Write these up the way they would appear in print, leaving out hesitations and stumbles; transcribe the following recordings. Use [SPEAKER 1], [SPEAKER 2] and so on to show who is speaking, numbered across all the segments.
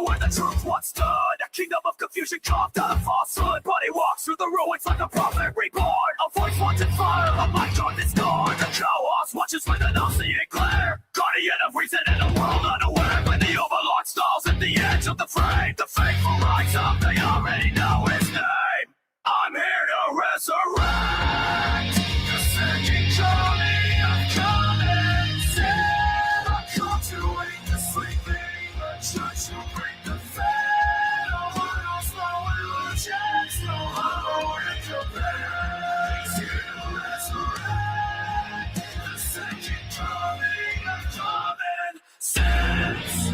[SPEAKER 1] where the truth once stood. A kingdom of confusion carved out of falsehood. But he walks through the ruins like a prophet reborn. A voice once in fire, a mind on this door. The chaos watches with an all-seeing glare. Guardian of reason in a world unaware. When the overlord stalls at the edge of the frame, the faithful rise up, they already know his name. I'm here to resurrect the sinking journey of common sin. I come to wake the sleeping, the church to bring the fair. No slow illusions, no hollow in compare. He's here to resurrect the sinking journey of common sense.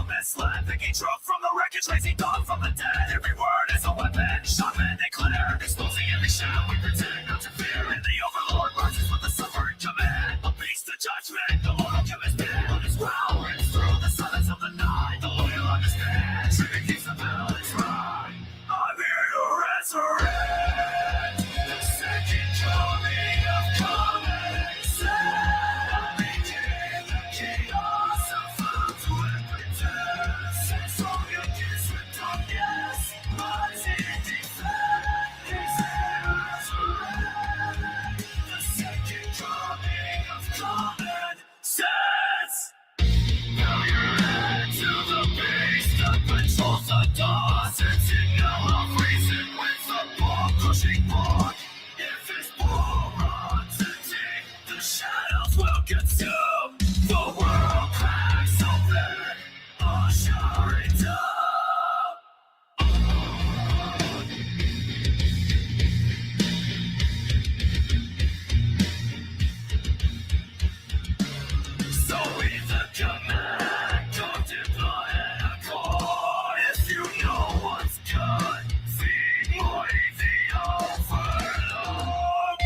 [SPEAKER 1] Misled, picking truth from the wreckage, raising dawn from the dead. Every word is a weapon, shot men declare, exposing every shadow we pretend not to fear. And the overlord rises with the suffering command. A beast of judgment, the Lord will give his dead. On his growl rings through the silence of the night. The loyal understand, tripping keeps the battle is right. I'm here to resurrect the second coming of common sense. I became the chaos of found to every test. It's all your kiss with darkness. My defense is here to resurrect the second coming of common sense. Bow your head to the beast that controls the dust. It's signal of reason with the ball crushing block. If his ball runs empty, the shadows will consume. The world cracks open, ushering down. So with the command, don't deploy a core. If you know what's good, feed mighty the overlord.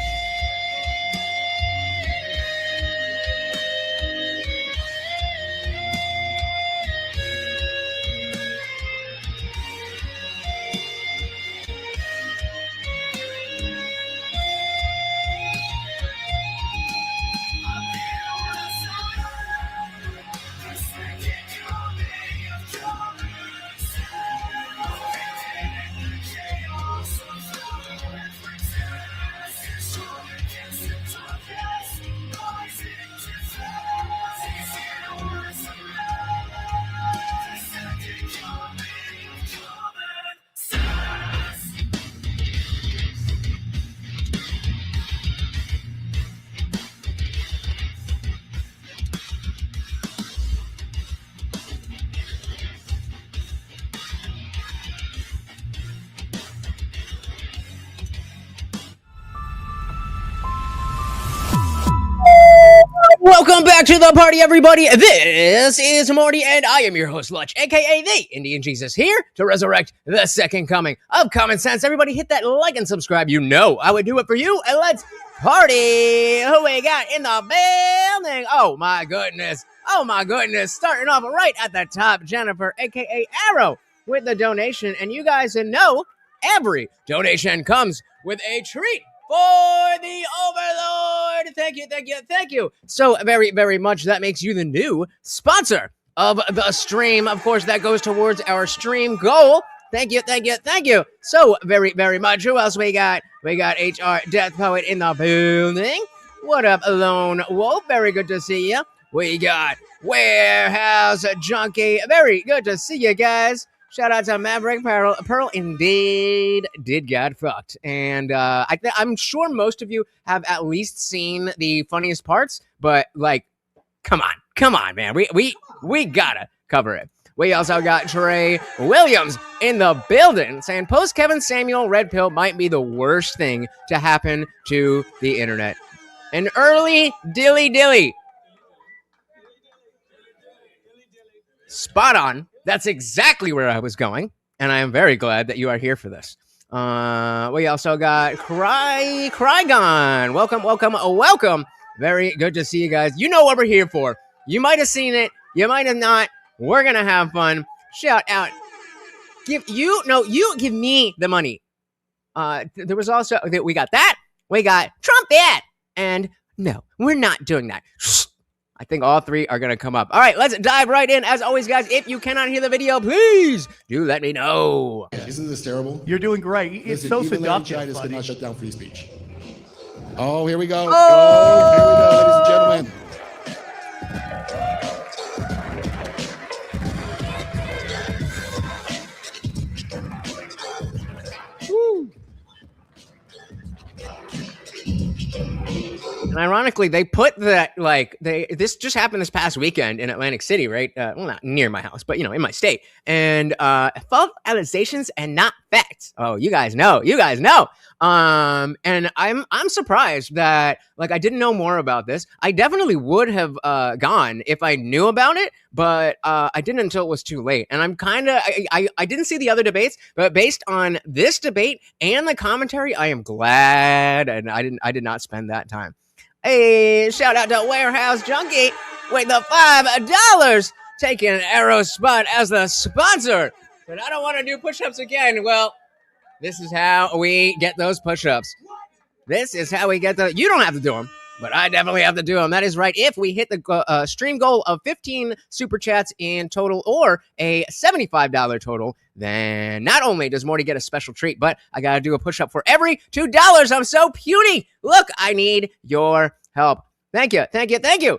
[SPEAKER 2] Welcome back to the party, everybody. This is Morty, and I am your host, Lutch, aka TheIndianJesus, here to resurrect the second coming of common sense. Everybody hit that like and subscribe. You know I would do it for you, and let's party. Who we got in the building? Oh, my goodness. Starting off right at the top, Jennifer, aka Arrow, with the donation. And you guys know every donation comes with a treat for the Overlord. Thank you. So very, very much. That makes you the new sponsor of the stream. Of course, that goes towards our stream goal. Thank you. So very, very much. Who else we got? We got HR Death Poet in the building. What up, Lone Wolf? Very good to see you. We got Warehouse Junkie. Very good to see you guys. Shout out to Maverick Pearl indeed did get fucked. And I'm sure most of you have at least seen the funniest parts, but like, come on, man. We gotta cover it. We also got Trey Williams in the building saying post Kevin Samuel red pill might be the worst thing to happen to the internet. An early dilly. Spot on. That's exactly where I was going, and I am very glad that you are here for this. We also got Krygon. Welcome. Very good to see you guys. You know what we're here for. You might have seen it. You might have not. We're going to have fun. Shout out. You give me the money. There was also we got that. We got trumpet, and no, we're not doing that. I think all three are going to come up. All right, let's dive right in. As always, guys, if you cannot hear the video, please do let me know.
[SPEAKER 3] Isn't this terrible?
[SPEAKER 4] You're doing great. It's so seductive.
[SPEAKER 3] Laryngitis could not shut down free speech. Oh, here we go.
[SPEAKER 2] Oh,
[SPEAKER 3] here we go, ladies and gentlemen.
[SPEAKER 2] And ironically, they put that this just happened this past weekend in Atlantic City, right? Well, not near my house, but in my state. And false allegations and not facts. Oh, you guys know. And I'm surprised that I didn't know more about this. I definitely would have gone if I knew about it, but I didn't until it was too late. And I'm kind of I didn't see the other debates, but based on this debate and the commentary, I am glad, and I did not spend that time. Hey, shout out to Warehouse Junkie with the $5, taking Arrow Spot as the sponsor. But I don't want to do push-ups again. Well, this is how we get those push-ups. This is how we get the. You don't have to do them, but I definitely have to do them. That is right. If we hit the stream goal of 15 super chats in total, or a $75 total, then not only does Morty get a special treat, but I got to do a push-up for every $2. I'm so puny. Look, I need your help. Thank you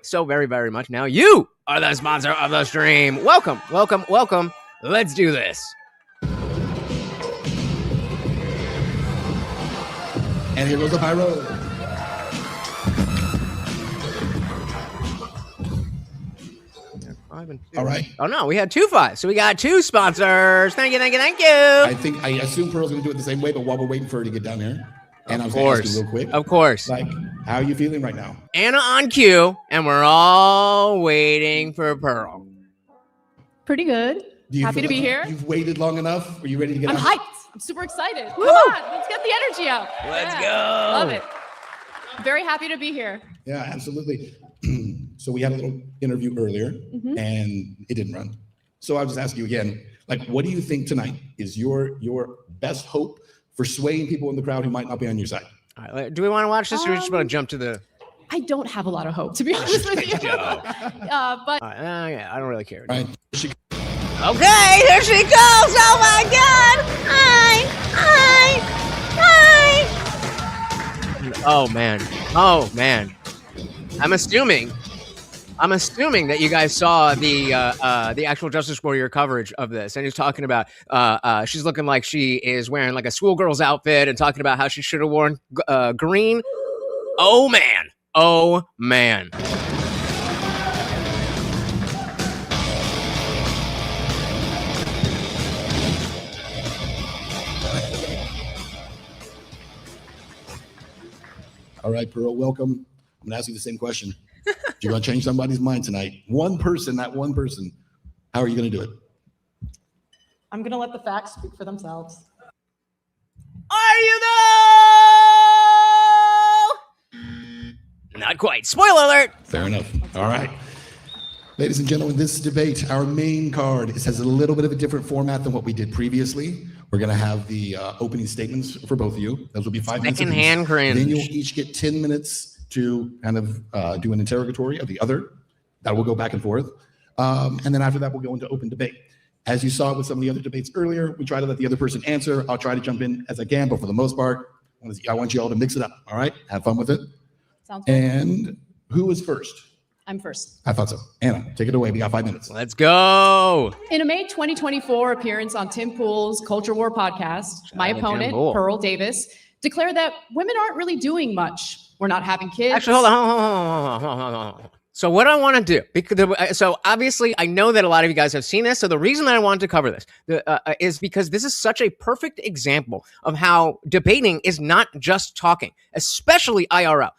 [SPEAKER 2] so very, very much. Now you are the sponsor of the stream. Welcome. Let's do this.
[SPEAKER 3] And here goes the pyro. All right.
[SPEAKER 2] Oh no, we had 2 5s, so we got 2 sponsors. Thank you.
[SPEAKER 3] I assume Pearl's gonna do it the same way, but while we're waiting for her to get down here, and I'm gonna ask you real quick.
[SPEAKER 2] Of course.
[SPEAKER 3] How are you feeling right now?
[SPEAKER 2] Anna on cue, and we're all waiting for Pearl.
[SPEAKER 5] Pretty good. Happy to be here.
[SPEAKER 3] You've waited long enough. Are you ready to get
[SPEAKER 5] I'm
[SPEAKER 3] out?
[SPEAKER 5] hyped. I'm super excited. Come on, let's get the energy out.
[SPEAKER 2] Let's go.
[SPEAKER 5] Love it. I'm very happy to be here.
[SPEAKER 3] Yeah, absolutely. So we had a little interview earlier, and it didn't run. So I'll just ask you again, what do you think tonight is your best hope for swaying people in the crowd who might not be on your side?
[SPEAKER 2] All right, do we want to watch this, or do we just want to jump to the?
[SPEAKER 5] I don't have a lot of hope, to be honest with you. But
[SPEAKER 2] Yeah, I don't really care.
[SPEAKER 3] Right.
[SPEAKER 2] Okay, here she goes. Oh my God! Hi. Oh man. I'm assuming that you guys saw the actual Justice Warrior coverage of this, and he's talking about she's looking like she is wearing a schoolgirl's outfit, and talking about how she should have worn green. Oh man.
[SPEAKER 3] All right, Pearl, welcome. I'm going to ask you the same question. You're going to change somebody's mind tonight. One person. How are you going to do it?
[SPEAKER 5] I'm going to let the facts speak for themselves.
[SPEAKER 2] Are you though? Not quite. Spoiler alert.
[SPEAKER 3] Fair enough. All right. Ladies and gentlemen, this debate, our main card, has a little bit of a different format than what we did previously. We're going to have the opening statements for both of you. Those will be 5 minutes.
[SPEAKER 2] Secondhand cringe.
[SPEAKER 3] Then you'll each get 10 minutes to kind of do an interrogatory of the other. That will go back and forth. And then after that, we'll go into open debate. As you saw with some of the other debates earlier, we try to let the other person answer. I'll try to jump in as I can, but for the most part, I want you all to mix it up. All right? Have fun with it.
[SPEAKER 5] Sounds good.
[SPEAKER 3] And who is first?
[SPEAKER 5] I'm first.
[SPEAKER 3] I thought so. Anna, take it away. We got 5 minutes.
[SPEAKER 2] Let's go.
[SPEAKER 5] In a May 2024 appearance on Tim Pool's Culture War podcast, my opponent, Peal Davis, declared that women aren't really doing much. We're not having kids.
[SPEAKER 2] Actually, hold on. So what I want to do, so obviously I know that a lot of you guys have seen this. So the reason that I wanted to cover this is because this is such a perfect example of how debating is not just talking, especially IRL.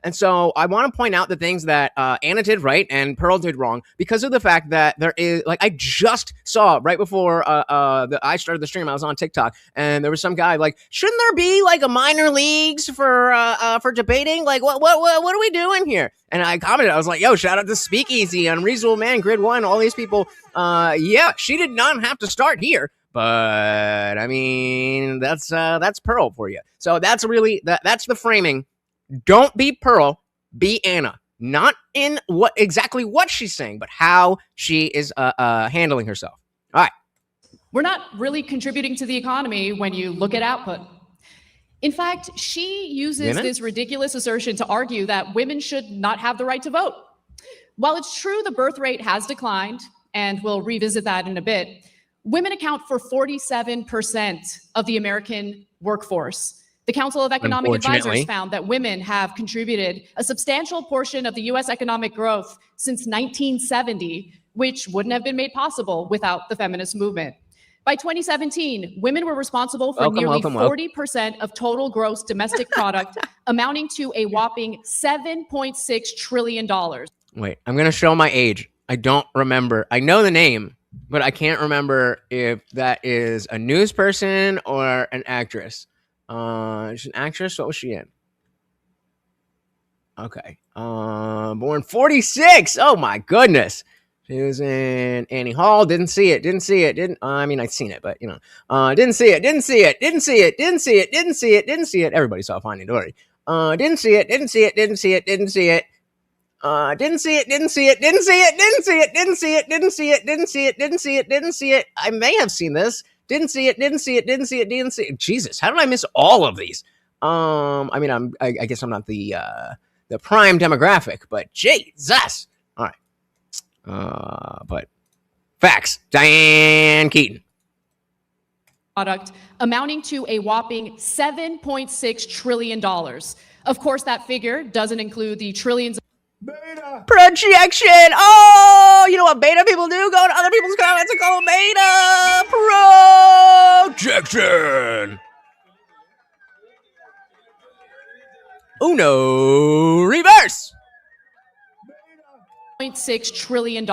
[SPEAKER 2] And so I want to point out the things that Anna did right and Pearl did wrong because of the fact that there is, I just saw right before I started the stream, I was on TikTok, and there was some guy shouldn't there be a minor leagues for debating? What are we doing here? And I commented, I was like, yo, shout out to Speakeasy, Unreasonable Man, Grid One, all these people. Yeah, she did not have to start here. But I mean, that's Pearl for you. So that's really that's the framing. Don't be Pearl, be Anna. Not in exactly what she's saying, but how she is handling herself. All right.
[SPEAKER 5] We're not really contributing to the economy when you look at output. In fact, she uses this ridiculous assertion to argue that women should not have the right to vote. While it's true the birth rate has declined, and we'll revisit that in a bit, women account for 47% of the American workforce. The Council of Economic Advisors found that women have contributed a substantial portion of the U.S. economic growth since 1970, which wouldn't have been made possible without the feminist movement. By 2017, women were responsible for nearly 40% of total gross domestic product, amounting to a whopping $7.6 trillion.
[SPEAKER 2] Wait, I'm going to show my age. I don't remember. I know the name, but I can't remember if that is a news person or an actress. She's an actress. What was she in? Okay. Born 46. Oh my goodness. She was in Annie Hall. Didn't see it. I mean, I've seen it, but you know, didn't see it. Everybody saw Finding Dory. Didn't see it. I may have seen this. Didn't see it. Jesus, how did I miss all of these? I mean, I guess I'm not the prime demographic, but Jesus. All right. But facts. Diane Keaton.
[SPEAKER 5] Product amounting to a whopping $7.6 trillion. Of course, that figure doesn't include the trillions of
[SPEAKER 2] Projection. Oh, you know what beta people do? Go to other people's comments and call beta. Projection. Uno reverse.
[SPEAKER 5] $0.6 trillion.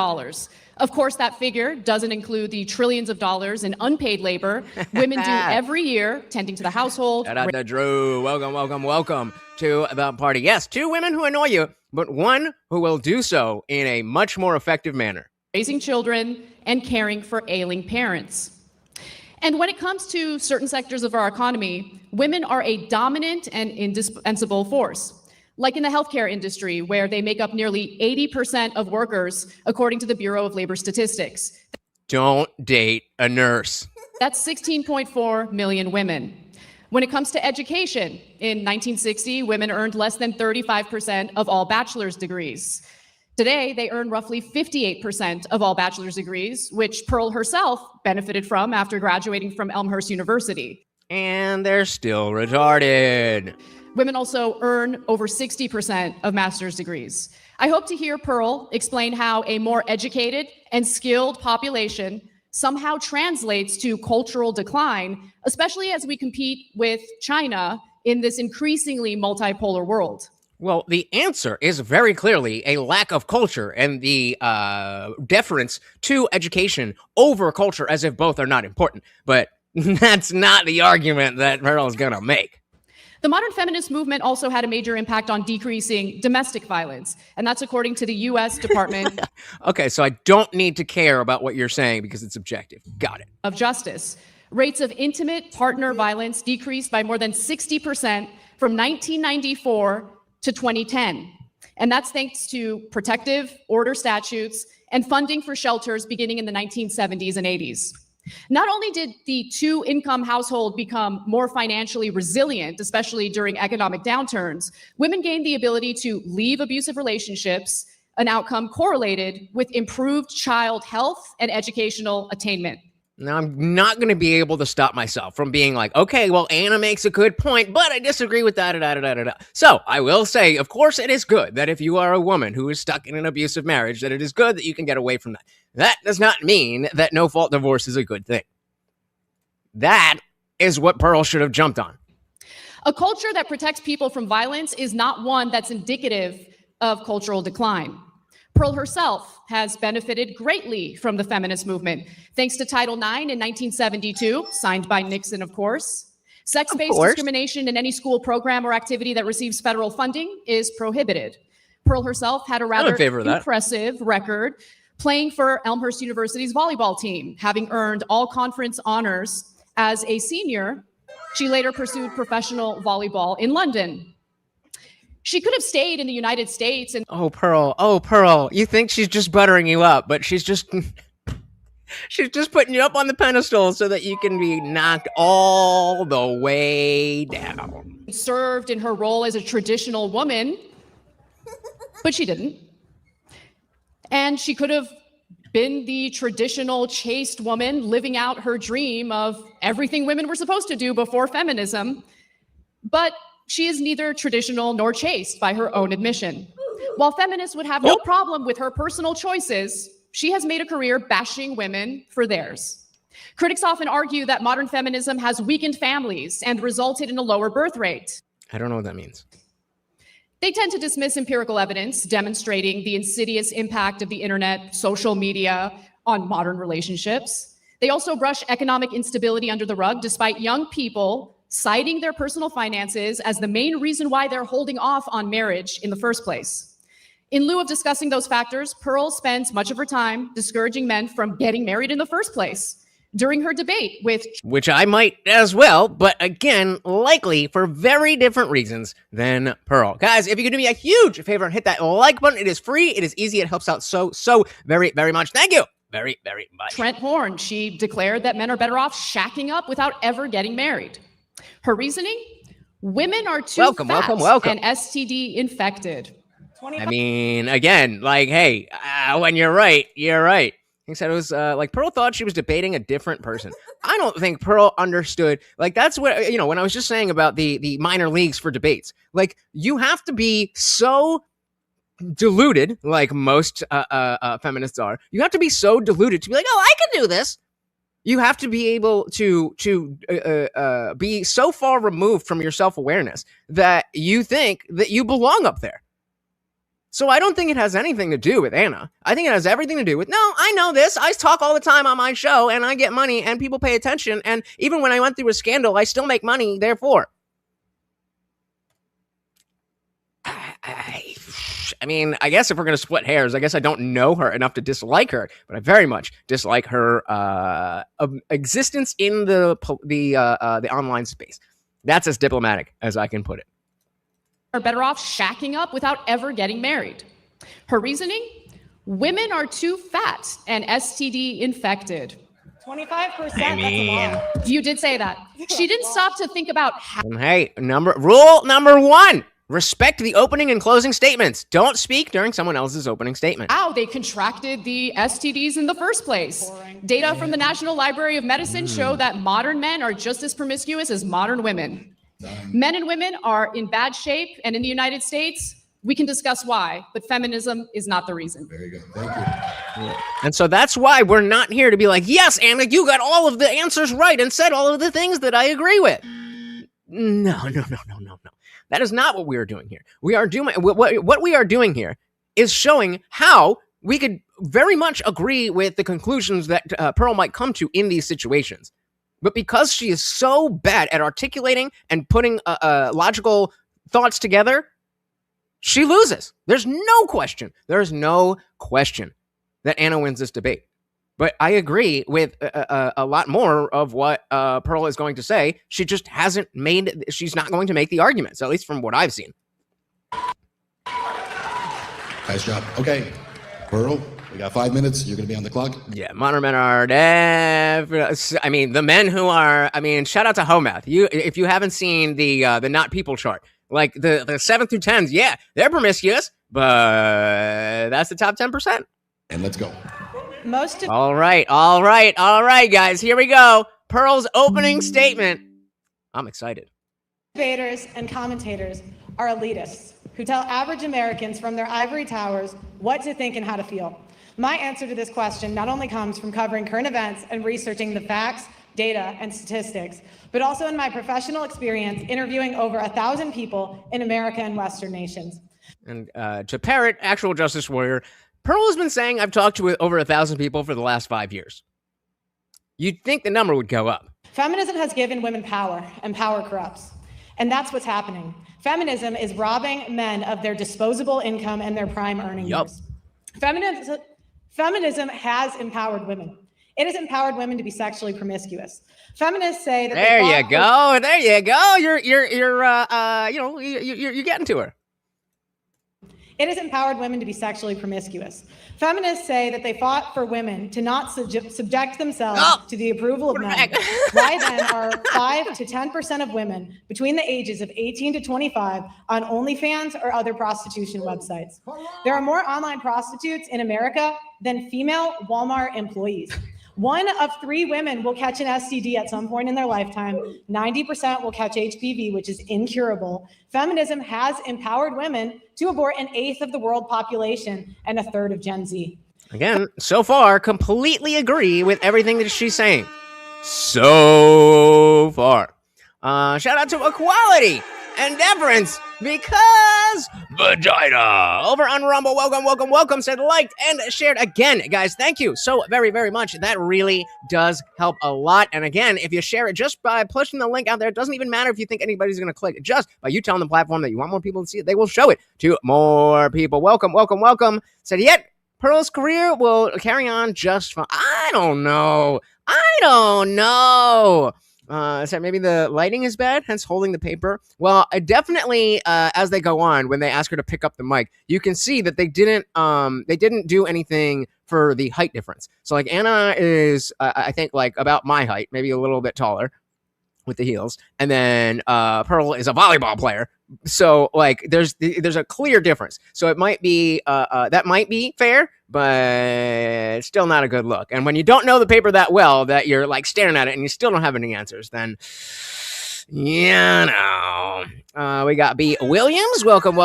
[SPEAKER 5] Of course, that figure doesn't include the trillions of dollars in unpaid labor women do every year, tending to the household.
[SPEAKER 2] Shout out to Drew. Welcome to the party. Yes, 2 women who annoy you, but one who will do so in a much more effective manner.
[SPEAKER 5] Raising children and caring for ailing parents. And when it comes to certain sectors of our economy, women are a dominant and indispensable force. Like in the healthcare industry, where they make up nearly 80% of workers, according to the Bureau of Labor Statistics.
[SPEAKER 2] Don't date a nurse.
[SPEAKER 5] That's 16.4 million women. When it comes to education, in 1960, women earned less than 35% of all bachelor's degrees. Today, they earn roughly 58% of all bachelor's degrees, which Pearl herself benefited from after graduating from Elmhurst University.
[SPEAKER 2] And they're still retarded.
[SPEAKER 5] Women also earn over 60% of master's degrees. I hope to hear Pearl explain how a more educated and skilled population somehow translates to cultural decline, especially as we compete with China in this increasingly multipolar world.
[SPEAKER 2] Well, the answer is very clearly a lack of culture and the deference to education over culture, as if both are not important. But that's not the argument that Pearl is going to make.
[SPEAKER 5] The modern feminist movement also had a major impact on decreasing domestic violence, and that's according to the U.S. Department
[SPEAKER 2] Okay, so I don't need to care about what you're saying because it's objective. Got it.
[SPEAKER 5] of Justice. Rates of intimate partner violence decreased by more than 60% from 1994 to 2010. And that's thanks to protective order statutes and funding for shelters beginning in the 1970s and 80s. Not only did the 2-income household become more financially resilient, especially during economic downturns, women gained the ability to leave abusive relationships, an outcome correlated with improved child health and educational attainment.
[SPEAKER 2] Now, I'm not going to be able to stop myself from being like, okay, well, Anna makes a good point, but I disagree with that. So I will say, of course, it is good that if you are a woman who is stuck in an abusive marriage, that it is good that you can get away from that. That does not mean that no-fault divorce is a good thing. That is what Pearl should have jumped on.
[SPEAKER 5] A culture that protects people from violence is not one that's indicative of cultural decline. Pearl herself has benefited greatly from the feminist movement, thanks to Title IX in 1972, signed by Nixon, of course. Sex-based discrimination in any school program or activity that receives federal funding is prohibited. Pearl herself had a rather impressive record playing for Elmhurst University's volleyball team, having earned all conference honors as a senior. She later pursued professional volleyball in London. She could have stayed in the United States and
[SPEAKER 2] Pearl, you think she's just buttering you up, but she's just putting you up on the pedestal so that you can be knocked all the way down.
[SPEAKER 5] served in her role as a traditional woman, but she didn't. And she could have been the traditional chaste woman living out her dream of everything women were supposed to do before feminism. But she is neither traditional nor chaste by her own admission. While feminists would have no problem with her personal choices, she has made a career bashing women for theirs. Critics often argue that modern feminism has weakened families and resulted in a lower birth rate.
[SPEAKER 2] I don't know what that means.
[SPEAKER 5] They tend to dismiss empirical evidence demonstrating the insidious impact of the internet, social media on modern relationships. They also brush economic instability under the rug, despite young people citing their personal finances as the main reason why they're holding off on marriage in the first place. In lieu of discussing those factors, Pearl spends much of her time discouraging men from getting married in the first place. During her debate with...
[SPEAKER 2] Which I might as well, but again, likely for very different reasons than Pearl. Guys, if you could do me a huge favor and hit that like button, it is free, it is easy, it helps out so very, very much. Thank you very, very much.
[SPEAKER 5] Trent Horn, she declared that men are better off shacking up without ever getting married. Her reasoning? Women are too fat and STD infected.
[SPEAKER 2] I mean, again, like, hey, when you're right, you're right. He said it was like Pearl thought she was debating a different person. I don't think Pearl understood. Like, that's what, you know, when I was just saying about the minor leagues for debates, like, you have to be so deluded, like most feminists are. You have to be so deluded to be like, oh, I can do this. You have to be able to be so far removed from your self-awareness that you think that you belong up there. So I don't think it has anything to do with Anna. I think it has everything to do with, no, I know this. I talk all the time on my show, and I get money, and people pay attention, and even when I went through a scandal, I still make money, therefore. I mean, I guess if we're going to split hairs, I guess I don't know her enough to dislike her, but I very much dislike her existence in the online space. That's as diplomatic as I can put it.
[SPEAKER 5] Are better off shacking up without ever getting married. Her reasoning? Women are too fat and STD infected.
[SPEAKER 6] 25%, that's a lot.
[SPEAKER 5] You did say that. She didn't stop to think about how...
[SPEAKER 2] Hey, rule number 1. Respect the opening and closing statements. Don't speak during someone else's opening statement.
[SPEAKER 5] How they contracted the STDs in the first place. Data from the National Library of Medicine show that modern men are just as promiscuous as modern women. Men and women are in bad shape, and in the United States, we can discuss why, but feminism is not the reason.
[SPEAKER 3] Very good. Thank you.
[SPEAKER 2] Yeah. And so that's why we're not here to be like, yes, Anna, you got all of the answers right and said all of the things that I agree with. No. That is not what we are doing here. We are doing what we are doing here is showing how we could very much agree with the conclusions that Pearl might come to in these situations. But because she is so bad at articulating and putting logical thoughts together, she loses. There's no question. There's no question that Anna wins this debate. But I agree with a lot more of what Pearl is going to say. She just hasn't made, she's not going to make the arguments, at least from what I've seen.
[SPEAKER 3] Nice job. Okay, Pearl, we got 5 minutes. You're going to be on the clock.
[SPEAKER 2] Yeah, modern men are I mean, the men who are, I mean, shout out to Homath. If you haven't seen the not people chart, like the 7th through 10s, yeah, they're promiscuous, but that's the top 10%.
[SPEAKER 3] And let's go.
[SPEAKER 2] All right, guys, here we go. Pearl's opening statement. I'm excited.
[SPEAKER 6] Debaters and commentators are elitists who tell average Americans from their ivory towers what to think and how to feel. My answer to this question not only comes from covering current events and researching the facts, data, and statistics, but also in my professional experience interviewing over 1,000 people in America and Western nations.
[SPEAKER 2] And to parrot actual justice warrior, Pearl has been saying I've talked to over 1,000 people for the last 5 years. You'd think the number would go up.
[SPEAKER 6] Feminism has given women power, and power corrupts. And that's what's happening. Feminism is robbing men of their disposable income and their prime earning years. Feminism has empowered women. It has empowered women to be sexually promiscuous. Feminists say that
[SPEAKER 2] There you go. There you go. You're getting to her.
[SPEAKER 6] It has empowered women to be sexually promiscuous. Feminists say that they fought for women to not subject themselves to the approval of men. Why then are 5 to 10% of women between the ages of 18 to 25 on OnlyFans or other prostitution websites? There are more online prostitutes in America than female Walmart employees. 1 of 3 women will catch an STD at some point in their lifetime. 90% will catch HPV, which is incurable. Feminism has empowered women to abort 1/8 of the world population and 1/3 of Gen Z.
[SPEAKER 2] Again, so far, completely agree with everything that she's saying. So far. Shout out to equality and deference because vagina over on Rumble. Welcome. Said liked and shared again, guys. Thank you so very, very much. That really does help a lot. And again, if you share it just by pushing the link out there, it doesn't even matter if you think anybody's going to click it. Just by you telling the platform that you want more people to see it, they will show it to more people. Welcome. Said yet Pearl's career will carry on just fine. I don't know. So maybe the lighting is bad, hence holding the paper. Well, definitely, as they go on, when they ask her to pick up the mic, you can see that they didn't do anything for the height difference. So like Anna is, I think like about my height, maybe a little bit taller with the heels. And then, Pearl is a volleyball player. So like there's a clear difference. So it might be, that might be fair, but still not a good look. And when you don't know the paper that well, that you're like staring at it and you still don't have any answers, then, we got B. Williams. Welcome.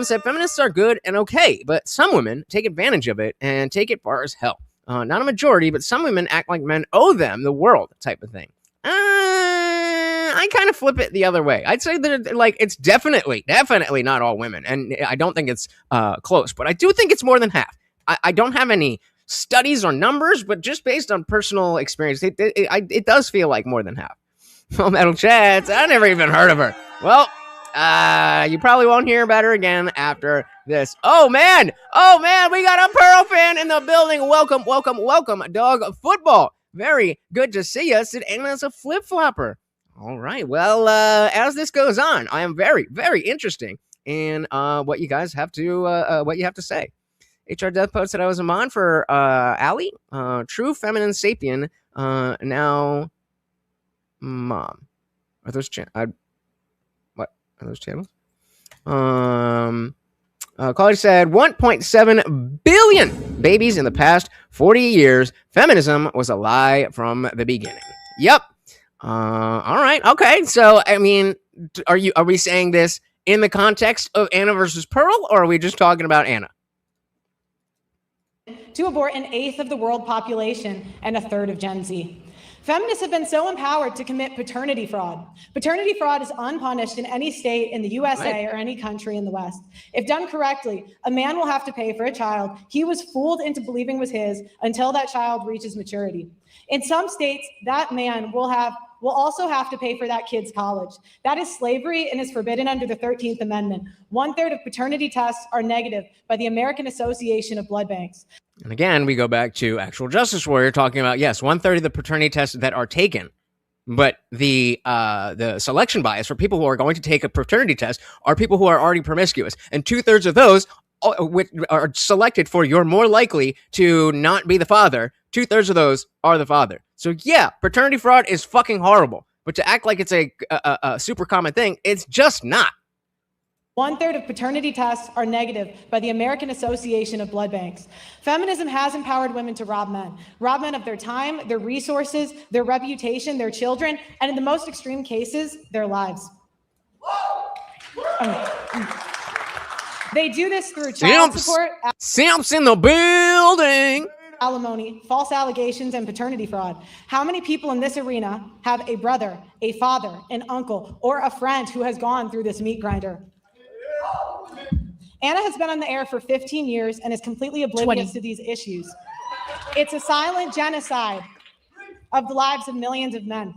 [SPEAKER 2] Said feminists are good and okay, but some women take advantage of it and take it far as hell. Not a majority, but some women act like men owe them the world type of thing. I kind of flip it the other way. I'd say that like it's definitely not all women, and I don't think it's close, but I do think it's more than half. I don't have any studies or numbers, but just based on personal experience, it does feel like more than half. Well, Metal Chats, I never even heard of her. Well, you probably won't hear about her again after this. Oh man, we got a Pearl fan in the building. Welcome, dog football. Very good to see you. Said Anna's a flip-flopper. All right. Well, as this goes on, I am very, very interesting in what you guys have to say. HR Death Post said I was a mod for Allie. True feminine sapien. Now, mom. Are those what are those channels? College said 1.7 billion babies in the past 40 years. Feminism was a lie from the beginning. Yep. All right. Okay. So, I mean, are we saying this in the context of Anna versus Pearl, or are we just talking about Anna?
[SPEAKER 6] To abort 1/8 of the world population and 1/3 of Gen Z. Feminists have been so empowered to commit paternity fraud. Paternity fraud is unpunished in any state in the USA or any country in the West. If done correctly, a man will have to pay for a child he was fooled into believing was his until that child reaches maturity. In some states, that man will also have to pay for that kid's college. That is slavery and is forbidden under the 13th Amendment. 1/3 of paternity tests are negative by the American Association of Blood Banks.
[SPEAKER 2] And again, we go back to actual justice warrior talking about, yes, 1/3 of the paternity tests that are taken, but the selection bias for people who are going to take a paternity test are people who are already promiscuous. And 2/3 of those which are selected for you're more likely to not be the father. 2/3 of those are the father. So yeah, paternity fraud is fucking horrible. But to act like it's a super common thing, it's just not.
[SPEAKER 6] 1/3 of paternity tests are negative by the American Association of Blood Banks. Feminism has empowered women to rob men of their time, their resources, their reputation, their children, and in the most extreme cases, their lives. They do this through child support,
[SPEAKER 2] Simps in the building,
[SPEAKER 6] alimony, false allegations, and paternity fraud. How many people in this arena have a brother, a father, an uncle, or a friend who has gone through this meat grinder? Anna has been on the air for 15 years and is completely oblivious to these issues. It's a silent genocide of the lives of millions of men.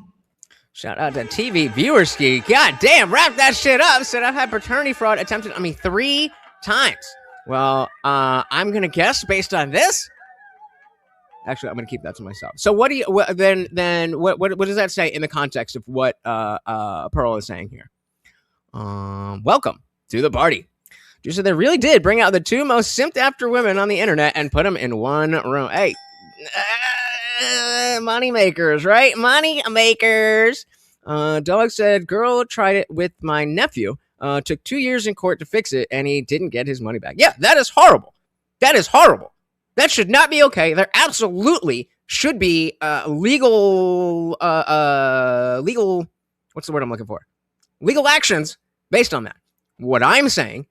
[SPEAKER 2] Shout out to TV Viewerski. God damn, wrap that shit up. Said I've had paternity fraud attempted on me 3 times. Well, I'm going to guess based on this Actually, I'm going to keep that to myself. So what do you what does that say in the context of what Pearl is saying here? Welcome to the party. Just so they really did bring out the two most simped after women on the internet and put them in one room. Hey, money makers, right? Money makers. Dog said, girl tried it with my nephew. Took 2 years in court to fix it, and he didn't get his money back. Yeah, that is horrible. That is horrible. That should not be okay. There absolutely should be legal. What's the word I'm looking for? Legal actions based on that. What I'm saying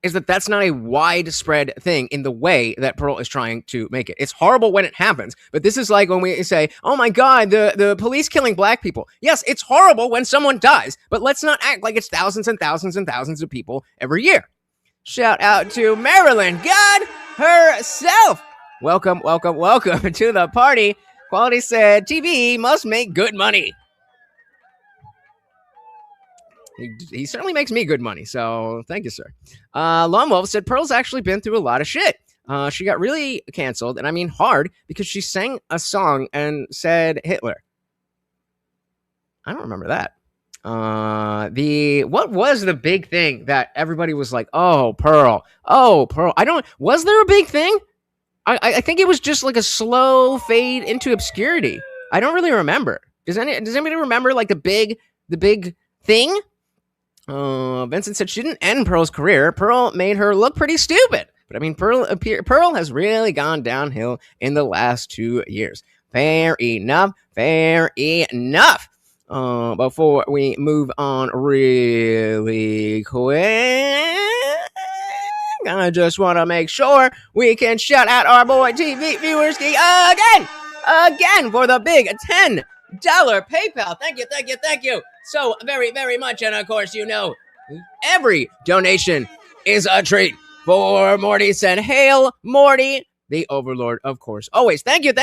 [SPEAKER 2] is that that's not a widespread thing in the way that Pearl is trying to make it. It's horrible when it happens, but this is like when we say, oh my God, the police killing black people. Yes, it's horrible when someone dies, but let's not act like it's thousands and thousands and thousands of people every year. Shout out to Marilyn, God herself. Welcome to the party. Quality said, TV must make good money. He certainly makes me good money, so thank you, sir. Lone Wolf said, Pearl's actually been through a lot of shit. She got really canceled, and I mean hard, because she sang a song and said Hitler. I don't remember that. What was the big thing that everybody was like, oh, Pearl. Was there a big thing? I think it was just like a slow fade into obscurity. I don't really remember. Does anybody remember like the big thing? Vincent said she didn't end Pearl's career. Pearl made her look pretty stupid. But I mean, Pearl has really gone downhill in the last 2 years. Fair enough. Before we move on really quick, I just want to make sure we can shout out our boy TV Viewers again for the big $10 PayPal. Thank you so very, very much. And of course, you know, every donation is a treat. For Morty said, hail Morty, the overlord, of course. Always. Thank you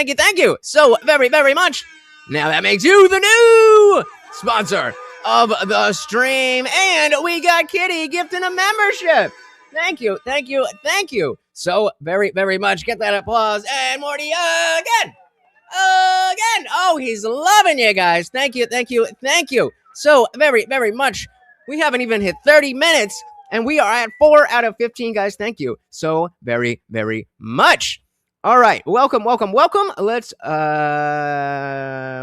[SPEAKER 2] so very, very much. Now that makes you the new sponsor of the stream. And we got Kitty gifting a membership. Thank you so very, very much. Get that applause. And Morty again. Oh, he's loving you guys. Thank you so very, very much. We haven't even hit 30 minutes, and we are at 4 out of 15, guys. Thank you so very, very much. All right, welcome. Let's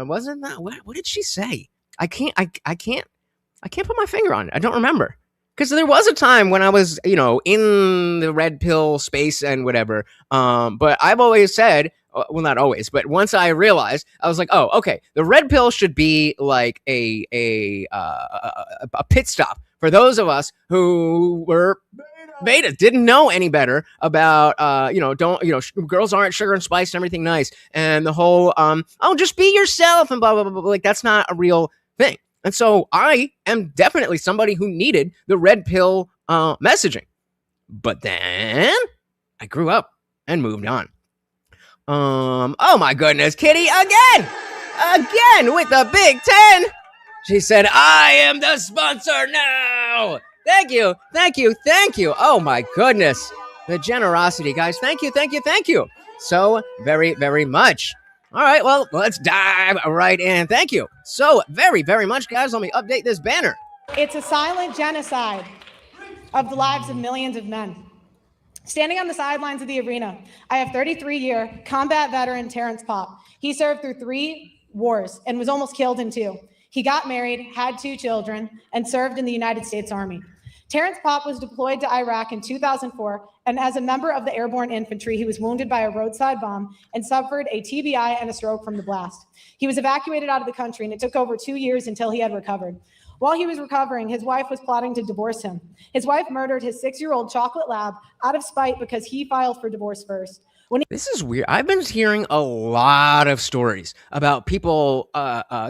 [SPEAKER 2] wasn't that what did she say? I can't put my finger on it. I don't remember. Because there was a time when I was, in the red pill space and whatever. But I've always said, well, not always, but once I realized, I was like, oh, okay, the red pill should be like a pit stop for those of us who were beta, didn't know any better about, girls aren't sugar and spice and everything nice. And the whole, just be yourself and blah, blah, blah, blah. Like, that's not a real thing. And so I am definitely somebody who needed the red pill messaging. But then I grew up and moved on. Oh my goodness, Kitty again with the big 10. She said, I am the sponsor now. Thank you. Oh my goodness. The generosity, guys. Thank you. So very, very much. All right, well, let's dive right in. Thank you so very, very much, guys. Let me update this banner.
[SPEAKER 6] It's a silent genocide of the lives of millions of men. Standing on the sidelines of the arena, I have 33-year combat veteran Terrence Popp. He served through 3 wars and was almost killed in 2. He got married, had 2 children, and served in the United States Army. Terrence Popp was deployed to Iraq in 2004, and as a member of the airborne infantry, he was wounded by a roadside bomb and suffered a TBI and a stroke from the blast. He was evacuated out of the country, and it took over 2 years until he had recovered. While he was recovering, his wife was plotting to divorce him. His wife murdered his 6-year-old chocolate lab out of spite because he filed for divorce first.
[SPEAKER 2] This is weird. I've been hearing a lot of stories about people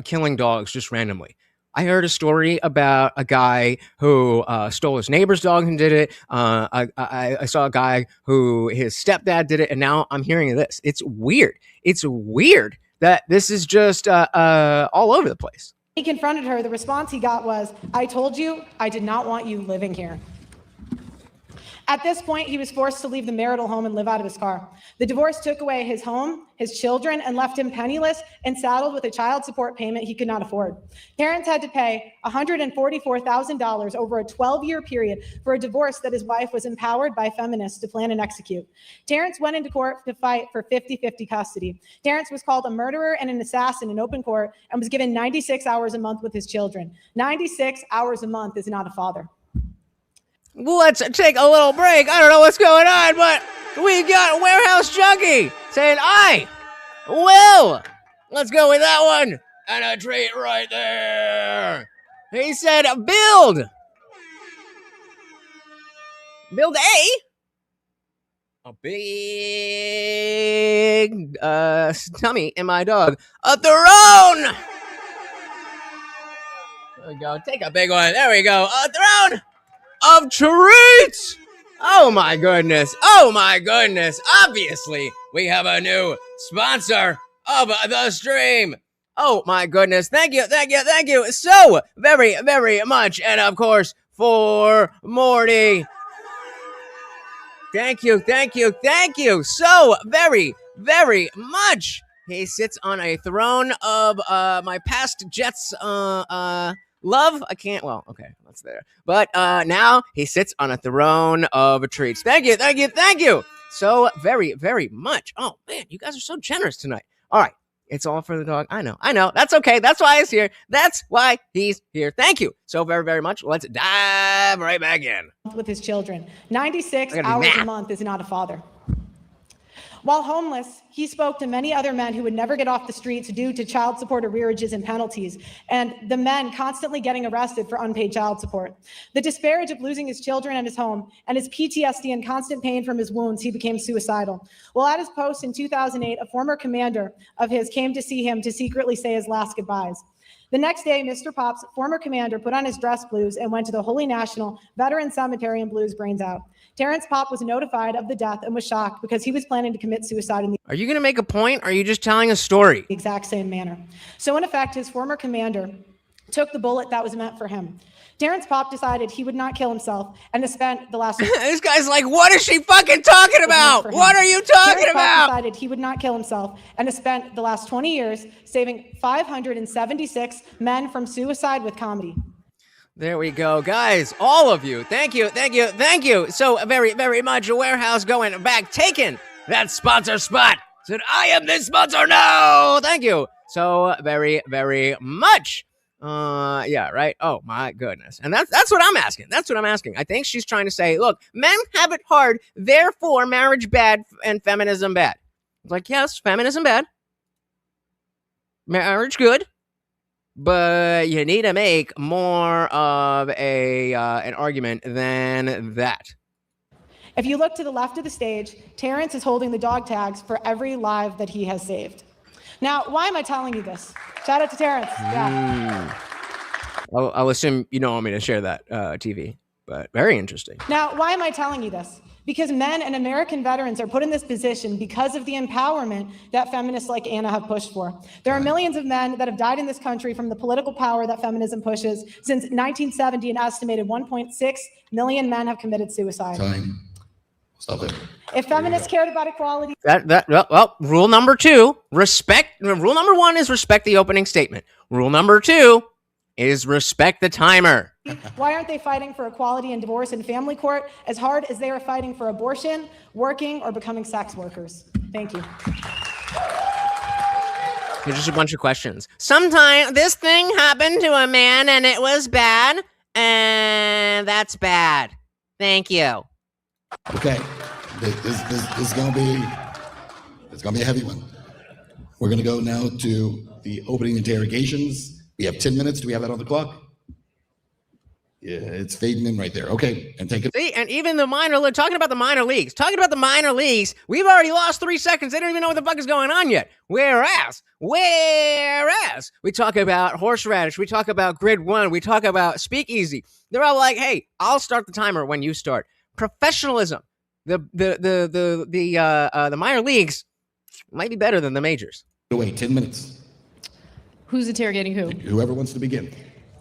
[SPEAKER 2] killing dogs just randomly. I heard a story about a guy who stole his neighbor's dog and did it. I saw a guy who his stepdad did it, and now I'm hearing this. It's weird. It's weird that this is just all over the place.
[SPEAKER 6] He confronted her. The response he got was, I told you I did not want you living here. At this point, he was forced to leave the marital home and live out of his car. The divorce took away his home, his children, and left him penniless and saddled with a child support payment he could not afford. Terrence had to pay $144,000 over a 12-year period for a divorce that his wife was empowered by feminists to plan and execute. Terrence went into court to fight for 50-50 custody. Terrence was called a murderer and an assassin in open court and was given 96 hours a month with his children. 96 hours a month is not a father.
[SPEAKER 2] Let's take a little break. I don't know what's going on, but we got Warehouse Junkie saying, I will. Let's go with that one. And a treat right there. He said, build a big tummy in my dog. A throne. There we go. Take a big one. There we go. A throne of treats. Oh my goodness. Oh my goodness. Obviously, we have a new sponsor of the stream. Oh my goodness. Thank you. Thank you. Thank you so very, very much. And of course, for Morty. Thank you. Thank you. Thank you so very, very much. He sits on a throne of my past Jets love. I can't. Well, okay, that's there. But now he sits on a throne of treats. Thank you, thank you, thank you so very, very much. Oh man, you guys are so generous tonight. All right, it's all for the dog. I know. That's okay. That's why he's here. That's why he's here. Thank you so very, very much. Let's dive right back in.
[SPEAKER 6] With his children, 96 hours a month is not a father. While homeless, he spoke to many other men who would never get off the streets due to child support arrearages and penalties, and the men constantly getting arrested for unpaid child support. The disparage of losing his children and his home, and his PTSD and constant pain from his wounds, he became suicidal. While at his post in 2008, a former commander of his came to see him to secretly say his last goodbyes. The next day, Mr. Pop's former commander put on his dress blues and went to the Holy National Veteran Cemetery and blew his brains out. Terrence Pop was notified of the death and was shocked because he was planning to commit suicide in the
[SPEAKER 2] Are you going to make a point, or are you just telling a story?
[SPEAKER 6] exact same manner. So in effect, his former commander took the bullet that was meant for him. Terrence Pop decided he would not kill himself and to spend the last...
[SPEAKER 2] This guy's like, what is she fucking talking about? What are you talking
[SPEAKER 6] Terrence
[SPEAKER 2] about?
[SPEAKER 6] Pop decided he would not kill himself and to spend the last 20 years saving 576 men from suicide with comedy.
[SPEAKER 2] There we go, guys. All of you. Thank you, thank you, thank you so very, very much. A Warehouse going back, taking that sponsor spot. Said, I am this sponsor now. Thank you so very, very much. Yeah, right. Oh my goodness. And that's what I'm asking. That's what I'm asking. I think she's trying to say, look, men have it hard, therefore marriage bad and feminism bad. It's like, yes, feminism bad. Marriage good. But you need to make more of an argument than that.
[SPEAKER 6] If you look to the left of the stage, Terrence is holding the dog tags for every life that he has saved. Now, why am I telling you this? Shout out to Terrence. Yeah.
[SPEAKER 2] I'll assume you don't want me to share that TV, but very interesting.
[SPEAKER 6] Now, why am I telling you this? Because men and American veterans are put in this position because of the empowerment that feminists like Anna have pushed for. There are millions of men that have died in this country from the political power that feminism pushes. Since 1970, an estimated 1.6 million men have committed suicide.
[SPEAKER 3] Time. Stop it.
[SPEAKER 6] If feminists cared about equality...
[SPEAKER 2] Well, rule number two, respect. Rule number one is respect the opening statement. Rule number two is respect the timer.
[SPEAKER 6] Why aren't they fighting for equality in divorce and family court as hard as they are fighting for abortion, working, or becoming sex workers? Thank you.
[SPEAKER 2] There's just a bunch of questions. Sometimes this thing happened to a man and it was bad, and that's bad. Thank you.
[SPEAKER 3] Okay, this is gonna be a heavy one. We're gonna go now to the opening interrogations. We have 10 minutes. Do we have that on the clock? Yeah, it's fading in right there. Okay, and take it.
[SPEAKER 2] See, and even the talking about the minor leagues, we've already lost 3 seconds. They don't even know what the fuck is going on yet. Whereas, we talk about horseradish, we talk about grid one, we talk about speakeasy. They're all like, hey, I'll start the timer when you start. Professionalism. The minor leagues might be better than the majors.
[SPEAKER 3] Wait, 10 minutes.
[SPEAKER 5] Who's interrogating who?
[SPEAKER 3] Whoever wants to begin.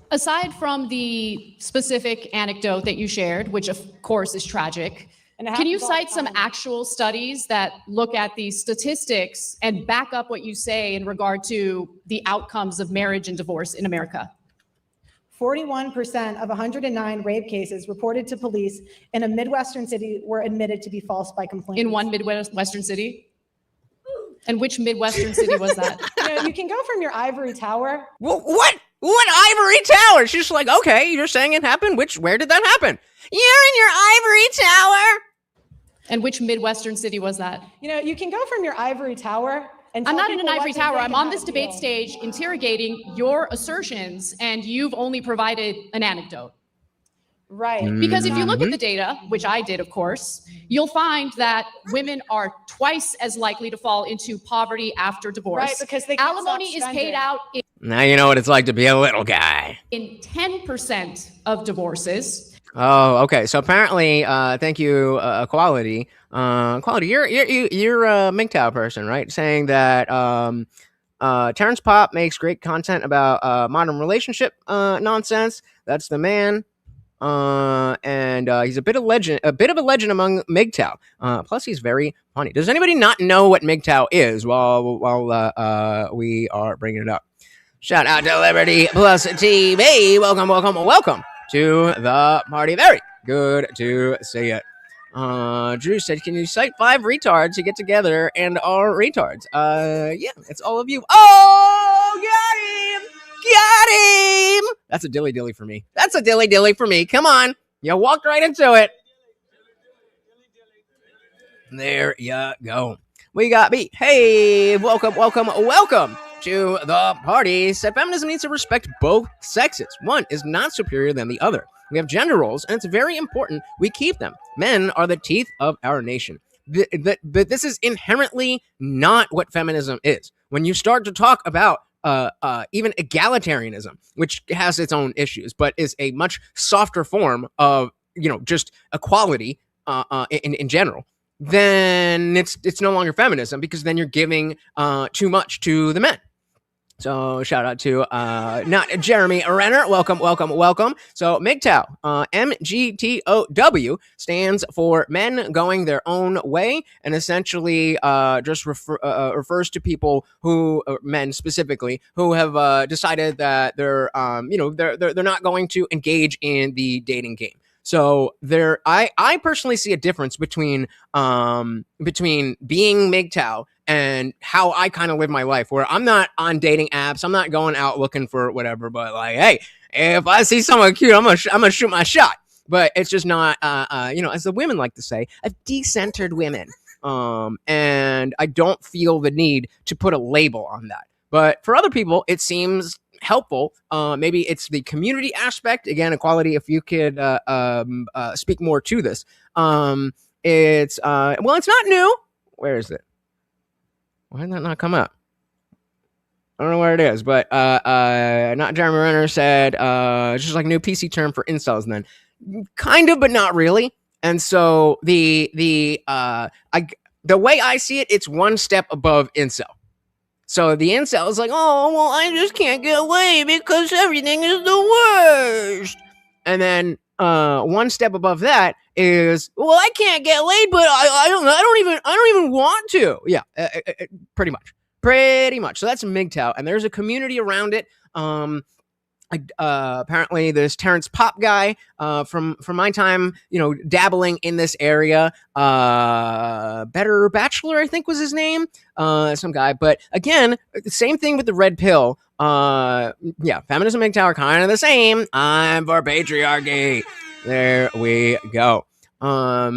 [SPEAKER 5] Aside from the specific anecdote that you shared, which of course is tragic, can you cite some actual studies that look at the statistics and back up what you say in regard to the outcomes of marriage and divorce in America?
[SPEAKER 6] 41% of 109 rape cases reported to police in a Midwestern city were admitted to be false by complainants.
[SPEAKER 5] In one Midwestern city? And which Midwestern city was that?
[SPEAKER 6] You can go from your ivory tower.
[SPEAKER 2] What? What ivory tower? She's just like, okay, you're saying it happened. Where did that happen? You're in your ivory tower.
[SPEAKER 5] And which Midwestern city was that?
[SPEAKER 6] You can go from your ivory tower. And
[SPEAKER 5] I'm not in an ivory tower. I'm on this debate stage interrogating your assertions, and you've only provided an anecdote.
[SPEAKER 6] Right.
[SPEAKER 5] Because if you look at the data, which I did, of course, you'll find that women are twice as likely to fall into poverty after divorce.
[SPEAKER 6] Right, because they can't
[SPEAKER 5] alimony
[SPEAKER 6] stop
[SPEAKER 5] is
[SPEAKER 6] spending.
[SPEAKER 5] paid out
[SPEAKER 2] Now you know what it's like to be a little guy.
[SPEAKER 5] in 10% of divorces.
[SPEAKER 2] Oh, okay. So apparently, thank you, Equality. Equality, you're a MGTOW person, right? Saying that Terrence Popp makes great content about modern relationship nonsense. That's the man. And he's a bit of a legend among MGTOW. Plus, he's very funny. Does anybody not know what MGTOW is? While we are bringing it up, shout out to Liberty Plus TV. Welcome to the party. Very good to see it. Drew said, "Can you cite 5 retards who get together and are retards?" Yeah, it's all of you. Oh, got him. That's a dilly for me. Come on. You walked right into it. There you go. We got me. Hey, welcome to the party. So feminism needs to respect both sexes. One is not superior than the other. We have gender roles, and it's very important we keep them. Men are the teeth of our nation. But this is inherently not what feminism is. When you start to talk about even egalitarianism, which has its own issues, but is a much softer form of just equality in general, then it's no longer feminism, because then you're giving too much to the men. So shout out to not Jeremy Renner. Welcome. So MGTOW, MGTOW stands for men going their own way, and essentially just refers to people who, men specifically, who have decided that they're not going to engage in the dating game. So I personally see a difference between being MGTOW and how I kind of live my life, where I'm not on dating apps. I'm not going out looking for whatever, but like, hey, if I see someone cute, I'm gonna shoot my shot. But it's just not, as the women like to say, a decentered women. And I don't feel the need to put a label on that. But for other people, it seems helpful. Maybe it's the community aspect. Again, Equality, if you could speak more to this. It's not new. Where is it? Why did that not come up? I don't know where it is, but not Jeremy Renner said it's just like a new PC term for incels. And then kind of, but not really. And so the way I see it, it's one step above incel. So the incel is like, oh, well, I just can't get laid because everything is the worst. And then one step above that is, well, I can't get laid, but I don't even want to. Yeah, pretty much. So that's MGTOW, and there's a community around it. Apparently this Terrence Popp guy from my time, dabbling in this area, Better Bachelor, I think was his name, some guy. But again, same thing with the red pill. Feminism and MGTOW are kind of the same. I'm for patriarchy. There we go. I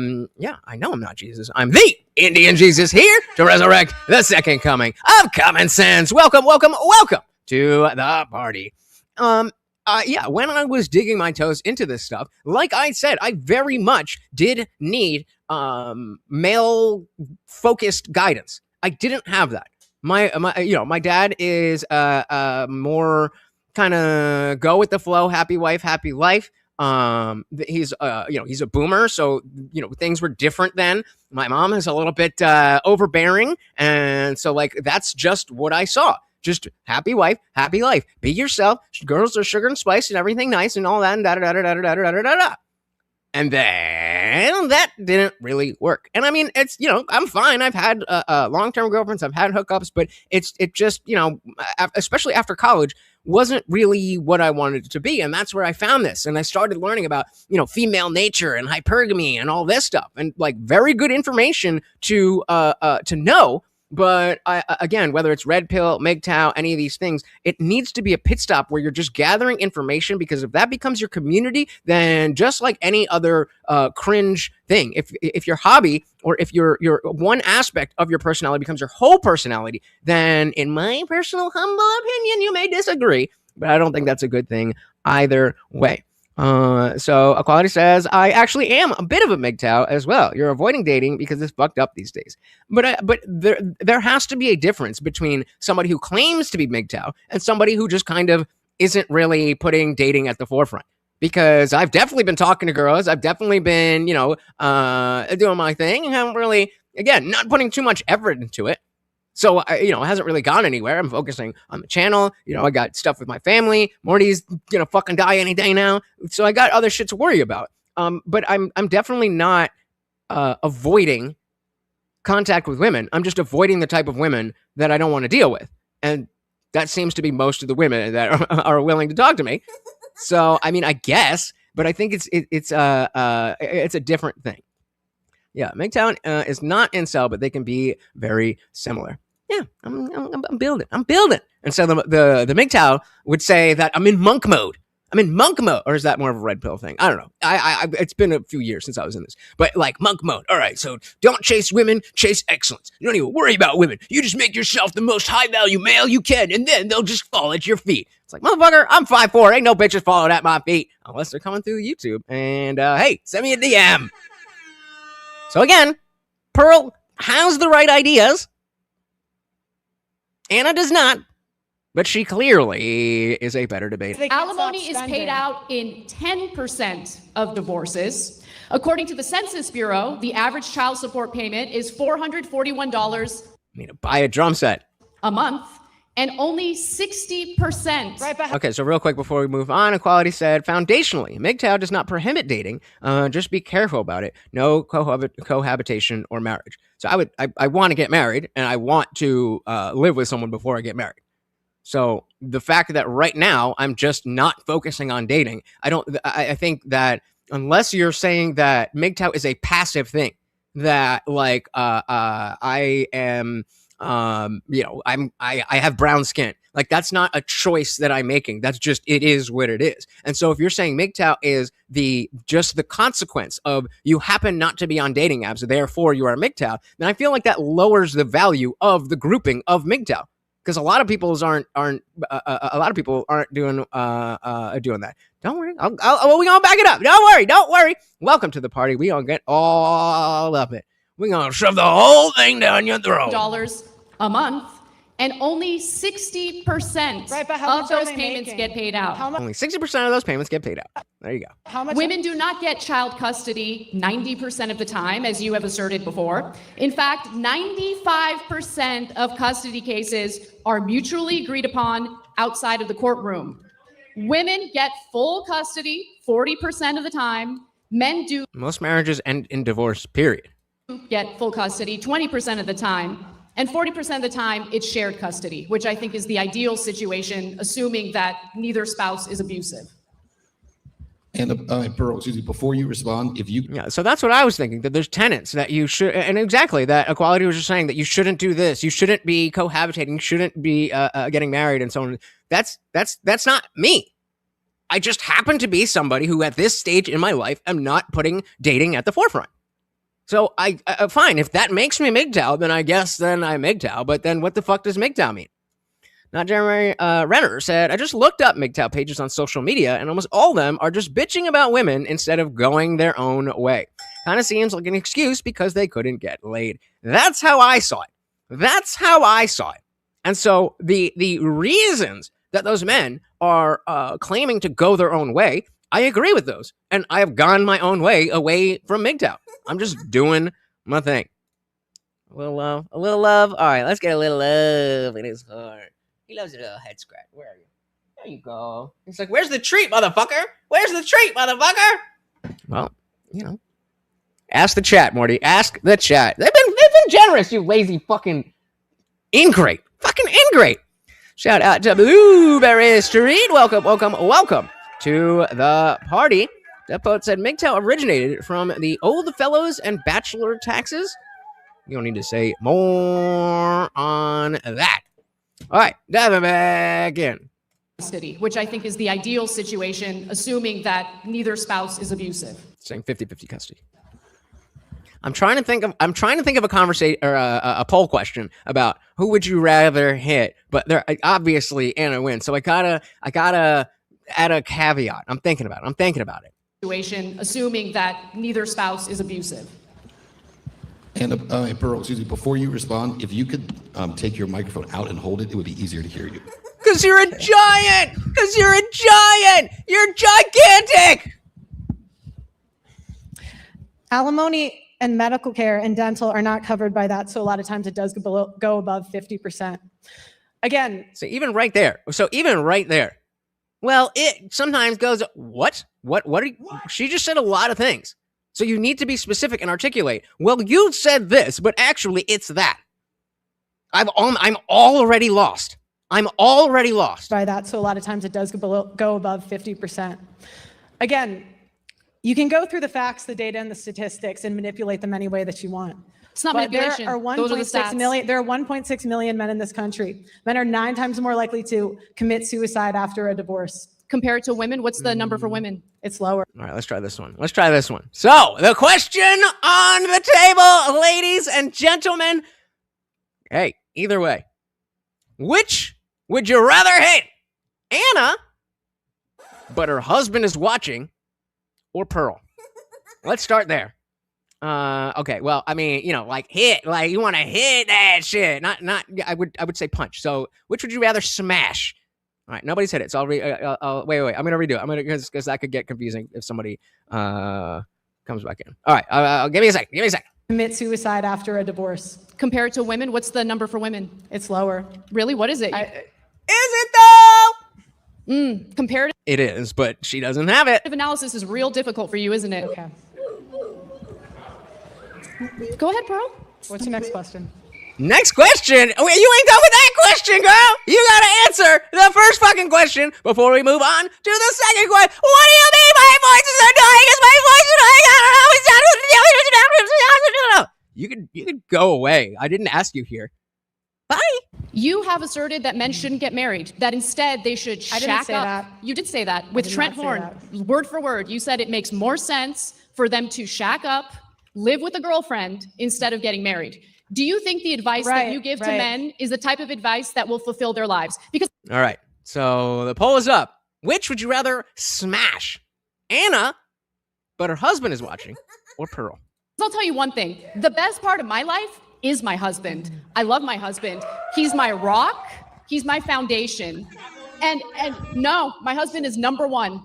[SPEAKER 2] know I'm not Jesus. I'm the Indian Jesus, here to resurrect the second coming of common sense. Welcome to the party. When I was digging my toes into this stuff, like I said, I very much did need male focused guidance. I didn't have that. My dad is more kind of go with the flow, happy wife, happy life. He's a boomer, so things were different then. My mom is a little bit overbearing, and so like that's just what I saw. Just happy wife, happy life. Be yourself. Girls are sugar and spice and everything nice and all that and da-da-da-da-da-da-da-da-da. And then that didn't really work. And I mean, it's, I'm fine. I've had long-term girlfriends. I've had hookups, but it just, especially after college, wasn't really what I wanted it to be. And that's where I found this. And I started learning about, female nature and hypergamy and all this stuff, and like very good information to know. But again, whether it's red pill, MGTOW, any of these things, it needs to be a pit stop where you're just gathering information, because if that becomes your community, then just like any other cringe thing, if your hobby or if your one aspect of your personality becomes your whole personality, then in my personal humble opinion, you may disagree, but I don't think that's a good thing either way. So Equality says, I actually am a bit of a MGTOW as well. You're avoiding dating because it's fucked up these days. But there has to be a difference between somebody who claims to be MGTOW and somebody who just kind of isn't really putting dating at the forefront. Because I've definitely been talking to girls. I've definitely been, doing my thing, and haven't really, again, not putting too much effort into it. So, it hasn't really gone anywhere. I'm focusing on the channel. I got stuff with my family. Morty's gonna fucking die any day now. So I got other shit to worry about. But I'm definitely not avoiding contact with women. I'm just avoiding the type of women that I don't want to deal with. And that seems to be most of the women that are willing to talk to me. So, I mean, I guess, but I think it's a different thing. Yeah, MGTOW is not incel, but they can be very similar. Yeah, I'm building. And so the MGTOW would say that I'm in monk mode. Or is that more of a red pill thing? I don't know. It's been a few years since I was in this, but like monk mode. All right, so don't chase women, chase excellence. You don't even worry about women. You just make yourself the most high value male you can, and then they'll just fall at your feet. It's like, motherfucker, I'm 5'4". Ain't no bitches falling at my feet unless they're coming through YouTube. And hey, send me a DM. So again, Pearl has the right ideas. Anna does not, but she clearly is a better debater.
[SPEAKER 5] Alimony is paid out in 10% of divorces. According to the Census Bureau, the average child support payment is $441
[SPEAKER 2] I need to buy a drum set
[SPEAKER 5] a month, and only 60%.
[SPEAKER 6] Right behind.
[SPEAKER 2] Okay, so real quick before we move on, Equality said, foundationally, MGTOW does not prohibit dating. Just be careful about it. No cohabitation or marriage. So I want to get married, and I want to live with someone before I get married. So the fact that right now I'm just not focusing on dating, I think that unless you're saying that MGTOW is a passive thing, that like I am. I have brown skin. Like, that's not a choice that I'm making. That's just, it is what it is. And so if you're saying MGTOW is just the consequence of you happen not to be on dating apps, therefore you are MGTOW, then I feel like that lowers the value of the grouping of MGTOW. Because a lot of people aren't doing that. Don't worry. We're gonna back it up. Don't worry. Welcome to the party. We gonna get all of it. We're gonna shove the whole thing down your throat.
[SPEAKER 5] $1 a month, and only 60%
[SPEAKER 6] Right, but how
[SPEAKER 5] of
[SPEAKER 6] much are
[SPEAKER 5] those
[SPEAKER 6] they
[SPEAKER 5] payments
[SPEAKER 6] making?
[SPEAKER 5] get paid out.
[SPEAKER 2] Only 60% of those payments get paid out. There you go.
[SPEAKER 6] How much?
[SPEAKER 5] Women do not get child custody 90% of the time, as you have asserted before. In fact, 95% of custody cases are mutually agreed upon outside of the courtroom. Women get full custody 40% of the time. Men do
[SPEAKER 2] Most marriages end in divorce, period.
[SPEAKER 5] get full custody 20% of the time. And 40% of the time, it's shared custody, which I think is the ideal situation, assuming that neither spouse is abusive.
[SPEAKER 3] And Pearl, excuse me, before you respond, if you
[SPEAKER 2] Yeah, so that's what I was thinking, that there's tenets that you should, and exactly that Equality was just saying that you shouldn't do this, you shouldn't be cohabitating, you shouldn't be getting married and so on. That's not me. I just happen to be somebody who at this stage in my life am not putting dating at the forefront. So I fine, if that makes me MGTOW, then I guess then I'm MGTOW, but then what the fuck does MGTOW mean? Now, Jeremy Renner said, I just looked up MGTOW pages on social media, and almost all of them are just bitching about women instead of going their own way. Kind of seems like an excuse because they couldn't get laid. That's how I saw it. And so the reasons that those men are claiming to go their own way, I agree with those. And I have gone my own way away from MGTOW. I'm just doing my thing. A little love. All right, let's get a little love in his heart. He loves a little head scratch. Where are you? There you go. He's like, where's the treat, motherfucker? Where's the treat, motherfucker? Well, you know. Ask the chat, Morty. Ask the chat. They've been generous, you lazy fucking ingrate. Fucking ingrate. Shout out to Blueberry Street. Welcome to the party. That poet said MGTOW originated from the old fellows and bachelor taxes. You don't need to say more on that. All right, diving back in.
[SPEAKER 5] Custody, which I think is the ideal situation, assuming that neither spouse is abusive.
[SPEAKER 2] Saying 50-50 custody. I'm trying to think of a conversation or a poll question about who would you rather hit, but there obviously Anna wins. So I gotta add a caveat. I'm thinking about it.
[SPEAKER 5] Situation, assuming that neither spouse is abusive.
[SPEAKER 3] And Pearl, excuse me, before you respond, if you could take your microphone out and hold it, it would be easier to hear you.
[SPEAKER 2] Because you're a giant! You're gigantic!
[SPEAKER 6] Alimony and medical care and dental are not covered by that, so a lot of times it does go above 50%. Again.
[SPEAKER 2] So even right there. Well, it sometimes goes, what? She just said a lot of things. So you need to be specific and articulate. Well, you said this, but actually it's that. I'm already lost. By that, so a lot of times it does go above 50%. Again, you can go through the facts, the data, and the statistics and manipulate them any way that you want.
[SPEAKER 5] It's not
[SPEAKER 6] But
[SPEAKER 5] manipulation.
[SPEAKER 6] there are 1.6 million. There are 1.6 million men in this country. Men are 9 times more likely to commit suicide after a divorce.
[SPEAKER 5] Compared to women, what's the number for women?
[SPEAKER 6] It's lower.
[SPEAKER 2] All right, let's try this one. So, the question on the table, ladies and gentlemen. Hey, either way. Which would you rather hit? Anna, but her husband is watching, or Pearl? Let's start there. Okay, well, I mean, you know, like hit, like you want to hit that shit. Not. I would say punch. So, which would you rather smash? All right, nobody's hit it. So wait. I'm gonna redo it. Because that could get confusing if somebody comes back in. All right, give me a second.
[SPEAKER 6] Commit suicide after a divorce.
[SPEAKER 5] Compared to women, what's the number for women?
[SPEAKER 6] It's lower.
[SPEAKER 5] Really? What is it?
[SPEAKER 2] Is it though?
[SPEAKER 5] Comparative
[SPEAKER 2] It is, but she doesn't have it.
[SPEAKER 5] analysis is real difficult for you, isn't it?
[SPEAKER 6] Okay.
[SPEAKER 5] Go ahead, Pearl.
[SPEAKER 6] What's your next question?
[SPEAKER 2] Next question. Wait, you ain't done with that question, girl. You gotta answer the first fucking question before we move on to the second question. What do you mean my voice is annoying? Is my voice annoying? I don't know. You could go away. I didn't ask you here. Bye.
[SPEAKER 5] You have asserted that men shouldn't get married, that instead they should shack
[SPEAKER 6] I didn't say
[SPEAKER 5] up.
[SPEAKER 6] that.
[SPEAKER 5] You did say that with
[SPEAKER 6] did
[SPEAKER 5] Trent
[SPEAKER 6] not say
[SPEAKER 5] Horn, word for word. You said it makes more sense for them to shack up, live with a girlfriend instead of getting married. Do you think the advice that you give to men is the type of advice that will fulfill their lives? Because
[SPEAKER 2] All right. So the poll is up. Which would you rather smash? Anna, but her husband is watching, or Pearl?
[SPEAKER 5] I'll tell you one thing. The best part of my life is my husband. I love my husband. He's my rock. He's my foundation. And no, my husband is number one.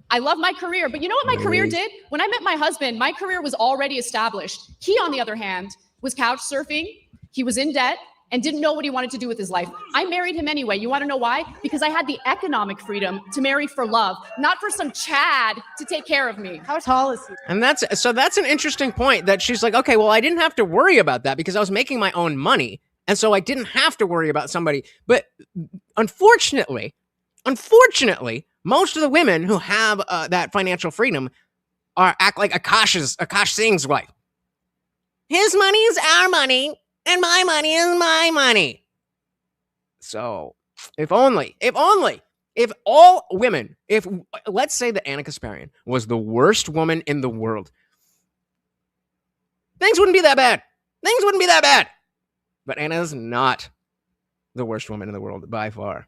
[SPEAKER 5] I love my career, but you know what my career did? When I met my husband, my career was already established. He, on the other hand, was couch surfing. He was in debt and didn't know what he wanted to do with his life. I married him anyway. You want to know why? Because I had the economic freedom to marry for love, not for some Chad to take care of me.
[SPEAKER 6] How tall is he?
[SPEAKER 2] And that's an interesting point that she's like, okay, well, I didn't have to worry about that because I was making my own money. And so I didn't have to worry about somebody. But unfortunately, most of the women who have that financial freedom act like Akash Singh's wife. His money is our money, and my money is my money. So, if all women, let's say that Anna Kasparian was the worst woman in the world, things wouldn't be that bad. But Anna is not the worst woman in the world by far.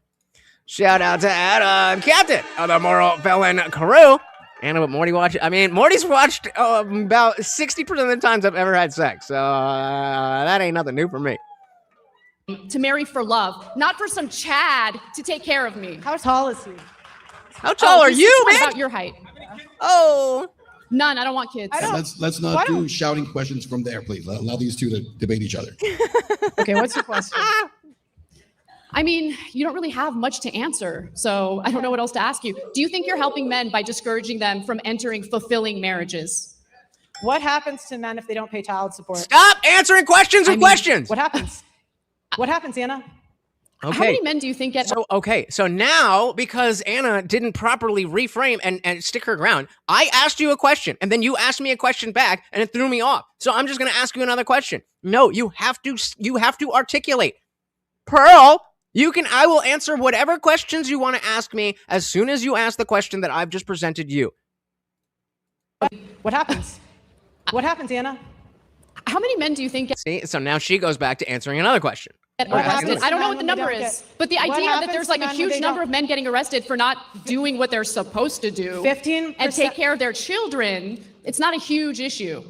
[SPEAKER 2] Shout out to Adam, captain of the Moral Felon crew. Anna, but Morty watched. I mean, Morty's watched about 60% of the times I've ever had sex. So that ain't nothing new for me.
[SPEAKER 5] To marry for love, not for some Chad to take care of me.
[SPEAKER 6] How tall is he?
[SPEAKER 2] How tall are you, man?
[SPEAKER 5] About your height.
[SPEAKER 2] Oh.
[SPEAKER 5] None. I don't want kids.
[SPEAKER 3] Let's not do shouting questions from there, please. Allow these two to debate each other.
[SPEAKER 6] Okay, what's your question?
[SPEAKER 5] I mean, you don't really have much to answer, so I don't know what else to ask you. Do you think you're helping men by discouraging them from entering fulfilling marriages?
[SPEAKER 6] What happens to men if they don't pay child support?
[SPEAKER 2] Stop answering questions with questions.
[SPEAKER 6] What happens? What happens, Anna?
[SPEAKER 2] Okay.
[SPEAKER 5] How many men do you think get...
[SPEAKER 2] So now, because Anna didn't properly reframe and stick her ground, I asked you a question, and then you asked me a question back, and it threw me off. So I'm just going to ask you another question. No, you have to articulate. Pearl, I will answer whatever questions you want to ask me as soon as you ask the question that I've just presented you.
[SPEAKER 6] What happens? What happens, Anna?
[SPEAKER 5] How many men do you think get...
[SPEAKER 2] See, so now she goes back to answering another question.
[SPEAKER 5] arrested? I don't know what the number is, but the idea that there's like a huge number of men getting arrested for not doing what they're supposed to do
[SPEAKER 6] 15%
[SPEAKER 5] and take care of their children, it's not a huge issue.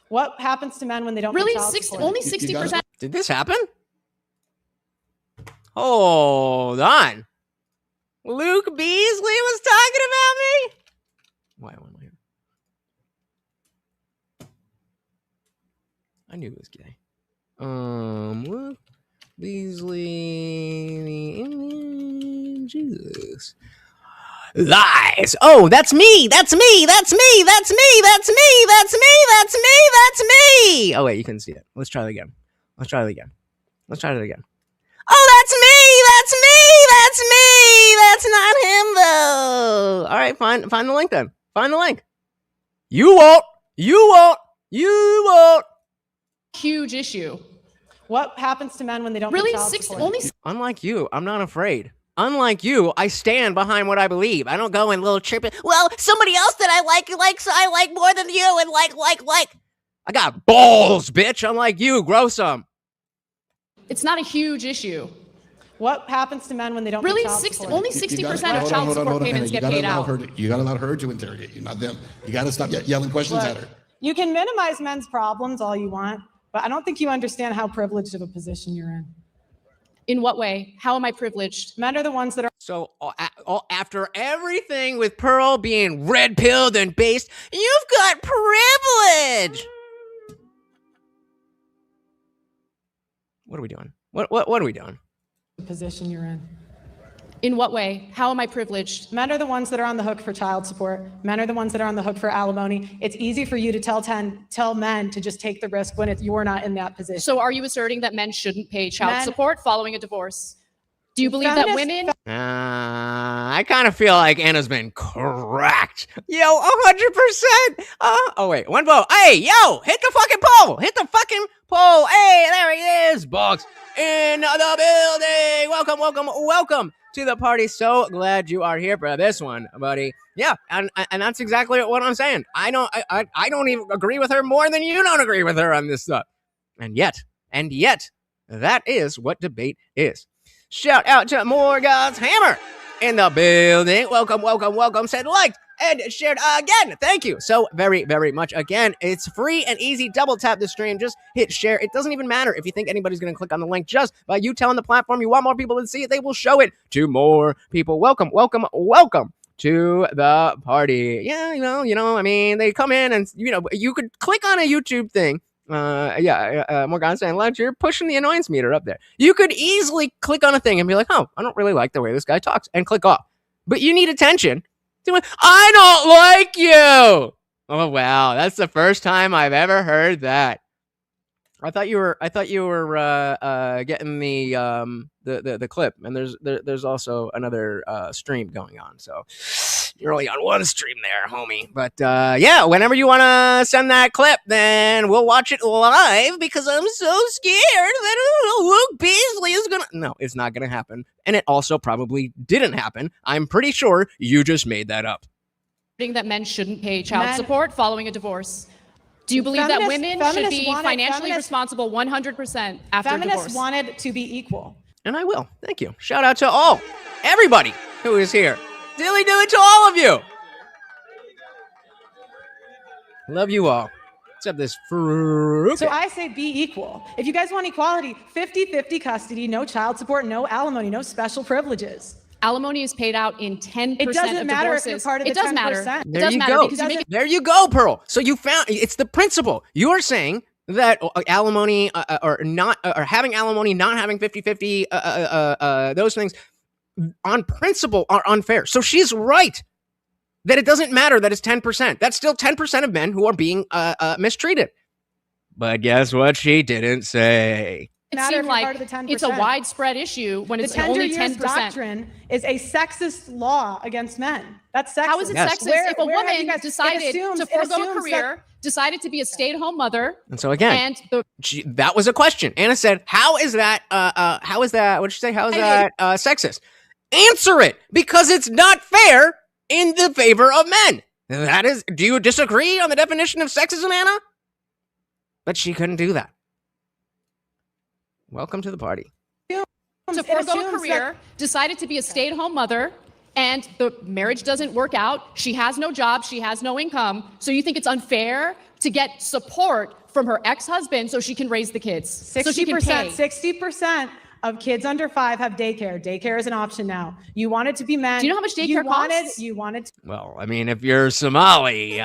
[SPEAKER 6] What happens to men when they don't
[SPEAKER 5] Really?
[SPEAKER 6] pay child support?
[SPEAKER 5] Only 60%?
[SPEAKER 2] Did this happen? Hold on. Luke Beasley was talking about me? Why am I here? I knew it was gay. Luke Beasley, Jesus. Lies. Oh, that's me. That's me. That's me. That's me. That's me. That's me. That's me. That's me. Oh, wait, you couldn't see it. Let's try it again. Let's try it again. Let's try it again. Oh, that's me. That's me. That's me. That's not him, though. All right, find the link then. Find the link. You won't. You won't. You won't.
[SPEAKER 5] Huge issue.
[SPEAKER 6] What happens to men when they don't
[SPEAKER 5] Really?
[SPEAKER 6] pay child support?
[SPEAKER 5] Only
[SPEAKER 2] Unlike you, I'm not afraid. Unlike you, I stand behind what I believe. I don't go in little chirping. Well, somebody else that I like more than you, and like. I got balls, bitch. Unlike you, grow some.
[SPEAKER 5] It's not a huge issue.
[SPEAKER 6] What happens to men when they don't
[SPEAKER 5] Really?
[SPEAKER 6] pay child support?
[SPEAKER 5] Only 60% of child support payments get paid out.
[SPEAKER 3] You gotta allow her to interrogate you, not them. You gotta stop yelling questions at her.
[SPEAKER 6] You can minimize men's problems all you want, but I don't think you understand how privileged of a position you're in.
[SPEAKER 5] In what way? How am I privileged?
[SPEAKER 6] Men are the ones that are...
[SPEAKER 2] So after everything with Pearl being red-pilled and based, you've got privilege. What are we doing? What are we doing?
[SPEAKER 6] The position you're in.
[SPEAKER 5] In what way? How am I privileged?
[SPEAKER 6] Men are the ones that are on the hook for child support. Men are the ones that are on the hook for alimony. It's easy for you to tell men to just take the risk when you're not in that position.
[SPEAKER 5] So are you asserting that men shouldn't pay child support following a divorce? Do you believe that women...
[SPEAKER 2] I kind of feel like Anna's been cracked. Yo, 100%. Oh, wait, one vote. Hey, yo, hit the fucking poll. Hit the fucking poll. Hey, there he is. Bucks in the building. Welcome to the party. So glad you are here for this one, buddy. Yeah, and that's exactly what I'm saying. I don't even agree with her more than you don't agree with her on this stuff. And yet, that is what debate is. Shout out to Morgan's Hammer in the building. Welcome. Said liked and shared again. Thank you so very, very much. Again, it's free and easy. Double tap the stream. Just hit share. It doesn't even matter if you think anybody's going to click on the link. Just by you telling the platform you want more people to see it, they will show it to more people. Welcome to the party. Yeah, you know, I mean, they come in and, you could click on a YouTube thing. Morgan saying, Lunch, you're pushing the annoyance meter up there. You could easily click on a thing and be like, oh, I don't really like the way this guy talks, and click off. But you need attention. I don't like you. Oh, wow. That's the first time I've ever heard that. I thought you were getting the clip, and there's also another stream going on. So you're only on one stream there, homie. But yeah, whenever you want to send that clip, then we'll watch it live, because I'm so scared that Luke Beasley is gonna. No, it's not gonna happen, and it also probably didn't happen. I'm pretty sure you just made that up.
[SPEAKER 5] That men shouldn't pay child support following a divorce. Do you believe that women should be financially responsible 100% after divorce?
[SPEAKER 6] Feminists wanted to be equal.
[SPEAKER 2] And I will. Thank you. Shout out to everybody who is here. Dilly do it to all of you. Love you all. Except this fruit.
[SPEAKER 6] So I say be equal. If you guys want equality, 50-50 custody, no child support, no alimony, no special privileges.
[SPEAKER 5] Alimony is paid out in 10%
[SPEAKER 6] it doesn't
[SPEAKER 5] of
[SPEAKER 6] matter
[SPEAKER 5] divorces.
[SPEAKER 6] If you're part of the
[SPEAKER 5] it does
[SPEAKER 6] 10%.
[SPEAKER 5] matter.
[SPEAKER 2] There you go. There you go, Pearl. So you found it's the principle. You are saying that alimony or not or having alimony, not having 50-50, those things on principle are unfair. So she's right that it doesn't matter that it's 10%. That's still 10% of men who are being mistreated. But guess what she didn't say?
[SPEAKER 5] It seemed like it's a widespread issue when it's only 10%.
[SPEAKER 6] Doctrine is a sexist law against men. That's sexist.
[SPEAKER 5] How is it sexist if a woman decided to forego a career, decided to be a stay-at-home mother?
[SPEAKER 2] And so again, that was a question. Anna said, "How is that? How is that? What did she say? How is that sexist?" Answer it, because it's not fair in the favor of men. That is. Do you disagree on the definition of sexism, Anna? But she couldn't do that. Welcome to the party.
[SPEAKER 5] To forego a career, decided to be a stay-at-home mother, and the marriage doesn't work out. She has no job. She has no income. So you think it's unfair to get support from her ex-husband so she can raise the kids?
[SPEAKER 6] 60% of kids under 5 have daycare. Daycare is an option now. You want it to be men.
[SPEAKER 5] Do you know how much daycare costs?
[SPEAKER 6] You wanted to
[SPEAKER 2] Well, I mean, if you're Somali,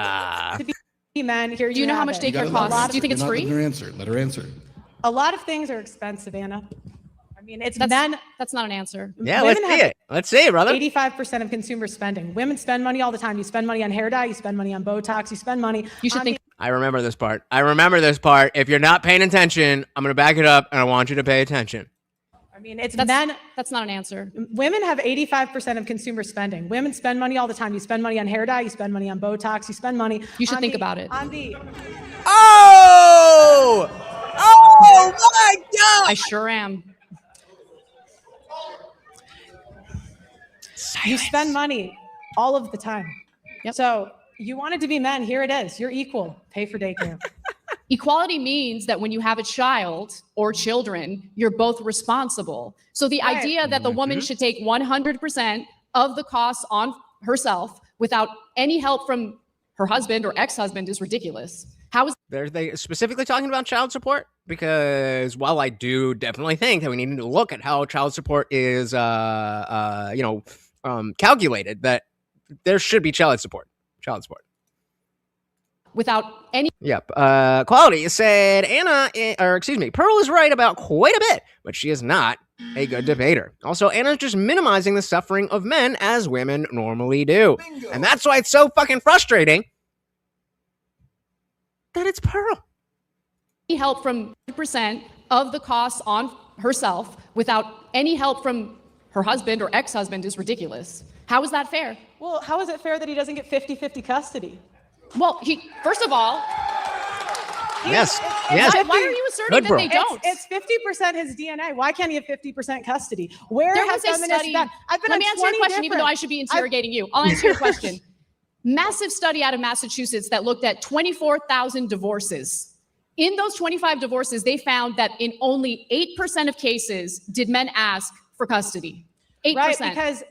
[SPEAKER 6] be men. Here
[SPEAKER 5] do you know how much daycare costs? Do you think it's free?
[SPEAKER 3] Let her answer.
[SPEAKER 6] A lot of things are expensive, Anna. I mean, it's
[SPEAKER 5] That's
[SPEAKER 6] men.
[SPEAKER 5] not an answer.
[SPEAKER 2] yeah, let's see it. Let's see it, brother.
[SPEAKER 6] 85% of consumer spending. Women spend money all the time. You spend money on hair dye. You spend money on Botox. You spend money.
[SPEAKER 5] You should think.
[SPEAKER 2] I remember this part. If you're not paying attention, I'm going to back it up, and I want you to pay attention.
[SPEAKER 6] I mean, it's men.
[SPEAKER 5] That's not an answer.
[SPEAKER 6] Women have 85% of consumer spending. Women spend money all the time. You spend money on hair dye. You spend money on Botox. You spend money.
[SPEAKER 5] You should think about it.
[SPEAKER 2] Oh my God!
[SPEAKER 5] I sure am.
[SPEAKER 6] You spend money all of the time.
[SPEAKER 5] Yep.
[SPEAKER 6] So you wanted to be men. Here it is. You're equal. Pay for daycare.
[SPEAKER 5] Equality means that when you have a child or children, you're both responsible. So the idea that the woman should take 100% of the costs on herself without any help from her husband or ex-husband is ridiculous. How is
[SPEAKER 2] Are they specifically talking about child support? Because while I do definitely think that we need to look at how child support is, calculated, that there should be child support.
[SPEAKER 5] without any?
[SPEAKER 2] Yep. Quality said Pearl is right about quite a bit, but she is not a good debater. Also, Anna's just minimizing the suffering of men as women normally do. Bingo. And that's why it's so fucking frustrating that it's Pearl.
[SPEAKER 5] Help from 100% of the costs on herself without any help from her husband or ex-husband is ridiculous. How is that fair?
[SPEAKER 6] Well, how is it fair that he doesn't get 50-50 custody?
[SPEAKER 5] Well, first of all,
[SPEAKER 2] yes.
[SPEAKER 5] Why are you asserting that they don't?
[SPEAKER 6] It's 50% his DNA. Why can't he have 50% custody? Where
[SPEAKER 5] there
[SPEAKER 6] has
[SPEAKER 5] was a study.
[SPEAKER 6] Let
[SPEAKER 5] me answer your question, even though I should be interrogating you. I'll answer your question. Massive study out of Massachusetts that looked at 24,000 divorces. In those 25 divorces, they found that in only 8% of cases did men ask for custody. 8%.
[SPEAKER 6] Right, because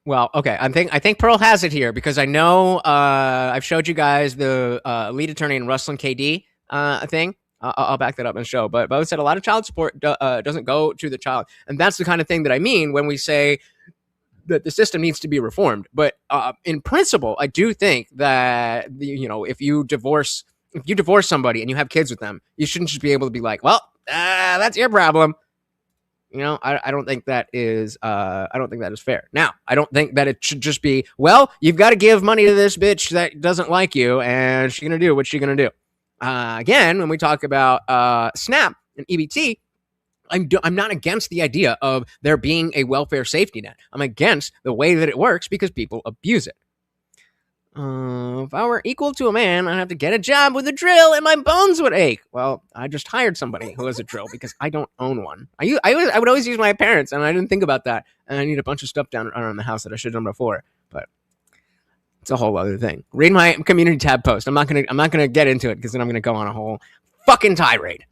[SPEAKER 2] well, okay. I think Pearl has it here because I know I've showed you guys the lead attorney in Rustlin KD thing. I'll back that up in the show. But both said a lot of child support doesn't go to the child, and that's the kind of thing that I mean when we say that the system needs to be reformed. But in principle, I do think that if you divorce somebody and you have kids with them, you shouldn't just be able to be like, well, that's your problem. I don't think that is fair. Now, I don't think that it should just be, well, you've got to give money to this bitch that doesn't like you, and she's gonna do what she's gonna do. Again, when we talk about SNAP and EBT, I'm not against the idea of there being a welfare safety net. I'm against the way that it works because people abuse it. If I were equal to a man, I'd have to get a job with a drill and my bones would ache. Well, I just hired somebody who has a drill because I don't own one. I would always use my parents, and I didn't think about that. And I need a bunch of stuff down around the house that I should have done before. But it's a whole other thing. Read my community tab post. I'm not gonna get into it because then I'm gonna go on a whole fucking tirade.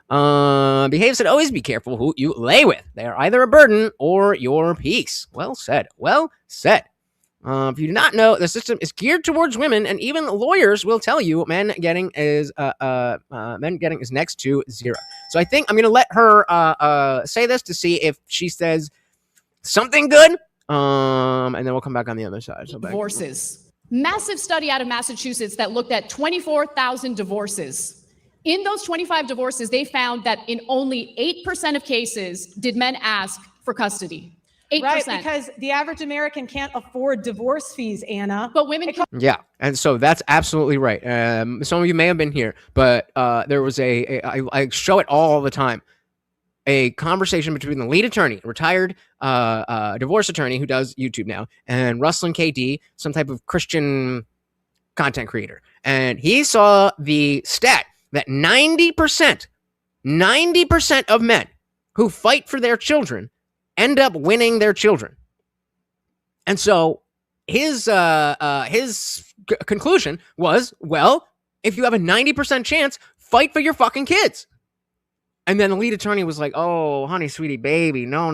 [SPEAKER 2] Behave said, always be careful who you lay with. They are either a burden or your peace. Well said. Well said. If you do not know, the system is geared towards women, and even lawyers will tell you men getting is next to zero. So I think I'm going to let her say this to see if she says something good, and then we'll come back on the other side. So
[SPEAKER 5] divorces. Massive study out of Massachusetts that looked at 24,000 divorces. In those 25 divorces, they found that in only 8% of cases did men ask for custody. 8%.
[SPEAKER 6] Right, because the average American can't afford divorce fees, Anna.
[SPEAKER 5] But women can.
[SPEAKER 2] Yeah, and so that's absolutely right. Some of you may have been here, but there was I show it all the time, a conversation between the lead attorney, retired divorce attorney who does YouTube now, and Russell KD, some type of Christian content creator. And he saw the stat that 90% of men who fight for their children end up winning their children. And so his conclusion was, well, if you have a 90% chance, fight for your fucking kids. And then the lead attorney was like, oh, honey, sweetie, baby, no.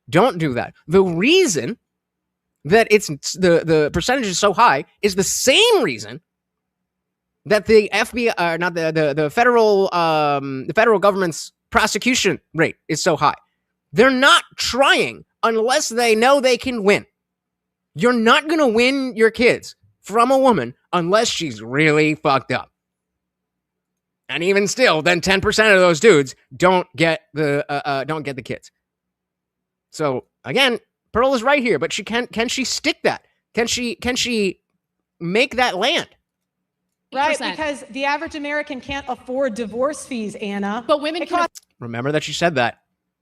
[SPEAKER 2] Don't do that. The reason that it's the percentage is so high is the same reason that the FBI, not the federal government's prosecution rate is so high. They're not trying unless they know they can win. You're not going to win your kids from a woman unless she's really fucked up. And even still, then 10% of those dudes don't get the kids. So again, Pearl is right here, but can she stick that? Can she make that land?
[SPEAKER 6] Right, because the average American can't afford divorce fees, Anna.
[SPEAKER 5] But women can
[SPEAKER 2] Remember that she said that.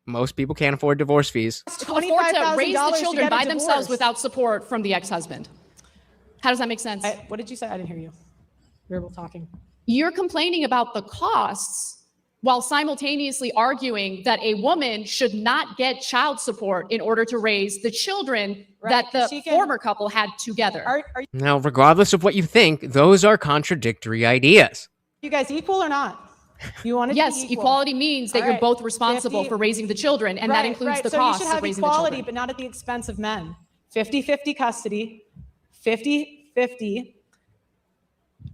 [SPEAKER 2] Most people can't afford divorce fees.
[SPEAKER 5] afford to raise the children by themselves without support from the ex-husband. How does that make sense?
[SPEAKER 6] What did you say? I didn't hear you. Verbal talking.
[SPEAKER 5] You're complaining about the costs while simultaneously arguing that a woman should not get child support in order to raise the children that the former couple had together.
[SPEAKER 2] Now, regardless of what you think, those are contradictory ideas.
[SPEAKER 6] You guys equal or not? You want to
[SPEAKER 5] Yes, equality means that you're both responsible for raising the children, and that includes the cost of raising the children. So you should have equality, but not at the expense of men. 50-50 custody, 50-50,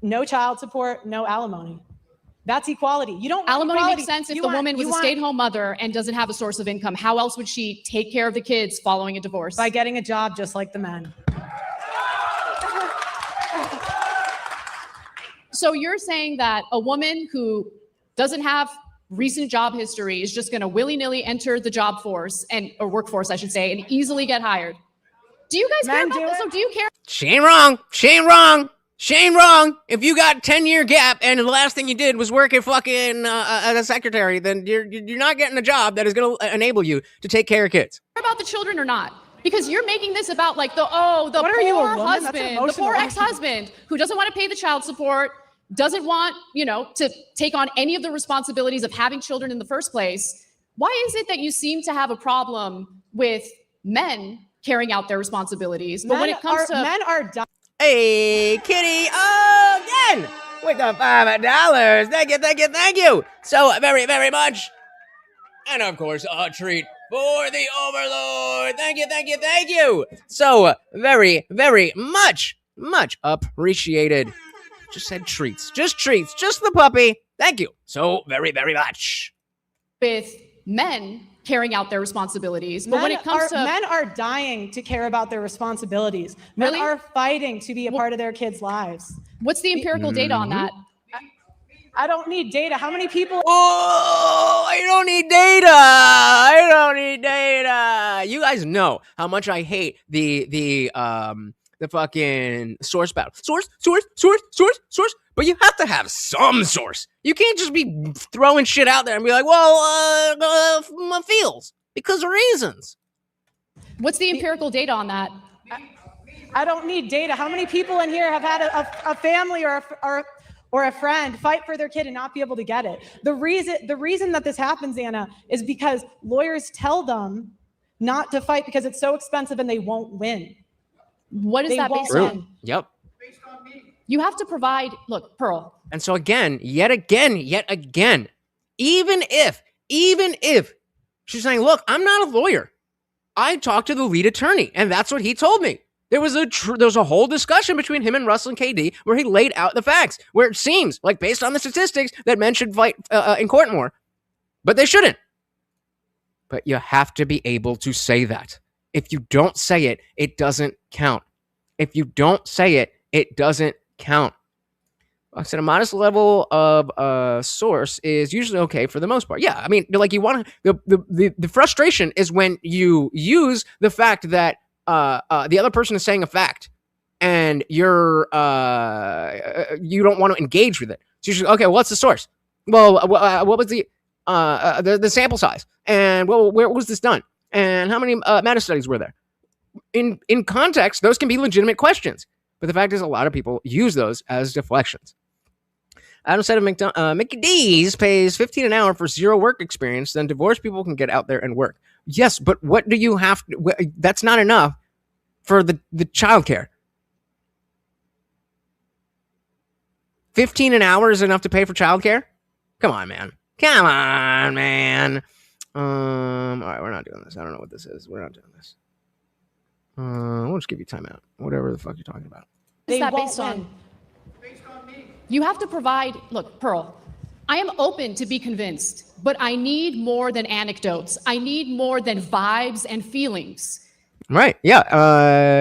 [SPEAKER 5] no child support, no alimony. That's equality. You don't. Alimony makes sense if the woman was a stay-at-home mother and doesn't have a source of income. How else would she take care of the kids following a divorce?
[SPEAKER 6] By getting a job just like the men.
[SPEAKER 5] So you're saying that a woman who doesn't have recent job history is just going to willy-nilly enter the job force or workforce, I should say, and easily get hired. Do you guys care about this? Or do you care?
[SPEAKER 2] She ain't wrong. She ain't wrong. She ain't wrong. If you got 10-year gap and the last thing you did was work at fucking as a secretary, then you're not getting a job that is going to enable you to take care of kids.
[SPEAKER 5] Care about the children or not? Because you're making this about like the poor husband, the poor ex-husband who doesn't want to pay the child support, doesn't want, to take on any of the responsibilities of having children in the first place. Why is it that you seem to have a problem with men carrying out their responsibilities, but when it comes to
[SPEAKER 6] men are dying.
[SPEAKER 2] Hey, Kitty, again with the $5. Thank you so very, very much. And of course, a treat for the Overlord. Thank you. So very, very much appreciated. Just said treats, just the puppy. Thank you so very, very much.
[SPEAKER 5] With men carrying out their responsibilities, but when it comes to
[SPEAKER 6] men are dying to care about their responsibilities. Men are fighting to be a part of their kids' lives.
[SPEAKER 5] What's the empirical data on that?
[SPEAKER 6] I don't need data. How many people?
[SPEAKER 2] Oh, I don't need data. You guys know how much I hate the fucking source battle. Source. But you have to have some source. You can't just be throwing shit out there and be like, well, my feels because of reasons.
[SPEAKER 5] What's the empirical data on that?
[SPEAKER 6] I don't need data. How many people in here have had a family or a friend fight for their kid and not be able to get it? The reason that this happens, Anna, is because lawyers tell them not to fight because it's so expensive and they won't win.
[SPEAKER 5] What is that based on?
[SPEAKER 2] Yep.
[SPEAKER 5] You have to provide, look, Pearl.
[SPEAKER 2] And so yet again, even if she's saying, look, I'm not a lawyer. I talked to the lead attorney, and that's what he told me. There was a whole discussion between him and Russell and KD where he laid out the facts, where it seems like based on the statistics that men should fight in court more, but they shouldn't. But you have to be able to say that. If you don't say it, it doesn't count. If you don't say it, it doesn't count. I said a modest level of source is usually okay for the most part. Yeah, I mean, like, you want to, the frustration is when you use the fact that the other person is saying a fact and you don't want to engage with it. So you're just, okay, what's the source? Well, what was the sample size? And well, where was this done? And how many meta studies were there? In context, those can be legitimate questions. But the fact is, a lot of people use those as deflections. Adam said Mickey D's pays $15 an hour for zero work experience, then divorced people can get out there and work. Yes, but what do you have to, that's not enough for the childcare. 15 an hour is enough to pay for childcare? Come on, man. Come on, man. All right, we're not doing this. I don't know what this is. We're not doing this. We'll just give you timeout. Whatever the fuck you're talking about.
[SPEAKER 5] Is that based on? Based on me. You have to provide, look, Pearl, I am open to be convinced, but I need more than anecdotes. I need more than vibes and feelings.
[SPEAKER 2] Right, yeah.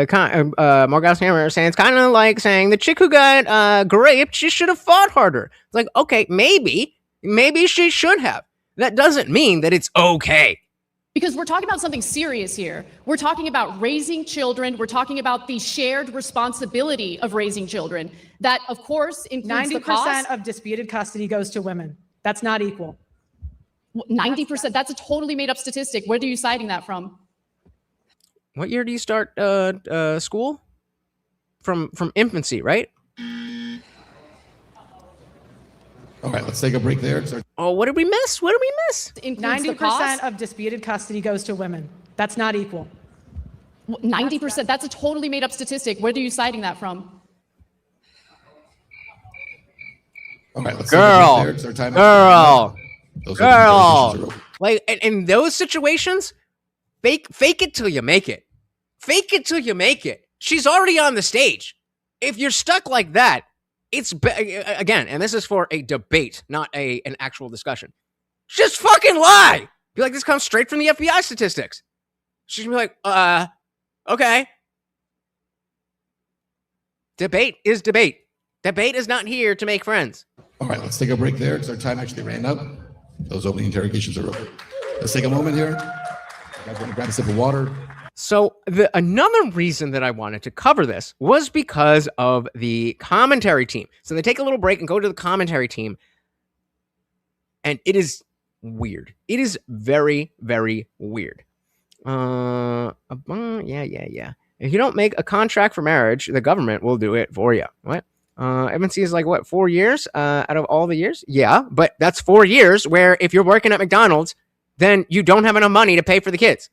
[SPEAKER 2] Morgas Hammer saying it's kind of like saying the chick who got raped, she should have fought harder. It's like, okay, maybe she should have. That doesn't mean that it's okay.
[SPEAKER 5] Because we're talking about something serious here. We're talking about raising children. We're talking about the shared responsibility of raising children. That, of course, includes the cost.
[SPEAKER 6] 90% of disputed custody goes to women. That's not equal.
[SPEAKER 5] 90%? That's a totally made up statistic. Where are you citing that from?
[SPEAKER 2] What year do you start school? From infancy, right?
[SPEAKER 3] All right, let's take a break there.
[SPEAKER 2] Oh, what did we miss?
[SPEAKER 6] 90% of disputed custody goes to women. That's not equal.
[SPEAKER 5] 90%? That's a totally made up statistic. Where are you citing that from?
[SPEAKER 3] All right, let's
[SPEAKER 2] girl. Like, in those situations, fake it till you make it. Fake it till you make it. She's already on the stage. If you're stuck like that, it's again, and this is for a debate, not an actual discussion. Just fucking lie. Be like, this comes straight from the FBI statistics. She's gonna be like, okay. Debate is debate. Debate is not here to make friends.
[SPEAKER 3] All right, let's take a break there because our time actually ran up. Those opening interrogations are over. Let's take a moment here. You guys want to grab a sip of water?
[SPEAKER 2] So another reason that I wanted to cover this was because of the commentary team. So they take a little break and go to the commentary team. And it is weird. It is very, very weird. Yeah. If you don't make a contract for marriage, the government will do it for you. What? MNC is like, what, 4 years out of all the years? Yeah, but that's 4 years where if you're working at McDonald's, then you don't have enough money to pay for the kids.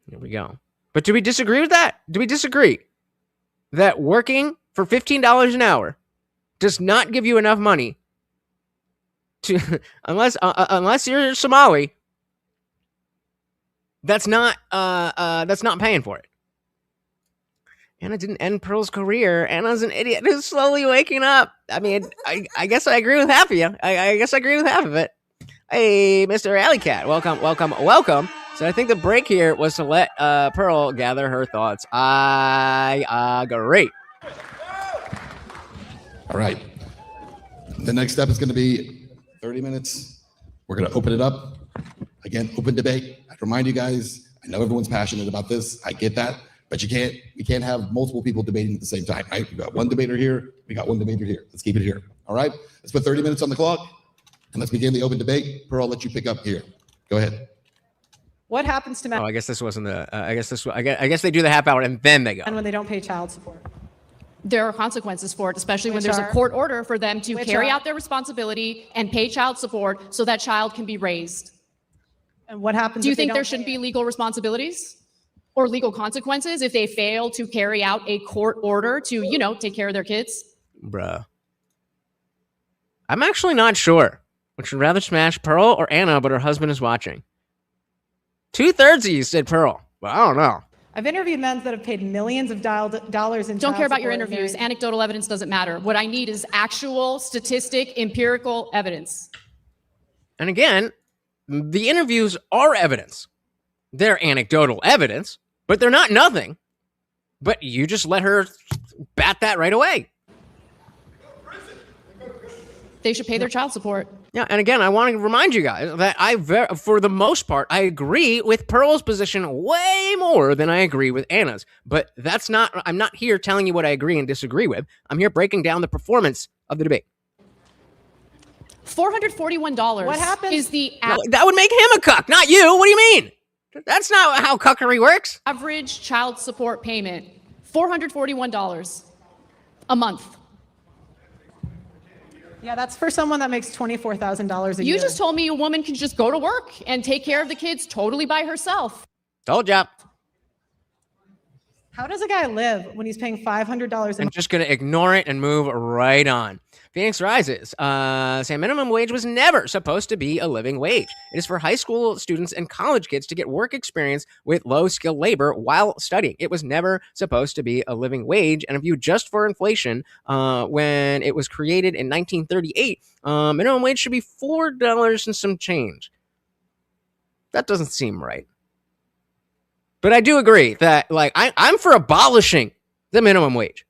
[SPEAKER 2] Here we go. But do we disagree with that? Do we disagree that working for $15 an hour does not give you enough money to, unless you're Somali, that's not paying for it. Anna didn't end Pearl's career. Anna's an idiot who's slowly waking up. I mean, I guess I agree with half of you. I guess I agree with half of it. Hey, Mr. Alley Cat, welcome. So I think the break here was to let Pearl gather her thoughts. I agree.
[SPEAKER 3] All right. The next step is going to be 30 minutes. We're going to open it up. Again, open debate. I'd remind you guys, I know everyone's passionate about this. I get that. But we can't have multiple people debating at the same time, right? We got one debater here. We got one debater here. Let's keep it here. All right. Let's put 30 minutes on the clock and let's begin the open debate. Pearl, I'll let you pick up here. Go ahead.
[SPEAKER 6] What happens to men?
[SPEAKER 2] Oh, I guess this wasn't the. I guess they do the half hour and then they go.
[SPEAKER 6] And when they don't pay child support.
[SPEAKER 5] There are consequences for it, especially when there's a court order for them to carry out their responsibility and pay child support so that child can be raised.
[SPEAKER 6] And what happens?
[SPEAKER 5] Do you think there shouldn't be legal responsibilities or legal consequences if they fail to carry out a court order to, take care of their kids?
[SPEAKER 2] Bruh. I'm actually not sure. Would you rather smash Pearl or Anna, but her husband is watching? 2/3 of you said Pearl, but I don't know.
[SPEAKER 6] I've interviewed men that have paid millions of dollars in
[SPEAKER 5] Don't care about your interviews. Anecdotal evidence doesn't matter. What I need is actual statistic, empirical evidence.
[SPEAKER 2] And again, the interviews are evidence. They're anecdotal evidence, but they're not nothing. But you just let her bat that right away.
[SPEAKER 5] They should pay their child support.
[SPEAKER 2] Yeah, and again, I want to remind you guys that for the most part, I agree with Pearl's position way more than I agree with Anna's. But I'm not here telling you what I agree and disagree with. I'm here breaking down the performance of the debate.
[SPEAKER 5] $441
[SPEAKER 6] What happens?
[SPEAKER 5] is the
[SPEAKER 2] That would make him a cuck, not you. What do you mean? That's not how cuckery works.
[SPEAKER 5] average child support payment. $441 a month.
[SPEAKER 6] Yeah, that's for someone that makes $24,000 a year.
[SPEAKER 5] You just told me a woman can just go to work and take care of the kids totally by herself.
[SPEAKER 2] Told ya.
[SPEAKER 6] How does a guy live when he's paying $500 a
[SPEAKER 2] I'm
[SPEAKER 6] month?
[SPEAKER 2] just going to ignore it and move right on. Phoenix Rises. Say minimum wage was never supposed to be a living wage. It is for high school students and college kids to get work experience with low skill labor while studying. It was never supposed to be a living wage. And if you adjust for inflation, when it was created in 1938, minimum wage should be $4 and some change. That doesn't seem right. But I do agree that, like, I'm for abolishing the minimum wage.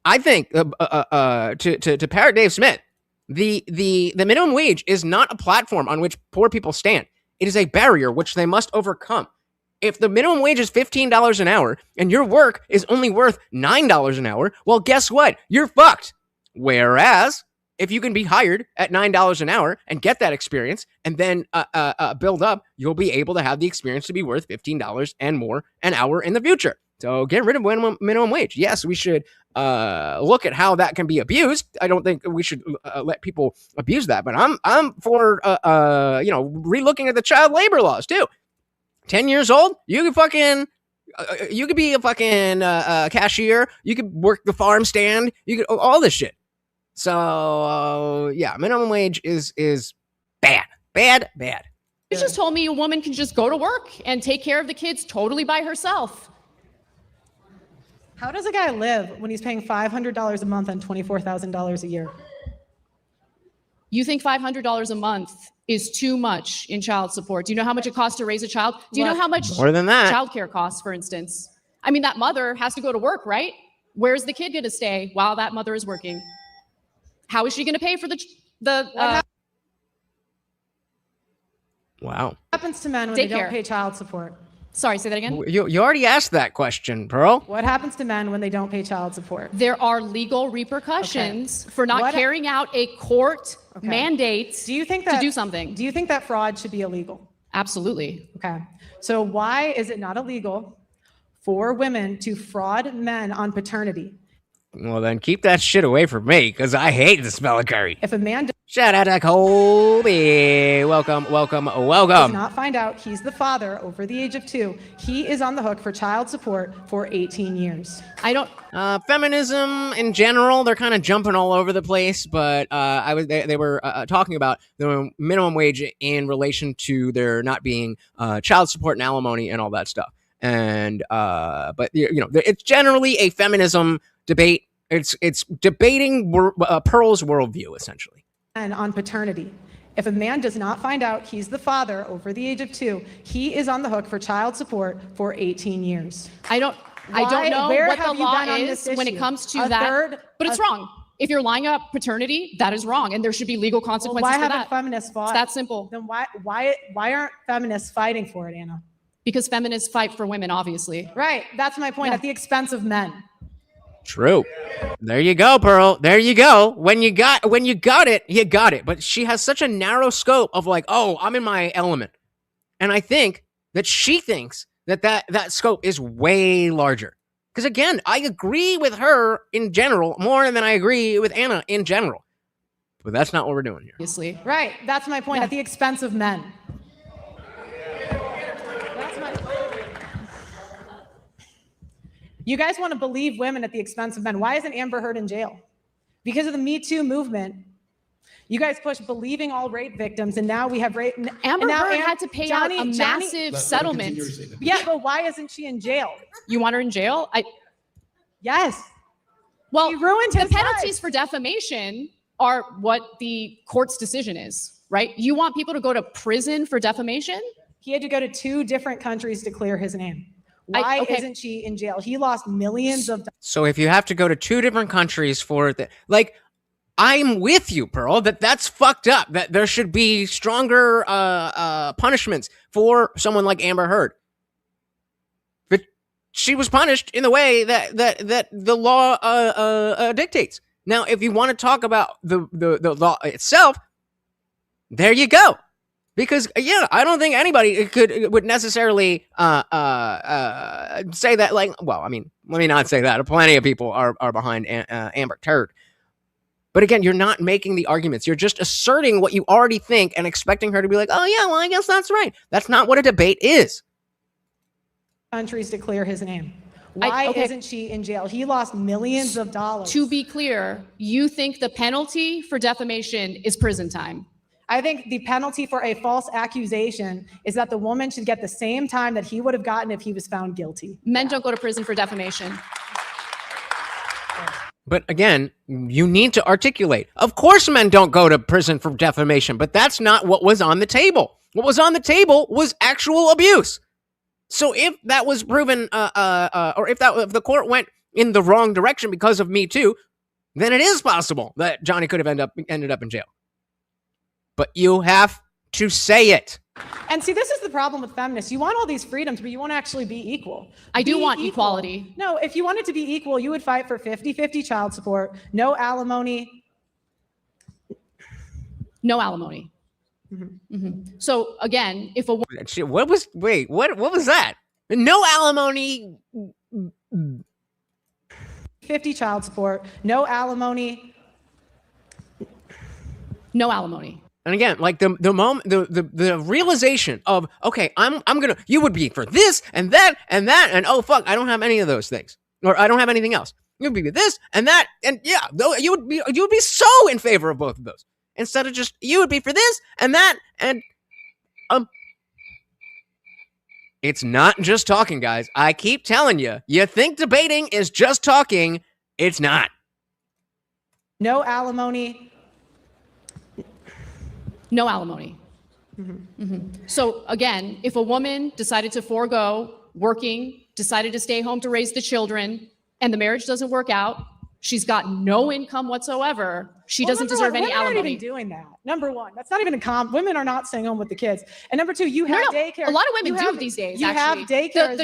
[SPEAKER 2] I think to parrot Dave Smith, the minimum wage is not a platform on which poor people stand. It is a barrier which they must overcome. If the minimum wage is $15 an hour and your work is only worth $9 an hour, well, guess what? You're fucked. Whereas if you can be hired at $9 an hour and get that experience and then build up, you'll be able to have the experience to be worth $15 and more an hour in the future. So get rid of minimum wage. Yes, we should look at how that can be abused. I don't think we should let people abuse that, but I'm for relooking at the child labor laws too. 10 years old, you could be a fucking cashier. You could work the farm stand. You could all this shit. So yeah, minimum wage is bad.
[SPEAKER 5] You just told me a woman can just go to work and take care of the kids totally by herself.
[SPEAKER 6] How does a guy live when he's paying $500 a month and $24,000 a year?
[SPEAKER 5] You think $500 a month is too much in child support? Do you know how much it costs to raise a child? Do you know how much
[SPEAKER 2] more than that
[SPEAKER 5] childcare costs, for instance? I mean, that mother has to go to work, right? Where's the kid going to stay while that mother is working? How is she going to pay for
[SPEAKER 2] Wow.
[SPEAKER 6] What happens to men when they
[SPEAKER 5] Daycare.
[SPEAKER 6] don't pay child support?
[SPEAKER 5] Sorry, say that again.
[SPEAKER 2] You already asked that question, Pearl.
[SPEAKER 6] What happens to men when they don't pay child support?
[SPEAKER 5] There are legal repercussions for not carrying out a court mandate
[SPEAKER 6] to do something. Do you think that fraud should be illegal?
[SPEAKER 5] Absolutely.
[SPEAKER 6] Okay. So why is it not illegal for women to fraud men on paternity?
[SPEAKER 2] Well, then keep that shit away from me, because I hate the smell of curry.
[SPEAKER 6] If a man
[SPEAKER 2] Shout out to Colby. Welcome.
[SPEAKER 6] does not find out he's the father over the age of 2, he is on the hook for child support for 18 years.
[SPEAKER 5] I don't.
[SPEAKER 2] Feminism in general, they're kind of jumping all over the place, but they were talking about the minimum wage in relation to there not being child support and alimony and all that stuff. And but it's generally a feminism debate. It's debating Pearl's worldview, essentially.
[SPEAKER 6] And on paternity, if a man does not find out he's the father over the age of 2, he is on the hook for child support for 18 years.
[SPEAKER 5] I don't know what the law is when it comes to that, but it's wrong. If you're lying about paternity, that is wrong, and there should be legal consequences
[SPEAKER 6] why
[SPEAKER 5] for that.
[SPEAKER 6] haven't feminists fought?
[SPEAKER 5] It's that simple.
[SPEAKER 6] Then why aren't feminists fighting for it, Anna?
[SPEAKER 5] Because feminists fight for women, obviously.
[SPEAKER 6] Right. That's my point.
[SPEAKER 5] Yeah.
[SPEAKER 6] At the expense of men.
[SPEAKER 2] True. There you go, Pearl. There you go. When you got it, you got it. But she has such a narrow scope of like, oh, I'm in my element. And I think that she thinks that scope is way larger. Because again, I agree with her in general more than I agree with Anna in general. But that's not what we're doing here.
[SPEAKER 5] Obviously.
[SPEAKER 6] Right. That's my point.
[SPEAKER 5] Yeah.
[SPEAKER 6] At the expense of men. You guys want to believe women at the expense of men. Why isn't Amber Heard in jail? Because of the Me Too movement. You guys push believing all rape victims, and now we have rape.
[SPEAKER 5] Amber Heard had to pay out a massive settlement.
[SPEAKER 6] Yeah, but why isn't she in jail?
[SPEAKER 5] You want her in jail?
[SPEAKER 6] Yes.
[SPEAKER 5] Well,
[SPEAKER 6] He ruined
[SPEAKER 5] the
[SPEAKER 6] his
[SPEAKER 5] penalties
[SPEAKER 6] life.
[SPEAKER 5] for defamation are what the court's decision is, right? You want people to go to prison for defamation?
[SPEAKER 6] He had to go to 2 different countries to clear his name. Why isn't she in jail? He lost millions of dollars.
[SPEAKER 2] So if you have to go to 2 different countries for the, like, I'm with you, Pearl, that's fucked up. That there should be stronger punishments for someone like Amber Heard. But she was punished in the way that the law dictates. Now, if you want to talk about the law itself, there you go. Because I don't think anybody would necessarily say that. Like, well, I mean, let me not say that. Plenty of people are behind Amber Heard. But again, you're not making the arguments. You're just asserting what you already think and expecting her to be like, oh, yeah, well, I guess that's right. That's not what a debate is.
[SPEAKER 6] Countries to clear his name. Why isn't she in jail? He lost millions of dollars.
[SPEAKER 5] To be clear, you think the penalty for defamation is prison time?
[SPEAKER 6] I think the penalty for a false accusation is that the woman should get the same time that he would have gotten if he was found guilty.
[SPEAKER 5] Men don't go to prison for defamation.
[SPEAKER 2] But again, you need to articulate. Of course men don't go to prison for defamation, but that's not what was on the table. What was on the table was actual abuse. So if that was proven, or if the court went in the wrong direction because of Me Too, then it is possible that Johnny could have ended up in jail. But you have to say it.
[SPEAKER 6] And see, this is the problem with feminists. You want all these freedoms, but you won't actually be equal.
[SPEAKER 5] I do want equality.
[SPEAKER 6] No, if you wanted to be equal, you would fight for 50-50 child support, no alimony.
[SPEAKER 5] No alimony. So again, if a woman...
[SPEAKER 2] What was that? No alimony.
[SPEAKER 6] 50 child support, no alimony.
[SPEAKER 5] No alimony.
[SPEAKER 2] And again, like the moment, the realization of, okay, you would be for this and that, and oh fuck, I don't have any of those things, or I don't have anything else. You'd be this and that, and yeah, you would be so in favor of both of those, instead of just, you would be for this and that, and it's not just talking, guys. I keep telling you, you think debating is just talking, it's not.
[SPEAKER 6] No alimony.
[SPEAKER 5] No alimony. So again, if a woman decided to forego working, decided to stay home to raise the children, and the marriage doesn't work out, she's got no income whatsoever, she doesn't deserve any alimony.
[SPEAKER 6] Women aren't even doing that. Number one, that's not even women are not staying home with the kids. And number two, you have daycare.
[SPEAKER 5] A lot of women do these days, actually.
[SPEAKER 6] You have daycare.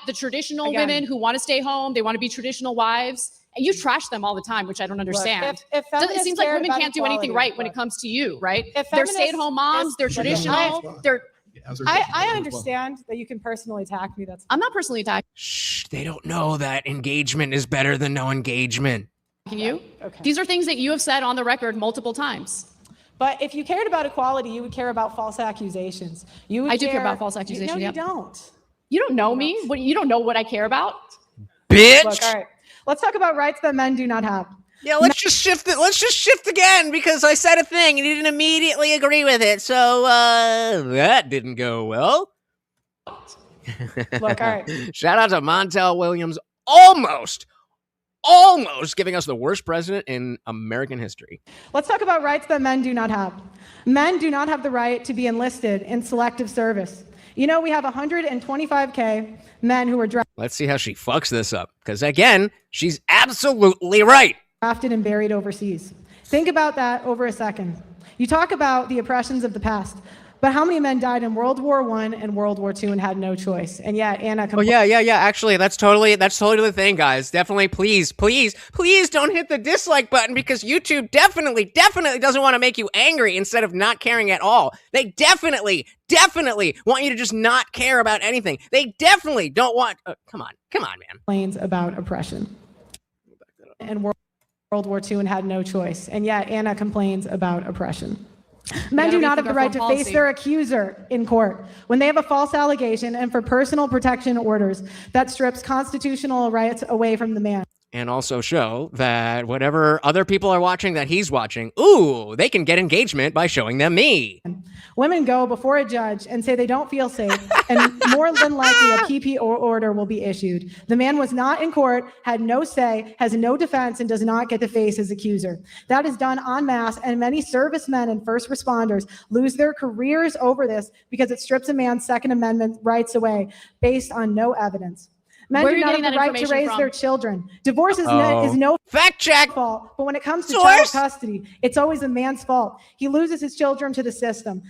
[SPEAKER 5] The traditional women who want to stay home, they want to be traditional wives. And you trash them all the time, which I don't understand.
[SPEAKER 6] Look,
[SPEAKER 5] it seems like women can't do anything right when it comes to you, right? They're stay-at-home moms, they're traditional,
[SPEAKER 6] I understand that you can personally attack me.
[SPEAKER 5] I'm not personally attacking.
[SPEAKER 2] Shh, they don't know that engagement is better than no engagement.
[SPEAKER 5] You? Okay. These are things that you have said on the record multiple times.
[SPEAKER 6] But if you cared about equality, you would care about false accusations. I
[SPEAKER 5] do care about false accusations.
[SPEAKER 6] No, you don't.
[SPEAKER 5] You don't know me? You don't know what I care about?
[SPEAKER 2] Bitch!
[SPEAKER 6] Look, all right. Let's talk about rights that men do not have.
[SPEAKER 2] Yeah, let's just shift it. Let's just shift again, because I said a thing and you didn't immediately agree with it. So that didn't go well.
[SPEAKER 6] Look, all right.
[SPEAKER 2] Shout out to Montel Williams, almost giving us the worst president in American history.
[SPEAKER 6] Let's talk about rights that men do not have. Men do not have the right to be enlisted in selective service. You know, we have 125K men who are
[SPEAKER 2] Let's see how she fucks this up. Because again, she's absolutely right.
[SPEAKER 6] Drafted and buried overseas. Think about that over a second. You talk about the oppressions of the past, but how many men died in World War I and World War II and had no choice? And yet, Anna.
[SPEAKER 2] Yeah. Actually, that's totally the thing, guys. Definitely, please don't hit the dislike button, because YouTube definitely doesn't want to make you angry instead of not caring at all. They definitely want you to just not care about anything. They definitely don't want. Come on, man.
[SPEAKER 6] Complains about oppression. And World War II and had no choice. And yet, Anna complains about oppression. Men do not have the right to face their accuser in court when they have a false allegation, and for personal protection orders that strips constitutional rights away from the man.
[SPEAKER 2] and also show that whatever other people are watching that he's watching, ooh, they can get engagement by showing them me.
[SPEAKER 6] Women go before a judge and say they don't feel safe, and more than likely a PP order will be issued. The man was not in court, had no say, has no defense, and does not get to face his accuser. That is done en masse, and many servicemen and first responders lose their careers over this because it strips a man's Second Amendment rights away based on no evidence. Men do not have the right to raise their children. Divorce is no
[SPEAKER 2] fact check
[SPEAKER 6] fault, but when it comes to
[SPEAKER 2] Source.
[SPEAKER 6] child custody, it's always the man's fault. He loses his children to the system.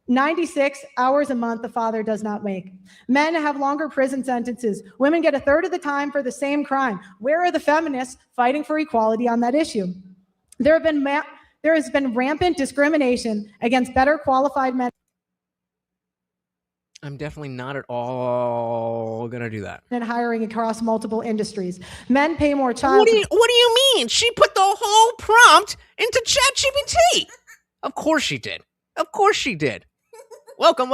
[SPEAKER 6] 96 hours a month the father does not make. Men have longer prison sentences. Women get a third of the time for the same crime. Where are the feminists fighting for equality on that issue? There has been rampant discrimination against better qualified men.
[SPEAKER 2] I'm definitely not at all gonna do that.
[SPEAKER 6] And hiring across multiple industries. Men pay more child.
[SPEAKER 2] What do you mean? She put the whole prompt into ChatGPT. Of course she did. Of course she did. Welcome.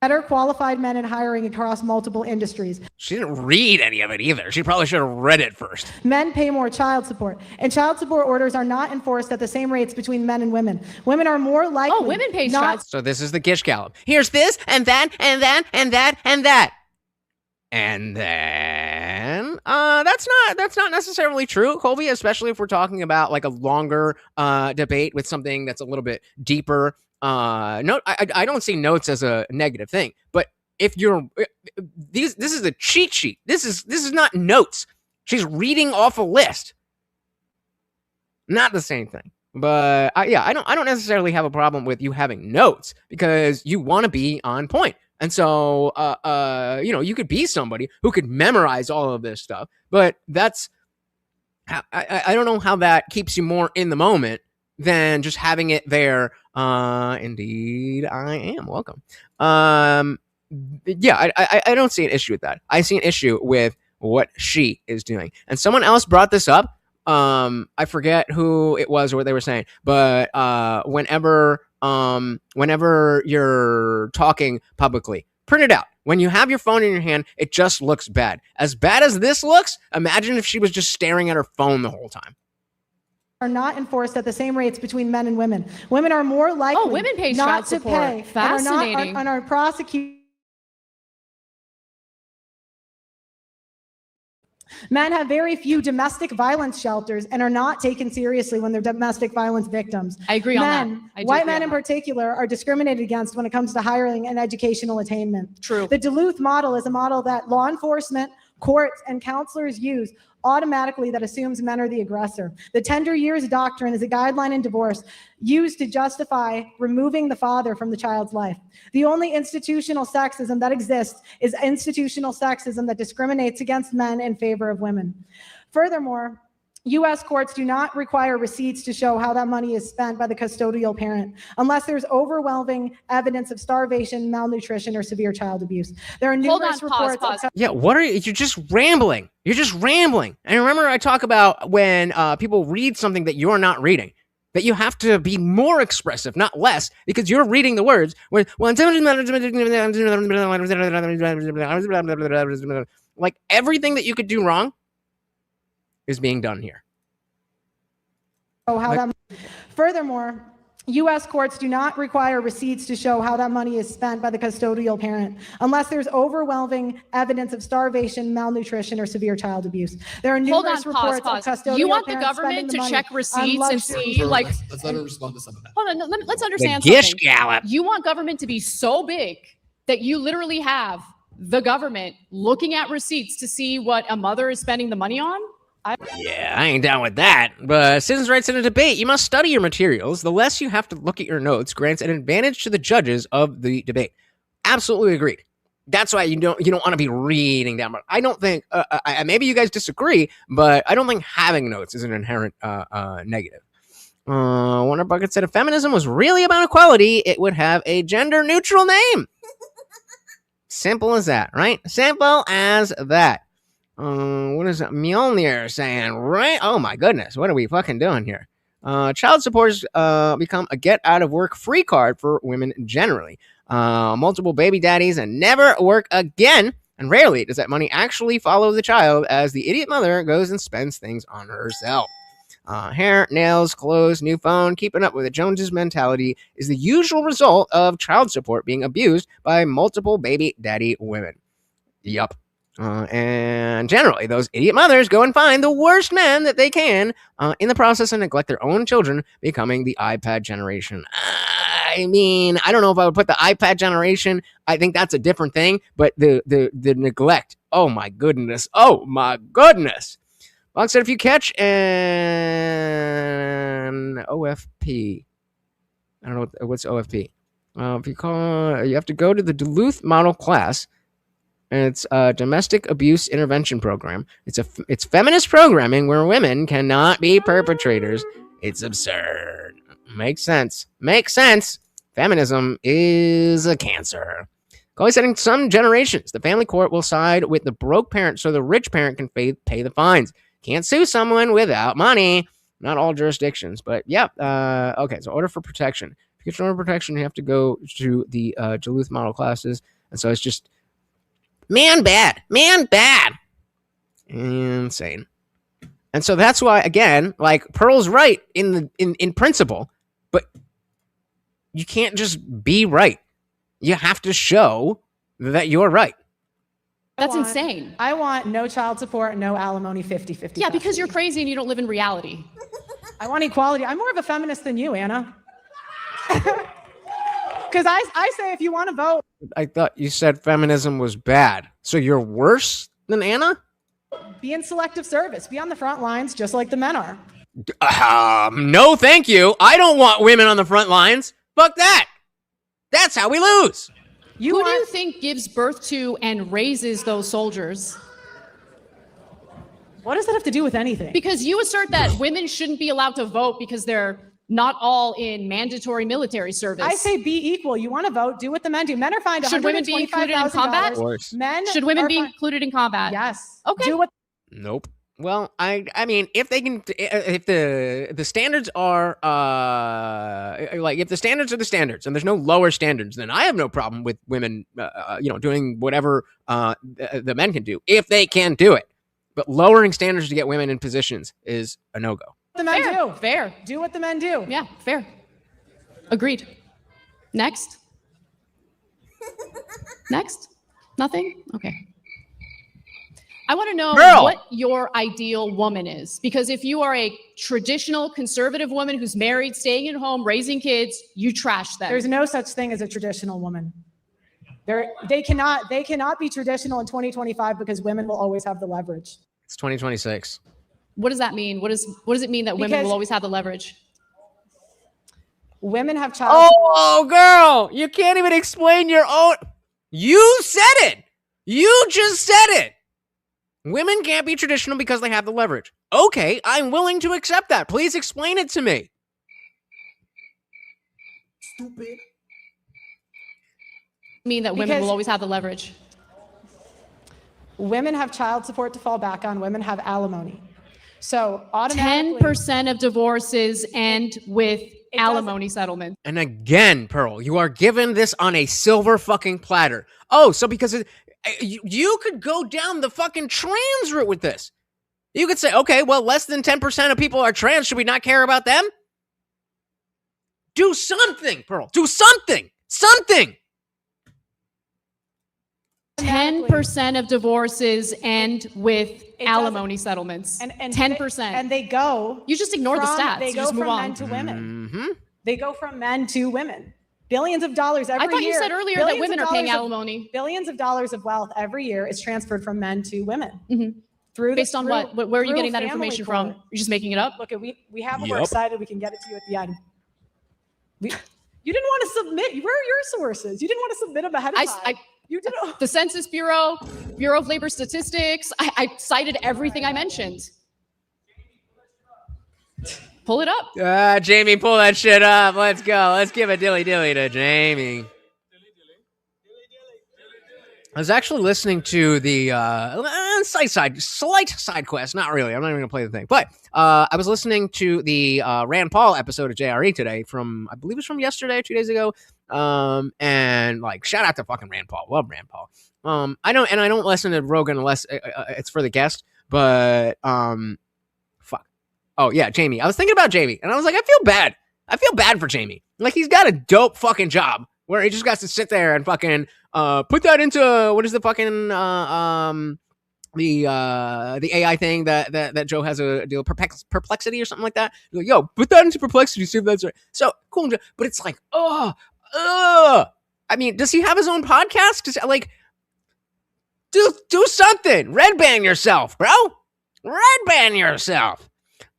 [SPEAKER 6] Better qualified men and hiring across multiple industries.
[SPEAKER 2] She didn't read any of it either. She probably should have read it first.
[SPEAKER 6] Men pay more child support, and child support orders are not enforced at the same rates between men and women. Women are more likely.
[SPEAKER 5] Women pay child.
[SPEAKER 2] So this is the Gish Gallop. Here's this and that and that and that and that. And then that's not necessarily true, Colby, especially if we're talking about like a longer debate with something that's a little bit deeper. I don't see notes as a negative thing, but if you're this is a cheat sheet. This is not notes. She's reading off a list. Not the same thing. But I don't necessarily have a problem with you having notes because you want to be on point. And so, you could be somebody who could memorize all of this stuff, but I don't know how that keeps you more in the moment than just having it there. Indeed, I am. Welcome. I don't see an issue with that. I see an issue with what she is doing. And someone else brought this up. I forget who it was or what they were saying, but whenever you're talking publicly, print it out. When you have your phone in your hand, it just looks bad. As bad as this looks, imagine if she was just staring at her phone the whole time.
[SPEAKER 6] Are not enforced at the same rates between men and women. Women are more likely
[SPEAKER 5] women pay
[SPEAKER 6] not
[SPEAKER 5] child
[SPEAKER 6] to
[SPEAKER 5] support.
[SPEAKER 6] pay.
[SPEAKER 5] Fascinating.
[SPEAKER 6] And are prosecuted. Men have very few domestic violence shelters and are not taken seriously when they're domestic violence victims.
[SPEAKER 5] I agree on that.
[SPEAKER 6] White men in particular are discriminated against when it comes to hiring and educational attainment.
[SPEAKER 5] True.
[SPEAKER 6] The Duluth model is a model that law enforcement, courts, and counselors use automatically that assumes men are the aggressor. The tender years doctrine is a guideline in divorce used to justify removing the father from the child's life. The only institutional sexism that exists is institutional sexism that discriminates against men in favor of women. Furthermore, U.S. courts do not require receipts to show how that money is spent by the custodial parent, unless there's overwhelming evidence of starvation, malnutrition, or severe child abuse. There are numerous reports.
[SPEAKER 5] Pause.
[SPEAKER 2] Yeah, what are you? You're just rambling. And remember, I talk about when people read something that you're not reading, that you have to be more expressive, not less, because you're reading the words. Like everything that you could do wrong is being done here.
[SPEAKER 6] Furthermore, U.S. courts do not require receipts to show how that money is spent by the custodial parent, unless there's overwhelming evidence of starvation, malnutrition, or severe child abuse. There are numerous reports of custodial
[SPEAKER 5] You want the
[SPEAKER 6] parents
[SPEAKER 5] government
[SPEAKER 6] spending
[SPEAKER 5] to
[SPEAKER 6] the
[SPEAKER 5] check
[SPEAKER 6] money
[SPEAKER 5] receipts
[SPEAKER 6] on
[SPEAKER 5] and see, like,
[SPEAKER 3] let's let her respond to some of that.
[SPEAKER 5] hold on, let's understand
[SPEAKER 2] The Gish
[SPEAKER 5] something.
[SPEAKER 2] Gallop.
[SPEAKER 5] You want government to be so big that you literally have the government looking at receipts to see what a mother is spending the money on?
[SPEAKER 2] Yeah, I ain't down with that. But citizens' rights in a debate, you must study your materials. The less you have to look at your notes grants an advantage to the judges of the debate. Absolutely agreed. That's why you don't want to be reading down. I don't think maybe you guys disagree, but I don't think having notes is an inherent negative. Wonder Bucket said if feminism was really about equality, it would have a gender neutral name. Simple as that, right? Simple as that. What is Mjolnir saying? Right? Oh my goodness. What are we fucking doing here? Child support has become a get out of work free card for women generally. Multiple baby daddies and never work again. And rarely does that money actually follow the child, as the idiot mother goes and spends things on herself. Hair, nails, clothes, new phone, keeping up with the Joneses mentality is the usual result of child support being abused by multiple baby daddy women. Yup. And generally, those idiot mothers go and find the worst men that they can in the process and neglect their own children, becoming the iPad generation. I mean, I don't know if I would put the iPad generation. I think that's a different thing. But the neglect. Oh, my goodness. Oh, my goodness. Long said, if you catch an OFP, I don't know what's OFP. If you call, you have to go to the Duluth Model Class, and it's a domestic abuse intervention program. It's feminist programming where women cannot be perpetrators. It's absurd. Makes sense. Makes sense. Feminism is a cancer. Callie said in some generations, the family court will side with the broke parent so the rich parent can pay the fines. Can't sue someone without money. Not all jurisdictions, but yeah. Okay, so order for protection. If you get an order for protection, you have to go to the Duluth Model Classes. And so it's just man bad. Insane. And so that's why, again, like Pearl's right in principle, but you can't just be right. You have to show that you're right.
[SPEAKER 5] That's insane.
[SPEAKER 6] I want no child support, no alimony, 50-50.
[SPEAKER 5] Yeah, because you're crazy and you don't live in reality.
[SPEAKER 6] I want equality. I'm more of a feminist than you, Anna. Because I say if you want to vote.
[SPEAKER 2] I thought you said feminism was bad. So you're worse than Anna?
[SPEAKER 6] Be in selective service. Be on the front lines just like the men are.
[SPEAKER 2] No, thank you. I don't want women on the front lines. Fuck that. That's how we lose.
[SPEAKER 5] Who do you think gives birth to and raises those soldiers?
[SPEAKER 6] What does that have to do with anything?
[SPEAKER 5] Because you assert that women shouldn't be allowed to vote because they're not all in mandatory military service.
[SPEAKER 6] I say be equal. You want to vote, do what the men do. Men are fined $125,000.
[SPEAKER 5] Should women be included in combat? Should women be included in combat?
[SPEAKER 6] Yes.
[SPEAKER 5] Okay.
[SPEAKER 6] Do what.
[SPEAKER 2] Nope. Well, I mean, if the standards are like if the standards are the standards and there's no lower standards, then I have no problem with women, doing whatever the men can do if they can do it. But lowering standards to get women in positions is a no-go.
[SPEAKER 6] The men do.
[SPEAKER 5] Fair.
[SPEAKER 6] Do what the men do.
[SPEAKER 5] Yeah, fair. Agreed. Next. Next? Nothing? Okay. I want to know what your ideal woman is. Because if you are a traditional conservative woman who's married, staying at home, raising kids, you trash them.
[SPEAKER 6] There's no such thing as a traditional woman. They cannot be traditional in 2025 because women will always have the leverage.
[SPEAKER 2] It's 2026.
[SPEAKER 5] What does that mean? What does it mean that women will always have the leverage?
[SPEAKER 6] Women have child.
[SPEAKER 2] Oh, girl, you can't even explain your own. You said it. You just said it. Women can't be traditional because they have the leverage. Okay, I'm willing to accept that. Please explain it to me.
[SPEAKER 3] Stupid.
[SPEAKER 5] Mean that women will always have the leverage.
[SPEAKER 6] Women have child support to fall back on. Women have alimony. So automatically
[SPEAKER 5] 10% of divorces end with alimony settlement.
[SPEAKER 2] And again, Pearl, you are given this on a silver fucking platter. Oh, so because you could go down the fucking trans route with this. You could say, okay, well, less than 10% of people are trans. Should we not care about them? Do something, Pearl. Do something. Something.
[SPEAKER 5] 10% of divorces end with alimony settlements. And 10%.
[SPEAKER 6] And they go.
[SPEAKER 5] You just ignore the stats.
[SPEAKER 6] They
[SPEAKER 5] You
[SPEAKER 6] go
[SPEAKER 5] just move
[SPEAKER 6] from
[SPEAKER 5] on.
[SPEAKER 6] men to women.
[SPEAKER 2] Mm-hmm.
[SPEAKER 6] They go from men to women. Billions of dollars every year.
[SPEAKER 5] I thought you said earlier that women are paying alimony.
[SPEAKER 6] Billions of dollars of wealth every year is transferred from men to women.
[SPEAKER 5] Mm-hmm. Based on what? Where are you getting that information from? You're just making it up?
[SPEAKER 6] Look, we have it. We're excited. We can get it to you at the end. You didn't want to submit. Where are your sources? You didn't want to submit them ahead of time. You did.
[SPEAKER 5] The Census Bureau, Bureau of Labor Statistics. I cited everything I mentioned. Pull it up.
[SPEAKER 2] Jamie, pull that shit up. Let's go. Let's give a dilly-dilly to Jamie. I was actually listening to the slight side quest. Not really. I'm not even gonna play the thing. But I was listening to the Rand Paul episode of JRE today from, I believe it was from yesterday or 2 days ago. And like, shout out to fucking Rand Paul. Love Rand Paul. I don't listen to Rogan unless it's for the guest. But fuck. Oh yeah, Jamie. I was thinking about Jamie, and I was like, I feel bad. I feel bad for Jamie. Like, he's got a dope fucking job where he just got to sit there and fucking put that into what is the fucking the AI thing that Joe has a deal, perplexity or something like that. You're like, yo, put that into perplexity, see if that's right. So cool, but it's like, I mean, does he have his own podcast? Cause like, do something. Red band yourself, bro. Red band yourself.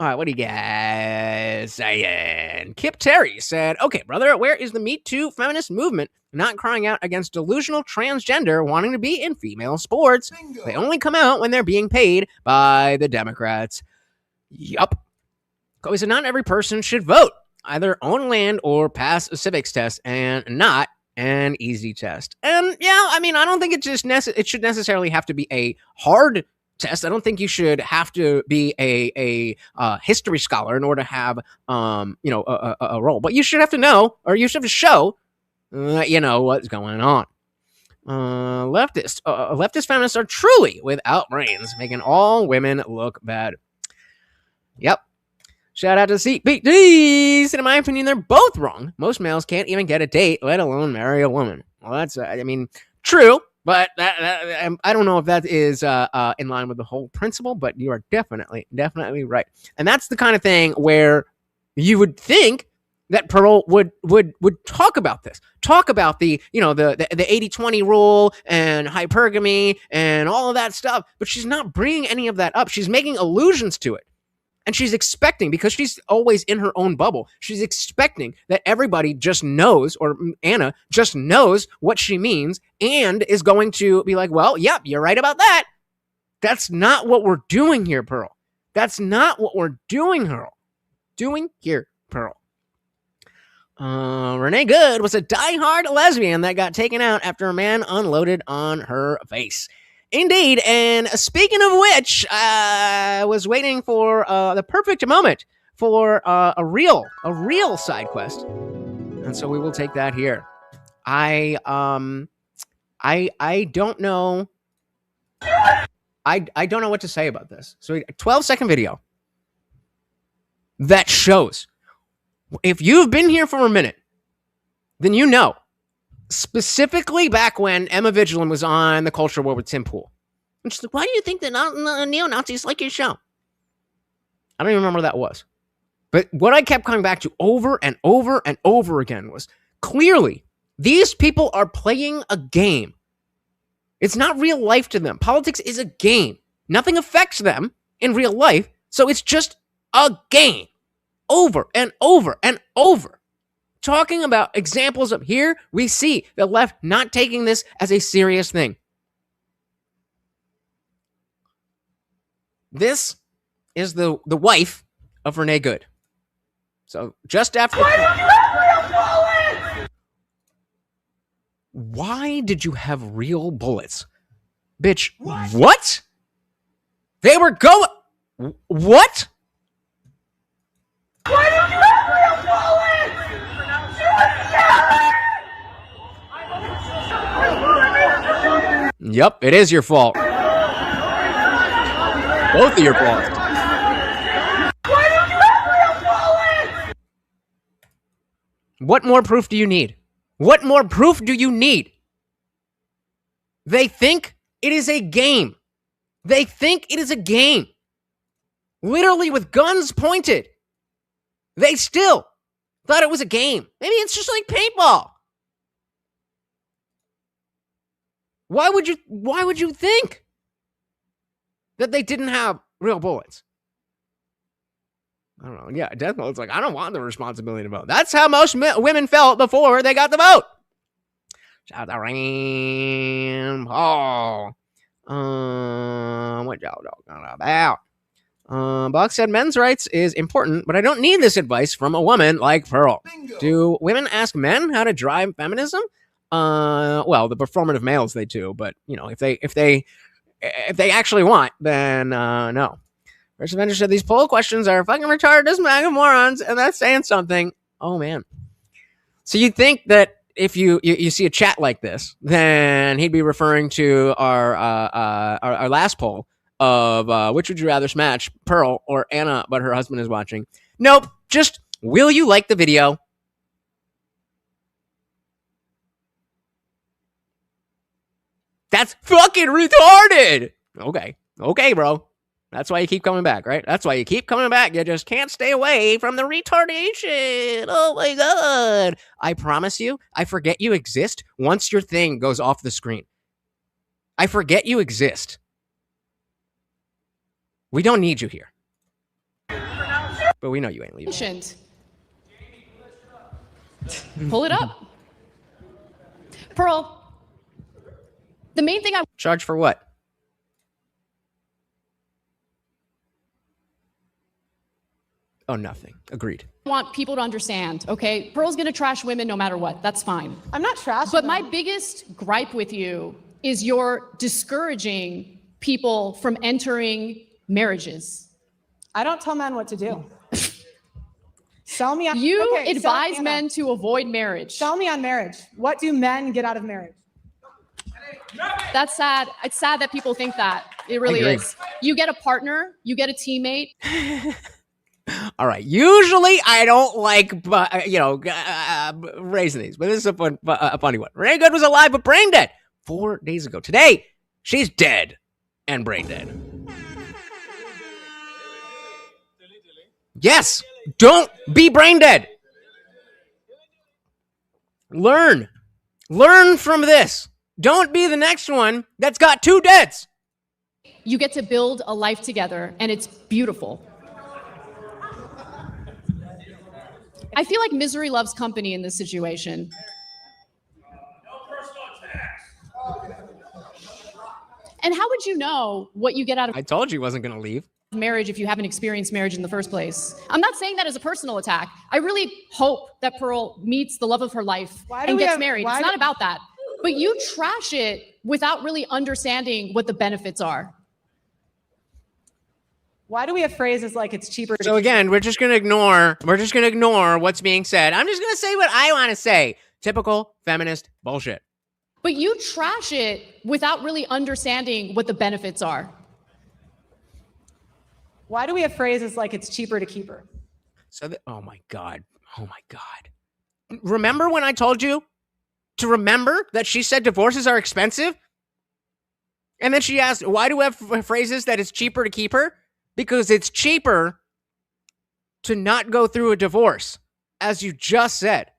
[SPEAKER 2] All right, what are you guys saying? Kip Terry said, okay, brother, where is the Me Too feminist movement not crying out against delusional transgender wanting to be in female sports? Bingo. They only come out when they're being paid by the Democrats. Yup. He said, not every person should vote. Either own land or pass a civics test, and not an easy test. And yeah, I mean, I don't think it should necessarily have to be a hard test. I don't think you should have to be a history scholar in order to have a role. But you should have to know, or you should have to show that you know what's going on. Leftist feminists are truly without brains, making all women look bad. Yep. Shout out to CPDs. In my opinion, they're both wrong. Most males can't even get a date, let alone marry a woman. Well, that's, I mean, true. But I don't know if that is in line with the whole principle, but you are definitely right. And that's the kind of thing where you would think that Pearl would talk about this, talk about the 80-20 rule and hypergamy and all of that stuff. But she's not bringing any of that up. She's making allusions to it. And she's expecting, because she's always in her own bubble, she's expecting that everybody just knows, or Anna just knows what she means and is going to be like, well, yep, you're right about that. That's not what we're doing here, Pearl. That's not what we're doing here, Pearl. Renee Good was a diehard lesbian that got taken out after a man unloaded on her face. Indeed, and speaking of which, I was waiting for the perfect moment for a real side quest, and so we will take that here. I don't know. I don't know what to say about this. So, a 12-second video that shows, if you've been here for a minute, then you know. Specifically back when Emma Vigilant was on The Culture War with Tim Pool. And she's like, why do you think that neo-Nazis like your show? I don't even remember what that was. But what I kept coming back to over and over and over again was, clearly, these people are playing a game. It's not real life to them. Politics is a game. Nothing affects them in real life, so it's just a game. Over and over and over. Talking about examples of here, we see the left not taking this as a serious thing. This is the wife of Renee Good. So just after... Why did you have real bullets? Bitch, what? They were going... What? Why did you have real bullets? Yep, it is your fault. Both of your faults. Why don't you have real bullets? What more proof do you need? What more proof do you need? They think it is a game. They think it is a game. Literally with guns pointed. They still thought it was a game. Maybe it's just like paintball. Why would you think that they didn't have real bullets? I don't know. Yeah, death note's like, I don't want the responsibility to vote. That's how most women felt before they got the vote. Shout out to Rand Paul. What y'all talking about? Buck said men's rights is important, but I don't need this advice from a woman like Pearl. Bingo. Do women ask men how to drive feminism? Well, the performative males, they do, but you know, if they actually want, then no. First Avenger said these poll questions are fucking retarded as MAGA morons, and that's saying something. Oh man. So you'd think that if you see a chat like this, then he'd be referring to our last poll of which would you rather smash, Pearl or Anna, but her husband is watching. Nope. Just will you like the video? That's fucking retarded. Okay, bro. That's why you keep coming back, right? That's why you keep coming back. You just can't stay away from the retardation. Oh my God. I promise you, I forget you exist once your thing goes off the screen. I forget you exist. We don't need you here. But we know you ain't leaving.
[SPEAKER 5] Pull it up. Pearl, the main thing I
[SPEAKER 2] charge for what? Oh, nothing. Agreed.
[SPEAKER 5] want people to understand, okay? Pearl's gonna trash women no matter what. That's fine.
[SPEAKER 6] I'm not trashing
[SPEAKER 5] But
[SPEAKER 6] them.
[SPEAKER 5] my biggest gripe with you is you're discouraging people from entering marriages.
[SPEAKER 6] I don't tell men what to do. Sell me on
[SPEAKER 5] You
[SPEAKER 6] okay,
[SPEAKER 5] advise
[SPEAKER 6] Anna,
[SPEAKER 5] men to avoid marriage.
[SPEAKER 6] Sell me on marriage. What do men get out of marriage?
[SPEAKER 5] That's sad. It's sad that people think that. It really
[SPEAKER 2] agree.
[SPEAKER 5] is. You get a partner, you get a teammate.
[SPEAKER 2] All right. Usually I don't like, raising these, but this is a funny one. Renee Good was alive but brain dead 4 days ago. Today, she's dead and brain dead. Yes. Don't be brain dead. Learn from this. Don't be the next one that's got 2 deaths.
[SPEAKER 5] You get to build a life together, and it's beautiful. I feel like misery loves company in this situation. And how would you know what you get out of
[SPEAKER 2] I told you he wasn't going to leave.
[SPEAKER 5] marriage if you haven't experienced marriage in the first place? I'm not saying that as a personal attack. I really hope that Pearl meets the love of her life and gets married. It's not about that. But you trash it without really understanding what the benefits are.
[SPEAKER 6] Why do we have phrases like it's cheaper to
[SPEAKER 2] So again, we're just going to ignore what's being said. I'm just going to say what I want to say. Typical feminist bullshit.
[SPEAKER 5] But you trash it without really understanding what the benefits are.
[SPEAKER 6] Why do we have phrases like it's cheaper to keep her?
[SPEAKER 2] So, oh my God. Remember when I told you to remember that she said divorces are expensive? And then she asked, why do we have phrases that it's cheaper to keep her? Because it's cheaper to not go through a divorce, as you just said.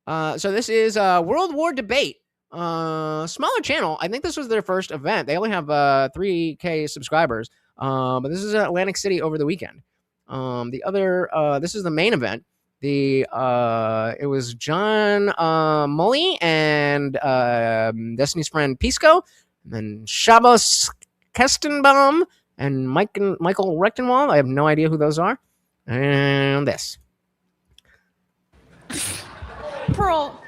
[SPEAKER 2] So this is a World War Debate. Smaller channel. I think this was their first event. They only have 3K subscribers. But this is in Atlantic City over the weekend. This is the main event. It was John Mully and Destiny's friend Pisco, and then Shabbos Kestenbaum and Michael Rechtenwald. I have no idea who those are. And this.
[SPEAKER 5] Pearl,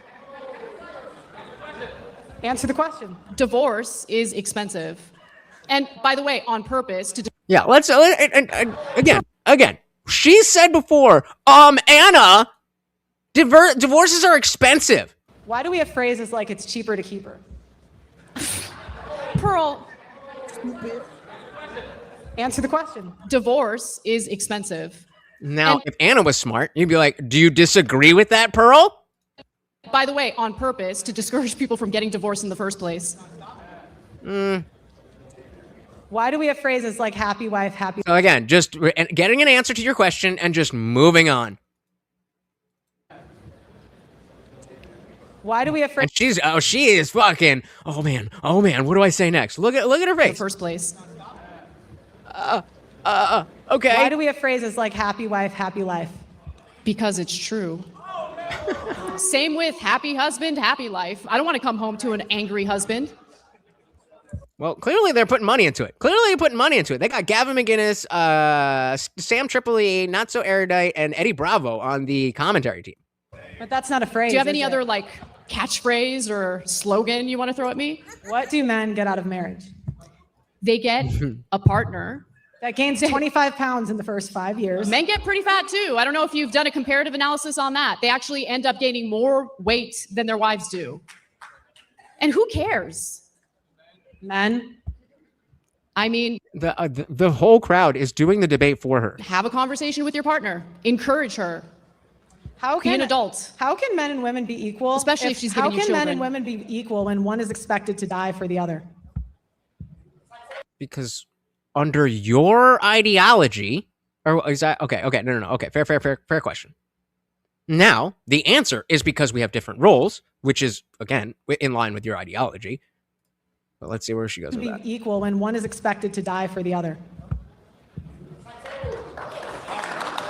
[SPEAKER 6] Answer the question.
[SPEAKER 5] divorce is expensive. And by the way, on purpose to
[SPEAKER 2] Yeah, let's again. She said before, Anna, divorces are expensive.
[SPEAKER 6] Why do we have phrases like it's cheaper to keep her?
[SPEAKER 5] Pearl,
[SPEAKER 6] Answer the question.
[SPEAKER 5] divorce is expensive.
[SPEAKER 2] Now, if Anna was smart, you'd be like, do you disagree with that, Pearl?
[SPEAKER 5] By the way, on purpose to discourage people from getting divorced in the first place.
[SPEAKER 6] Why do we have phrases like happy wife, happy
[SPEAKER 2] So again, just getting an answer to your question and just moving on.
[SPEAKER 6] Why do we have
[SPEAKER 2] And
[SPEAKER 6] phrases?
[SPEAKER 2] she is fucking, oh man, what do I say next? Look at her
[SPEAKER 5] In the
[SPEAKER 2] face.
[SPEAKER 5] first place.
[SPEAKER 2] Okay.
[SPEAKER 6] Why do we have phrases like happy wife, happy life?
[SPEAKER 5] Because it's true. Same with happy husband, happy life. I don't want to come home to an angry husband.
[SPEAKER 2] Well, clearly they're putting money into it. They got Gavin McGinnis, Sam Tripoli, Not So Erudite, and Eddie Bravo on the commentary team.
[SPEAKER 6] But that's not a phrase.
[SPEAKER 5] Do you have
[SPEAKER 6] is
[SPEAKER 5] any
[SPEAKER 6] it?
[SPEAKER 5] other like catchphrase or slogan you want to throw at me?
[SPEAKER 6] What do men get out of marriage?
[SPEAKER 5] They get a partner.
[SPEAKER 6] That gains 25 pounds in the first 5 years.
[SPEAKER 5] Men get pretty fat too. I don't know if you've done a comparative analysis on that. They actually end up gaining more weight than their wives do. And who cares?
[SPEAKER 6] Men.
[SPEAKER 5] I mean,
[SPEAKER 2] the whole crowd is doing the debate for her.
[SPEAKER 5] have a conversation with your partner. Encourage her.
[SPEAKER 6] How
[SPEAKER 5] Be
[SPEAKER 6] can
[SPEAKER 5] an adult.
[SPEAKER 6] How can men and women be equal?
[SPEAKER 5] Especially if she's
[SPEAKER 6] how
[SPEAKER 5] giving you
[SPEAKER 6] can men and
[SPEAKER 5] children.
[SPEAKER 6] women be equal when one is expected to die for the other?
[SPEAKER 2] Because under your ideology, or is that okay? No. Okay, fair question. Now the answer is because we have different roles, which is again in line with your ideology. But let's see where she goes with
[SPEAKER 6] Be
[SPEAKER 2] that.
[SPEAKER 6] equal when one is expected to die for the other.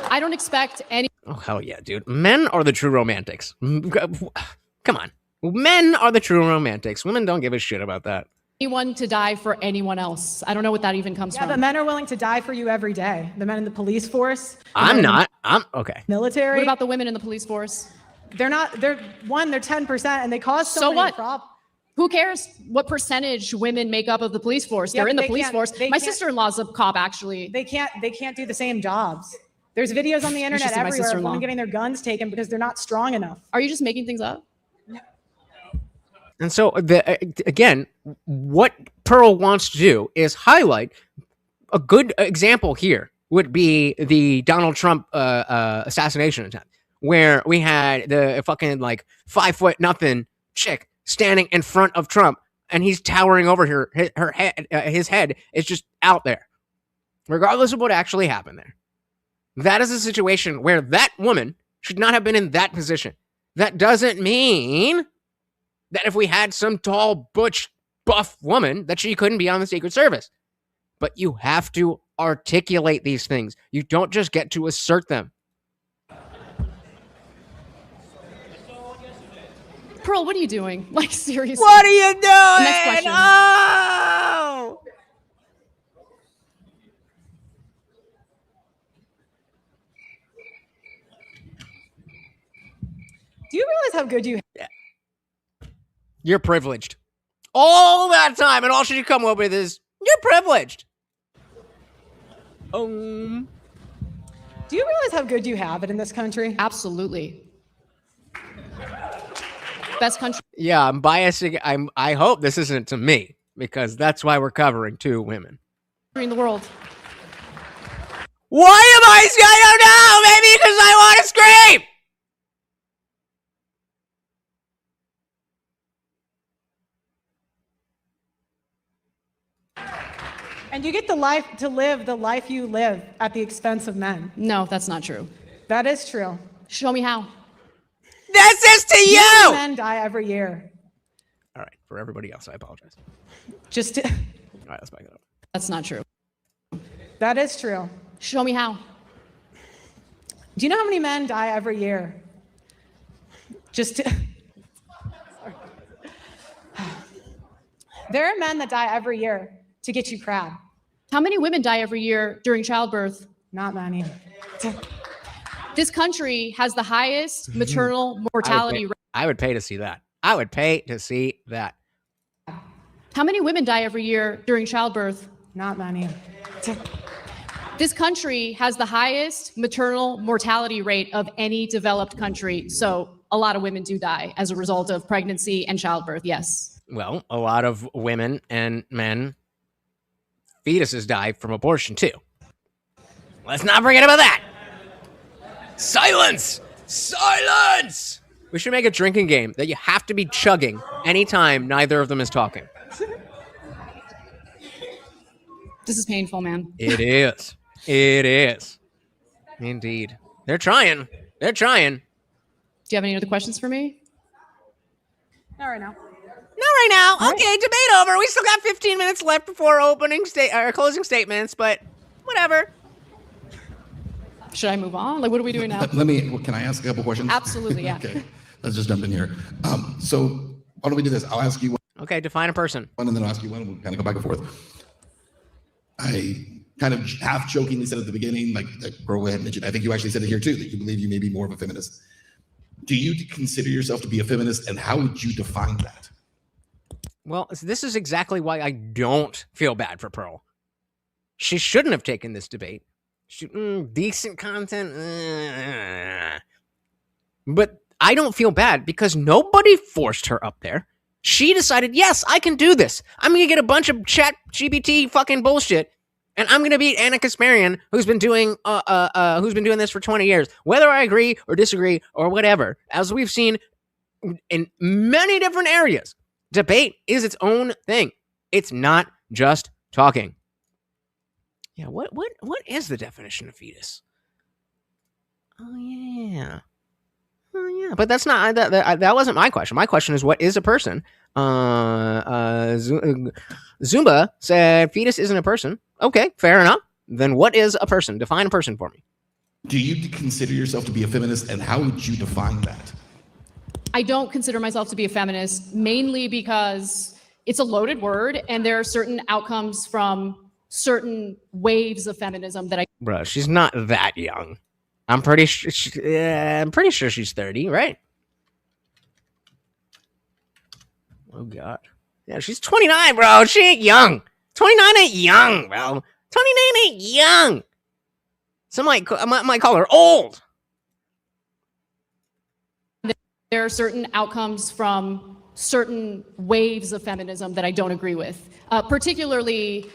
[SPEAKER 5] I don't expect
[SPEAKER 2] Oh hell yeah, dude! Men are the true romantics. Come on, men are the true romantics. Women don't give a shit about that.
[SPEAKER 5] anyone to die for anyone else. I don't know what that even comes
[SPEAKER 6] Yeah,
[SPEAKER 5] from.
[SPEAKER 6] but men are willing to die for you every day. The men in the police force. the men
[SPEAKER 2] I'm
[SPEAKER 6] in the
[SPEAKER 2] not. I'm okay.
[SPEAKER 6] Military.
[SPEAKER 5] What about the women in the police force?
[SPEAKER 6] They're not. They're 10%, and they cause so
[SPEAKER 5] So
[SPEAKER 6] many
[SPEAKER 5] what?
[SPEAKER 6] problems.
[SPEAKER 5] Who cares what percentage women make up of the police force?
[SPEAKER 6] Yeah,
[SPEAKER 5] They're in
[SPEAKER 6] but
[SPEAKER 5] the
[SPEAKER 6] they
[SPEAKER 5] police
[SPEAKER 6] can't-
[SPEAKER 5] force.
[SPEAKER 6] they
[SPEAKER 5] My
[SPEAKER 6] can't-
[SPEAKER 5] sister-in-law's a cop, actually.
[SPEAKER 6] They can't do the same jobs. There's videos on the internet
[SPEAKER 5] should see my
[SPEAKER 6] everywhere of
[SPEAKER 5] sister-in-law.
[SPEAKER 6] women getting their guns taken because they're not strong enough.
[SPEAKER 5] Are you just making things up?
[SPEAKER 2] And so again, what Pearl wants to do is highlight a good example here would be the Donald Trump assassination attempt, where we had the fucking like 5'0" chick standing in front of Trump, and he's towering over her head. His head is just out there, regardless of what actually happened there. That is a situation where that woman should not have been in that position. That doesn't mean that if we had some tall, butch, buff woman, that she couldn't be on the Secret Service. But you have to articulate these things. You don't just get to assert them.
[SPEAKER 5] Pearl, what are you doing? Like, seriously.
[SPEAKER 2] What are you doing?
[SPEAKER 5] Next question.
[SPEAKER 2] Oh!
[SPEAKER 6] Do you realize how good you?
[SPEAKER 2] You're privileged. All that time, and all she come up with is, you're privileged.
[SPEAKER 6] Do you realize how good you have it in this country?
[SPEAKER 5] Absolutely. Best country
[SPEAKER 2] Yeah, I'm biasing. I hope this isn't to me, because that's why we're covering two women.
[SPEAKER 5] in the world.
[SPEAKER 2] Why am I don't know, maybe because I want to scream!
[SPEAKER 6] And you get to live the life you live at the expense of men.
[SPEAKER 5] No, that's not true.
[SPEAKER 6] That is true.
[SPEAKER 5] Show me how.
[SPEAKER 2] This is to
[SPEAKER 6] You
[SPEAKER 2] you!
[SPEAKER 6] know men die every year.
[SPEAKER 2] All right, for everybody else, I apologize.
[SPEAKER 6] Just to,
[SPEAKER 2] All right, let's back it up.
[SPEAKER 5] That's not true.
[SPEAKER 6] that is true.
[SPEAKER 5] Show me how.
[SPEAKER 6] Do you know how many men die every year? Just to, there are men that die every year to get you crab.
[SPEAKER 5] How many women die every year during childbirth?
[SPEAKER 6] Not many.
[SPEAKER 5] This country has the highest maternal mortality rate.
[SPEAKER 2] I would pay to see that. I would pay to see that.
[SPEAKER 5] How many women die every year during childbirth?
[SPEAKER 6] Not many.
[SPEAKER 5] This country has the highest maternal mortality rate of any developed country. So a lot of women do die as a result of pregnancy and childbirth. Yes.
[SPEAKER 2] Well, a lot of women and men, fetuses die from abortion too. Let's not forget about that. Silence! Silence! We should make a drinking game that you have to be chugging anytime neither of them is talking.
[SPEAKER 5] This is painful, man.
[SPEAKER 2] It is. It is. Indeed. They're trying. They're trying.
[SPEAKER 5] Do you have any other questions for me?
[SPEAKER 6] Not right now.
[SPEAKER 2] Not right now. Okay, debate over. We still got 15 minutes left before closing statements, but whatever.
[SPEAKER 5] Should I move on? Like, what are we doing now?
[SPEAKER 3] Can I ask a couple questions?
[SPEAKER 5] Absolutely, yeah.
[SPEAKER 3] Okay, let's just jump in here. So why don't we do this? I'll ask you one,
[SPEAKER 2] Okay, define a person.
[SPEAKER 3] and then I'll ask you one, and we'll kind of go back and forth. I kind of half jokingly said at the beginning, like Pearl had mentioned, I think you actually said it here too, that you believe you may be more of a feminist. Do you consider yourself to be a feminist, and how would you define that?
[SPEAKER 2] Well, this is exactly why I don't feel bad for Pearl. She shouldn't have taken this debate. Decent content. But I don't feel bad because nobody forced her up there. She decided, yes, I can do this. I'm going to get a bunch of chat GPT fucking bullshit, and I'm going to beat Anna Kasparian, who's been doing this for 20 years, whether I agree or disagree or whatever. As we've seen in many different areas, debate is its own thing. It's not just talking. Yeah, what is the definition of fetus? Oh yeah, but that's not that wasn't my question. My question is, what is a person? Zumba said fetus isn't a person. Okay, fair enough. Then what is a person? Define a person for me.
[SPEAKER 3] Do you consider yourself to be a feminist, and how would you define that?
[SPEAKER 5] I don't consider myself to be a feminist, mainly because it's a loaded word, and there are certain outcomes from certain waves of feminism that
[SPEAKER 2] Bro, she's not that young. I'm pretty sure she's 30, right? Oh god. Yeah, she's 29, bro. She ain't young. 29 ain't young, bro. 29 ain't young. Some might call her old.
[SPEAKER 5] there are certain outcomes from certain waves of feminism that I don't agree with, particularly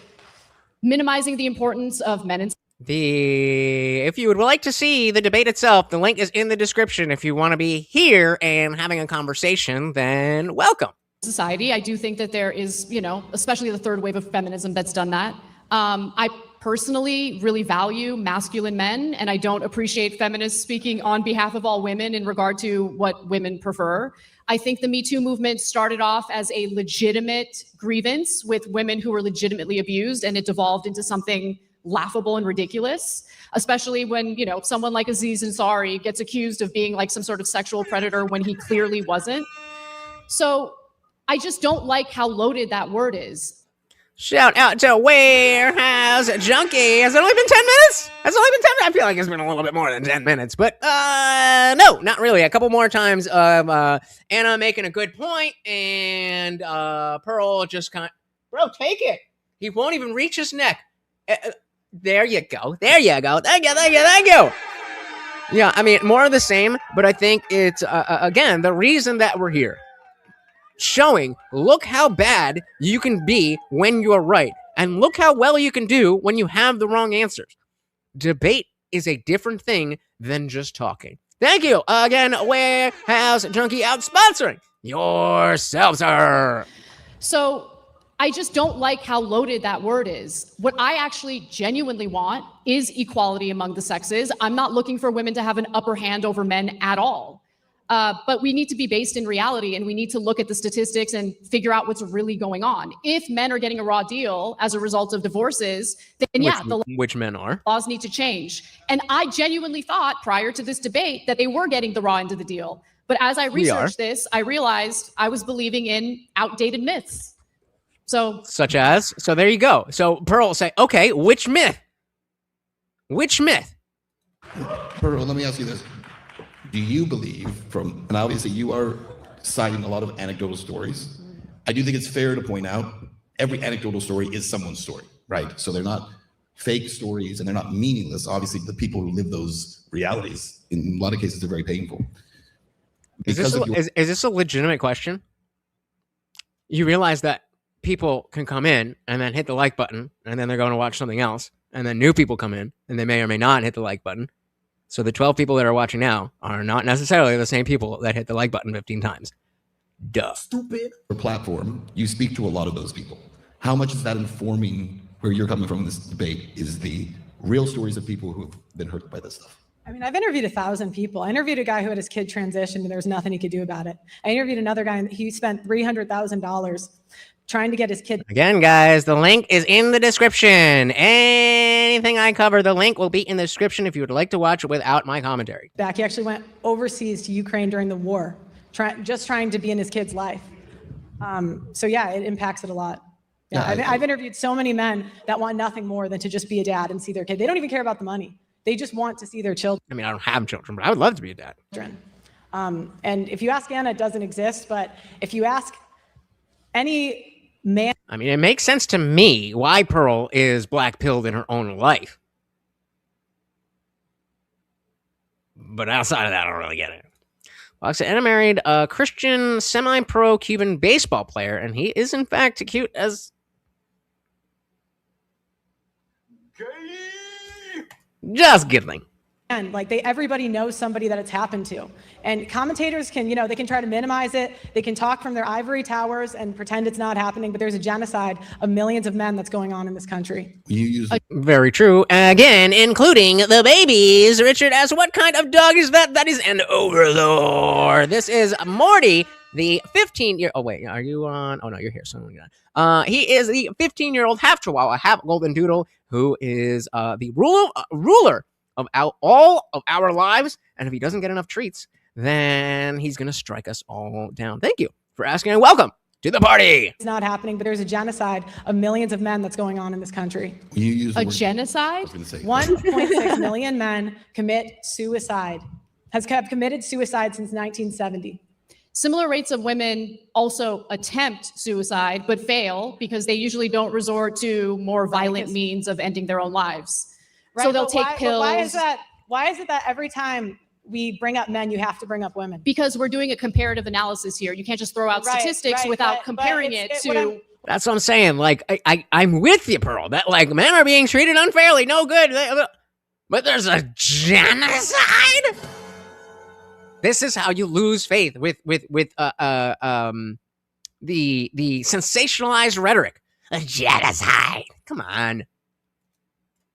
[SPEAKER 5] minimizing the importance of men and
[SPEAKER 2] If you would like to see the debate itself, the link is in the description. If you want to be here and having a conversation, then welcome.
[SPEAKER 5] society. I do think that there is, especially the third wave of feminism that's done that. I personally really value masculine men, and I don't appreciate feminists speaking on behalf of all women in regard to what women prefer. I think the Me Too movement started off as a legitimate grievance with women who were legitimately abused, and it devolved into something laughable and ridiculous, especially when, someone like Aziz Ansari gets accused of being like some sort of sexual predator when he clearly wasn't. So I just don't like how loaded that word is.
[SPEAKER 2] Shout out to Warehouse Junkie. Has it only been 10 minutes? Has it only been 10 minutes? I feel like it's been a little bit more than 10 minutes, but no, not really. A couple more times of Anna making a good point, and Pearl just bro, take it. He won't even reach his neck. There you go. There you go. Thank you. Yeah, I mean, more of the same, but I think it's, again, the reason that we're here. Showing, look how bad you can be when you're right, and look how well you can do when you have the wrong answers. Debate is a different thing than just talking. Thank you again, Warehouse Junkie, out sponsoring yourself, sir.
[SPEAKER 5] So I just don't like how loaded that word is. What I actually genuinely want is equality among the sexes. I'm not looking for women to have an upper hand over men at all. But we need to be based in reality, and we need to look at the statistics and figure out what's really going on. If men are getting a raw deal as a result of divorces, then
[SPEAKER 2] which men are,
[SPEAKER 5] laws need to change. And I genuinely thought prior to this debate that they were getting the raw end of the deal. But as I researched this, I realized I was believing in outdated myths. So
[SPEAKER 2] there you go. So Pearl, say, okay, which myth? Which myth?
[SPEAKER 3] Pearl, let me ask you this. Do you believe and obviously you are citing a lot of anecdotal stories. I do think it's fair to point out every anecdotal story is someone's story, right? So they're not fake stories and they're not meaningless. Obviously, the people who live those realities, in a lot of cases, they're very painful.
[SPEAKER 2] Is this a legitimate question? You realize that people can come in and then hit the like button, and then they're going to watch something else, and then new people come in and they may or may not hit the like button. So the 12 people that are watching now are not necessarily the same people that hit the like button 15 times. Duh.
[SPEAKER 3] Stupid. Your platform, you speak to a lot of those people. How much is that informing where you're coming from in this debate? Is the real stories of people who've been hurt by this stuff?
[SPEAKER 6] I mean, I've interviewed 1,000 people. I interviewed a guy who had his kid transitioned and there was nothing he could do about it. I interviewed another guy and he spent $300,000 trying to get his kid.
[SPEAKER 2] Again, guys, the link is in the description. Anything I cover, the link will be in the description if you would like to watch it without my commentary.
[SPEAKER 6] Back, he actually went overseas to Ukraine during the war, just trying to be in his kid's life. So yeah, it impacts it a lot. Yeah, I've interviewed so many men that want nothing more than to just be a dad and see their kid. They don't even care about the money. They just want to see their children.
[SPEAKER 2] I mean, I don't have children, but I would love to be a dad.
[SPEAKER 6] And if you ask Anna, it doesn't exist. But if you ask any man,
[SPEAKER 2] I mean, it makes sense to me why Pearl is black-pilled in her own life. But outside of that, I don't really get it. Well, Anna married a Christian semi-pro Cuban baseball player, and he is in fact cute as... Just kidding.
[SPEAKER 6] like everybody knows somebody that it's happened to. And commentators can, they can try to minimize it. They can talk from their ivory towers and pretend it's not happening, but there's a genocide of millions of men that's going on in this country.
[SPEAKER 3] You use
[SPEAKER 2] Very true. Again, including the babies. Richard asks, what kind of dog is that? That is an overlord. This is Morty, the 15-year... Oh, wait, are you on? Oh, no, you're here. So he is the 15-year-old half Chihuahua, half Golden Doodle, who is the ruler of all of our lives, and if he doesn't get enough treats, then he's going to strike us all down. Thank you for asking, and welcome to the party.
[SPEAKER 6] It's not happening, but there's a genocide of millions of men that's going on in this country.
[SPEAKER 3] You use
[SPEAKER 5] A genocide?
[SPEAKER 6] 1.6 million men have committed suicide since 1970.
[SPEAKER 5] Similar rates of women also attempt suicide, but fail because they usually don't resort to more violent means of ending their own lives.
[SPEAKER 6] Right,
[SPEAKER 5] so they'll
[SPEAKER 6] but
[SPEAKER 5] take pills.
[SPEAKER 6] Why is that? Why is it that every time we bring up men, you have to bring up women?
[SPEAKER 5] Because we're doing a comparative analysis here. You can't just throw out statistics without comparing it to...
[SPEAKER 2] That's what I'm saying. Like, I'm with you, Pearl. That, like, men are being treated unfairly. No good. But there's a genocide? This is how you lose faith with the sensationalized rhetoric. A genocide. Come on.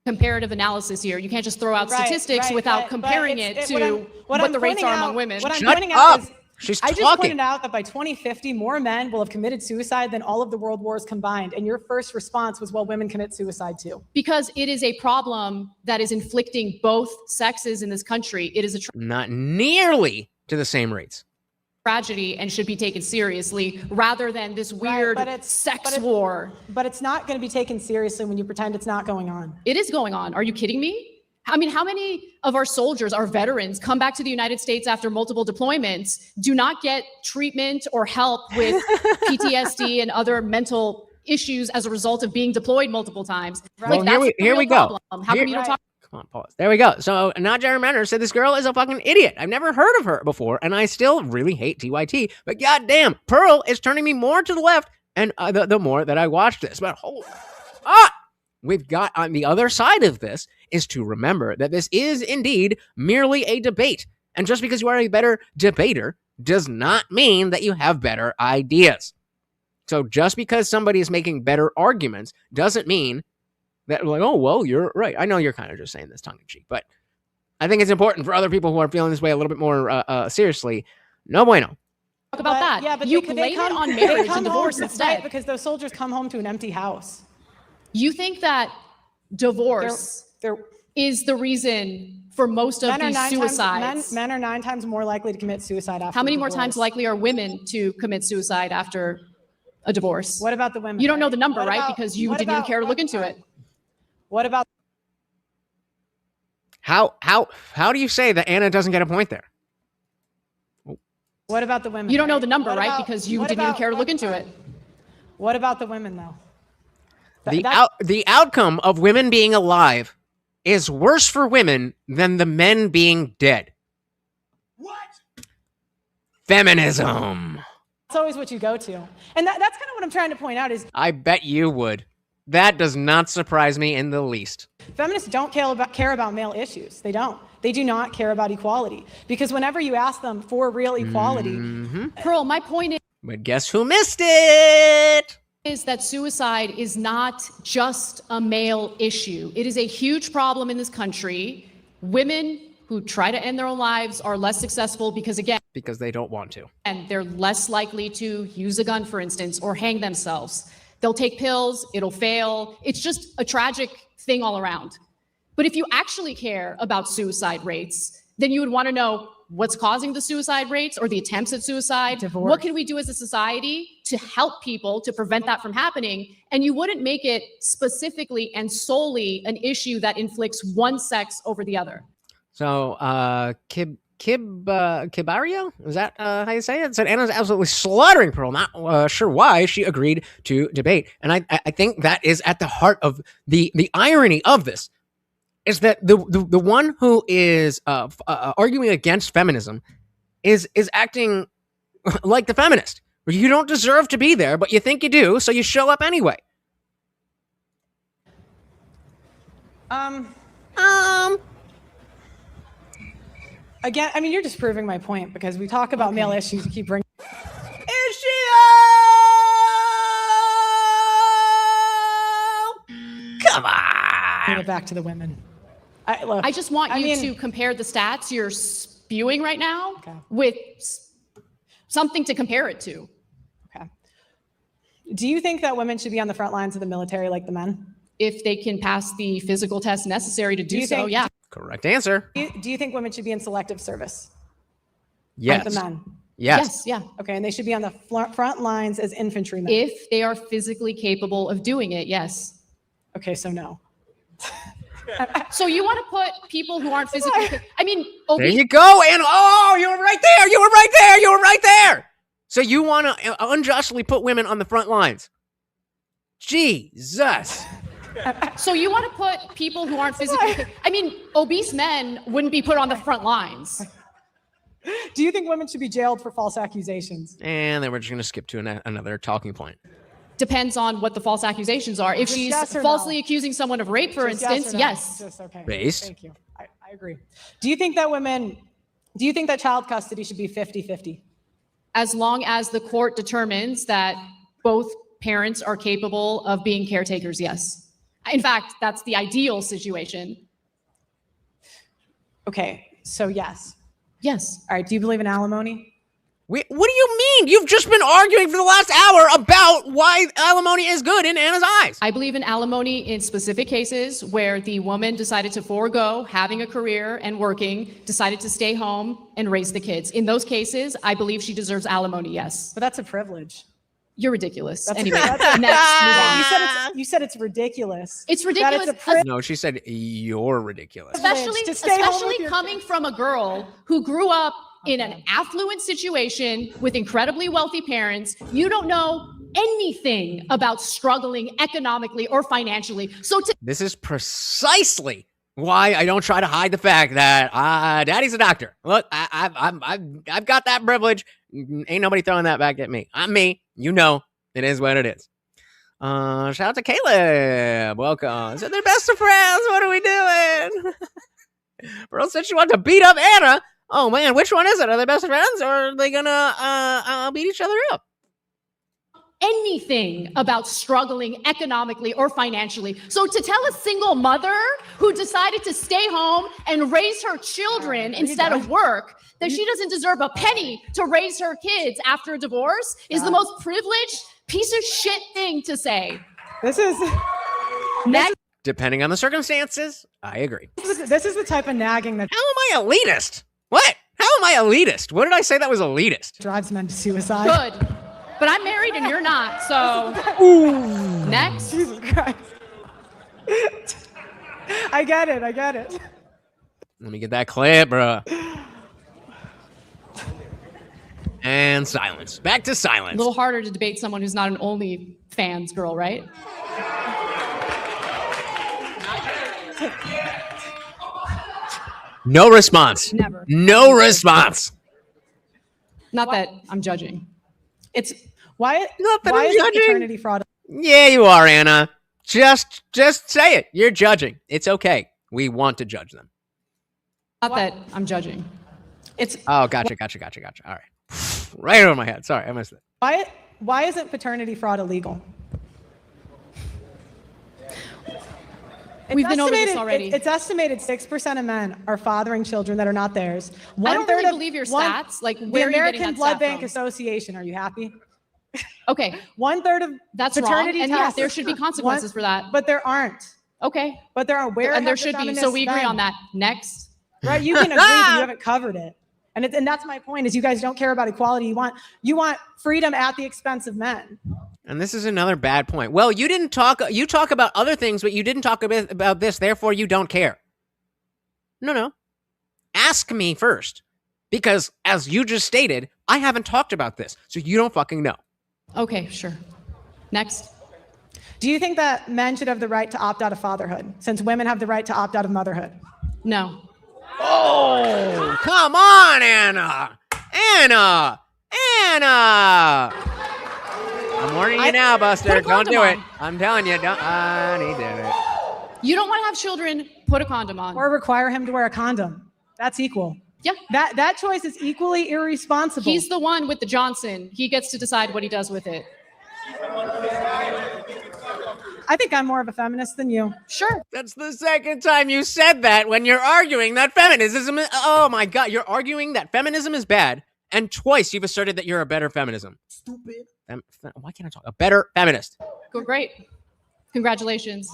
[SPEAKER 5] Comparative analysis here. You can't just throw out statistics without comparing it to what the rates are among women.
[SPEAKER 6] What I'm pointing out is
[SPEAKER 2] She's
[SPEAKER 6] I just
[SPEAKER 2] talking.
[SPEAKER 6] pointed out that by 2050, more men will have committed suicide than all of the world wars combined. And your first response was, well, women commit suicide too.
[SPEAKER 5] Because it is a problem that is inflicting both sexes in this country. It is a
[SPEAKER 2] Not nearly to the same rates.
[SPEAKER 5] tragedy and should be taken seriously rather than this weird war.
[SPEAKER 6] But it's not going to be taken seriously when you pretend it's not going on.
[SPEAKER 5] It is going on. Are you kidding me? I mean, how many of our soldiers, our veterans, come back to the United States after multiple deployments, do not get treatment or help with PTSD and other mental issues as a result of being deployed multiple times?
[SPEAKER 2] Well, here we go.
[SPEAKER 5] How come you don't talk?
[SPEAKER 2] Come on, pause. There we go. So, not Jeremy Renner said this girl is a fucking idiot. I've never heard of her before, and I still really hate TYT. But goddamn, Pearl is turning me more to the left, and the more that I watch this. But we've got on the other side of this is to remember that this is indeed merely a debate. And just because you are a better debater does not mean that you have better ideas. So just because somebody is making better arguments doesn't mean that, like, oh, well, you're right. I know you're kind of just saying this tongue-in-cheek, but I think it's important for other people who are feeling this way a little bit more seriously. No bueno.
[SPEAKER 5] Talk about that.
[SPEAKER 6] Yeah, but
[SPEAKER 5] you
[SPEAKER 6] they
[SPEAKER 5] blame
[SPEAKER 6] come,
[SPEAKER 5] it on
[SPEAKER 6] they
[SPEAKER 5] marriage
[SPEAKER 6] come
[SPEAKER 5] and divorce
[SPEAKER 6] home,
[SPEAKER 5] instead.
[SPEAKER 6] right, because those soldiers come home to an empty house.
[SPEAKER 5] You think that divorce is the reason for most of these suicides?
[SPEAKER 6] Men are 9 times more likely to commit suicide after
[SPEAKER 5] How many more
[SPEAKER 6] divorce.
[SPEAKER 5] times likely are women to commit suicide after a divorce?
[SPEAKER 6] What about the women?
[SPEAKER 5] You don't know the number,
[SPEAKER 6] What
[SPEAKER 5] right?
[SPEAKER 6] about-
[SPEAKER 5] Because you
[SPEAKER 6] what
[SPEAKER 5] didn't
[SPEAKER 6] about-
[SPEAKER 5] even care to look into it.
[SPEAKER 6] What about
[SPEAKER 2] How do you say that Anna doesn't get a point there?
[SPEAKER 6] what about the women?
[SPEAKER 5] You don't know the number,
[SPEAKER 6] What
[SPEAKER 5] right?
[SPEAKER 6] about-
[SPEAKER 5] Because you
[SPEAKER 6] what
[SPEAKER 5] didn't even
[SPEAKER 6] about-
[SPEAKER 5] care to look into it.
[SPEAKER 6] What about the women, though?
[SPEAKER 2] The outcome of women being alive is worse for women than the men being dead.
[SPEAKER 1] What?
[SPEAKER 2] Feminism.
[SPEAKER 6] That's always what you go to. And that's kind of what I'm trying to point out is
[SPEAKER 2] I bet you would. That does not surprise me in the least.
[SPEAKER 6] feminists don't care about male issues. They don't. They do not care about equality. Because whenever you ask them for real equality,
[SPEAKER 5] Pearl, my point
[SPEAKER 2] But guess who missed it?
[SPEAKER 5] is that suicide is not just a male issue. It is a huge problem in this country. Women who try to end their own lives are less successful because, again,
[SPEAKER 2] Because they don't want to.
[SPEAKER 5] they're less likely to use a gun, for instance, or hang themselves. They'll take pills, it'll fail. It's just a tragic thing all around. But if you actually care about suicide rates, then you would want to know what's causing the suicide rates or the attempts at suicide.
[SPEAKER 6] Divorce.
[SPEAKER 5] What can we do as a society to help people to prevent that from happening? And you wouldn't make it specifically and solely an issue that inflicts one sex over the other.
[SPEAKER 2] So, Kibario? Is that how you say it? Said Anna's absolutely slaughtering Pearl. Not sure why she agreed to debate. And I think that is at the heart of the irony of this, is that the one who is arguing against feminism is acting like the feminist. You don't deserve to be there, but you think you do, so you show up anyway.
[SPEAKER 6] Again, I mean, you're just proving my point because we talk about male issues. You keep bringing.
[SPEAKER 2] Is she? Come on.
[SPEAKER 6] Bring it back to the women.
[SPEAKER 5] I just want you to compare the stats you're spewing right now with something to compare it to.
[SPEAKER 6] Okay. Do you think that women should be on the front lines of the military like the men?
[SPEAKER 5] If they can pass the physical test necessary to do so, yeah.
[SPEAKER 2] Correct answer.
[SPEAKER 6] Do you think women should be in selective service?
[SPEAKER 2] Yes.
[SPEAKER 6] Like the men?
[SPEAKER 2] Yes.
[SPEAKER 5] Yeah.
[SPEAKER 6] Okay, and they should be on the front lines as infantrymen?
[SPEAKER 5] If they are physically capable of doing it, yes.
[SPEAKER 6] Okay, so no.
[SPEAKER 5] So you want to put people who aren't physically, I mean,
[SPEAKER 2] there you go, and you were right there. You were right there. You were right there. So you want to unjustly put women on the front lines? Jesus.
[SPEAKER 5] So you want to put people who aren't physically, I mean, obese men wouldn't be put on the front lines.
[SPEAKER 6] Do you think women should be jailed for false accusations?
[SPEAKER 2] And then we're just going to skip to another talking point.
[SPEAKER 5] Depends on what the false accusations are. If she's falsely accusing someone of rape, for instance, yes.
[SPEAKER 6] Just okay.
[SPEAKER 2] Based.
[SPEAKER 6] Thank you. I agree. Do you think that child custody should be 50-50?
[SPEAKER 5] As long as the court determines that both parents are capable of being caretakers, yes. In fact, that's the ideal situation.
[SPEAKER 6] Okay, so yes.
[SPEAKER 5] Yes.
[SPEAKER 6] All right, do you believe in alimony?
[SPEAKER 2] What do you mean? You've just been arguing for the last hour about why alimony is good in Anna's eyes.
[SPEAKER 5] I believe in alimony in specific cases where the woman decided to forego having a career and working, decided to stay home and raise the kids. In those cases, I believe she deserves alimony, yes.
[SPEAKER 6] But that's a privilege.
[SPEAKER 5] You're ridiculous.
[SPEAKER 6] That's
[SPEAKER 5] anyway,
[SPEAKER 6] next, move
[SPEAKER 5] on.
[SPEAKER 6] You said it's ridiculous.
[SPEAKER 5] It's ridiculous.
[SPEAKER 2] No, she said you're ridiculous.
[SPEAKER 5] Especially coming from a girl who grew up in an affluent situation with incredibly wealthy parents. You don't know anything about struggling economically or financially. So
[SPEAKER 2] this is precisely why I don't try to hide the fact that Daddy's a doctor. Look, I've got that privilege. Ain't nobody throwing that back at me. I'm me. You know, it is what it is. Shout out to Caleb. Welcome. So they're best of friends. What are we doing? Pearl said she wanted to beat up Anna. Oh man, which one is it? Are they best friends or are they gonna beat each other up?
[SPEAKER 5] Anything about struggling economically or financially. So to tell a single mother who decided to stay home and raise her children instead of work that she doesn't deserve a penny to raise her kids after a divorce is the most privileged piece of shit thing to say.
[SPEAKER 6] This is
[SPEAKER 5] next.
[SPEAKER 2] Depending on the circumstances, I agree.
[SPEAKER 6] This is the type of nagging that
[SPEAKER 2] How am I elitist? What? How am I elitist? What did I say that was elitist?
[SPEAKER 6] drives men to suicide.
[SPEAKER 5] Good. But I'm married and you're not, so next.
[SPEAKER 6] Jesus Christ. I get it.
[SPEAKER 2] Let me get that clip, bro. And silence. Back to silence.
[SPEAKER 5] A little harder to debate someone who's not an OnlyFans girl, right?
[SPEAKER 2] No response.
[SPEAKER 5] Never.
[SPEAKER 2] No response.
[SPEAKER 5] Not that I'm judging.
[SPEAKER 6] It's why
[SPEAKER 2] Not that
[SPEAKER 6] why
[SPEAKER 2] I'm
[SPEAKER 6] is
[SPEAKER 2] judging.
[SPEAKER 6] paternity fraud?
[SPEAKER 2] Yeah, you are, Anna. Just say it. You're judging. It's okay. We want to judge them.
[SPEAKER 5] Not that I'm judging.
[SPEAKER 6] It's
[SPEAKER 2] Oh, gotcha. All right. Right over my head. Sorry, I missed it.
[SPEAKER 6] why isn't paternity fraud illegal?
[SPEAKER 5] We've been over this already.
[SPEAKER 6] It's estimated 6% of men are fathering children that are not theirs.
[SPEAKER 5] I don't really believe your stats. Like,
[SPEAKER 6] the
[SPEAKER 5] where are you getting
[SPEAKER 6] American
[SPEAKER 5] that
[SPEAKER 6] Blood
[SPEAKER 5] stat
[SPEAKER 6] Bank
[SPEAKER 5] from?
[SPEAKER 6] Association. Are you happy?
[SPEAKER 5] Okay,
[SPEAKER 6] 1/3 of
[SPEAKER 5] that's wrong.
[SPEAKER 6] paternity
[SPEAKER 5] And
[SPEAKER 6] tests.
[SPEAKER 5] there should be consequences for that.
[SPEAKER 6] But there aren't.
[SPEAKER 5] Okay.
[SPEAKER 6] But there are. Where
[SPEAKER 5] And there
[SPEAKER 6] have the
[SPEAKER 5] should be. So
[SPEAKER 6] feminists
[SPEAKER 5] we agree
[SPEAKER 6] been?
[SPEAKER 5] on that. Next.
[SPEAKER 6] Right? You can agree, but you haven't covered it. And that's my point: is you guys don't care about equality. You want freedom at the expense of men.
[SPEAKER 2] And this is another bad point. Well, you didn't talk. You talk about other things, but you didn't talk about this. Therefore, you don't care. No. Ask me first. Because as you just stated, I haven't talked about this, so you don't fucking know.
[SPEAKER 5] Okay, sure. Next.
[SPEAKER 6] Do you think that men should have the right to opt out of fatherhood, since women have the right to opt out of motherhood?
[SPEAKER 5] No.
[SPEAKER 2] Oh, come on, Anna. Anna. I'm warning you now, Buster. Don't do it. I'm telling you, don't. He did it.
[SPEAKER 5] You don't want to have children, put a condom on.
[SPEAKER 6] Or require him to wear a condom. That's equal.
[SPEAKER 5] Yeah.
[SPEAKER 6] That choice is equally irresponsible.
[SPEAKER 5] He's the one with the Johnson. He gets to decide what he does with it.
[SPEAKER 6] I think I'm more of a feminist than you.
[SPEAKER 5] Sure.
[SPEAKER 2] That's the second time you said that when you're arguing that feminism is, oh my God, you're arguing that feminism is bad. And twice you've asserted that you're a better feminism.
[SPEAKER 3] Stupid.
[SPEAKER 2] Why can't I talk? A better feminist.
[SPEAKER 5] Go great. Congratulations.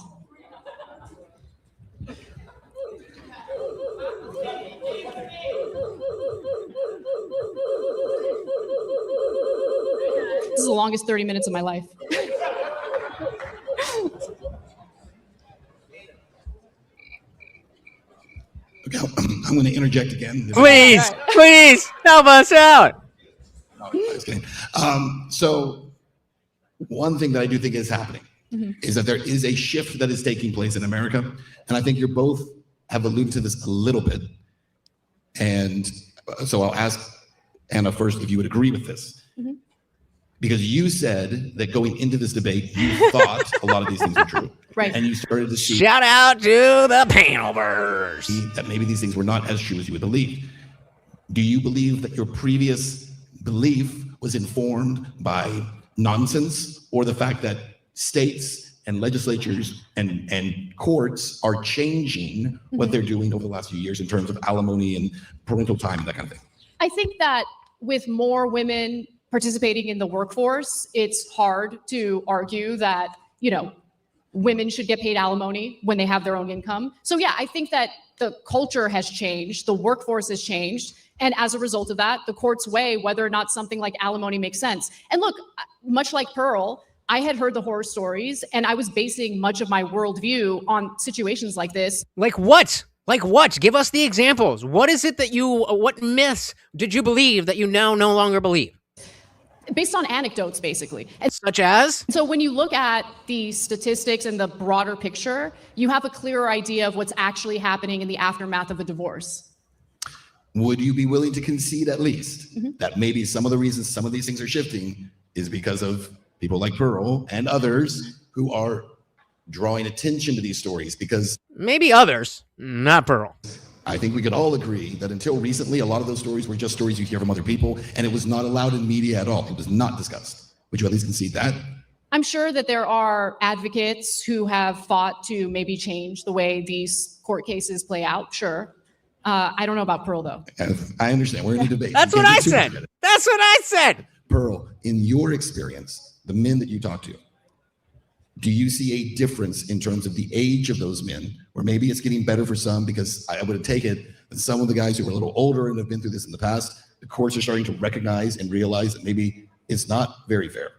[SPEAKER 5] This is the longest 30 minutes of my life.
[SPEAKER 3] Okay, I'm going to interject again.
[SPEAKER 2] Please help us out.
[SPEAKER 3] No, I was kidding. So one thing that I do think is happening is that there is a shift that is taking place in America. And I think you both have alluded to this a little bit. And so I'll ask Anna first if you would agree with this. Because you said that going into this debate, you thought a lot of these things were true.
[SPEAKER 5] Right.
[SPEAKER 3] And you started to see
[SPEAKER 2] Shout out to the panelverse.
[SPEAKER 3] that maybe these things were not as true as you would believe. Do you believe that your previous belief was informed by nonsense, or the fact that states and legislatures and courts are changing what they're doing over the last few years in terms of alimony and parental time and that kind of thing?
[SPEAKER 5] I think that with more women participating in the workforce, it's hard to argue that, women should get paid alimony when they have their own income. So yeah, I think that the culture has changed, the workforce has changed. And as a result of that, the courts weigh whether or not something like alimony makes sense. And look, much like Pearl, I had heard the horror stories and I was basing much of my worldview on situations like this.
[SPEAKER 2] Like what? Like what? Give us the examples. What is it that what myths did you believe that you now no longer believe?
[SPEAKER 5] Based on anecdotes, basically. And
[SPEAKER 2] Such as?
[SPEAKER 5] so when you look at the statistics and the broader picture, you have a clearer idea of what's actually happening in the aftermath of a divorce.
[SPEAKER 3] Would you be willing to concede at least that maybe some of the reasons some of these things are shifting is because of people like Pearl and others who are drawing attention to these stories? Because
[SPEAKER 2] Maybe others, not Pearl.
[SPEAKER 3] I think we could all agree that until recently, a lot of those stories were just stories you hear from other people, and it was not allowed in media at all. It was not discussed. Would you at least concede that?
[SPEAKER 5] I'm sure that there are advocates who have fought to maybe change the way these court cases play out. Sure. I don't know about Pearl, though.
[SPEAKER 3] I understand. We're in a debate.
[SPEAKER 2] That's
[SPEAKER 3] You
[SPEAKER 2] what
[SPEAKER 3] can't
[SPEAKER 2] I
[SPEAKER 3] get too
[SPEAKER 2] said.
[SPEAKER 3] much of it.
[SPEAKER 2] That's what I said.
[SPEAKER 3] Pearl, in your experience, the men that you talk to, do you see a difference in terms of the age of those men, or maybe it's getting better for some? Because I would take it that some of the guys who are a little older and have been through this in the past, the courts are starting to recognize and realize that maybe it's not very fair.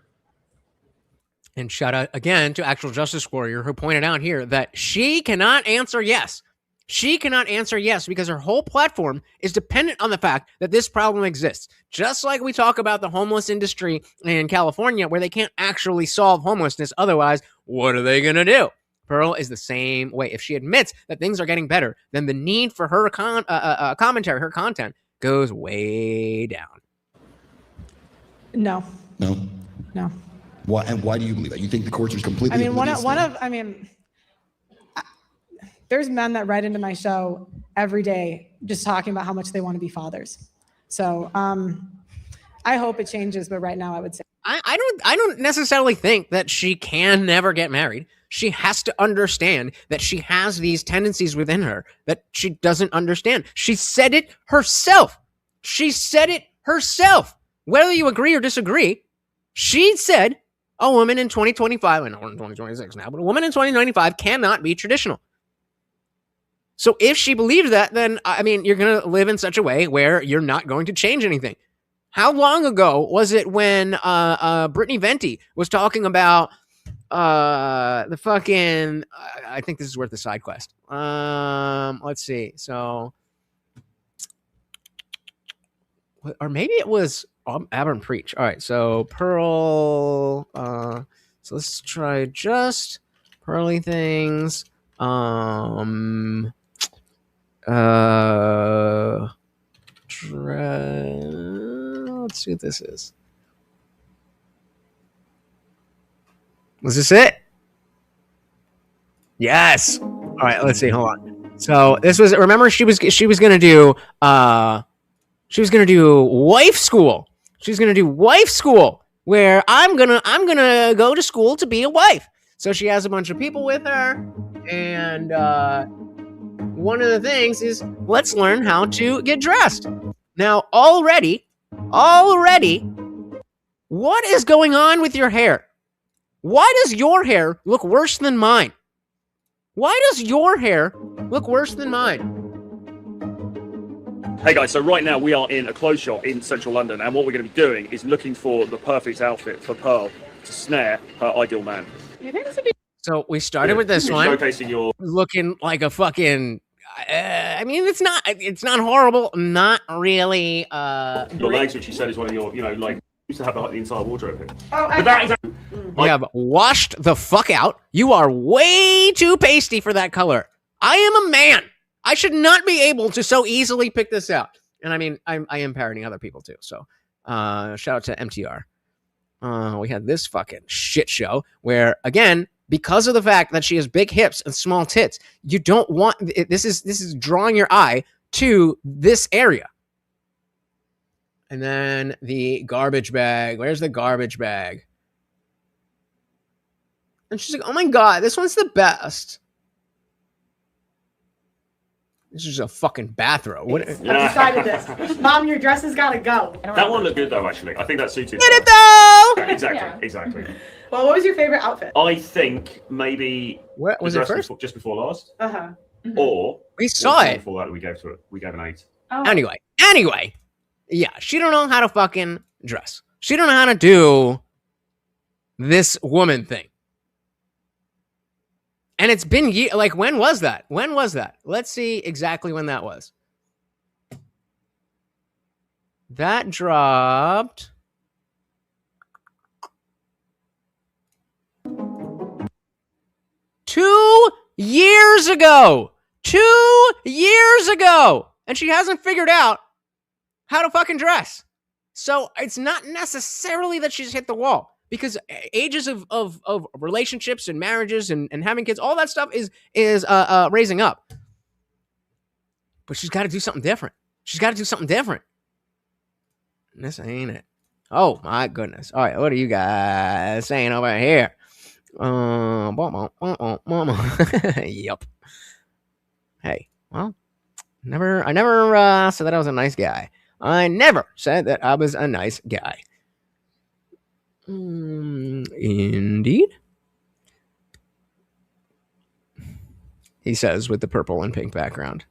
[SPEAKER 2] And shout out again to Actual Justice Warrior, who pointed out here that she cannot answer yes. She cannot answer yes because her whole platform is dependent on the fact that this problem exists. Just like we talk about the homeless industry in California, where they can't actually solve homelessness. Otherwise, what are they going to do? Pearl is the same way. If she admits that things are getting better, then the need for her commentary, her content, goes way down.
[SPEAKER 6] No.
[SPEAKER 3] No?
[SPEAKER 6] No.
[SPEAKER 3] Why, and why do you believe that? You think the courts are completely...
[SPEAKER 6] There's men that write into my show every day just talking about how much they want to be fathers. So I hope it changes, but right now I would say.
[SPEAKER 2] I don't necessarily think that she can never get married. She has to understand that she has these tendencies within her that she doesn't understand. She said it herself. Whether you agree or disagree, she said a woman in 2025, I know we're in 2026 now, but a woman in 2025 cannot be traditional. So if she believes that, then, I mean, you're going to live in such a way where you're not going to change anything. How long ago was it when Brittany Venti was talking about the fucking... I think this is worth a side quest. Let's see. So... or maybe it was Abram Preach. All right, so Pearl. So let's try just Pearly Things. Let's see what this is. Was this it? Yes. All right, let's see. Hold on. So this was, remember, she was gonna do wife school. She's gonna do wife school where I'm gonna go to school to be a wife. So she has a bunch of people with her, and one of the things is let's learn how to get dressed. Now, already, what is going on with your hair? Why does your hair look worse than mine? Why does your hair look worse than mine?
[SPEAKER 7] Hey guys, so right now we are in a clothes shop in central London, and what we're going to be doing is looking for the perfect outfit for Pearl to snare her ideal man.
[SPEAKER 2] So we started with this one,
[SPEAKER 7] showcasing your
[SPEAKER 2] looking like a fucking. I mean, it's not horrible, not really.
[SPEAKER 7] your legs, which you said is one of your, like used to have the entire wardrobe here.
[SPEAKER 6] Oh,
[SPEAKER 7] But that is
[SPEAKER 2] You have washed the fuck out. You are way too pasty for that color. I am a man. I should not be able to so easily pick this out. And I mean, I am parroting other people too. So shout out to MTR. We had this fucking shit show where, again, because of the fact that she has big hips and small tits, you don't want this is drawing your eye to this area. And then the garbage bag. Where's the garbage bag? And she's like, oh my God, this one's the best. This is a fucking bathrobe. What?
[SPEAKER 6] I've decided this. Mom, your dress has got to go.
[SPEAKER 7] That one looked good though, actually. I think that suited.
[SPEAKER 2] Get it though!
[SPEAKER 7] Exactly.
[SPEAKER 6] Well, what was your favorite outfit?
[SPEAKER 7] I think maybe
[SPEAKER 2] What was it first?
[SPEAKER 7] just before last,
[SPEAKER 6] Uh-huh.
[SPEAKER 7] or
[SPEAKER 2] We saw it.
[SPEAKER 7] before that we gave an 8.
[SPEAKER 6] Oh.
[SPEAKER 2] Anyway, yeah, she don't know how to fucking dress. She don't know how to do this woman thing. And it's been like, when was that? Let's see exactly when that was. That dropped. Two years ago. And she hasn't figured out how to fucking dress. So it's not necessarily that she's hit the wall. Because ages of relationships and marriages and having kids, all that stuff is raising up. But she's got to do something different. And this ain't it. Oh my goodness. All right, what are you guys saying over here? Yep. Hey, well, I never said that I was a nice guy. I never said that I was a nice guy. Indeed. He says with the purple and pink background.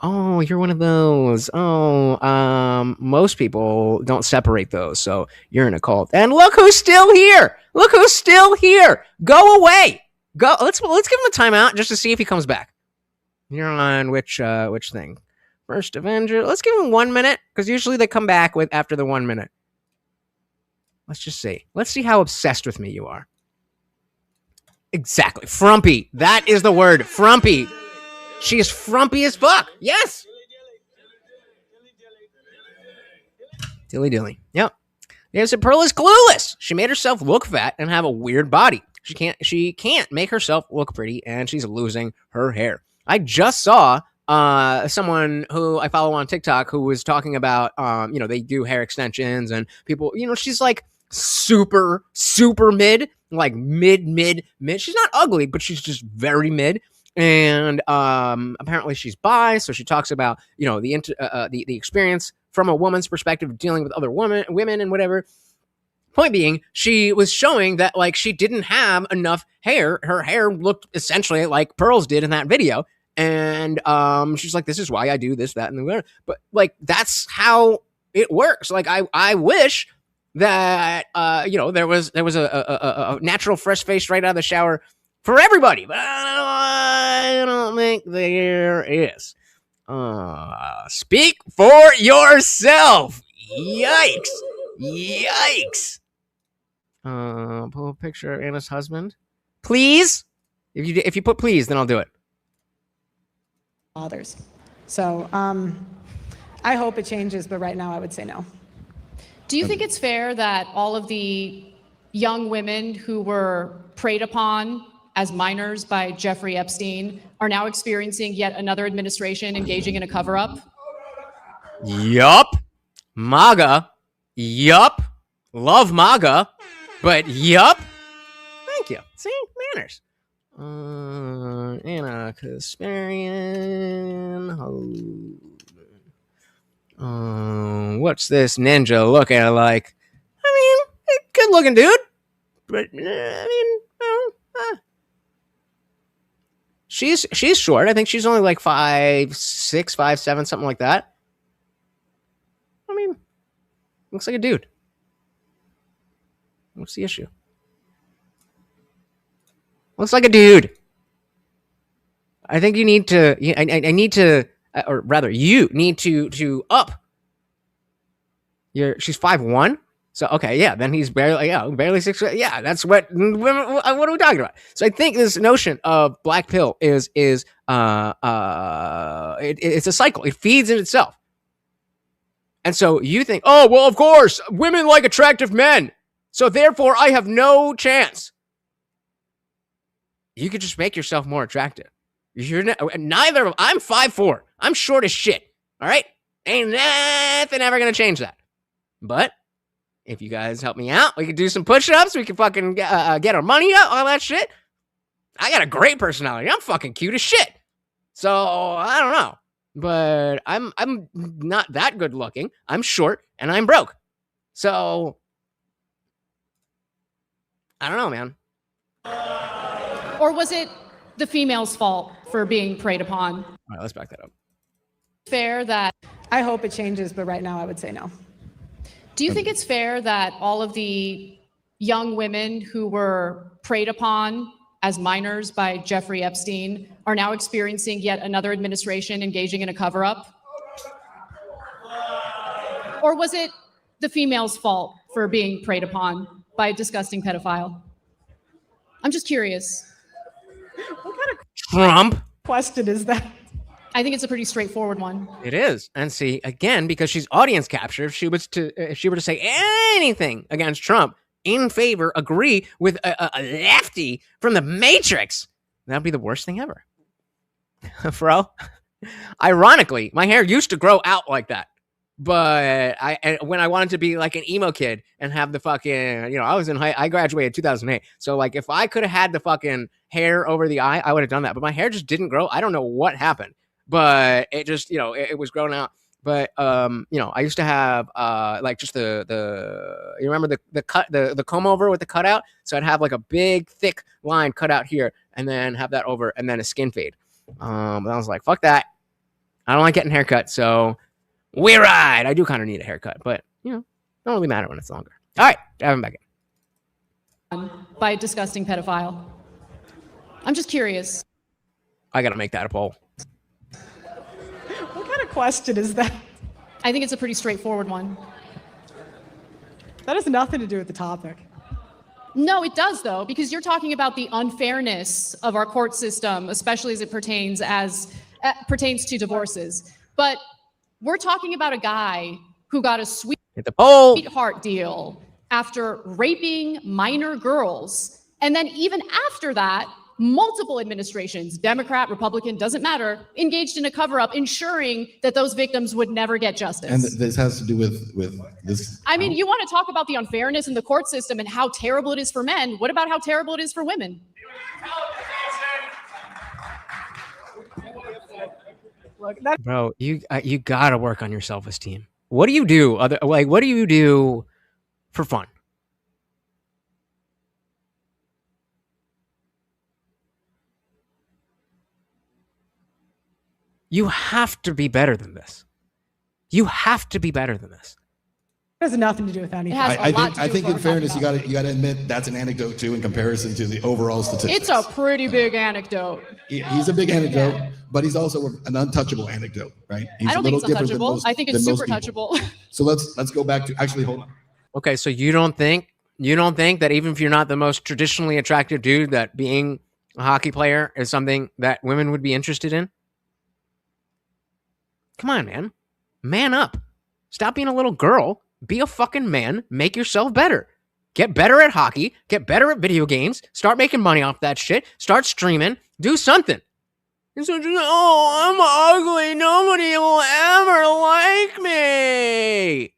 [SPEAKER 2] Oh, you're one of those. Oh, most people don't separate those, so you're in a cult. And look who's still here. Go away. Go. Let's give him a timeout just to see if he comes back. You're on which thing? First Avenger. Let's give him 1 minute, because usually they come back after the 1 minute. Let's just see. Let's see how obsessed with me you are. Exactly. Frumpy. That is the word. Frumpy. She is frumpy as fuck. Yes. Dilly. Yep. Yeah, so Pearl is clueless. She made herself look fat and have a weird body. She can't make herself look pretty, and she's losing her hair. I just saw someone who I follow on TikTok who was talking about, they do hair extensions and people, she's like super mid, like mid. She's not ugly, but she's just very mid. And apparently she's bi, so she talks about the experience from a woman's perspective of dealing with other women and whatever. Point being, she was showing that like she didn't have enough hair. Her hair looked essentially like Pearl's did in that video. And she's like, this is why I do this, that, and the other. But like that's how it works. Like I wish that there was a natural fresh face right out of the shower for everybody, but I don't think there is. Speak for yourself. Yikes. Yikes. Pull a picture of Anna's husband. Please? If you put please, then I'll do it.
[SPEAKER 6] Others. So I hope it changes, but right now I would say no.
[SPEAKER 5] Do you think it's fair that all of the young women who were preyed upon as minors by Jeffrey Epstein are now experiencing yet another administration engaging in a cover-up?
[SPEAKER 2] Yup. MAGA. Yup. Love MAGA. But yup. Thank you. See? Manners. Anna Kasparian. What's this ninja looking like? I mean, good looking dude. But, she's short. I think she's only like 5'6", 5'7", something like that. I mean, looks like a dude. What's the issue? Looks like a dude. I think you need to. I need to, or rather, you need to up. She's 5'1". So okay, yeah. Then he's barely 6. Yeah, that's what are we talking about? So I think this notion of black pill is it's a cycle. It feeds in itself. And so you think, oh well, of course, women like attractive men, so therefore I have no chance. You could just make yourself more attractive. You're neither of. I'm 5'4". I'm short as shit. All right, ain't nothing ever gonna change that. But if you guys help me out, we can do some push-ups. We can fucking get our money up, all that shit. I got a great personality. I'm fucking cute as shit. So I don't know, but I'm not that good looking. I'm short and I'm broke. So I don't know, man.
[SPEAKER 5] Or was it the female's fault for being preyed upon?
[SPEAKER 2] All right, let's back that up.
[SPEAKER 5] Fair that.
[SPEAKER 6] I hope it changes, but right now I would say no.
[SPEAKER 5] Do you think it's fair that all of the young women who were preyed upon as minors by Jeffrey Epstein are now experiencing yet another administration engaging in a cover-up? Or was it the female's fault for being preyed upon by a disgusting pedophile? I'm just curious.
[SPEAKER 6] What kind of
[SPEAKER 2] Trump?
[SPEAKER 6] question is that?
[SPEAKER 5] I think it's a pretty straightforward one.
[SPEAKER 2] It is. And see, again, because she's audience capture, if she were to say anything against Trump, in favor, agree with a lefty from the Matrix, that'd be the worst thing ever. Bro, ironically, my hair used to grow out like that. But when I wanted to be like an emo kid and have the fucking, I graduated in 2008. So like if I could have had the fucking hair over the eye, I would have done that. But my hair just didn't grow. I don't know what happened, but it just, it was growing out. But, I used to have, like just you remember the comb over with the cutout? So I'd have like a big, thick line cut out here and then have that over and then a skin fade. But I was like, fuck that. I don't like getting haircut. So we ride. I do kind of need a haircut, but, don't really matter when it's longer. All right. Have him back in.
[SPEAKER 5] By a disgusting pedophile. I'm just curious.
[SPEAKER 2] I got to make that a poll.
[SPEAKER 6] What kind of question is that?
[SPEAKER 5] I think it's a pretty straightforward one.
[SPEAKER 6] That has nothing to do with the topic.
[SPEAKER 5] No, it does, though, because you're talking about the unfairness of our court system, especially as it pertains to divorces. But we're talking about a guy who got a sweetheart deal after raping minor girls. And then even after that, multiple administrations, Democrat, Republican, doesn't matter, engaged in a cover-up, ensuring that those victims would never get justice.
[SPEAKER 3] And this has to do with this.
[SPEAKER 5] I mean, you want to talk about the unfairness in the court system and how terrible it is for men. What about how terrible it is for women?
[SPEAKER 2] Bro, you gotta work on your self-esteem. What do you do? What do you do for fun? You have to be better than this. You have to be better than this.
[SPEAKER 6] has nothing to do with anything.
[SPEAKER 5] It has a lot to do
[SPEAKER 3] I think
[SPEAKER 5] with
[SPEAKER 3] in
[SPEAKER 5] what we're
[SPEAKER 3] fairness,
[SPEAKER 5] talking
[SPEAKER 3] you got to admit that's an anecdote too in comparison to the overall statistics.
[SPEAKER 5] It's a pretty big anecdote.
[SPEAKER 3] He's a big anecdote, but he's also an untouchable anecdote, right? He's
[SPEAKER 5] I don't
[SPEAKER 3] a
[SPEAKER 5] think
[SPEAKER 3] little
[SPEAKER 5] it's
[SPEAKER 3] different than
[SPEAKER 5] untouchable.
[SPEAKER 3] most-
[SPEAKER 5] I think it's
[SPEAKER 3] than most
[SPEAKER 5] super
[SPEAKER 3] people.
[SPEAKER 5] touchable.
[SPEAKER 3] So let's go back to actually hold on.
[SPEAKER 2] Okay, so you don't think that even if you're not the most traditionally attractive dude, that being a hockey player is something that women would be interested in? Come on, man. Man up. Stop being a little girl. Be a fucking man. Make yourself better. Get better at hockey. Get better at video games. Start making money off that shit. Start streaming. Do something. Oh, I'm ugly. Nobody will ever like me.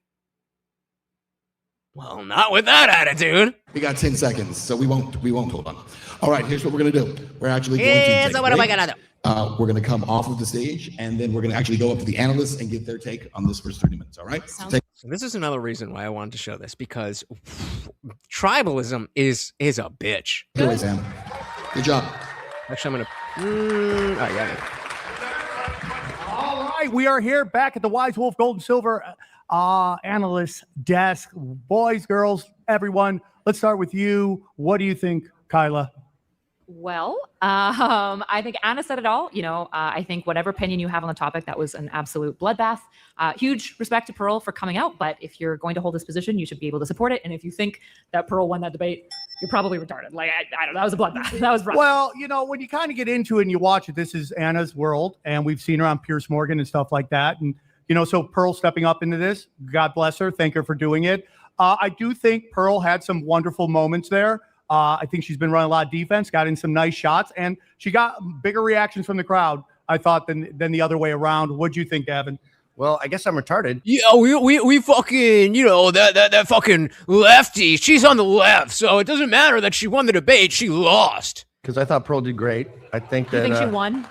[SPEAKER 2] Well, not with that attitude.
[SPEAKER 3] We got 10 seconds, so we won't hold on. All right, here's what we're gonna do. We're actually going to take
[SPEAKER 2] So
[SPEAKER 3] a
[SPEAKER 2] what am I
[SPEAKER 3] break.
[SPEAKER 2] gonna do?
[SPEAKER 3] We're gonna come off of the stage, and then we're gonna actually go up to the analysts and get their take on this first 30 minutes. All right?
[SPEAKER 5] Sounds
[SPEAKER 2] So this is another reason why I wanted to show this, because tribalism is a bitch.
[SPEAKER 3] Take it away, Sam. Good job.
[SPEAKER 2] Actually, I'm gonna. Oh yeah.
[SPEAKER 4] All right, we are here back at the Wise Wolf Gold and Silver analyst desk. Boys, girls, everyone. Let's start with you. What do you think, Kyla?
[SPEAKER 8] Well, I think Anna said it all. I think whatever opinion you have on the topic, that was an absolute bloodbath. Huge respect to Pearl for coming out, but if you're going to hold this position, you should be able to support it. And if you think that Pearl won that debate, you're probably retarded. Like, I don't know, that was a bloodbath. That was rough.
[SPEAKER 4] Well, when you kind of get into it and you watch it, this is Anna's world, and we've seen her on Piers Morgan and stuff like that. And, so Pearl stepping up into this, God bless her. Thank her for doing it. I do think Pearl had some wonderful moments there. I think she's been running a lot of defense, got in some nice shots, and she got bigger reactions from the crowd, I thought, than the other way around. What'd you think, Gavin?
[SPEAKER 9] Well, I guess I'm retarded.
[SPEAKER 2] Yeah, we fucking, that fucking lefty. She's on the left, so it doesn't matter that she won the debate. She lost.
[SPEAKER 9] Because I thought Pearl did great. I think that.
[SPEAKER 8] You think she won?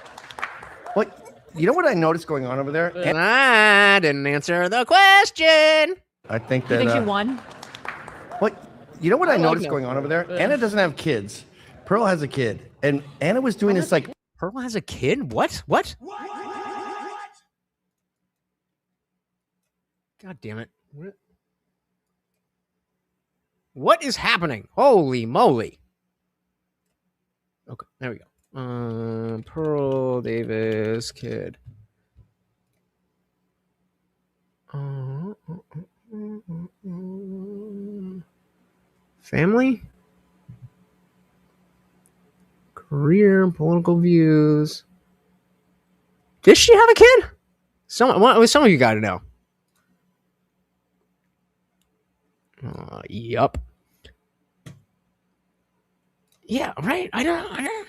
[SPEAKER 9] What? You know what I noticed going on over there?
[SPEAKER 2] I didn't answer the question.
[SPEAKER 9] I think
[SPEAKER 8] You
[SPEAKER 9] that.
[SPEAKER 8] think she won?
[SPEAKER 9] What? You know what I
[SPEAKER 2] like
[SPEAKER 9] noticed
[SPEAKER 2] that.
[SPEAKER 9] going on over there? Anna doesn't have kids. Pearl has a kid, and Anna was doing this like.
[SPEAKER 2] Pearl has a kid? What? God damn it. What is happening? Holy moly. Okay, there we go. Pearl Davis kid. Family? Career, political views. Did she have a kid? Some of you got to know. Yup. Yeah, right. I don't.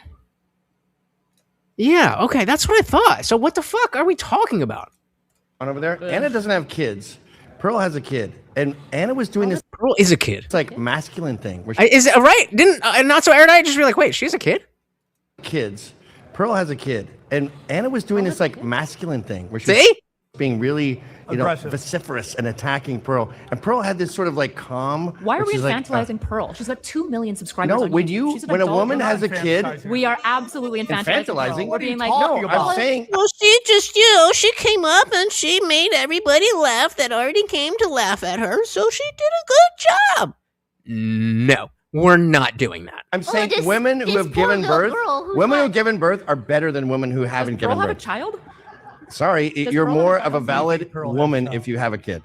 [SPEAKER 2] Yeah, okay, that's what I thought. So what the fuck are we talking about?
[SPEAKER 9] On over there, Anna doesn't have kids. Pearl has a kid, and Anna was doing this
[SPEAKER 2] Pearl is a kid.
[SPEAKER 9] like masculine thing where she
[SPEAKER 2] Is it right? Didn't not so erudite just be like, wait, she's a kid?
[SPEAKER 9] kids. Pearl has a kid, and Anna was doing this like masculine thing where she
[SPEAKER 2] See?
[SPEAKER 9] was being really,
[SPEAKER 4] Aggressive.
[SPEAKER 9] vociferous and attacking Pearl. And Pearl had this sort of like calm.
[SPEAKER 8] Why are
[SPEAKER 9] where
[SPEAKER 8] we
[SPEAKER 9] she's like,
[SPEAKER 8] infantilizing Pearl? She's got 2 million subscribers.
[SPEAKER 9] No,
[SPEAKER 8] on
[SPEAKER 9] when
[SPEAKER 8] YouTube. She's an
[SPEAKER 9] when a
[SPEAKER 8] adult
[SPEAKER 9] woman
[SPEAKER 8] woman.
[SPEAKER 9] has a kid,
[SPEAKER 4] Fantasizing.
[SPEAKER 8] We are absolutely infantilizing.
[SPEAKER 9] Infantilizing?
[SPEAKER 8] Pearl.
[SPEAKER 9] What
[SPEAKER 8] We're
[SPEAKER 4] are you
[SPEAKER 8] being like,
[SPEAKER 4] talking
[SPEAKER 8] no,
[SPEAKER 4] about?
[SPEAKER 9] I'm saying
[SPEAKER 10] Well, she just, she came up and she made everybody laugh that already came to laugh at her, so she did a good job.
[SPEAKER 2] No, we're not doing that.
[SPEAKER 9] I'm saying
[SPEAKER 10] this-
[SPEAKER 9] women who
[SPEAKER 10] this
[SPEAKER 9] have
[SPEAKER 10] poor
[SPEAKER 9] given
[SPEAKER 10] little
[SPEAKER 9] birth,
[SPEAKER 10] girl who's
[SPEAKER 9] women who
[SPEAKER 10] like-
[SPEAKER 9] have given birth are better than women who haven't
[SPEAKER 8] Does Pearl
[SPEAKER 9] given
[SPEAKER 8] have a
[SPEAKER 9] birth.
[SPEAKER 8] child?
[SPEAKER 9] Sorry,
[SPEAKER 8] Does
[SPEAKER 9] you're
[SPEAKER 8] Pearl have a
[SPEAKER 9] more
[SPEAKER 8] child?
[SPEAKER 9] of a valid
[SPEAKER 4] Pearl has a
[SPEAKER 9] woman
[SPEAKER 4] child.
[SPEAKER 9] if you have a kid.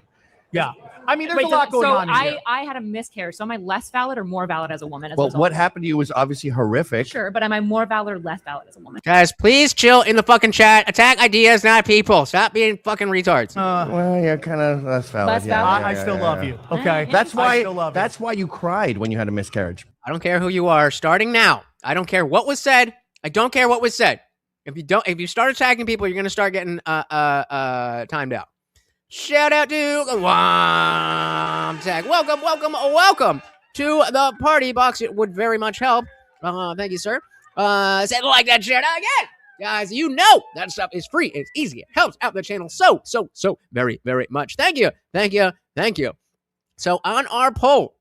[SPEAKER 4] Yeah. I mean, there's
[SPEAKER 8] Wait,
[SPEAKER 4] a lot going
[SPEAKER 8] so
[SPEAKER 4] on here.
[SPEAKER 8] I had a miscarriage. So am I less valid or more valid as a woman? As a
[SPEAKER 9] Well,
[SPEAKER 8] result?
[SPEAKER 9] what happened to you was obviously horrific.
[SPEAKER 8] Sure, but am I more valid or less valid as a woman?
[SPEAKER 2] Guys, please chill in the fucking chat. Attack ideas, not people. Stop being fucking retards.
[SPEAKER 9] Well, you're kind of less valid.
[SPEAKER 8] Less
[SPEAKER 9] yeah,
[SPEAKER 8] valid?
[SPEAKER 9] yeah,
[SPEAKER 4] I
[SPEAKER 9] yeah,
[SPEAKER 4] still
[SPEAKER 9] yeah,
[SPEAKER 4] love
[SPEAKER 9] yeah.
[SPEAKER 4] you. Okay.
[SPEAKER 9] That's
[SPEAKER 4] I
[SPEAKER 9] why.
[SPEAKER 4] still love you.
[SPEAKER 9] That's why you cried when you had a miscarriage.
[SPEAKER 2] I don't care who you are. Starting now. I don't care what was said. I don't care what was said. If you start attacking people, you're gonna start getting timed out. Shout out to Tag. Welcome to the party box. It would very much help. Thank you, sir. Said like that shit again. Guys, you know that stuff is free. It's easy. It helps out the channel so very, very much. Thank you. So on our poll,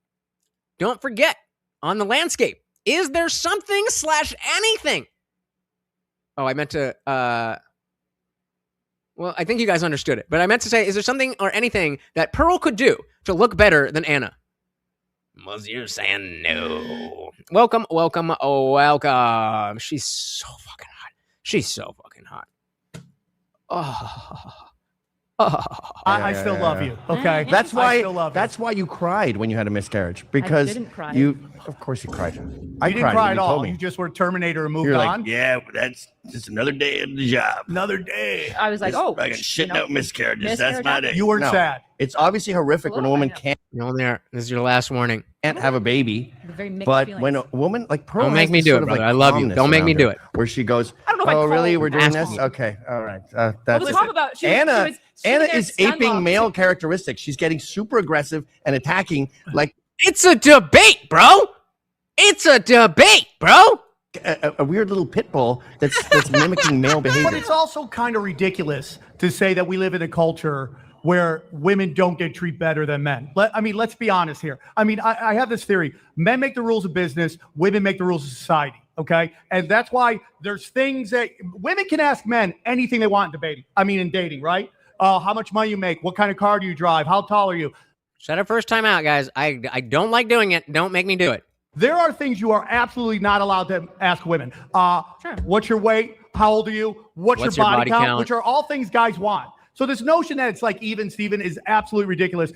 [SPEAKER 2] don't forget, on the landscape, is there something / anything? Oh, I meant to, Well, I think you guys understood it. But I meant to say, is there something or anything that Pearl could do to look better than Anna? Was you saying no? Welcome. She's so fucking hot. She's so fucking hot. Oh.
[SPEAKER 4] I still love you. Okay,
[SPEAKER 9] That's
[SPEAKER 4] I
[SPEAKER 9] why.
[SPEAKER 4] still love you.
[SPEAKER 9] That's why you cried when you had a miscarriage because
[SPEAKER 8] didn't cry.
[SPEAKER 9] Of course, you cried. I
[SPEAKER 4] You didn't
[SPEAKER 9] cried
[SPEAKER 4] cry
[SPEAKER 9] when
[SPEAKER 4] at
[SPEAKER 9] you
[SPEAKER 4] all.
[SPEAKER 9] told me.
[SPEAKER 4] You just were Terminator and moved
[SPEAKER 9] You're
[SPEAKER 4] on.
[SPEAKER 9] like, yeah, that's just another day of the job.
[SPEAKER 4] Another day.
[SPEAKER 8] I was like,
[SPEAKER 9] Just
[SPEAKER 8] oh,
[SPEAKER 9] fucking shitting out miscarriages. That's
[SPEAKER 8] miscarriage
[SPEAKER 9] my
[SPEAKER 8] happened.
[SPEAKER 9] day.
[SPEAKER 4] You weren't
[SPEAKER 9] No.
[SPEAKER 4] sad.
[SPEAKER 9] It's obviously horrific when a woman can't
[SPEAKER 2] No, there. This is your last warning.
[SPEAKER 9] have a baby.
[SPEAKER 8] Very mixed
[SPEAKER 9] But
[SPEAKER 8] feelings.
[SPEAKER 9] when a woman like Pearl
[SPEAKER 2] Don't make
[SPEAKER 9] has
[SPEAKER 2] me
[SPEAKER 9] this
[SPEAKER 2] do
[SPEAKER 9] sort
[SPEAKER 2] it,
[SPEAKER 9] of,
[SPEAKER 2] brother.
[SPEAKER 9] like,
[SPEAKER 2] I love you.
[SPEAKER 9] calmness
[SPEAKER 2] Don't make me
[SPEAKER 9] around
[SPEAKER 2] do
[SPEAKER 9] her,
[SPEAKER 2] it.
[SPEAKER 9] Where she goes,
[SPEAKER 8] I don't know if
[SPEAKER 9] oh,
[SPEAKER 8] I'd
[SPEAKER 9] really?
[SPEAKER 8] call
[SPEAKER 9] We're doing
[SPEAKER 2] asking
[SPEAKER 9] this?
[SPEAKER 2] you.
[SPEAKER 9] Okay. All right.
[SPEAKER 8] Well,
[SPEAKER 9] That's
[SPEAKER 8] let's
[SPEAKER 9] it.
[SPEAKER 8] talk about
[SPEAKER 9] Anna
[SPEAKER 8] Anna
[SPEAKER 9] is aping male characteristics. She's getting super aggressive and attacking like
[SPEAKER 2] It's a debate, bro. It's a debate, bro.
[SPEAKER 9] a weird little pit bull that's mimicking male
[SPEAKER 4] But
[SPEAKER 9] behavior.
[SPEAKER 4] it's also kind of ridiculous to say that we live in a culture where women don't get treated better than men. Let's be honest here. I have this theory. Men make the rules of business. Women make the rules of society. Okay. And that's why there's things that women can ask men anything they want in dating, right? How much money you make? What kind of car do you drive? How tall are you?
[SPEAKER 2] Set our first time out, guys. I don't like doing it. Don't make me do it.
[SPEAKER 4] There are things you are absolutely not allowed to ask women.
[SPEAKER 8] Sure.
[SPEAKER 4] What's your weight? How old are you? What's your body count? Which are all things guys want. So this notion that it's like even Steven is absolutely ridiculous.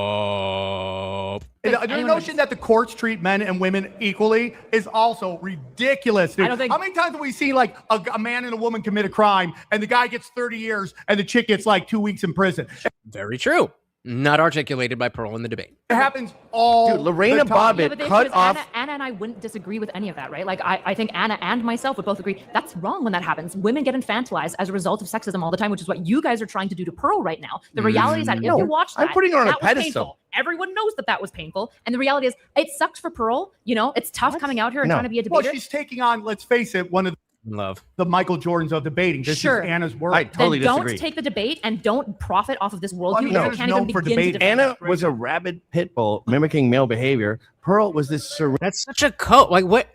[SPEAKER 2] Oh.
[SPEAKER 4] The notion that the courts treat men and women equally is also ridiculous. Dude.
[SPEAKER 8] I don't think-
[SPEAKER 4] How many times have we seen like a man and a woman commit a crime and the guy gets 30 years and the chick gets like 2 weeks in prison?
[SPEAKER 2] Very true. Not articulated by Pearl in the debate.
[SPEAKER 4] It happens all
[SPEAKER 9] Dude, Lorena
[SPEAKER 4] the time.
[SPEAKER 9] Bobbitt
[SPEAKER 8] but the
[SPEAKER 9] cut
[SPEAKER 8] issue is
[SPEAKER 9] off.
[SPEAKER 8] Anna and I wouldn't disagree with any of that, right? Like, I think Anna and myself would both agree that's wrong when that happens. Women get infantilized as a result of sexism all the time, which is what you guys are trying to do to Pearl right now. The reality is that if
[SPEAKER 9] No,
[SPEAKER 8] you watch that,
[SPEAKER 9] I'm putting her on a
[SPEAKER 8] that was
[SPEAKER 9] pedestal.
[SPEAKER 8] painful. Everyone knows that was painful. And the reality is it sucks for Pearl. You know, it's tough coming out here and
[SPEAKER 9] No.
[SPEAKER 8] trying to be a
[SPEAKER 4] Well,
[SPEAKER 8] debater.
[SPEAKER 4] she's taking on, let's face it, one of
[SPEAKER 2] Love.
[SPEAKER 4] the Michael Jordans of debating. This
[SPEAKER 8] Sure.
[SPEAKER 4] is Anna's world.
[SPEAKER 9] I totally
[SPEAKER 8] then
[SPEAKER 9] disagree.
[SPEAKER 8] don't take the debate and don't profit off of this worldview.
[SPEAKER 4] Well,
[SPEAKER 8] You
[SPEAKER 4] Anna's
[SPEAKER 8] can't
[SPEAKER 4] known
[SPEAKER 8] even
[SPEAKER 4] for
[SPEAKER 8] begin to
[SPEAKER 4] debating.
[SPEAKER 8] defend
[SPEAKER 9] Anna
[SPEAKER 8] it.
[SPEAKER 9] was a rabid pit bull mimicking male behavior. Pearl was this serene.
[SPEAKER 2] That's such a code. Like what?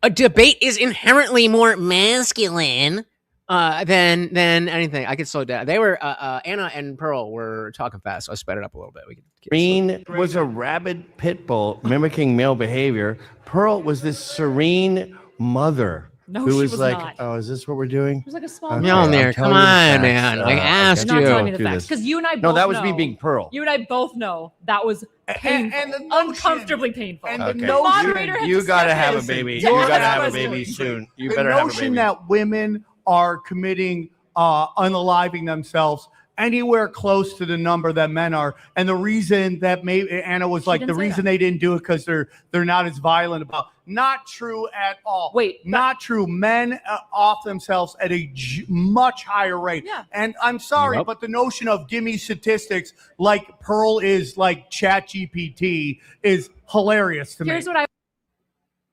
[SPEAKER 2] A debate is inherently more masculine than anything. I could slow down. They were Anna and Pearl were talking fast, so I sped it up a little bit. We could
[SPEAKER 9] Serene was a rabid pit bull mimicking male behavior. Pearl was this serene mother
[SPEAKER 8] No,
[SPEAKER 9] who
[SPEAKER 8] she
[SPEAKER 9] was
[SPEAKER 8] was
[SPEAKER 9] like,
[SPEAKER 8] not.
[SPEAKER 9] "Oh, is this what we're doing?"
[SPEAKER 8] It was like a small.
[SPEAKER 9] Okay,
[SPEAKER 2] You're on there.
[SPEAKER 9] I'm
[SPEAKER 2] Come
[SPEAKER 9] telling you the
[SPEAKER 2] on,
[SPEAKER 9] facts.
[SPEAKER 2] man. I asked
[SPEAKER 8] You're not telling me
[SPEAKER 2] you.
[SPEAKER 8] the
[SPEAKER 9] Do
[SPEAKER 8] facts
[SPEAKER 9] this.
[SPEAKER 8] because you and I both
[SPEAKER 9] No, that was
[SPEAKER 8] know,
[SPEAKER 9] me being Pearl.
[SPEAKER 8] You and I both know that was painful,
[SPEAKER 4] and the notion-
[SPEAKER 8] uncomfortably painful.
[SPEAKER 4] and
[SPEAKER 9] Okay.
[SPEAKER 4] the notion-
[SPEAKER 8] Moderator had
[SPEAKER 9] You
[SPEAKER 8] to
[SPEAKER 9] gotta
[SPEAKER 8] step
[SPEAKER 9] have
[SPEAKER 8] in.
[SPEAKER 9] a baby.
[SPEAKER 8] Yeah,
[SPEAKER 9] You gotta
[SPEAKER 8] that's
[SPEAKER 9] have a
[SPEAKER 8] what I was
[SPEAKER 9] baby
[SPEAKER 8] doing.
[SPEAKER 9] soon. You
[SPEAKER 4] the
[SPEAKER 9] better have a
[SPEAKER 4] notion
[SPEAKER 9] baby.
[SPEAKER 4] that women are committing unaliving themselves anywhere close to the number that men are, and the reason that maybe Anna was like,
[SPEAKER 8] didn't
[SPEAKER 4] the
[SPEAKER 8] say
[SPEAKER 4] reason
[SPEAKER 8] that.
[SPEAKER 4] they didn't do it because they're not as violent about. Not true at all.
[SPEAKER 8] Wait, but-
[SPEAKER 4] not true. Men off themselves at a much higher rate.
[SPEAKER 8] Yeah.
[SPEAKER 4] And I'm sorry,
[SPEAKER 2] Yep.
[SPEAKER 4] but the notion of give me statistics like Pearl is like ChatGPT is hilarious to me.
[SPEAKER 8] Here's what I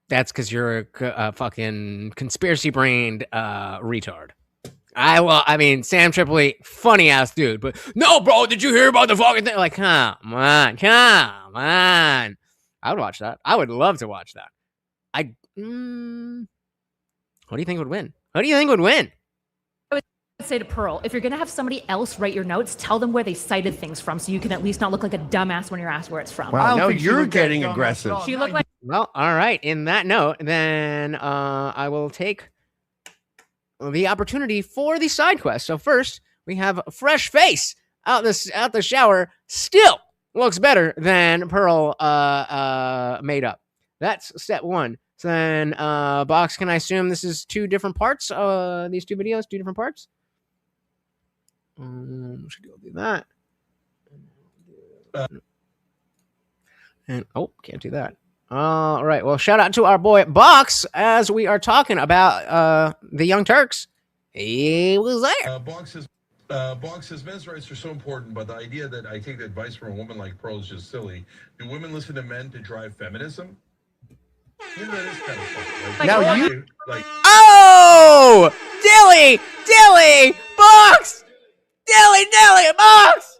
[SPEAKER 2] That's because you're a fucking conspiracy brained retard. I mean, Sam Tripoli, funny ass dude, but no, bro, did you hear about the fucking thing? Like, come on. I would watch that. I would love to watch that. What do you think would win?
[SPEAKER 8] say to Pearl, if you're going to have somebody else write your notes, tell them where they cited things from so you can at least not look like a dumbass when you're asked where it's from.
[SPEAKER 9] Wow,
[SPEAKER 4] I don't
[SPEAKER 9] now
[SPEAKER 4] think she
[SPEAKER 9] you're
[SPEAKER 4] looked that
[SPEAKER 9] getting
[SPEAKER 4] dumb at
[SPEAKER 9] aggressive.
[SPEAKER 4] all.
[SPEAKER 8] She looked like
[SPEAKER 2] Well, all right. In that note, then I will take the opportunity for the side quest. So first, we have a fresh face out the shower. Still looks better than Pearl made up. That's step one. So then, Box, can I assume this is two different parts? These two videos, two different parts. Should go do that. And can't do that. All right. Well, shout out to our boy Box as we are talking about the Young Turks. He was there.
[SPEAKER 11] Box says men's rights are so important, but the idea that I take the advice from a woman like Pearl is just silly. Do women listen to men to drive feminism? You know, that is kind of funny. Like,
[SPEAKER 9] Now you-
[SPEAKER 11] like
[SPEAKER 2] Oh, Dilly, Box, Dilly, Box.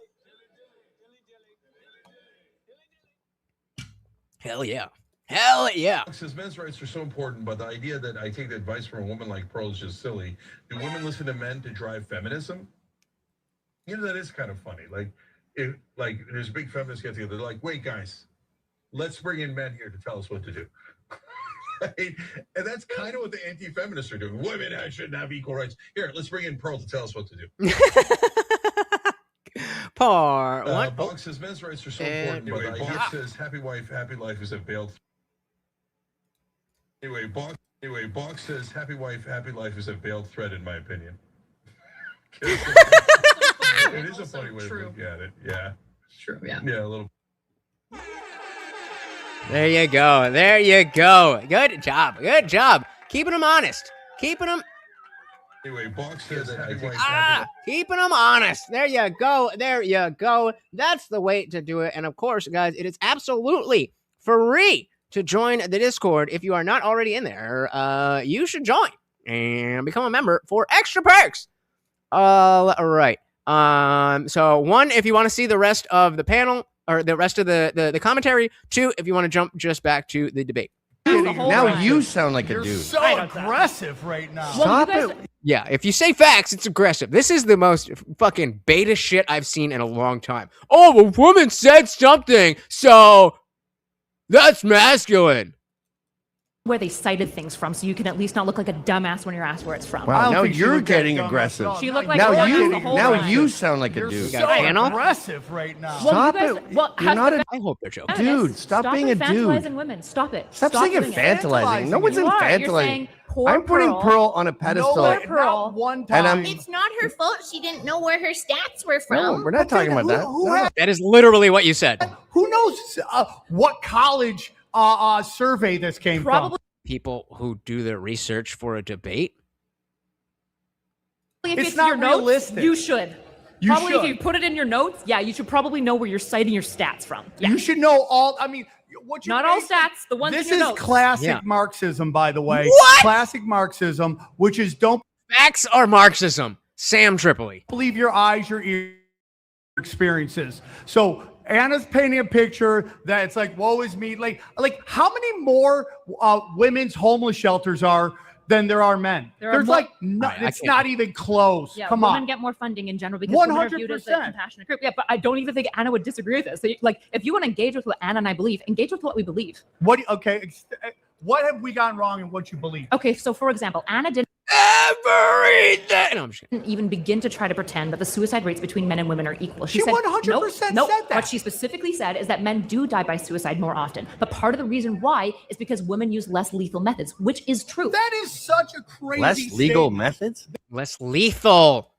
[SPEAKER 2] Hell yeah. Hell yeah.
[SPEAKER 11] Says men's rights are so important, but the idea that I take the advice from a woman like Pearl is just silly. Do women listen to men to drive feminism? You know, that is kind of funny. Like, if there's a big feminist get together, they're like, wait, guys, let's bring in men here to tell us what to do. Right? And that's kind of what the anti-feminists are doing. Women shouldn't have equal rights. Here, let's bring in Pearl to tell us what to do. Bog says men's rights are so important. Anyway, Bog says happy wife, happy life is a veiled. Anyway, Bog says happy wife, happy life is a veiled threat, in my opinion. It is a funny way to look at it. Yeah.
[SPEAKER 5] True, yeah.
[SPEAKER 11] Yeah, a little.
[SPEAKER 2] There you go. There you go. Good job. Good job. Keeping them honest. Keeping them.
[SPEAKER 11] Anyway, Bog says happy wife,
[SPEAKER 2] keeping them honest. There you go. There you go. That's the way to do it. And of course, guys, it is absolutely free to join the Discord. If you are not already in there, you should join and become a member for extra perks. All right. So one, if you want to see the rest of the panel or the rest of the commentary. Two, if you want to jump just back to the debate.
[SPEAKER 9] Now you sound like a dude.
[SPEAKER 4] You're so aggressive right now.
[SPEAKER 9] Stop it.
[SPEAKER 2] Yeah, if you say facts, it's aggressive. This is the most fucking beta shit I've seen in a long time. Oh, a woman said something, so that's masculine.
[SPEAKER 8] Where they cited things from, so you can at least not look like a dumbass when you're asked where it's from.
[SPEAKER 9] Wow, now you're getting aggressive.
[SPEAKER 8] She looked like
[SPEAKER 9] now you sound like a dude.
[SPEAKER 4] You're so aggressive right now.
[SPEAKER 9] Stop it. You're not a
[SPEAKER 2] I hope they're joking.
[SPEAKER 9] dude. Stop being a dude.
[SPEAKER 8] Infantilizing women. Stop it.
[SPEAKER 9] Stop saying infantilizing. No one's infantilizing. I'm putting Pearl on a pedestal.
[SPEAKER 8] Pearl.
[SPEAKER 4] One time.
[SPEAKER 9] And
[SPEAKER 10] It's not her fault. She didn't know where her stats were from.
[SPEAKER 9] No, we're not talking about that. No.
[SPEAKER 2] That is literally what you said.
[SPEAKER 4] Who knows what college survey this came from?
[SPEAKER 2] People who do their research for a debate.
[SPEAKER 8] If
[SPEAKER 4] It's
[SPEAKER 8] it's
[SPEAKER 4] not
[SPEAKER 8] your notes,
[SPEAKER 4] realistic.
[SPEAKER 8] you should.
[SPEAKER 4] You
[SPEAKER 8] Probably
[SPEAKER 4] should.
[SPEAKER 8] if you put it in your notes, yeah, you should probably know where you're citing your stats from. Yeah.
[SPEAKER 4] You should know all. I mean, what you
[SPEAKER 8] Not all stats, the ones
[SPEAKER 4] This
[SPEAKER 8] in your
[SPEAKER 4] is
[SPEAKER 8] notes.
[SPEAKER 4] classic Marxism, by the way.
[SPEAKER 2] What?
[SPEAKER 4] Classic Marxism, which is don't
[SPEAKER 2] Facts are Marxism. Sam Tripoli.
[SPEAKER 4] believe your eyes, your ears, your experiences. So Anna's painting a picture that it's like, woe is me. Like how many more women's homeless shelters are than there are men? There's
[SPEAKER 8] more-
[SPEAKER 4] like, no, it's not even close.
[SPEAKER 8] Yeah,
[SPEAKER 4] Come
[SPEAKER 8] women
[SPEAKER 4] on.
[SPEAKER 8] get more funding in general because women are viewed as a
[SPEAKER 4] 100%.
[SPEAKER 8] compassionate group. Yeah, but I don't even think Anna would disagree with this. So, like, if you want to engage with what Anna and I believe, engage with what we believe.
[SPEAKER 4] What have we gone wrong in what you believe?
[SPEAKER 8] Okay, so for example, Anna didn't
[SPEAKER 2] No, I'm just kidding.
[SPEAKER 8] even begin to try to pretend that the suicide rates between men and women are equal.
[SPEAKER 4] She 100% said that.
[SPEAKER 8] What she specifically said is that men do die by suicide more often. But part of the reason why is because women use less lethal methods, which is true.
[SPEAKER 4] That is such a crazy
[SPEAKER 9] Less legal
[SPEAKER 4] statement.
[SPEAKER 9] methods?
[SPEAKER 2] Less lethal.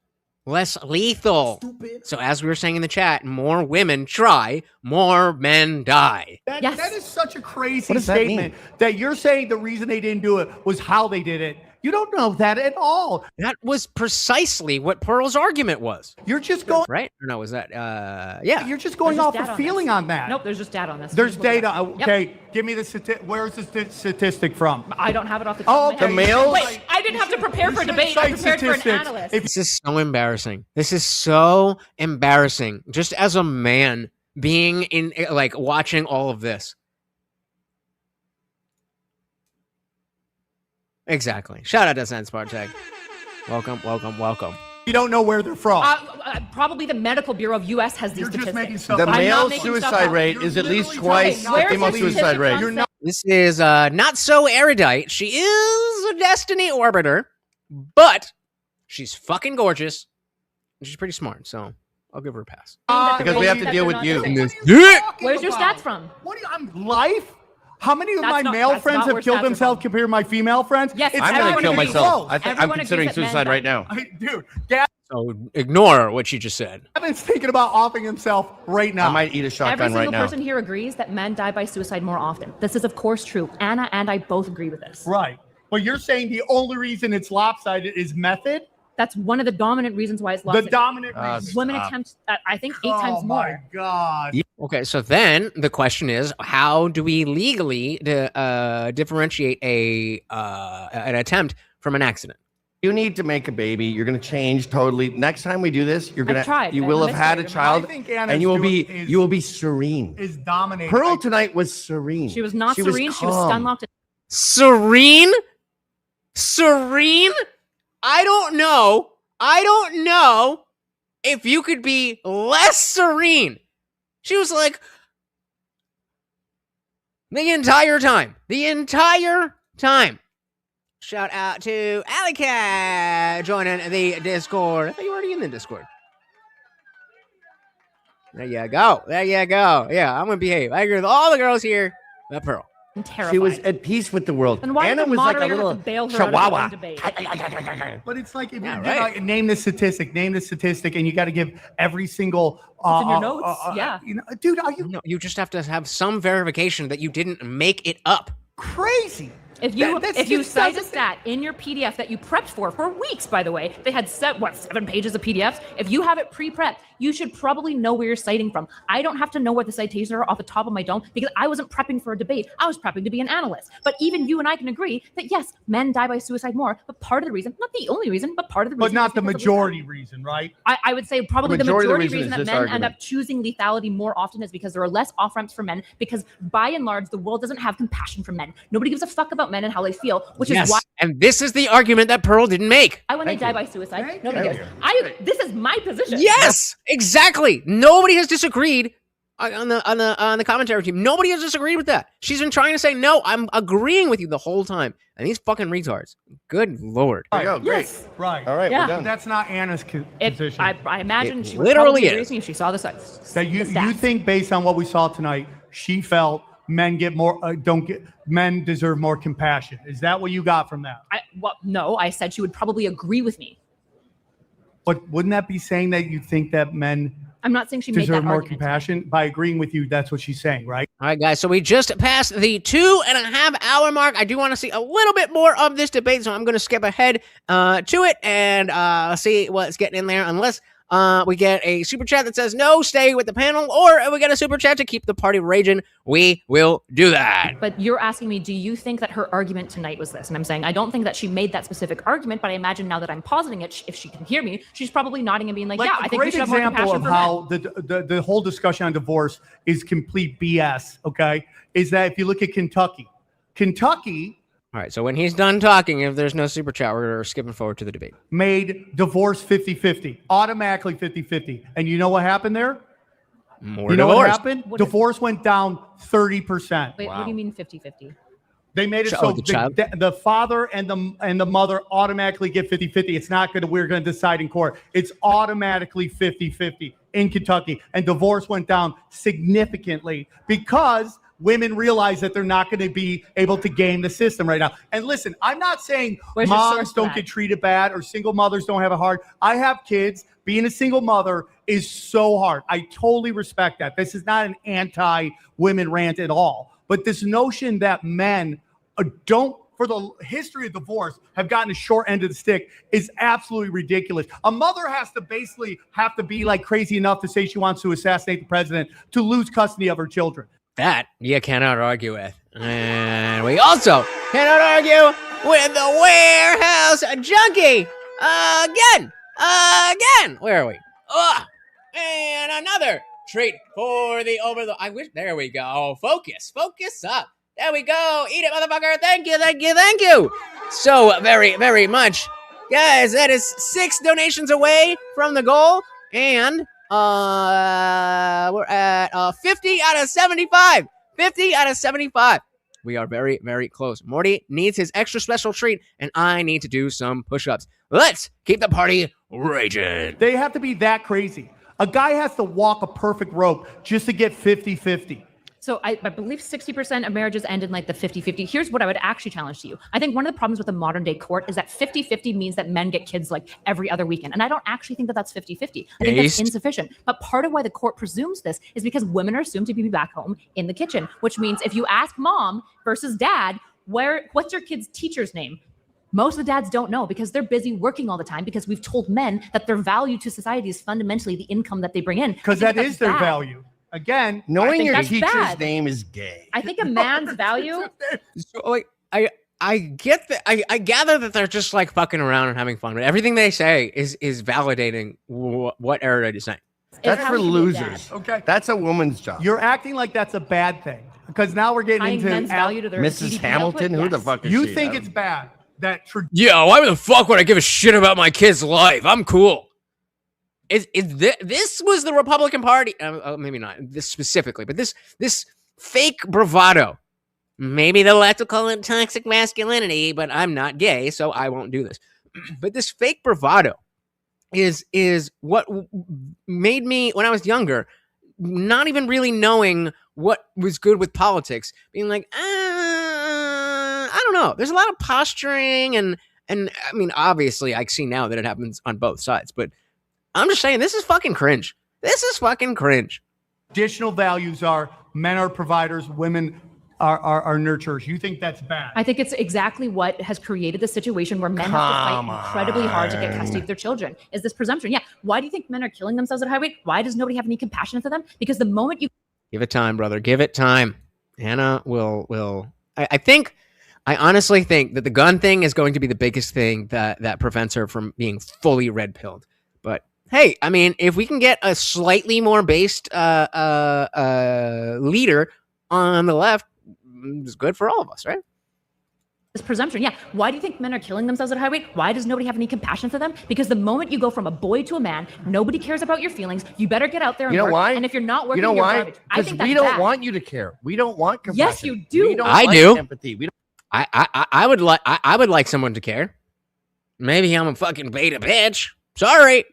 [SPEAKER 2] Less lethal. So as we were saying in the chat, more women try, more men die.
[SPEAKER 8] Yes.
[SPEAKER 4] That is such a crazy
[SPEAKER 9] What does that
[SPEAKER 4] statement that you're saying the reason they didn't do it was how they did it. You don't know that at all.
[SPEAKER 2] That was precisely what Pearl's argument was.
[SPEAKER 4] You're just going
[SPEAKER 2] Right? Or no, was that yeah.
[SPEAKER 4] You're just going
[SPEAKER 8] There's
[SPEAKER 4] off
[SPEAKER 8] just
[SPEAKER 4] a
[SPEAKER 8] data on
[SPEAKER 4] feeling
[SPEAKER 8] this.
[SPEAKER 4] on that.
[SPEAKER 8] Nope, there's just data on this.
[SPEAKER 4] There's
[SPEAKER 8] Just look it
[SPEAKER 4] data.
[SPEAKER 8] up. Yep.
[SPEAKER 4] Okay, give me the where's the statistic from?
[SPEAKER 8] I don't have it off the top
[SPEAKER 4] Oh,
[SPEAKER 8] of my head.
[SPEAKER 4] the
[SPEAKER 9] males?
[SPEAKER 8] Wait, I didn't have to prepare for a debate. I prepared for an analyst.
[SPEAKER 2] This is so embarrassing. This is so embarrassing. Just as a man being in like watching all of this. Exactly. Shout out to Sen Spartag. Welcome, welcome, welcome.
[SPEAKER 4] You don't know where they're from.
[SPEAKER 8] Probably the Medical Bureau of U.S. has these
[SPEAKER 4] You're just
[SPEAKER 8] statistics.
[SPEAKER 4] making stuff
[SPEAKER 9] The
[SPEAKER 4] up.
[SPEAKER 8] I'm
[SPEAKER 9] male
[SPEAKER 8] not making stuff
[SPEAKER 9] suicide
[SPEAKER 8] up.
[SPEAKER 9] rate
[SPEAKER 4] You're
[SPEAKER 9] is at least
[SPEAKER 4] literally
[SPEAKER 9] twice
[SPEAKER 4] talking
[SPEAKER 9] the female
[SPEAKER 8] nonsense.
[SPEAKER 9] suicide rate.
[SPEAKER 4] You're not.
[SPEAKER 2] This is not so erudite. She is a Destiny Orbiter, but she's fucking gorgeous. And she's pretty smart, so I'll give her a pass.
[SPEAKER 9] Because we have to deal with you.
[SPEAKER 8] Where's your stats from?
[SPEAKER 4] What do you? I'm life. How many of
[SPEAKER 8] That's
[SPEAKER 4] my
[SPEAKER 8] not-
[SPEAKER 4] male
[SPEAKER 8] that's
[SPEAKER 4] friends
[SPEAKER 8] not
[SPEAKER 4] have
[SPEAKER 8] where
[SPEAKER 4] killed
[SPEAKER 8] stats are
[SPEAKER 4] themselves
[SPEAKER 8] from.
[SPEAKER 4] compared to my female friends?
[SPEAKER 8] Yes,
[SPEAKER 4] It's
[SPEAKER 9] I'm
[SPEAKER 4] not
[SPEAKER 9] going to
[SPEAKER 4] even
[SPEAKER 9] kill
[SPEAKER 4] close.
[SPEAKER 9] myself. I'm
[SPEAKER 8] Everyone
[SPEAKER 9] considering
[SPEAKER 8] agrees that men
[SPEAKER 9] suicide
[SPEAKER 8] die.
[SPEAKER 9] right now.
[SPEAKER 4] Dude,
[SPEAKER 2] So ignore what she just said.
[SPEAKER 4] Gavin's thinking about offing himself right now.
[SPEAKER 9] I might eat a
[SPEAKER 8] Every
[SPEAKER 9] shotgun
[SPEAKER 8] single
[SPEAKER 9] right now.
[SPEAKER 8] person here agrees that men die by suicide more often. This is, of course, true. Anna and I both agree with this.
[SPEAKER 4] Right. But you're saying the only reason it's lopsided is method?
[SPEAKER 8] That's one of the dominant reasons why it's
[SPEAKER 4] The
[SPEAKER 8] lopsided.
[SPEAKER 4] dominant reason.
[SPEAKER 8] Women
[SPEAKER 9] Stop.
[SPEAKER 8] attempt, I think, 8
[SPEAKER 4] Oh
[SPEAKER 8] times
[SPEAKER 4] my
[SPEAKER 8] more.
[SPEAKER 4] God.
[SPEAKER 2] Okay, so then the question is, how do we legally differentiate an attempt from an accident?
[SPEAKER 9] You need to make a baby. You're going to change totally. Next time we do this, you're going
[SPEAKER 8] tried.
[SPEAKER 9] to, you
[SPEAKER 8] I
[SPEAKER 9] will have
[SPEAKER 8] missed
[SPEAKER 9] had
[SPEAKER 8] it.
[SPEAKER 9] a child,
[SPEAKER 4] I think Anna's
[SPEAKER 9] and you will
[SPEAKER 4] doing
[SPEAKER 9] be serene.
[SPEAKER 4] Is dominating.
[SPEAKER 9] Pearl tonight was serene.
[SPEAKER 8] She was not serene. She was
[SPEAKER 9] calm.
[SPEAKER 8] stun locked.
[SPEAKER 2] Serene? Serene? I don't know if you could be less serene. She was like, the entire time. Shout out to Alicat joining the Discord. I thought you were already in the Discord. There you go. Yeah, I'm going to behave. I agree with all the girls here. But Pearl.
[SPEAKER 8] I'm terrified.
[SPEAKER 9] She was at peace with the world.
[SPEAKER 8] And why
[SPEAKER 9] Anna
[SPEAKER 8] did the
[SPEAKER 9] was like a
[SPEAKER 8] moderator
[SPEAKER 9] little
[SPEAKER 8] have to bail her out of the
[SPEAKER 9] chihuahua.
[SPEAKER 8] one debate?
[SPEAKER 4] But it's like, if
[SPEAKER 2] Yeah,
[SPEAKER 4] you
[SPEAKER 2] right.
[SPEAKER 4] like, name the statistic, and you got to give every single.
[SPEAKER 8] It's in your notes. Yeah.
[SPEAKER 4] You know, dude, are you
[SPEAKER 2] No, you just have to have some verification that you didn't make it up.
[SPEAKER 4] crazy?
[SPEAKER 8] If you
[SPEAKER 4] That's
[SPEAKER 8] if you
[SPEAKER 4] just
[SPEAKER 8] cite a
[SPEAKER 4] doesn't-
[SPEAKER 8] stat in your PDF that you prepped for weeks, by the way, they had 7 pages of PDFs. If you have it pre-prepped, you should probably know where you're citing from. I don't have to know what the citations are off the top of my dome because I wasn't prepping for a debate. I was prepping to be an analyst. But even you and I can agree that yes, men die by suicide more, but part of the reason, not the only reason, but part of the reason.
[SPEAKER 4] But not
[SPEAKER 8] is
[SPEAKER 4] the
[SPEAKER 8] because of
[SPEAKER 4] majority reason, right?
[SPEAKER 8] I would say probably the
[SPEAKER 9] majority
[SPEAKER 8] majority
[SPEAKER 9] of the reason
[SPEAKER 8] reason
[SPEAKER 9] is
[SPEAKER 8] that
[SPEAKER 9] this
[SPEAKER 8] men end
[SPEAKER 9] argument.
[SPEAKER 8] up choosing lethality more often is because there are less off ramps for men. Because by and large, the world doesn't have compassion for men. Nobody gives a fuck about men and how they feel, which is why
[SPEAKER 2] And this is the argument that Pearl didn't make.
[SPEAKER 8] when they die by suicide, nobody cares. This is my position.
[SPEAKER 2] Yes, exactly. Nobody has disagreed on the commentary team. Nobody has disagreed with that. She's been trying to say, no, I'm agreeing with you the whole time. And these fucking retards. Good Lord.
[SPEAKER 9] There you go. Great.
[SPEAKER 8] Yes.
[SPEAKER 4] Right.
[SPEAKER 9] All right,
[SPEAKER 8] Yeah.
[SPEAKER 9] we're
[SPEAKER 4] But
[SPEAKER 9] done.
[SPEAKER 4] that's not Anna's position.
[SPEAKER 8] I imagine
[SPEAKER 2] It
[SPEAKER 8] she would
[SPEAKER 2] literally
[SPEAKER 8] probably agree
[SPEAKER 2] is.
[SPEAKER 8] with me if she saw the stats.
[SPEAKER 4] that you think based on what we saw tonight, she felt men get more men deserve more compassion. Is that what you got from that?
[SPEAKER 8] No, I said she would probably agree with me.
[SPEAKER 4] But wouldn't that be saying that you think that men
[SPEAKER 8] I'm not saying she made
[SPEAKER 4] deserve
[SPEAKER 8] that
[SPEAKER 4] more
[SPEAKER 8] argument.
[SPEAKER 4] compassion? By agreeing with you, that's what she's saying, right?
[SPEAKER 2] All right, guys. So we just passed the 2.5 hour mark. I do want to see a little bit more of this debate, so I'm going to skip ahead to it and see what's getting in there. Unless we get a super chat that says no, stay with the panel, or if we get a super chat to keep the party raging, we will do that.
[SPEAKER 8] But you're asking me, do you think that her argument tonight was this? And I'm saying, I don't think that she made that specific argument, but I imagine now that I'm positing it, if she can hear me, she's probably nodding and being like, yeah, I think we should have more
[SPEAKER 4] example
[SPEAKER 8] compassion
[SPEAKER 4] of
[SPEAKER 8] for
[SPEAKER 4] how
[SPEAKER 8] men.
[SPEAKER 4] the whole discussion on divorce is complete BS, okay, is that if you look at Kentucky,
[SPEAKER 2] All right, so when he's done talking, if there's no super chat, we're skipping forward to the debate.
[SPEAKER 4] made divorce 50-50, automatically 50-50. And you know what happened there?
[SPEAKER 2] More
[SPEAKER 4] You know what
[SPEAKER 2] divorce.
[SPEAKER 4] happened?
[SPEAKER 8] What is-
[SPEAKER 4] Divorce went down 30%.
[SPEAKER 8] Wait, what do you mean 50-50?
[SPEAKER 4] They made it
[SPEAKER 2] So
[SPEAKER 4] so
[SPEAKER 2] the child-
[SPEAKER 4] the father and the mother automatically get 50-50. It's not we're going to decide in court. It's automatically 50-50 in Kentucky. And divorce went down significantly because women realize that they're not going to be able to game the system right now. And listen, I'm not saying
[SPEAKER 8] Where's your
[SPEAKER 4] moms
[SPEAKER 8] source for
[SPEAKER 4] don't
[SPEAKER 8] that?
[SPEAKER 4] get treated bad or single mothers don't have it hard. I have kids. Being a single mother is so hard. I totally respect that. This is not an anti-women rant at all. But this notion that men don't, for the history of divorce, have gotten a short end of the stick is absolutely ridiculous. A mother has to basically have to be like crazy enough to say she wants to assassinate the president to lose custody of her children.
[SPEAKER 2] That you cannot argue with. And we also cannot argue with the warehouse junkie. Again. Where are we? And another treat for the I wish. There we go. Focus up. There we go. Eat it, motherfucker. Thank you. So very, very much. Guys, that is 6 donations away from the goal. And we're at 50 out of 75. 50 out of 75. We are very, very close. Morty needs his extra special treat, and I need to do some push-ups. Let's keep the party raging.
[SPEAKER 4] They have to be that crazy. A guy has to walk a perfect rope just to get 50-50.
[SPEAKER 8] So I believe 60% of marriages end in like the 50-50. Here's what I would actually challenge to you. I think one of the problems with the modern day court is that 50-50 means that men get kids like every other weekend. And I don't actually think that that's 50-50. I think that's
[SPEAKER 2] Based-
[SPEAKER 8] insufficient. But part of why the court presumes this is because women are assumed to be back home in the kitchen, which means if you ask mom versus dad, what's your kid's teacher's name? Most of the dads don't know because they're busy working all the time because we've told men that their value to society is fundamentally the income that they bring in.
[SPEAKER 4] Because that is their value. Again,
[SPEAKER 9] Knowing
[SPEAKER 8] think
[SPEAKER 9] your
[SPEAKER 8] that's
[SPEAKER 9] teacher's
[SPEAKER 8] bad.
[SPEAKER 9] name is gay.
[SPEAKER 8] I think a man's value.
[SPEAKER 2] So, wait, I get that. I gather that they're just like fucking around and having fun, but everything they say is validating what Erudite is saying.
[SPEAKER 9] That's for losers.
[SPEAKER 4] Okay.
[SPEAKER 9] That's a woman's job.
[SPEAKER 4] You're acting like that's a bad thing because now we're getting
[SPEAKER 8] Tying
[SPEAKER 4] into
[SPEAKER 8] men's value to their
[SPEAKER 9] Mrs.
[SPEAKER 8] GDP
[SPEAKER 9] Hamilton?
[SPEAKER 8] output?
[SPEAKER 9] Who the
[SPEAKER 8] Yes.
[SPEAKER 9] fuck is
[SPEAKER 4] You
[SPEAKER 9] she?
[SPEAKER 4] think it's bad that
[SPEAKER 2] Yeah, why the fuck would I give a shit about my kid's life? I'm cool. This was the Republican Party? Maybe not this specifically, but this fake bravado. Maybe they'll like to call it toxic masculinity, but I'm not gay, so I won't do this. But this fake bravado is what made me, when I was younger, not even really knowing what was good with politics, being like, I don't know. There's a lot of posturing, and I mean, obviously, I see now that it happens on both sides, but I'm just saying, this is fucking cringe. This is fucking cringe.
[SPEAKER 4] traditional values are men are providers, women are nurturers. You think that's bad?
[SPEAKER 8] I think it's exactly what has created the situation where men have to fight incredibly hard to get custody of their children. Is this presumption? Yeah. Why do you think men are killing themselves at a high rate? Why does nobody have any compassion for them? Because the moment you
[SPEAKER 2] give it time, brother, give it time. Hannah will. I honestly think that the gun thing is going to be the biggest thing that prevents her from being fully red pilled. But hey, I mean, if we can get a slightly more based leader on the left, it's good for all of us, right?
[SPEAKER 8] this presumption. Yeah. Why do you think men are killing themselves at a high rate? Why does nobody have any compassion for them? Because the moment you go from a boy to a man, nobody cares about your feelings. You better get out there and
[SPEAKER 9] You know
[SPEAKER 8] work.
[SPEAKER 9] why?
[SPEAKER 8] And if you're not working,
[SPEAKER 9] You know
[SPEAKER 8] you're
[SPEAKER 9] why?
[SPEAKER 8] garbage. I
[SPEAKER 9] Because
[SPEAKER 8] think that's
[SPEAKER 9] we don't
[SPEAKER 8] bad.
[SPEAKER 9] want you to care. We don't want compassion.
[SPEAKER 8] Yes, you do.
[SPEAKER 9] We don't
[SPEAKER 2] I
[SPEAKER 9] like
[SPEAKER 2] do.
[SPEAKER 9] empathy. We don't.
[SPEAKER 2] I would like someone to care. Maybe I'm a fucking beta bitch. Sorry,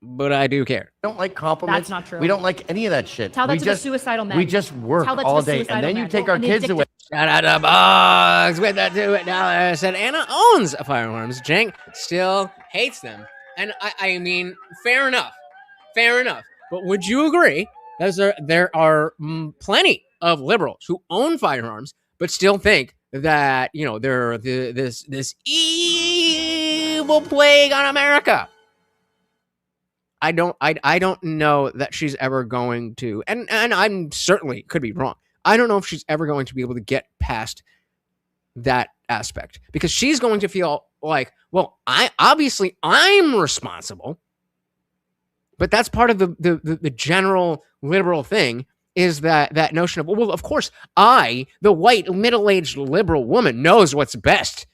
[SPEAKER 2] but I do care.
[SPEAKER 9] We don't like compliments.
[SPEAKER 8] That's not true.
[SPEAKER 9] We don't like any of that shit.
[SPEAKER 8] Tell that
[SPEAKER 9] we
[SPEAKER 8] to
[SPEAKER 9] just,
[SPEAKER 8] the suicidal men.
[SPEAKER 9] We just work
[SPEAKER 8] Tell that to
[SPEAKER 9] all
[SPEAKER 8] the
[SPEAKER 9] day,
[SPEAKER 8] suicidal
[SPEAKER 9] and then you
[SPEAKER 8] men.
[SPEAKER 9] take our
[SPEAKER 8] And the
[SPEAKER 9] kids
[SPEAKER 8] addicted-
[SPEAKER 9] away.
[SPEAKER 2] Shout out to Bugs with that $2 said Anna owns firearms. Jenk still hates them. And I mean, fair enough. Fair enough. But would you agree that there are plenty of liberals who own firearms but still think that, you know, they're this evil plague on America? I don't know that she's ever going to, and I'm certainly could be wrong. I don't know if she's ever going to be able to get past that aspect, because she's going to feel like, well, I'm responsible. But that's part of the general liberal thing, is that notion of, well, of course, I, the white middle-aged liberal woman, knows what's best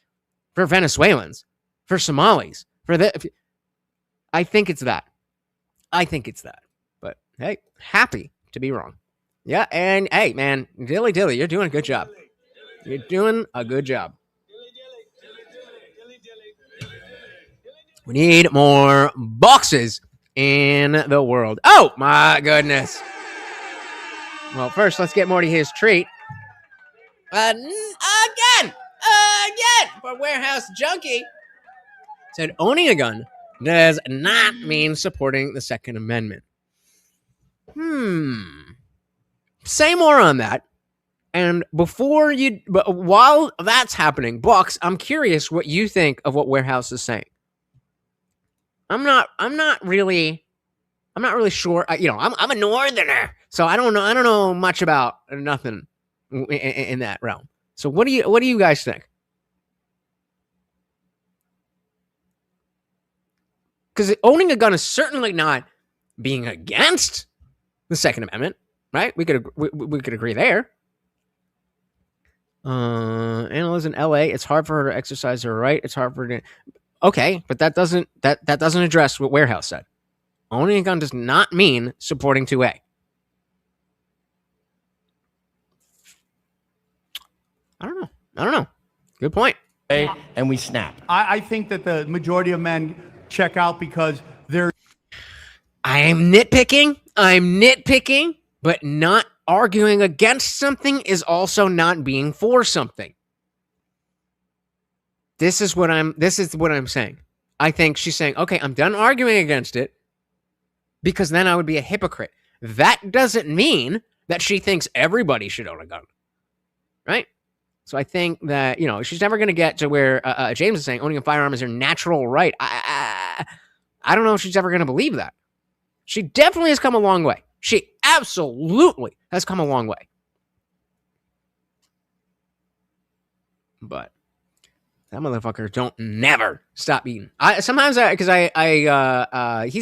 [SPEAKER 2] for Venezuelans, for Somalis, for the. I think it's that. But hey, happy to be wrong. Yeah, and hey, man, Dilly, you're doing a good job. You're doing a good job. We need more boxes in the world. Oh, my goodness. Well, first, let's get Morty his treat. Again, for Warehouse Junkie. Said owning a gun does not mean supporting the Second Amendment. Say more on that. And while that's happening, Bucks, I'm curious what you think of what Warehouse is saying. I'm not really sure. I'm a northerner, so I don't know much about nothing in that realm. So what do you guys think? Because owning a gun is certainly not being against the Second Amendment, right? We could agree there. Anna lives in LA. It's hard for her to exercise her right. It's hard for her to. Okay, but that doesn't address what Warehouse said. Owning a gun does not mean supporting 2A. I don't know. Good point.
[SPEAKER 9] And we snap.
[SPEAKER 4] I think that the majority of men check out because they're.
[SPEAKER 2] I'm nitpicking, but not arguing against something is also not being for something. This is what I'm saying. I think she's saying, okay, I'm done arguing against it, because then I would be a hypocrite. That doesn't mean that she thinks everybody should own a gun, right? So I think that, she's never going to get to where James is saying owning a firearm is her natural right. I don't know if she's ever going to believe that. She definitely has come a long way. She absolutely has come a long way. But That motherfucker don't never stop eating. He's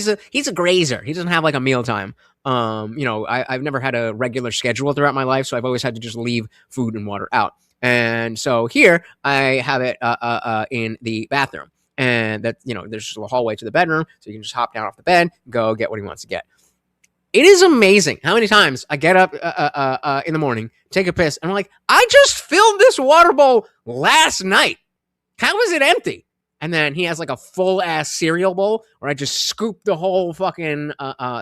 [SPEAKER 2] a grazer. He doesn't have like a mealtime. I've never had a regular schedule throughout my life, so I've always had to just leave food and water out. And so here I have it in the bathroom, and that there's just a hallway to the bedroom, so you can just hop down off the bed, go get what he wants to get. It is amazing how many times I get up in the morning, take a piss, and I'm like, I just filled this water bowl last night. How is it empty? And then he has like a full ass cereal bowl where I just scoop the whole fucking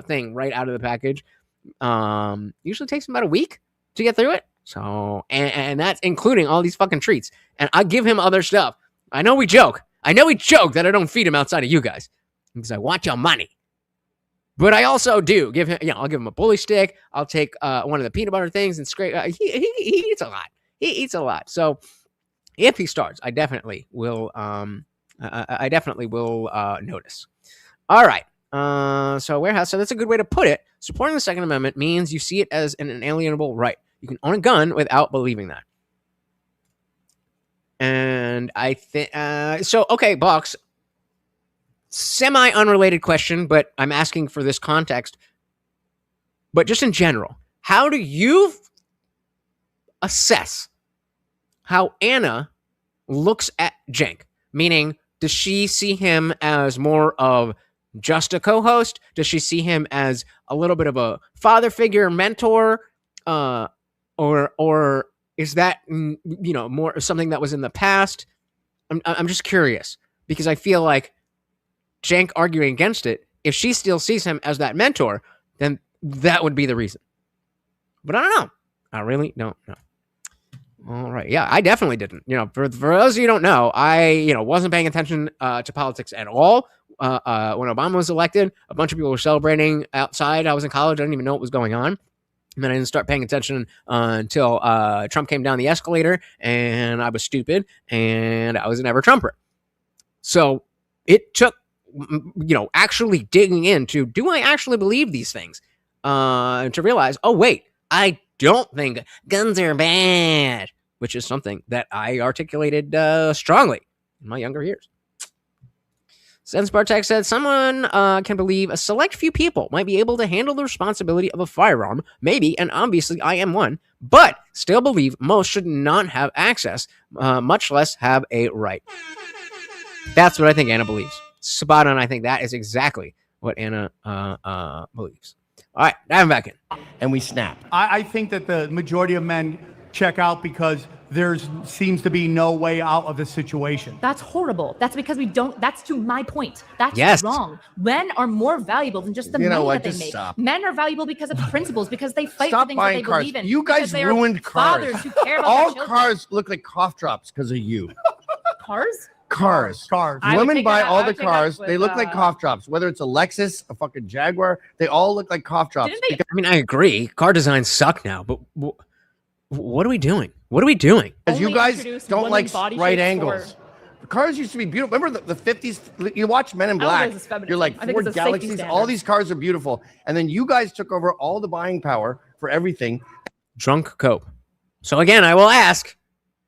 [SPEAKER 2] thing right out of the package. Usually takes him about a week to get through it. So, and that's including all these fucking treats. And I give him other stuff. I know we joke that I don't feed him outside of you guys because I want your money. But I also do give him, I'll give him a bully stick. I'll take one of the peanut butter things and scrape. He eats a lot. He eats a lot. So if he starts, I definitely will. I definitely will notice. All right. So warehouse. So that's a good way to put it. Supporting the Second Amendment means you see it as an inalienable right. You can own a gun without believing that. And I think so. Okay, Box. Semi-unrelated question, but I'm asking for this context. But just in general, how do you assess how Anna looks at Cenk? Meaning, does she see him as more of just a co-host? Does she see him as a little bit of a father figure, mentor? Or is that, more something that was in the past? I'm just curious because I feel like Cenk arguing against it, if she still sees him as that mentor, then that would be the reason. But I don't know. I really don't know. All right. Yeah, I definitely didn't. For those of you who don't know, I, wasn't paying attention to politics at all. When Obama was elected, a bunch of people were celebrating outside. I was in college. I didn't even know what was going on. And then I didn't start paying attention until Trump came down the escalator, and I was stupid, and I was an ever-Trumper. So it took, actually digging into, do I actually believe these things? To realize, oh, wait, I don't think guns are bad, which is something that I articulated strongly in my younger years. Sense Bartek said, someone can believe a select few people might be able to handle the responsibility of a firearm, maybe, and obviously I am one, but still believe most should not have access, much less have a right. That's what I think Anna believes. Spot on. I think that is exactly what Anna believes. All right, dive back in.
[SPEAKER 9] And we snap.
[SPEAKER 4] I think that the majority of men check out because there seems to be no way out of the situation.
[SPEAKER 8] That's horrible. That's because we don't. That's to my point. That's
[SPEAKER 2] yes.
[SPEAKER 8] wrong. Men are more valuable than just the money that they make.
[SPEAKER 9] Stop.
[SPEAKER 8] Men are valuable because of principles, because they fight
[SPEAKER 9] Stop
[SPEAKER 8] for things that they
[SPEAKER 9] cars.
[SPEAKER 8] believe in.
[SPEAKER 9] You guys ruined cars.
[SPEAKER 8] Fathers who care about
[SPEAKER 9] all
[SPEAKER 8] their children.
[SPEAKER 9] Cars look like cough drops because of you.
[SPEAKER 8] Cars?
[SPEAKER 9] Cars. Women buy all the cars. They look like cough drops. Whether it's a Lexus, a fucking Jaguar, they all look like cough drops.
[SPEAKER 2] I agree. Car designs suck now, but what are we doing? What are we doing?
[SPEAKER 9] Because you guys don't like right angles. The cars used to be beautiful. Remember the 50s? You watch Men in Black. You're like, Ford Galaxies. All these cars are beautiful. And then you guys took over all the buying power for everything.
[SPEAKER 2] Drunk Cope. So again, I will ask,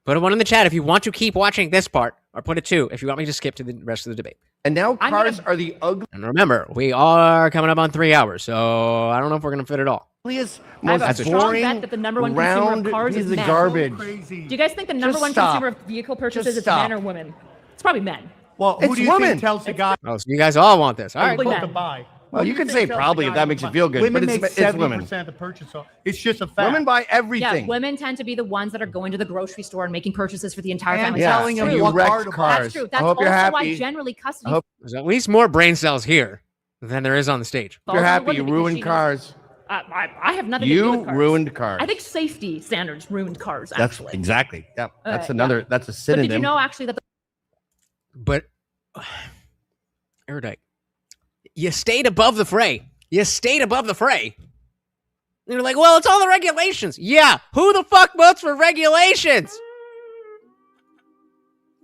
[SPEAKER 2] put a 1 in the chat if you want to keep watching this part, or put a 2 if you want me to skip to the rest of the debate.
[SPEAKER 9] And now cars are the ugly.
[SPEAKER 2] And remember, we are coming up on 3 hours, so I don't know if we're going to fit it all.
[SPEAKER 9] Most
[SPEAKER 8] I have a strong
[SPEAKER 9] boring,
[SPEAKER 8] bet that the number one consumer of cars is men.
[SPEAKER 9] garbage.
[SPEAKER 8] Do you guys think the number one consumer of vehicle purchases is men or women? It's probably men.
[SPEAKER 4] Well, who do you think tells the guy
[SPEAKER 2] Oh, so you guys all want this. All right,
[SPEAKER 4] to buy?
[SPEAKER 9] Well, you can say probably if that makes you feel good,
[SPEAKER 4] Women
[SPEAKER 9] but
[SPEAKER 4] make
[SPEAKER 9] it's women.
[SPEAKER 4] 70% of the purchase. So it's just a fact.
[SPEAKER 9] Women buy everything.
[SPEAKER 8] Yeah, women tend to be the ones that are going to the grocery store and making purchases for the entire
[SPEAKER 4] And
[SPEAKER 8] family.
[SPEAKER 4] telling them
[SPEAKER 9] you
[SPEAKER 4] what
[SPEAKER 9] wrecked
[SPEAKER 4] car to buy.
[SPEAKER 9] cars.
[SPEAKER 8] That's true. That's
[SPEAKER 9] I hope
[SPEAKER 8] also
[SPEAKER 9] you're happy.
[SPEAKER 8] why generally custody.
[SPEAKER 2] There's at least more brain cells here than there is on the stage.
[SPEAKER 9] If you're happy, you ruined cars.
[SPEAKER 8] I have nothing to do with cars.
[SPEAKER 9] You ruined cars.
[SPEAKER 8] I think safety standards ruined cars,
[SPEAKER 9] That's
[SPEAKER 8] actually.
[SPEAKER 9] exactly. Yeah. That's
[SPEAKER 8] yeah.
[SPEAKER 9] another. That's a
[SPEAKER 8] But
[SPEAKER 9] synonym.
[SPEAKER 8] did you know actually that
[SPEAKER 2] But, Erudite, you stayed above the fray. You stayed above the fray. And you're like, well, it's all the regulations. Yeah, who the fuck votes for regulations?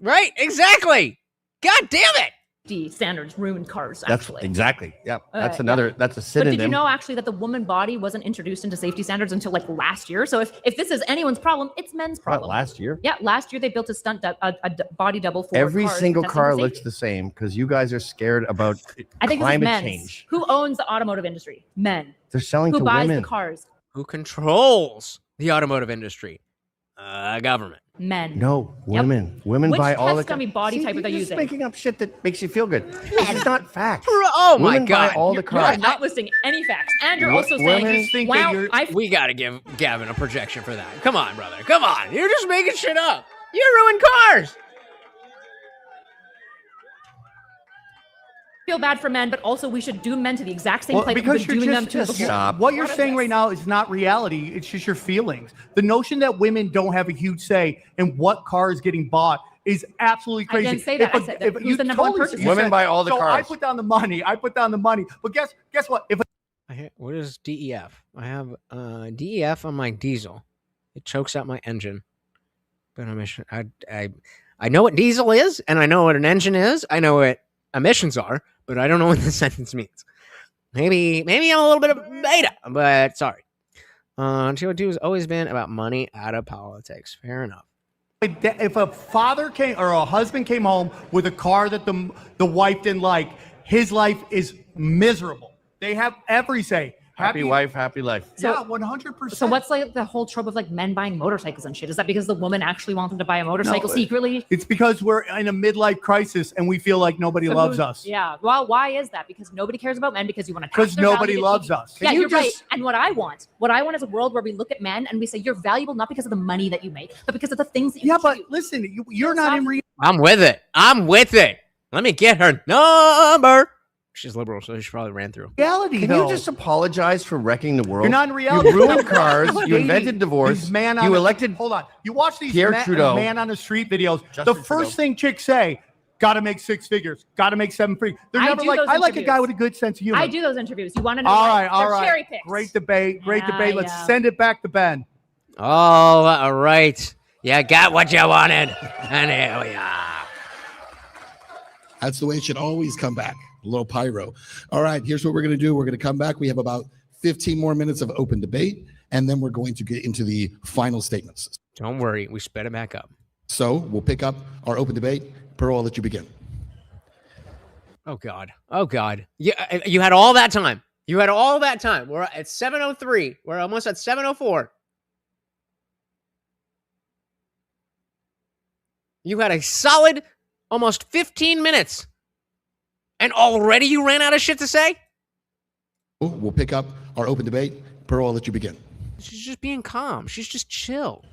[SPEAKER 2] Right? Exactly. God damn it.
[SPEAKER 8] standards ruin cars.
[SPEAKER 9] That's
[SPEAKER 8] Actually,
[SPEAKER 9] exactly. Yeah, that's
[SPEAKER 8] yeah.
[SPEAKER 9] another. That's a
[SPEAKER 8] But
[SPEAKER 9] synonym.
[SPEAKER 8] did you know actually that the woman body wasn't introduced into safety standards until like last year? So if this is anyone's problem, it's men's problem.
[SPEAKER 9] What, last year?
[SPEAKER 8] Yeah, last year they built a body double for
[SPEAKER 9] Every
[SPEAKER 8] cars
[SPEAKER 9] single
[SPEAKER 8] testing
[SPEAKER 9] car
[SPEAKER 8] for
[SPEAKER 9] looks
[SPEAKER 8] safety.
[SPEAKER 9] the same because you guys are scared about
[SPEAKER 8] I think
[SPEAKER 9] climate
[SPEAKER 8] this is men's.
[SPEAKER 9] change.
[SPEAKER 8] Who owns the automotive industry? Men.
[SPEAKER 9] They're selling
[SPEAKER 8] Who
[SPEAKER 9] to
[SPEAKER 8] buys
[SPEAKER 9] women.
[SPEAKER 8] the cars?
[SPEAKER 2] Who controls the automotive industry? Government.
[SPEAKER 8] Men.
[SPEAKER 9] No, women. Women
[SPEAKER 8] Which
[SPEAKER 9] buy all the
[SPEAKER 8] test dummy body type are they
[SPEAKER 9] you're
[SPEAKER 8] using?
[SPEAKER 9] just making up shit that makes you feel good. This is not facts.
[SPEAKER 2] Oh my
[SPEAKER 9] Women buy
[SPEAKER 2] God.
[SPEAKER 9] all the
[SPEAKER 8] You are
[SPEAKER 9] cars.
[SPEAKER 8] not listing any facts, and you're
[SPEAKER 9] Wo-
[SPEAKER 8] also
[SPEAKER 9] women
[SPEAKER 8] saying, "Wow,
[SPEAKER 2] We gotta give Gavin a projection for that. Come on, brother. Come on. You're just making shit up. You ruin cars.
[SPEAKER 8] feel bad for men, but also we should doom men to the exact same place
[SPEAKER 4] because
[SPEAKER 8] we've been doing them to before."
[SPEAKER 9] Stop.
[SPEAKER 4] What you're saying right now is not reality. It's just your feelings. The notion that women don't have a huge say in what car is getting bought is absolutely crazy.
[SPEAKER 8] I didn't say that. I said that who's the number one purchaser?
[SPEAKER 9] Women buy all the
[SPEAKER 4] so
[SPEAKER 9] cars.
[SPEAKER 4] I put down the money. But guess what? If
[SPEAKER 2] What is DEF? I have DEF on my diesel. It chokes out my engine. But I know what diesel is, and I know what an engine is. I know what emissions are, but I don't know what this sentence means. Maybe I'm a little bit of beta, but sorry. CO2 has always been about money out of politics. Fair enough.
[SPEAKER 4] if a father came or a husband came home with a car that the wife didn't like, his life is miserable. They have every say.
[SPEAKER 9] Happy wife, happy life.
[SPEAKER 4] Yeah, 100%.
[SPEAKER 8] So what's like the whole trope of like men buying motorcycles and shit? Is that because the woman actually wants them to buy a motorcycle secretly?
[SPEAKER 4] It's because we're in a midlife crisis and we feel like nobody loves us.
[SPEAKER 8] Yeah. Well, why is that? Because nobody cares about men because you want to.
[SPEAKER 4] Because nobody loves us.
[SPEAKER 8] Yeah, you're right. And what I want is a world where we look at men and we say you're valuable not because of the money that you make, but because of the things that you.
[SPEAKER 4] Yeah, but listen, you're not in reality.
[SPEAKER 2] I'm with it. Let me get her number. She's liberal, so she probably ran through.
[SPEAKER 4] Reality,
[SPEAKER 9] Can you just apologize for wrecking the world?
[SPEAKER 4] You're not in reality.
[SPEAKER 9] You ruined cars. You invented divorce. You elected.
[SPEAKER 4] Hold on. You watch these
[SPEAKER 9] Pierre Trudeau.
[SPEAKER 4] man on the street videos. The first thing chicks say, got to make 6 figures. Got to make 7 figures. They're never like, I like a guy with a good sense of humor.
[SPEAKER 8] I do those interviews. You want to know?
[SPEAKER 4] All
[SPEAKER 8] why?
[SPEAKER 4] right.
[SPEAKER 8] They're cherry picks.
[SPEAKER 4] Great debate. Let's send it back to Ben.
[SPEAKER 2] Oh, all right. You got what you wanted. And here we are.
[SPEAKER 3] That's the way it should always come back. A little pyro. All right, here's what we're going to do. We're going to come back. We have about 15 more minutes of open debate, and then we're going to get into the final statements.
[SPEAKER 2] Don't worry. We sped it back up.
[SPEAKER 3] So we'll pick up our open debate. Pearl, I'll let you begin.
[SPEAKER 2] Oh, God. Yeah, you had all that time. We're at 7:03. We're almost at 7:04. You had a solid almost 15 minutes. And already you ran out of shit to say?
[SPEAKER 3] We'll pick up our open debate. Pearl, I'll let you begin.
[SPEAKER 2] She's just being calm. She's just chill.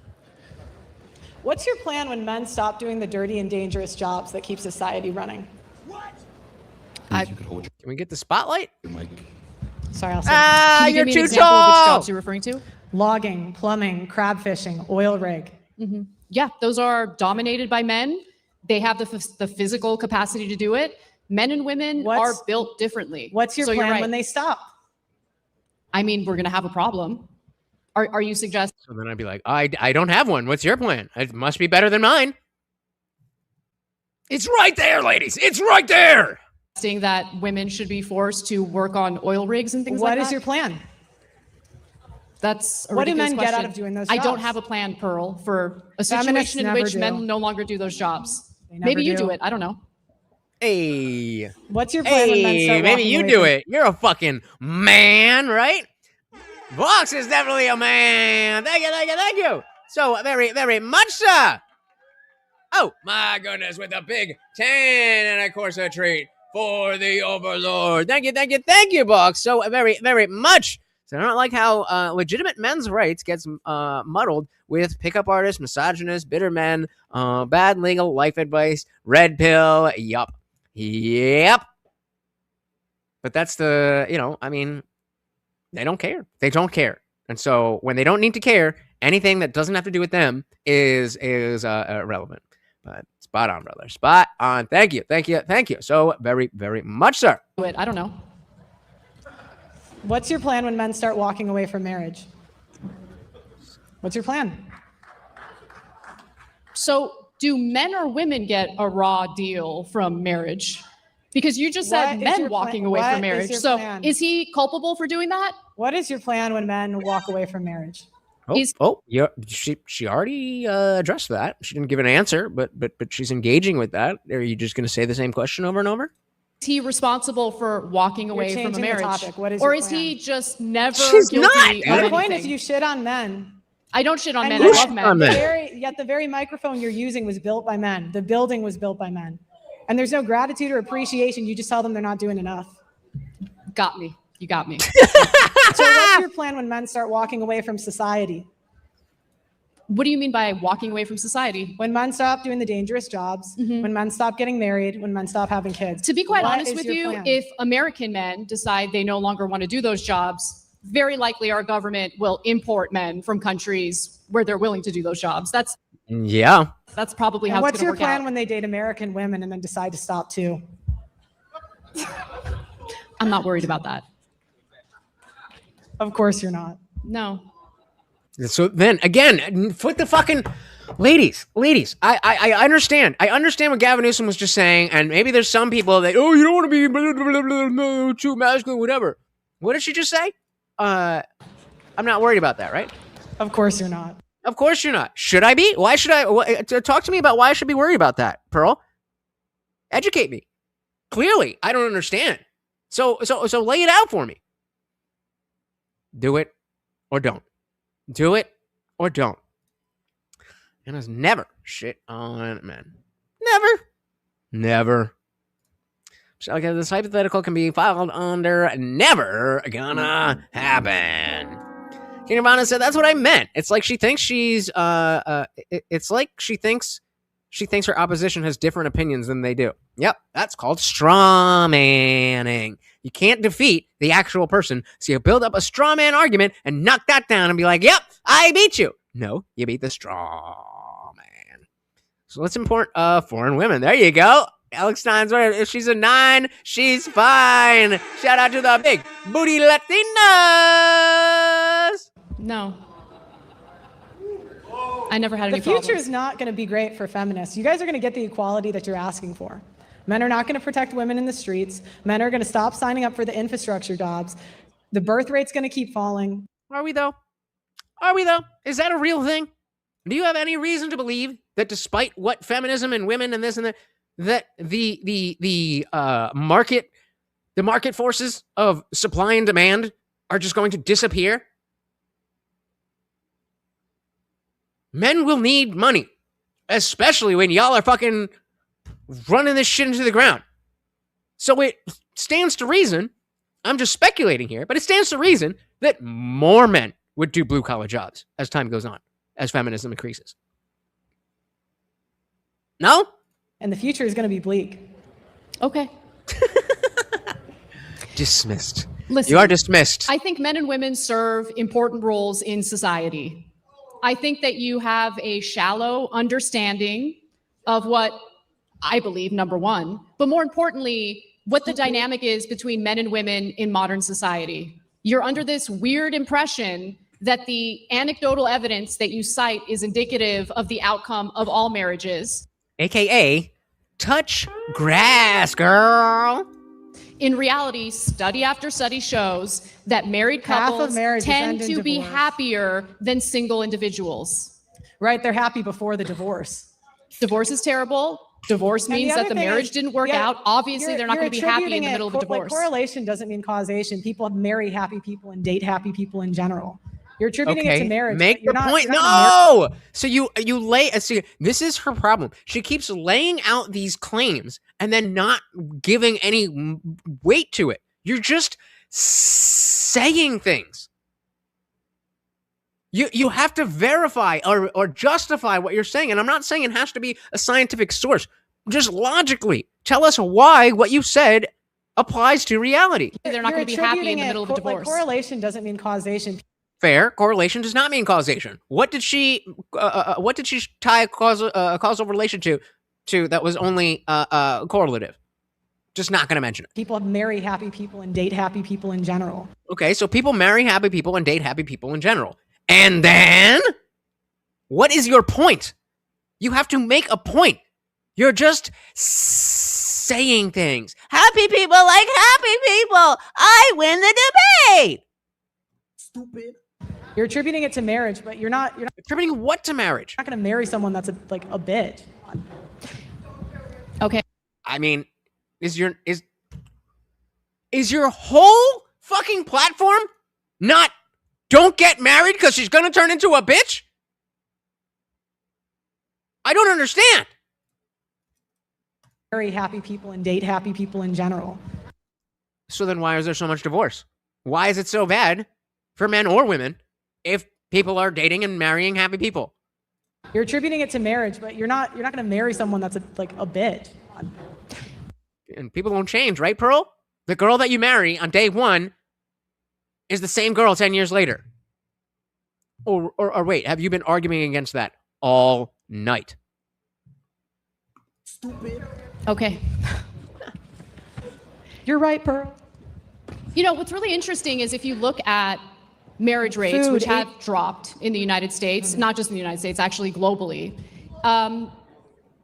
[SPEAKER 6] What's your plan when men stop doing the dirty and dangerous jobs that keep society running?
[SPEAKER 3] You could hold
[SPEAKER 2] Can we get the spotlight?
[SPEAKER 3] your mic.
[SPEAKER 6] Sorry, I'll say.
[SPEAKER 5] Can you
[SPEAKER 2] you're
[SPEAKER 5] give me an
[SPEAKER 2] too
[SPEAKER 5] example of which
[SPEAKER 2] tall.
[SPEAKER 5] jobs you're referring to?
[SPEAKER 6] Logging, plumbing, crab fishing, oil rig.
[SPEAKER 5] Mm-hmm. Yeah, those are dominated by men. They have the physical capacity to do it. Men and women are built differently.
[SPEAKER 6] What's your
[SPEAKER 5] So you're
[SPEAKER 6] plan
[SPEAKER 5] right.
[SPEAKER 6] when they stop?
[SPEAKER 5] I mean, we're going to have a problem. Are you suggesting?
[SPEAKER 2] So then I'd be like, I don't have one. What's your plan? It must be better than mine. It's right there, ladies. It's right there.
[SPEAKER 5] That women should be forced to work on oil rigs and things like that?
[SPEAKER 6] What is your plan?
[SPEAKER 5] That's a
[SPEAKER 6] What do
[SPEAKER 5] ridiculous
[SPEAKER 6] men get out
[SPEAKER 5] question.
[SPEAKER 6] of doing those
[SPEAKER 5] I don't
[SPEAKER 6] jobs?
[SPEAKER 5] have a plan, Pearl, for a
[SPEAKER 6] Feminists
[SPEAKER 5] situation in
[SPEAKER 6] never
[SPEAKER 5] which
[SPEAKER 6] do.
[SPEAKER 5] men no longer do those jobs.
[SPEAKER 6] never
[SPEAKER 5] Maybe you
[SPEAKER 6] do.
[SPEAKER 5] do it. I don't know.
[SPEAKER 2] Hey.
[SPEAKER 6] What's your plan when men
[SPEAKER 2] Hey,
[SPEAKER 6] start
[SPEAKER 2] maybe
[SPEAKER 6] walking
[SPEAKER 2] you
[SPEAKER 6] away
[SPEAKER 2] do
[SPEAKER 6] from-
[SPEAKER 2] it. You're a fucking man, right? Vox is definitely a man. Thank you. So very much, sir. Oh, my goodness, with a big 10 and of course a treat for the Overlord. Thank you, Vox. So very much. So I don't like how legitimate men's rights gets muddled with pickup artists, misogynists, bitter men, bad legal life advice, red pill. Yup. But that's the, they don't care. And so when they don't need to care, anything that doesn't have to do with them is irrelevant. But spot on, brother. Spot on. Thank you. So very much, sir.
[SPEAKER 5] I don't know.
[SPEAKER 6] What's your plan when men start walking away from marriage? What's your plan?
[SPEAKER 5] So do men or women get a raw deal from marriage? Because you just said men walking away from marriage. So is he culpable for doing that?
[SPEAKER 6] What is your plan when men walk away from marriage?
[SPEAKER 2] Yeah. She already addressed that. She didn't give an answer, but she's engaging with that. Are you just going to say the same question over and over?
[SPEAKER 5] Is he responsible for walking away from a marriage? Or is he just never guilty?
[SPEAKER 6] My point is you shit on men.
[SPEAKER 5] I don't shit on men. I love men.
[SPEAKER 6] Yet the very microphone you're using was built by men. The building was built by men. And there's no gratitude or appreciation. You just tell them they're not doing enough.
[SPEAKER 5] Got me. You got me.
[SPEAKER 6] So what's your plan when men start walking away from society?
[SPEAKER 5] What do you mean by walking away from society?
[SPEAKER 6] When men stop doing the dangerous jobs, when men stop getting married, when men stop having kids.
[SPEAKER 5] To be quite honest with you, if American men decide they no longer want to do those jobs, very likely our government will import men from countries where they're willing to do those jobs. That's probably how it's going to work out.
[SPEAKER 6] What's your plan when they date American women and then decide to stop too?
[SPEAKER 5] I'm not worried about that.
[SPEAKER 6] Of course you're not.
[SPEAKER 5] No.
[SPEAKER 2] So then again, put the fucking ladies. I understand. I understand what Gavin Newsom was just saying, and maybe there's some people that you don't want to be blah, blah, blah, blah, too masculine, whatever. What did she just say? I'm not worried about that, right?
[SPEAKER 6] Of course you're not.
[SPEAKER 2] Of course you're not. Should I be? Why should I? Talk to me about why I should be worried about that, Pearl. Educate me. Clearly, I don't understand. So lay it out for me. Do it or don't. Do it or don't. And it's never shit on men. Never. So okay, this hypothetical can be filed under never gonna happen. King Nirvana said that's what I meant. It's like she thinks she's it's like she thinks her opposition has different opinions than they do. Yep, that's called straw manning. You can't defeat the actual person, so you build up a straw man argument and knock that down and be like, yep, I beat you. No, you beat the straw man. So let's import foreign women. There you go. Alex Stein's right. If she's a 9, she's fine. Shout out to the big booty Latinas.
[SPEAKER 5] No. I never had any
[SPEAKER 6] problems. The future is not going to be great for feminists. You guys are going to get the equality that you're asking for. Men are not going to protect women in the streets. Men are going to stop signing up for the infrastructure jobs. The birth rate's going to keep falling.
[SPEAKER 2] Are we though? Is that a real thing? Do you have any reason to believe that despite what feminism and women and this and that the market forces of supply and demand are just going to disappear? Men will need money, especially when y'all are fucking running this shit into the ground. So it stands to reason, I'm just speculating here, but it stands to reason that more men would do blue-collar jobs as time goes on, as feminism increases. No?
[SPEAKER 6] And the future is going to be bleak.
[SPEAKER 5] Okay.
[SPEAKER 2] Dismissed.
[SPEAKER 5] Listen,
[SPEAKER 2] you are dismissed.
[SPEAKER 5] I think men and women serve important roles in society. I think that you have a shallow understanding of what I believe, number one, but more importantly, what the dynamic is between men and women in modern society. You're under this weird impression that the anecdotal evidence that you cite is indicative of the outcome of all marriages.
[SPEAKER 2] AKA, touch grass, girl.
[SPEAKER 5] In reality, study after study shows that married couples tend to be happier than single individuals.
[SPEAKER 6] Right, they're happy before the divorce.
[SPEAKER 5] Divorce is terrible. Divorce means that the marriage didn't work out. Obviously, they're not going to be happy in the middle of a divorce.
[SPEAKER 6] Correlation doesn't mean causation. People marry happy people and date happy people in general. You're attributing it to marriage.
[SPEAKER 2] Make the point. No. So you lay. See, this is her problem. She keeps laying out these claims and then not giving any weight to it. You're just saying things. You have to verify or justify what you're saying. And I'm not saying it has to be a scientific source. Just logically tell us why what you said applies to reality.
[SPEAKER 5] They're not going to be happy in the middle of a divorce.
[SPEAKER 6] Correlation doesn't mean causation.
[SPEAKER 2] Fair. Correlation does not mean causation. What did she tie a causal relation to that was only correlative? Just not going to mention it.
[SPEAKER 6] People marry happy people and date happy people in general.
[SPEAKER 2] Okay, so people marry happy people and date happy people in general. And then, what is your point? You have to make a point. You're just saying things.
[SPEAKER 10] Happy people like happy people. I win the debate.
[SPEAKER 3] Stupid.
[SPEAKER 6] You're attributing it to marriage, but you're not
[SPEAKER 2] Attributing what to marriage?
[SPEAKER 6] going to marry someone that's a bitch.
[SPEAKER 5] Okay.
[SPEAKER 2] I mean, is your whole fucking platform not don't get married because she's gonna turn into a bitch? I don't understand.
[SPEAKER 6] Marry happy people and date happy people in general.
[SPEAKER 2] So then why is there so much divorce? Why is it so bad for men or women if people are dating and marrying happy people?
[SPEAKER 6] You're attributing it to marriage, but you're not going to marry someone that's a bitch.
[SPEAKER 2] And people don't change, right, Pearl? The girl that you marry on day one is the same girl 10 years later. Or wait, have you been arguing against that all night?
[SPEAKER 3] Stupid.
[SPEAKER 5] Okay.
[SPEAKER 6] You're right, Pearl.
[SPEAKER 5] You know, what's really interesting is if you look at marriage rates, which have dropped in the United States, not just in the United States, actually globally,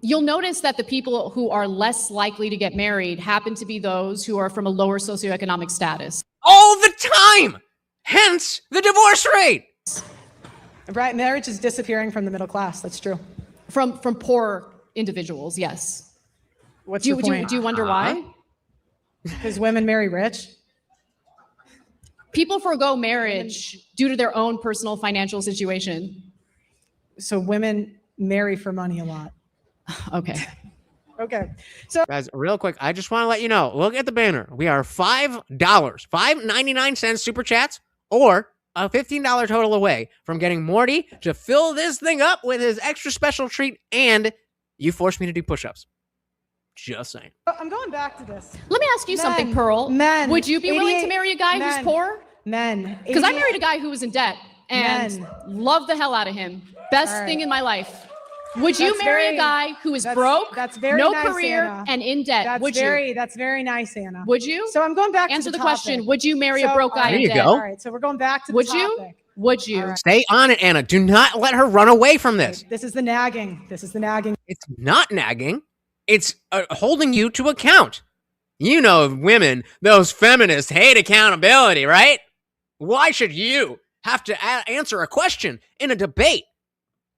[SPEAKER 5] you'll notice that the people who are less likely to get married happen to be those who are from a lower socioeconomic status.
[SPEAKER 2] All the time! Hence the divorce rate!
[SPEAKER 6] Right, marriage is disappearing from the middle class. That's true.
[SPEAKER 5] From poor individuals, yes.
[SPEAKER 6] What's your point?
[SPEAKER 5] Do you wonder why?
[SPEAKER 6] Because women marry rich?
[SPEAKER 5] People forego marriage due to their own personal financial situation.
[SPEAKER 6] So women marry for money a lot.
[SPEAKER 5] Okay.
[SPEAKER 6] Okay. So
[SPEAKER 2] Guys, real quick, I just want to let you know, look at the banner. We are $5, $5.99 super chats, or a $15 total away from getting Morty to fill this thing up with his extra special treat, and you forced me to do push-ups. Just saying.
[SPEAKER 6] I'm going back to this.
[SPEAKER 5] Let me ask you something, Pearl.
[SPEAKER 6] Men.
[SPEAKER 5] Would you be willing to marry a guy who's poor?
[SPEAKER 6] Men.
[SPEAKER 5] Because I married a guy who was in debt and loved the hell out of him. Best thing in my life. Would you marry a guy who is broke, no
[SPEAKER 6] nice,
[SPEAKER 5] career,
[SPEAKER 6] Anna.
[SPEAKER 5] and in debt?
[SPEAKER 6] That's very nice, Anna.
[SPEAKER 5] Would you?
[SPEAKER 6] So I'm going back
[SPEAKER 5] Answer
[SPEAKER 6] to
[SPEAKER 5] the question. Would you marry a broke guy
[SPEAKER 2] There
[SPEAKER 5] in
[SPEAKER 2] you
[SPEAKER 5] debt?
[SPEAKER 2] go.
[SPEAKER 6] All right, so we're going back to the topic.
[SPEAKER 5] Would you?
[SPEAKER 2] Stay on it, Anna. Do not let her run away from this.
[SPEAKER 6] This is the nagging.
[SPEAKER 2] It's not nagging. It's holding you to account. You know, women, those feminists hate accountability, right? Why should you have to answer a question in a debate?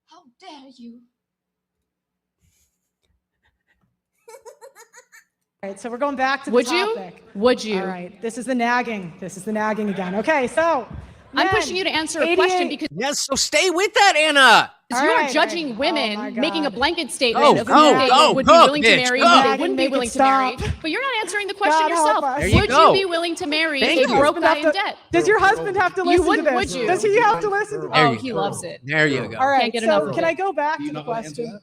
[SPEAKER 5] How dare you?
[SPEAKER 6] All right, so we're going back to the topic.
[SPEAKER 5] Would you?
[SPEAKER 6] All right, this is the nagging. again. Okay, so
[SPEAKER 5] I'm pushing you to answer a question because
[SPEAKER 2] Yes, so stay with that, Anna.
[SPEAKER 5] you are judging women, making a blanket statement
[SPEAKER 2] Oh,
[SPEAKER 5] of who they would be
[SPEAKER 2] cook,
[SPEAKER 5] willing to
[SPEAKER 2] bitch,
[SPEAKER 5] marry,
[SPEAKER 2] cook.
[SPEAKER 5] who they wouldn't be willing to marry. But you're not answering the question yourself.
[SPEAKER 2] There you
[SPEAKER 5] Would
[SPEAKER 2] go.
[SPEAKER 5] you be willing to marry
[SPEAKER 2] Thank
[SPEAKER 5] a
[SPEAKER 2] you.
[SPEAKER 5] broke guy in debt?
[SPEAKER 6] Does your husband have to listen to
[SPEAKER 5] wouldn't,
[SPEAKER 6] this?
[SPEAKER 5] would you?
[SPEAKER 6] Does he have to listen to this?
[SPEAKER 5] Oh, he loves it.
[SPEAKER 2] There you go.
[SPEAKER 6] All right,
[SPEAKER 5] Can't get enough
[SPEAKER 6] so
[SPEAKER 5] of
[SPEAKER 6] can
[SPEAKER 5] it.
[SPEAKER 6] I go back to the question?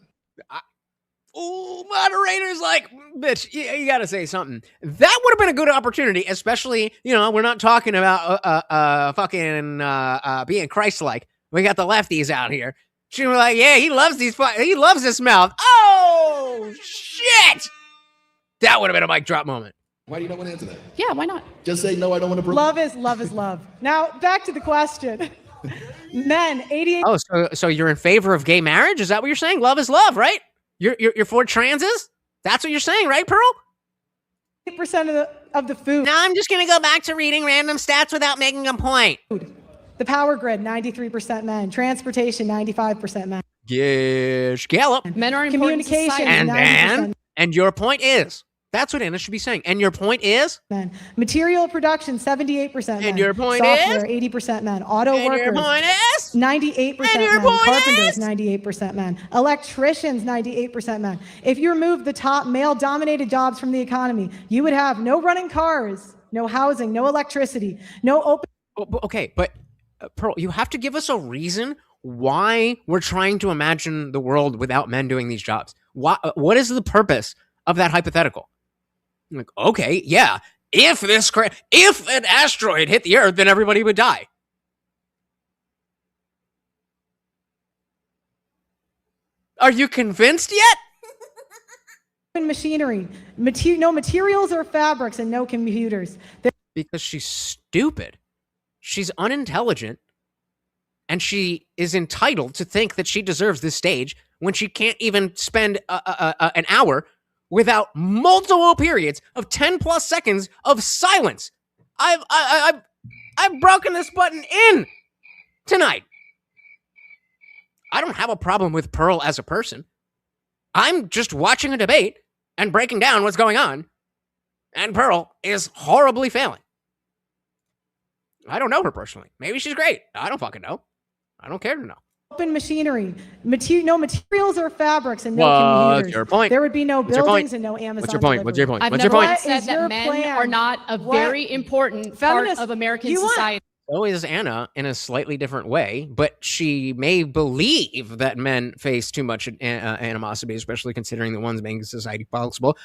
[SPEAKER 2] Oh, moderator's like, bitch, you got to say something. That would have been a good opportunity, especially, you know, we're not talking about being Christ-like. We got the lefties out here. She was like, yeah, he loves this mouth. Oh, shit! That would have been a mic drop moment.
[SPEAKER 3] Why do you not want to answer that?
[SPEAKER 5] Yeah, why not?
[SPEAKER 3] Just say no, I don't want to.
[SPEAKER 6] Love is love. Now, back to the question. Men, 88%.
[SPEAKER 2] Oh, so you're in favor of gay marriage? Is that what you're saying? Love is love, right? You're for transes? That's what you're saying, right, Pearl?
[SPEAKER 6] 8% of the food.
[SPEAKER 2] Now I'm just going to go back to reading random stats without making a point.
[SPEAKER 6] The power grid, 93% men. Transportation, 95% men.
[SPEAKER 2] Yes, Gallup.
[SPEAKER 5] Men are important to society.
[SPEAKER 6] Communication, 90%
[SPEAKER 2] And your point is, that's what Anna should be saying. And your point is?
[SPEAKER 6] men. Material production, 78% men.
[SPEAKER 2] And your point
[SPEAKER 6] Software,
[SPEAKER 2] is?
[SPEAKER 6] 80% men. Auto
[SPEAKER 2] And
[SPEAKER 6] workers,
[SPEAKER 2] your point is?
[SPEAKER 6] 98%
[SPEAKER 2] And your
[SPEAKER 6] men.
[SPEAKER 2] point
[SPEAKER 6] Carpenters,
[SPEAKER 2] is?
[SPEAKER 6] 98% men. Electricians, 98% men. If you remove the top male-dominated jobs from the economy, you would have no running cars, no housing, no electricity, no open...
[SPEAKER 2] Okay, but Pearl, you have to give us a reason why we're trying to imagine the world without men doing these jobs. What is the purpose of that hypothetical? I'm like, okay, yeah, if an asteroid hit the Earth, then everybody would die. Are you convinced yet?
[SPEAKER 6] machinery, no materials or fabrics, and no computers.
[SPEAKER 2] Because she's stupid. She's unintelligent. And she is entitled to think that she deserves this stage when she can't even spend an hour without multiple periods of 10 plus seconds of silence. I've broken this button in tonight. I don't have a problem with Pearl as a person. I'm just watching a debate and breaking down what's going on, and Pearl is horribly failing. I don't know her personally. Maybe she's great. I don't fucking know. I don't care to know.
[SPEAKER 6] Open machinery, no materials or fabrics, and no
[SPEAKER 2] What's
[SPEAKER 6] computers.
[SPEAKER 2] your point?
[SPEAKER 6] There would be no buildings and no Amazon.
[SPEAKER 2] What's your point? What's your point?
[SPEAKER 5] I've
[SPEAKER 2] What's your
[SPEAKER 5] never
[SPEAKER 2] point?
[SPEAKER 5] said that men are not a very important part of American society.
[SPEAKER 2] So is Anna in a slightly different way, but she may believe that men face too much animosity, especially considering the ones making society possible.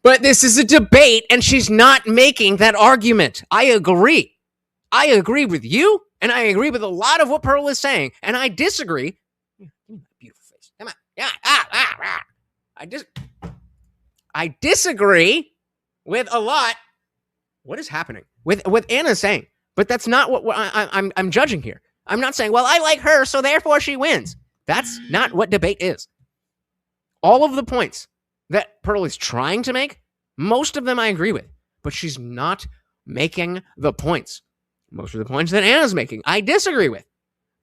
[SPEAKER 2] But this is a debate, and she's not making that argument. I agree. I agree with you, and I agree with a lot of what Pearl is saying, and I disagree. Give me that beautiful face. Come on. Yeah. I disagree with a lot. What is happening with Anna saying? But that's not what I'm judging here. I'm not saying, well, I like her, so therefore she wins. That's not what debate is. All of the points that Pearl is trying to make, most of them I agree with, but she's not making the points. Most of the points that Anna's making, I disagree with,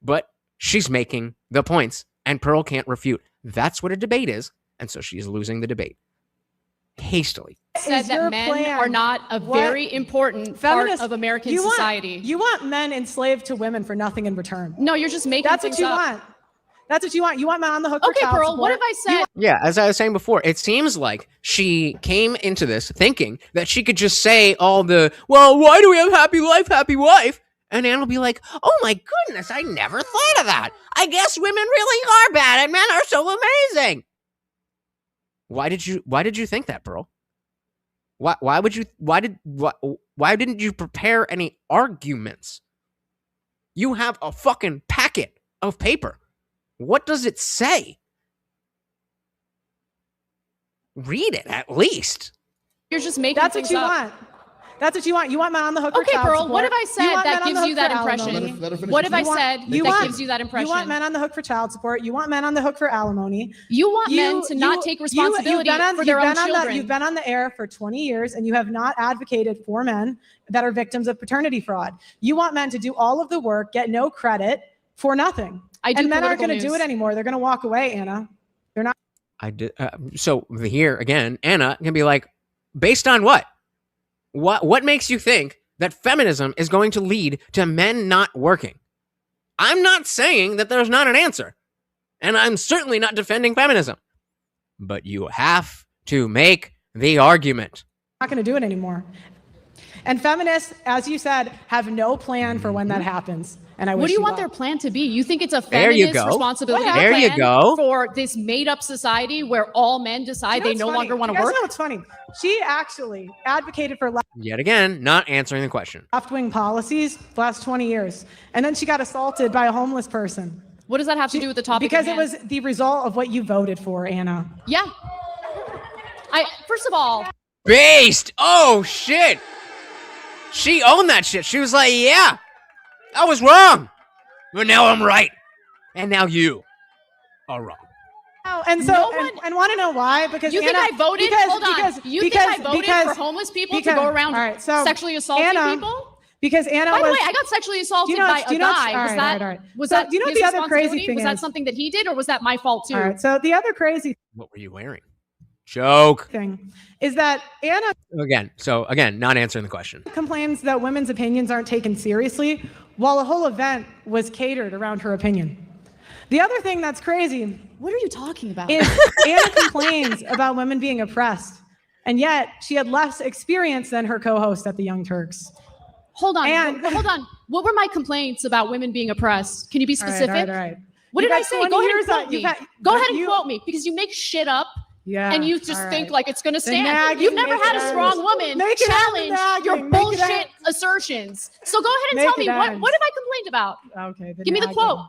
[SPEAKER 2] but she's making the points, and Pearl can't refute. That's what a debate is, and so she's losing the debate. Hastily.
[SPEAKER 5] Said that men are not a very important part of American society.
[SPEAKER 6] You want men enslaved to women for nothing in return.
[SPEAKER 5] No, you're just making
[SPEAKER 6] That's
[SPEAKER 5] things
[SPEAKER 6] what you
[SPEAKER 5] up.
[SPEAKER 6] want. That's what you want. You want men on the hook for
[SPEAKER 5] Okay,
[SPEAKER 6] child
[SPEAKER 5] Pearl,
[SPEAKER 6] support.
[SPEAKER 5] what have I said?
[SPEAKER 2] Yeah, as I was saying before, it seems like she came into this thinking that she could just say all the, well, why do we have happy life, happy wife? And Anne will be like, oh my goodness, I never thought of that. I guess women really are bad and men are so amazing. Why did you think that, Pearl? Why didn't you prepare any arguments? You have a fucking packet of paper. What does it say? Read it at least.
[SPEAKER 5] You're just making
[SPEAKER 6] That's
[SPEAKER 5] things
[SPEAKER 6] what you
[SPEAKER 5] up.
[SPEAKER 6] want. That's what you want. You want men on the hook for
[SPEAKER 5] Okay,
[SPEAKER 6] child
[SPEAKER 5] Pearl,
[SPEAKER 6] support.
[SPEAKER 5] what have I said that gives you that
[SPEAKER 6] alimony.
[SPEAKER 5] impression? What have I said that gives you that impression?
[SPEAKER 6] You want men on the hook for child support. You want men on the hook for alimony.
[SPEAKER 5] You want men to not take responsibility for their own children.
[SPEAKER 6] You've been on the air for 20 years, and you have not advocated for men that are victims of paternity fraud. You want men to do all of the work, get no credit for nothing. And men aren't going to do it anymore. They're going to walk away, Anna. They're not.
[SPEAKER 2] I did. So here again, Anna can be like, based on what? What makes you think that feminism is going to lead to men not working? I'm not saying that there's not an answer, and I'm certainly not defending feminism, but you have to make the argument.
[SPEAKER 6] Not going to do it anymore. And feminists, as you said, have no plan for when that happens. And I wish
[SPEAKER 5] what do you want
[SPEAKER 6] well.
[SPEAKER 5] their plan to be? You think it's a
[SPEAKER 2] There you
[SPEAKER 5] feminist
[SPEAKER 2] go.
[SPEAKER 5] responsibility to
[SPEAKER 2] There you
[SPEAKER 5] plan
[SPEAKER 2] go.
[SPEAKER 5] for this made-up society where all men decide they no longer want to work?
[SPEAKER 6] You know what's funny? She actually advocated for
[SPEAKER 2] Yet again, not answering the question.
[SPEAKER 6] left-wing policies the last 20 years. And then she got assaulted by a homeless person.
[SPEAKER 5] What does that have to do with the topic?
[SPEAKER 6] Because
[SPEAKER 5] at
[SPEAKER 6] it was
[SPEAKER 5] hand?
[SPEAKER 6] the result of what you voted for, Anna.
[SPEAKER 5] Yeah. First of all,
[SPEAKER 2] Based. Oh shit. She owned that shit. She was like, yeah, I was wrong, but now I'm right, and now you are wrong.
[SPEAKER 6] Oh, and so, and want to know why? Because
[SPEAKER 5] you
[SPEAKER 6] Anna,
[SPEAKER 5] think I voted? Hold on. You think I voted for homeless people to go around sexually assaulting people?
[SPEAKER 6] Because Anna.
[SPEAKER 5] By the
[SPEAKER 6] was,
[SPEAKER 5] way, I got sexually assaulted by a guy. Was that
[SPEAKER 6] do you know
[SPEAKER 5] his
[SPEAKER 6] the other crazy
[SPEAKER 5] responsibility?
[SPEAKER 6] thing
[SPEAKER 5] Was that
[SPEAKER 6] is?
[SPEAKER 5] something that he did, or was that my fault too?
[SPEAKER 6] All right. So the other crazy
[SPEAKER 2] What were you wearing? Joke.
[SPEAKER 6] thing is that Anna
[SPEAKER 2] Again, not answering the question.
[SPEAKER 6] complains that women's opinions aren't taken seriously, while a whole event was catered around her opinion. The other thing that's crazy.
[SPEAKER 5] What are you talking about?
[SPEAKER 6] Is Anna complains about women being oppressed, and yet she had less experience than her co-host at the Young Turks.
[SPEAKER 5] Hold on. Hold on. What were my complaints about women being oppressed? Can you be specific?
[SPEAKER 6] All right.
[SPEAKER 5] What did I say? Go ahead and quote me. Go ahead and quote me, because you make shit up.
[SPEAKER 6] Yeah,
[SPEAKER 5] and you just think like it's going to stand.
[SPEAKER 6] nagging,
[SPEAKER 5] You've never
[SPEAKER 6] make
[SPEAKER 5] had
[SPEAKER 6] it
[SPEAKER 5] a strong
[SPEAKER 6] end.
[SPEAKER 5] woman
[SPEAKER 6] Make it
[SPEAKER 5] challenge
[SPEAKER 6] end,
[SPEAKER 5] your
[SPEAKER 6] nagging, make it
[SPEAKER 5] bullshit
[SPEAKER 6] end.
[SPEAKER 5] assertions. So go ahead and
[SPEAKER 6] Make
[SPEAKER 5] tell me,
[SPEAKER 6] it
[SPEAKER 5] what
[SPEAKER 6] end.
[SPEAKER 5] have I complained about?
[SPEAKER 6] Okay.
[SPEAKER 5] Give me the quote.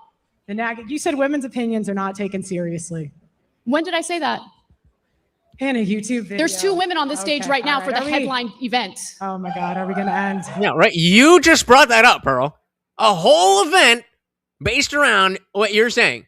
[SPEAKER 6] The nagging. You said women's opinions are not taken seriously.
[SPEAKER 5] When did I say that?
[SPEAKER 6] In a YouTube video.
[SPEAKER 5] There's two women on this stage right now for the
[SPEAKER 6] Are we-
[SPEAKER 5] headline event.
[SPEAKER 6] Oh my God, are we going to end?
[SPEAKER 2] Yeah, right. You just brought that up, Pearl. A whole event based around what you're saying.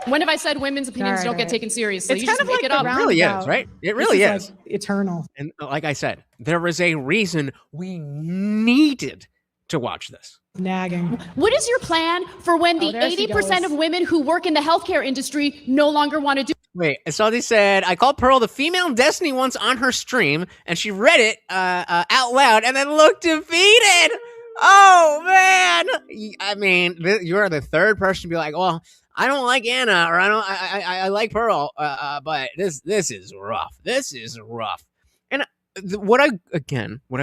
[SPEAKER 5] When have I said women's opinions don't get taken seriously?
[SPEAKER 6] It's
[SPEAKER 5] you
[SPEAKER 6] kind
[SPEAKER 5] just
[SPEAKER 6] of
[SPEAKER 5] make
[SPEAKER 6] like
[SPEAKER 5] it
[SPEAKER 6] the
[SPEAKER 5] up.
[SPEAKER 2] It really
[SPEAKER 6] roundabout.
[SPEAKER 2] is, right? It really
[SPEAKER 6] This
[SPEAKER 2] is.
[SPEAKER 6] like eternal.
[SPEAKER 2] And like I said, there was a reason we needed to watch this.
[SPEAKER 6] Nagging.
[SPEAKER 5] What is your plan for when the
[SPEAKER 6] there she
[SPEAKER 5] 80%
[SPEAKER 6] goes.
[SPEAKER 5] of women who work in the healthcare industry no longer want to do?
[SPEAKER 2] Wait, Salty said, I called Pearl the female destiny once on her stream, and she read it out loud and then looked defeated. Oh, man. I mean, you're the third person to be like, well, I don't like Anna, or I like Pearl, but this is rough. This is rough. And what I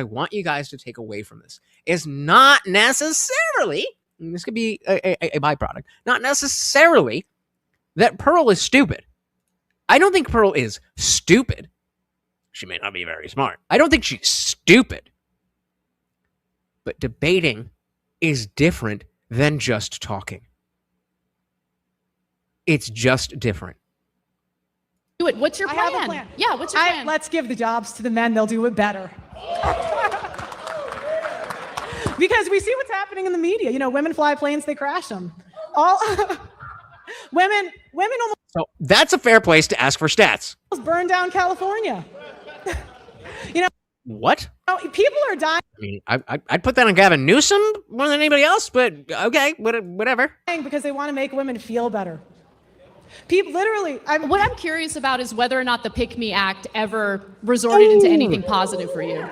[SPEAKER 2] want you guys to take away from this is not necessarily, and this could be a byproduct, not necessarily that Pearl is stupid. I don't think Pearl is stupid. She may not be very smart. I don't think she's stupid. But debating is different than just talking. It's just different.
[SPEAKER 5] Do it. What's your plan?
[SPEAKER 6] I have a plan.
[SPEAKER 5] Yeah, what's your plan?
[SPEAKER 6] Let's give the jobs to the men. They'll do it better. Because we see what's happening in the media. You know, women fly planes, they crash them. All women almost.
[SPEAKER 2] So that's a fair place to ask for stats.
[SPEAKER 6] Burn down California. You know.
[SPEAKER 2] What?
[SPEAKER 6] People are dying.
[SPEAKER 2] I mean, I'd put that on Gavin Newsom more than anybody else, but okay, whatever.
[SPEAKER 6] Because they want to make women feel better. People literally.
[SPEAKER 5] What I'm curious about is whether or not the Pick Me Act ever resorted into anything positive for you.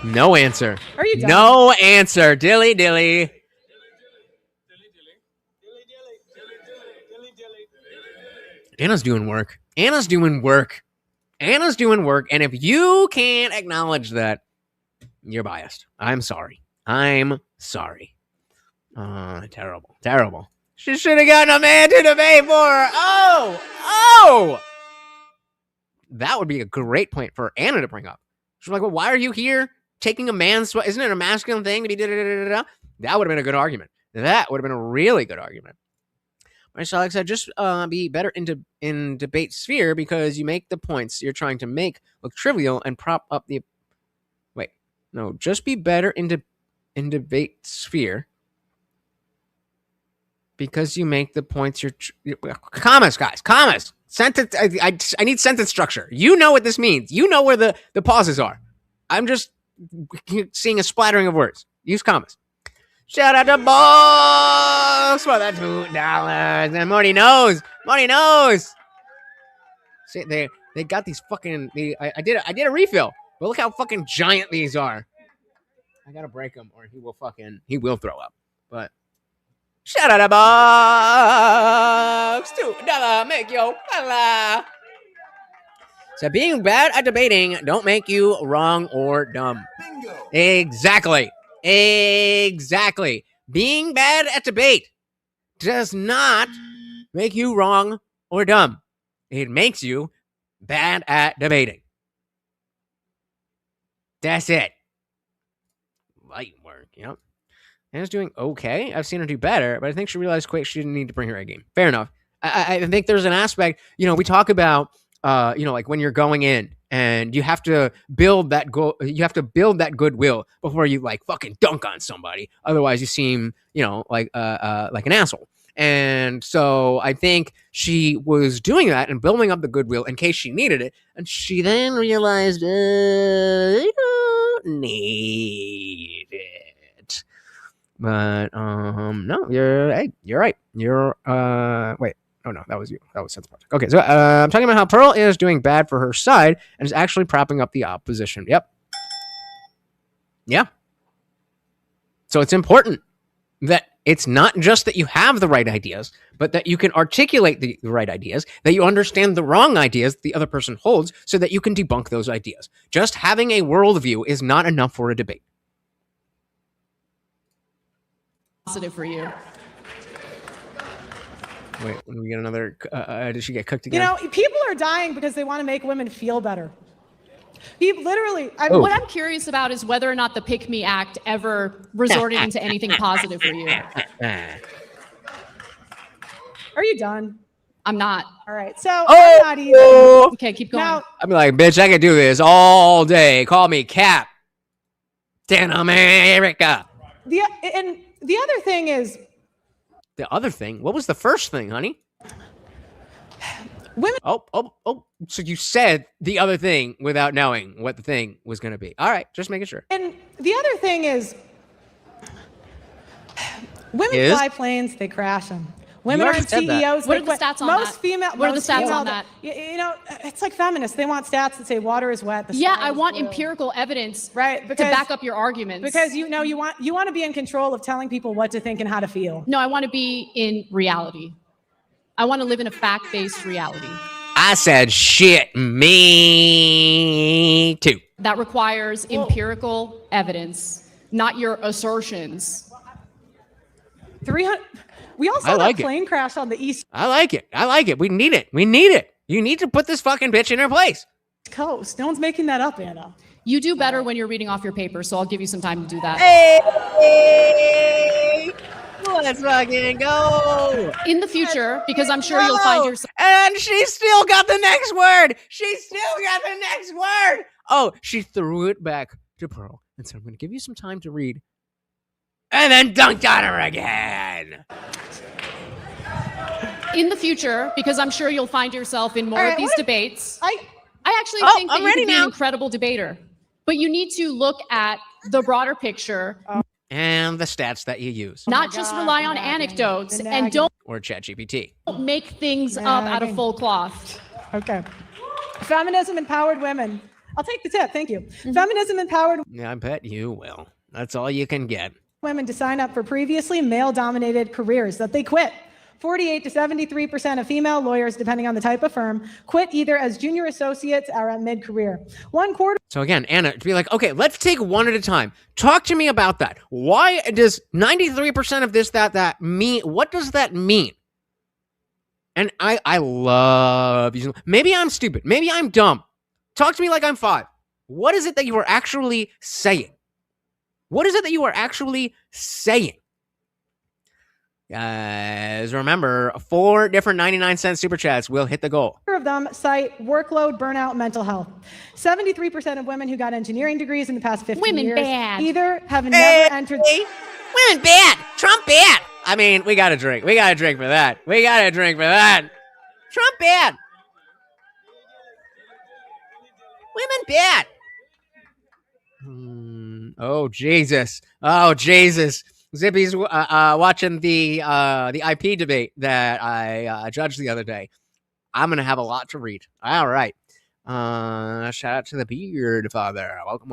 [SPEAKER 2] No answer.
[SPEAKER 6] Are you done?
[SPEAKER 2] No answer. Dilly dilly. Anna's doing work. Anna's doing work. Anna's doing work. And if you can't acknowledge that, you're biased. I'm sorry. I'm sorry. Terrible. Terrible. She should have gotten a man to debate for her. Oh! That would be a great point for Anna to bring up. She's like, well, why are you here taking a man's sweat? Isn't it a masculine thing to be da-da-da-da-da? That would have been a good argument. That would have been a really good argument. So like I said, just be better in debate sphere because you make the points you're trying to make look trivial and prop up the... Wait, no, just be better in debate sphere because you make the points you're... Commas, guys, commas. Sentence. I need sentence structure. You know what this means. You know where the pauses are. I'm just seeing a splattering of words. Use commas. Shout out to Boss for the $2. And Marty knows. Marty knows. See, they got these fucking... I did a refill. But look how fucking giant these are. I gotta break them or he will throw up. But shout out to Box. $2 make your fella. So being bad at debating don't make you wrong or dumb. Bingo. Exactly. Being bad at debate does not make you wrong or dumb. It makes you bad at debating. That's it. Light work, yep. Anna's doing okay. I've seen her do better, but I think she realized quick she didn't need to bring her A game. Fair enough. I think there's an aspect, we talk about, like when you're going in and you have to build that goodwill before you like fucking dunk on somebody. Otherwise you seem, like an asshole. And so I think she was doing that and building up the goodwill in case she needed it. And she then realized, I don't need it. But, no, you're right. Wait. Oh, no, that was you. That was Sense Project. Okay, so I'm talking about how Pearl is doing bad for her side and is actually propping up the opposition. Yep. Yeah. So it's important that it's not just that you have the right ideas, but that you can articulate the right ideas, that you understand the wrong ideas the other person holds so that you can debunk those ideas. Just having a worldview is not enough for a debate.
[SPEAKER 5] Positive for you.
[SPEAKER 2] Wait, when we get another, did she get cooked again?
[SPEAKER 6] People are dying because they want to make women feel better. People literally.
[SPEAKER 5] What I'm curious about is whether or not the Pick Me Act ever resorted into anything positive for you.
[SPEAKER 6] Are you done?
[SPEAKER 5] I'm not.
[SPEAKER 6] All right. So I'm not either.
[SPEAKER 5] Okay, keep going.
[SPEAKER 6] Now,
[SPEAKER 2] I'm like, bitch, I can do this all day. Call me Cap. Dan America.
[SPEAKER 6] The other thing is,
[SPEAKER 2] The other thing. What was the first thing, honey?
[SPEAKER 6] Women.
[SPEAKER 2] Oh. So you said the other thing without knowing what the thing was going to be. All right. Just making sure.
[SPEAKER 6] And the other thing is, women fly planes, they crash them. Women are CEOs.
[SPEAKER 5] What are the stats on that? What are the stats on that?
[SPEAKER 6] You know, it's like feminists. They want stats that say water is wet.
[SPEAKER 5] I want empirical evidence,
[SPEAKER 6] right,
[SPEAKER 5] to back up your arguments.
[SPEAKER 6] Because you want to be in control of telling people what to think and how to feel.
[SPEAKER 5] No, I want to be in reality. I want to live in a fact-based reality.
[SPEAKER 2] I said shit. Me too.
[SPEAKER 5] That requires empirical evidence, not your assertions.
[SPEAKER 6] 300. We all saw that plane crash on the East
[SPEAKER 2] I like it. We need it. You need to put this fucking bitch in her place.
[SPEAKER 6] Coast. No one's making that up, Anna.
[SPEAKER 5] You do better when you're reading off your paper, so I'll give you some time to do that.
[SPEAKER 2] Hey! Let's fucking go.
[SPEAKER 5] In the future, because I'm sure you'll find yourself.
[SPEAKER 2] And she still got the next word. Oh, she threw it back to Pearl. And so I'm going to give you some time to read. And then dunked on her again.
[SPEAKER 5] In the future, because I'm sure you'll find yourself in more of these debates. I actually think that you can be an incredible debater. But you need to look at the broader picture.
[SPEAKER 2] And the stats that you use.
[SPEAKER 5] Not just rely on anecdotes and don't
[SPEAKER 2] or ChatGPT.
[SPEAKER 5] Make things up out of full cloth.
[SPEAKER 6] Okay. Feminism empowered women. I'll take the tip. Thank you. Feminism empowered.
[SPEAKER 2] Yeah, I bet you will. That's all you can get.
[SPEAKER 6] Women to sign up for previously male-dominated careers that they quit. 48 to 73% of female lawyers, depending on the type of firm, quit either as junior associates or at mid-career. 1/4.
[SPEAKER 2] So again, Anna, to be like, okay, let's take one at a time. Talk to me about that. Why does 93% of this, that mean? What does that mean? And I love using. Maybe I'm stupid. Maybe I'm dumb. Talk to me like I'm 5. What is it that you are actually saying? Guys, remember, 4 different 99-cent super chats will hit the goal.
[SPEAKER 6] Of them cite workload, burnout, mental health. 73% of women who got engineering degrees in the past 15 years either have never entered.
[SPEAKER 2] Women bad. Trump bad. I mean, we got to drink. We got to drink for that. Trump bad. Women bad. Oh, Jesus. Zippy's watching the IP debate that I judged the other day. I'm going to have a lot to read. All right. Shout out to the Beard Father. Welcome.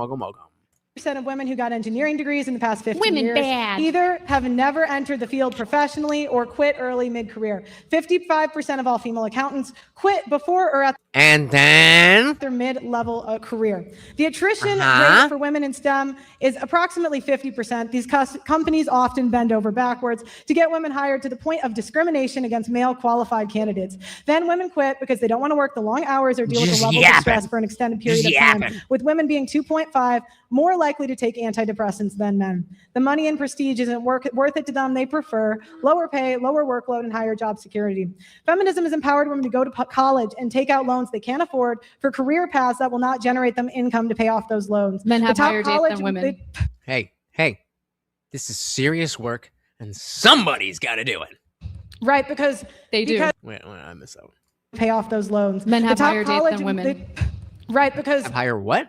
[SPEAKER 6] Of women who got engineering degrees in the past 15 years either have never entered the field professionally or quit early mid-career. 55% of all female accountants quit before or at
[SPEAKER 2] and then
[SPEAKER 6] their mid-level career. The attrition rate for women in STEM is approximately 50%. These companies often bend over backwards to get women hired to the point of discrimination against male qualified candidates. Then women quit because they don't want to work the long hours or deal with the level of stress for an extended period of time, with women being 2.5 more likely to take antidepressants than men. The money and prestige isn't worth it to them. They prefer lower pay, lower workload, and higher job security. Feminism has empowered women to go to college and take out loans they can't afford for career paths that will not generate them income to pay off those loans.
[SPEAKER 5] Men have higher date than women.
[SPEAKER 2] Hey, this is serious work, and somebody's got to do it.
[SPEAKER 6] Right, because
[SPEAKER 5] they do.
[SPEAKER 2] Wait, I missed that one.
[SPEAKER 6] Pay off those loans.
[SPEAKER 5] Men have higher date than women.
[SPEAKER 6] Right, because
[SPEAKER 2] have higher what?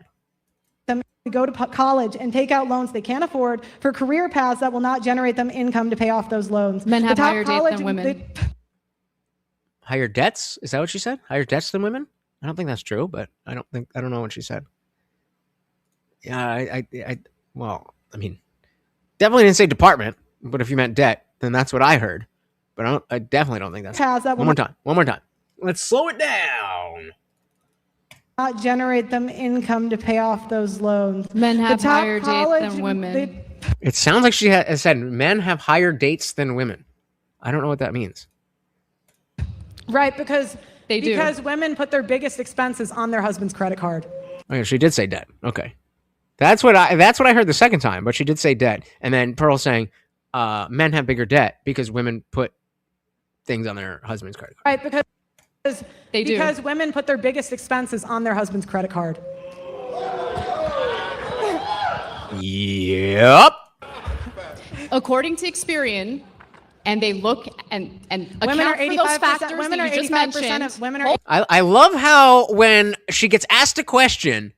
[SPEAKER 6] Them to go to college and take out loans they can't afford for career paths that will not generate them income to pay off those loans.
[SPEAKER 5] Men have higher date than women.
[SPEAKER 2] Higher debts? Is that what she said? Higher debts than women? I don't think that's true, but I don't know what she said. Yeah, well, I mean, definitely didn't say department, but if you meant debt, then that's what I heard. But I definitely don't think that's One more time. Let's slow it down.
[SPEAKER 6] Not generate them income to pay off those loans.
[SPEAKER 5] Men have higher dates than women.
[SPEAKER 2] It sounds like she has said men have higher dates than women. I don't know what that means.
[SPEAKER 6] Right, because
[SPEAKER 5] they do.
[SPEAKER 6] Because women put their biggest expenses on their husband's credit card.
[SPEAKER 2] Okay, she did say debt. Okay, that's what I heard the second time, but she did say debt, and then Pearl saying men have bigger debt because women put things on their husband's credit card.
[SPEAKER 6] Right, because they do. Because women put their biggest expenses on their husband's credit card.
[SPEAKER 2] Yep.
[SPEAKER 5] According to Kasparian, and they look and
[SPEAKER 6] Women are
[SPEAKER 5] account for those
[SPEAKER 6] 85%.
[SPEAKER 5] factors
[SPEAKER 6] Women
[SPEAKER 5] that
[SPEAKER 6] are
[SPEAKER 5] you just
[SPEAKER 6] 85%
[SPEAKER 5] mentioned.
[SPEAKER 6] of women are.
[SPEAKER 2] I love how when she gets asked a question,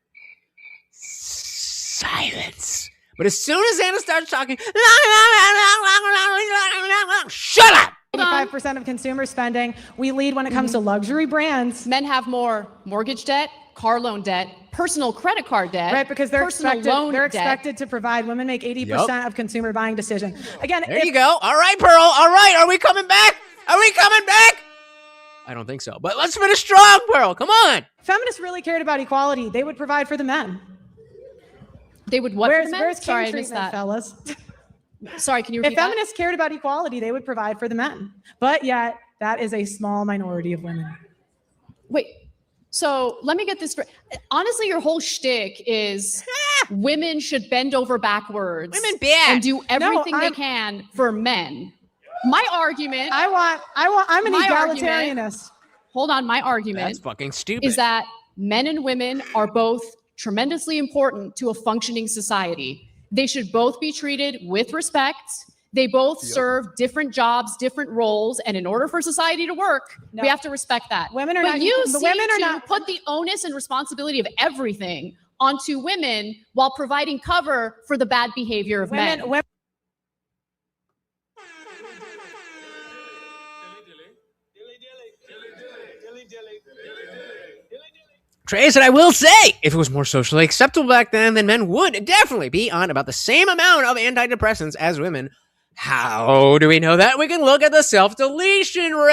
[SPEAKER 2] silence. But as soon as Anna starts talking, shut up.
[SPEAKER 6] 85% of consumer spending. We lead when it comes to luxury brands.
[SPEAKER 5] Men have more mortgage debt, car loan debt, personal credit card debt,
[SPEAKER 6] Right, because they're
[SPEAKER 5] personal
[SPEAKER 6] expected to provide. Women make 80% of consumer buying decision. Again,
[SPEAKER 2] there you go. All right, Pearl. All right, are we coming back? Are we coming back? I don't think so. But let's finish strong, Pearl. Come on.
[SPEAKER 6] Feminists really cared about equality. They would provide for the men.
[SPEAKER 5] They would what?
[SPEAKER 6] Where's
[SPEAKER 5] Sorry,
[SPEAKER 6] king
[SPEAKER 5] I missed
[SPEAKER 6] treatment,
[SPEAKER 5] that.
[SPEAKER 6] fellas?
[SPEAKER 5] Sorry, can you repeat
[SPEAKER 6] If feminists cared about equality, they would provide for the men. But yet, that is a small minority of women.
[SPEAKER 5] Wait. So let me get this straight. Honestly, your whole shtick is women should bend over backwards and do everything they can for men. My argument.
[SPEAKER 6] I'm an egalitarianist.
[SPEAKER 5] Hold on, my argument.
[SPEAKER 2] That's fucking stupid.
[SPEAKER 5] Is that men and women are both tremendously important to a functioning society. They should both be treated with respect. They both serve different jobs, different roles, and in order for society to work, we have to respect that.
[SPEAKER 6] Women are
[SPEAKER 5] but
[SPEAKER 6] not.
[SPEAKER 5] you
[SPEAKER 6] The
[SPEAKER 5] seem
[SPEAKER 6] women are
[SPEAKER 5] to
[SPEAKER 6] not.
[SPEAKER 5] put the onus and responsibility of everything onto women while providing cover for the bad behavior of men.
[SPEAKER 2] Trey said, I will say, if it was more socially acceptable back then men would definitely be on about the same amount of antidepressants as women. How do we know that? We can look at the self-deletion rates.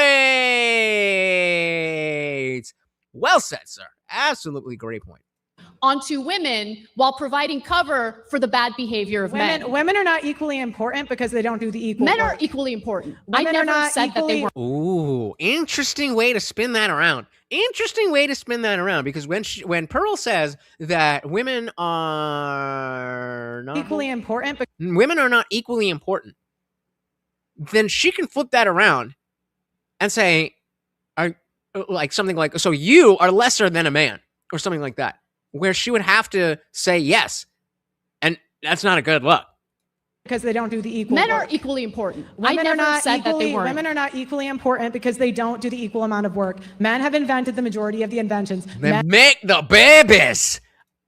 [SPEAKER 2] Well said, sir. Absolutely great point.
[SPEAKER 5] Onto women while providing cover for the bad behavior of men.
[SPEAKER 6] Women are not equally important because they don't do the equal
[SPEAKER 5] Men
[SPEAKER 6] work.
[SPEAKER 5] are equally important.
[SPEAKER 6] Women
[SPEAKER 5] I
[SPEAKER 6] are
[SPEAKER 5] never
[SPEAKER 6] not
[SPEAKER 5] said that they
[SPEAKER 6] equally-
[SPEAKER 5] weren't.
[SPEAKER 2] Ooh, interesting way to spin that around. Because when Pearl says that women are not
[SPEAKER 6] equally important,
[SPEAKER 2] women are not equally important, then she can flip that around and say, something like, so you are lesser than a man, or something like that, where she would have to say yes, and that's not a good look.
[SPEAKER 6] because they don't do the equal
[SPEAKER 5] Men
[SPEAKER 6] work.
[SPEAKER 5] are equally important.
[SPEAKER 6] Women
[SPEAKER 5] I never
[SPEAKER 6] are not
[SPEAKER 5] said that
[SPEAKER 6] equally,
[SPEAKER 5] they weren't.
[SPEAKER 6] Women are not equally important because they don't do the equal amount of work. Men have invented the majority of the inventions.
[SPEAKER 2] They make the babies.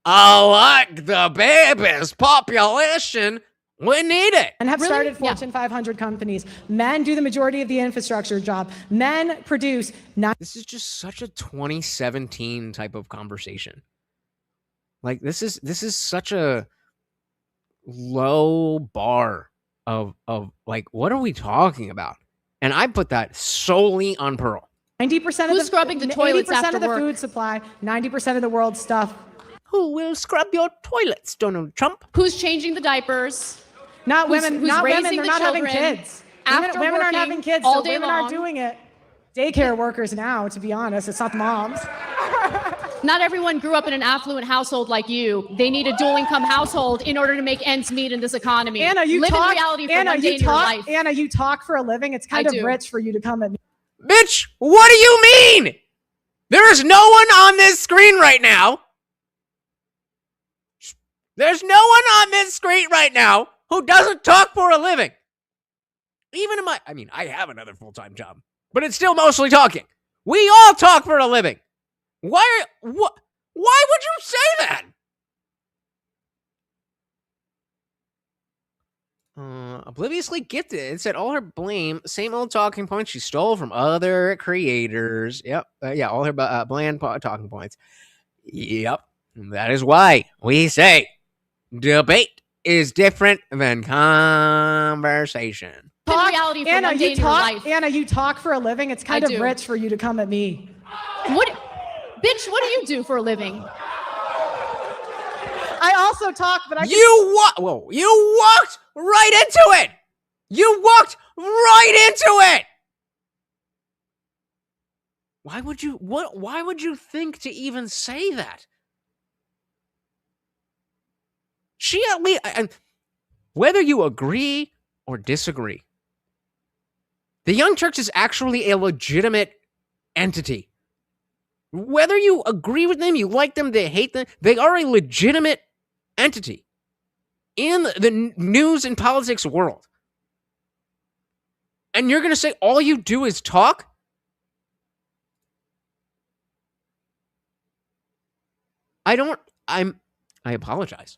[SPEAKER 2] Like the babies population, we need it.
[SPEAKER 6] And have started Fortune 500 companies. Men do the majority of the infrastructure job. Men produce.
[SPEAKER 2] This is just such a 2017 type of conversation. Like this is such a low bar of like, what are we talking about? And I put that solely on Pearl.
[SPEAKER 6] 90%
[SPEAKER 5] Who's scrubbing the toilets
[SPEAKER 6] 80%
[SPEAKER 5] after
[SPEAKER 6] of the
[SPEAKER 5] work?
[SPEAKER 6] food supply, 90% of the world's stuff.
[SPEAKER 2] Who will scrub your toilets, Donald Trump?
[SPEAKER 5] Who's changing the diapers?
[SPEAKER 6] Not
[SPEAKER 5] Who's-
[SPEAKER 6] women.
[SPEAKER 5] who's
[SPEAKER 6] Not women.
[SPEAKER 5] raising
[SPEAKER 6] They're
[SPEAKER 5] the
[SPEAKER 6] not having
[SPEAKER 5] children
[SPEAKER 6] kids.
[SPEAKER 5] after
[SPEAKER 6] Women aren't
[SPEAKER 5] working
[SPEAKER 6] having kids,
[SPEAKER 5] all
[SPEAKER 6] so
[SPEAKER 5] day
[SPEAKER 6] women
[SPEAKER 5] long?
[SPEAKER 6] are doing it. Daycare workers now, to be honest. It's not the moms.
[SPEAKER 5] Not everyone grew up in an affluent household like you. They need a dual income household in order to make ends meet in this economy.
[SPEAKER 6] Anna, you
[SPEAKER 5] live
[SPEAKER 6] talk.
[SPEAKER 5] in reality for
[SPEAKER 6] Anna,
[SPEAKER 5] one day
[SPEAKER 6] you
[SPEAKER 5] in your
[SPEAKER 6] talk.
[SPEAKER 5] life.
[SPEAKER 6] Anna, you talk for a living. It's kind
[SPEAKER 5] I
[SPEAKER 6] of
[SPEAKER 5] do.
[SPEAKER 6] rich for you to come at me.
[SPEAKER 2] Bitch, what do you mean? There is no one on this screen right now. There's no one on this screen right now who doesn't talk for a living. Even in I have another full-time job, but it's still mostly talking. We all talk for a living. Why would you say that? Obliviously gifted. It said all her blame, same old talking points she stole from other creators. Yep. All her bland talking points. Yep. That is why we say debate is different than conversation.
[SPEAKER 5] In reality for
[SPEAKER 6] Anna,
[SPEAKER 5] one day
[SPEAKER 6] you
[SPEAKER 5] in your
[SPEAKER 6] talk.
[SPEAKER 5] life.
[SPEAKER 6] Anna, you talk for a living. It's kind
[SPEAKER 5] I
[SPEAKER 6] of
[SPEAKER 5] do.
[SPEAKER 6] rich for you to come at me.
[SPEAKER 5] What, bitch? What do you do for a living?
[SPEAKER 6] I also talk, but I.
[SPEAKER 2] You walked right into it. You walked right into it. Why would you think to even say that? She at least, and whether you agree or disagree, the Young Turks is actually a legitimate entity. Whether you agree with them, you like them, they hate them, they are a legitimate entity in the news and politics world. And you're going to say all you do is talk? I apologize.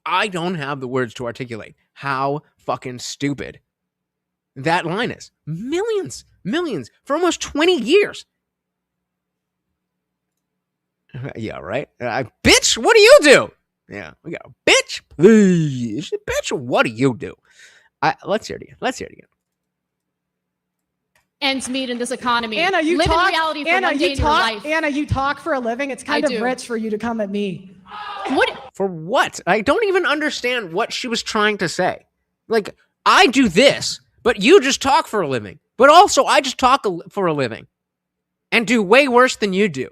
[SPEAKER 2] I don't have the words to articulate how fucking stupid that line is. Millions, for almost 20 years. Yeah, right? Bitch, what do you do? Yeah, we got a bitch, please. Bitch, what do you do? Let's hear it again.
[SPEAKER 5] Ends meet in this economy.
[SPEAKER 6] Anna, you
[SPEAKER 5] live
[SPEAKER 6] talk,
[SPEAKER 5] in reality for
[SPEAKER 6] Anna,
[SPEAKER 5] one day
[SPEAKER 6] you
[SPEAKER 5] in your
[SPEAKER 6] talk,
[SPEAKER 5] life.
[SPEAKER 6] Anna, you talk for a living. It's kind of rich for you to come at me.
[SPEAKER 5] What?
[SPEAKER 2] For what? I don't even understand what she was trying to say. Like, I do this, but you just talk for a living. But also, I just talk for a living and do way worse than you do.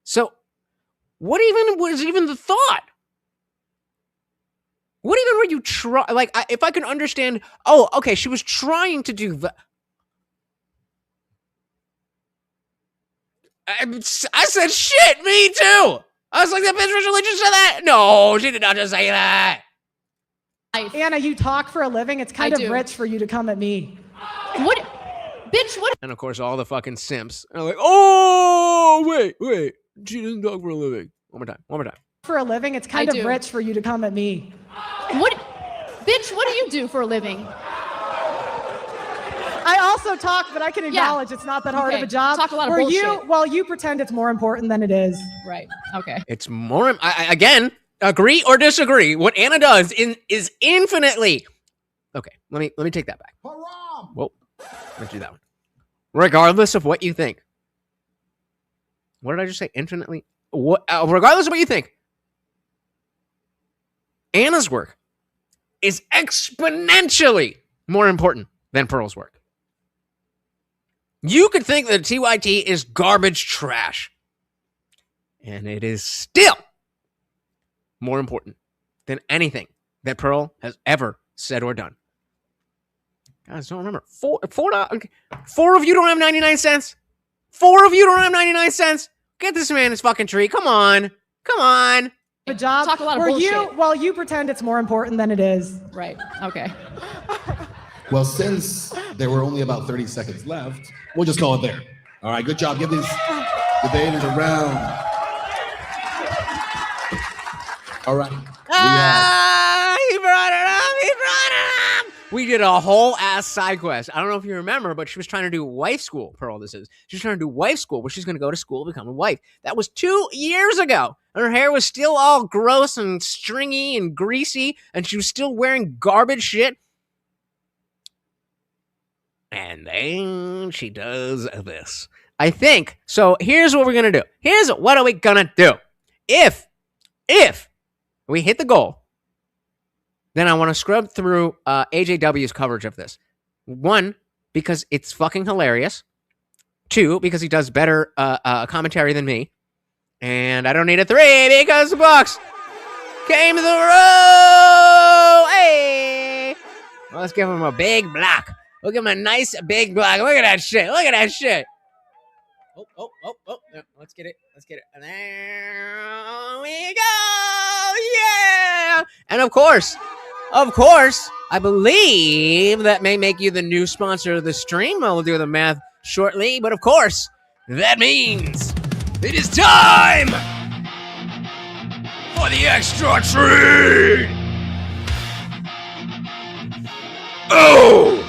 [SPEAKER 2] So, what even was even the thought? What even were you trying? Like, if I can understand, oh, okay, she was trying to do that. I said shit, me too. I was like, that bitch really just said that? No, she did not just say that.
[SPEAKER 6] Anna, you talk for a living. It's kind of rich for you to come at me.
[SPEAKER 5] What? Bitch, what?
[SPEAKER 2] And of course, all the fucking simps are like, oh, wait. She doesn't talk for a living. One more time.
[SPEAKER 6] For a living, it's kind of rich for you to come at me.
[SPEAKER 5] What? Bitch, what do you do for a living?
[SPEAKER 6] I also talk, but I can acknowledge it's not that hard of a job.
[SPEAKER 5] Talk a lot of bullshit.
[SPEAKER 6] You pretend it's more important than it is.
[SPEAKER 5] Right. Okay.
[SPEAKER 2] It's more. Again, agree or disagree. What Anna does is infinitely. Okay, let me take that back. Whoa, let's do that one. Regardless of what you think. What did I just say? Infinitely. Regardless of what you think, Anna's work is exponentially more important than Pearl's work. You could think that TYT is garbage trash, and it is still more important than anything that Pearl has ever said or done. Guys, don't remember. Four of you don't have 99 cents? 4 of you don't have 99 cents? Get this man his fucking tree. Come on.
[SPEAKER 6] A job.
[SPEAKER 5] Talk a lot of bullshit.
[SPEAKER 6] You pretend it's more important than it is.
[SPEAKER 5] Right. Okay.
[SPEAKER 3] Well, since there were only about 30 seconds left, we'll just call it there. All right, good job. Give these debaters a round. All right.
[SPEAKER 2] He brought it up. We did a whole ass side quest. I don't know if you remember, but she was trying to do wife school. Pearl, this is. She's trying to do wife school, where she's going to go to school to become a wife. That was 2 years ago. And her hair was still all gross and stringy and greasy, and she was still wearing garbage shit. And then she does this. I think. So here's what we're going to do. What are we going to do? If we hit the goal, then I want to scrub through AJW's coverage of this. 1, because it's fucking hilarious. 2, because he does better commentary than me. And I don't need a 3 because the Bucks came to the row. Hey! Well, let's give him a big block. Look at him a nice big block. Look at that shit. Oh. Let's get it. And there we go. Yeah. And of course, I believe that may make you the new sponsor of the stream. I'll do the math shortly. But of course, that means it is time for the extra treat. Oh!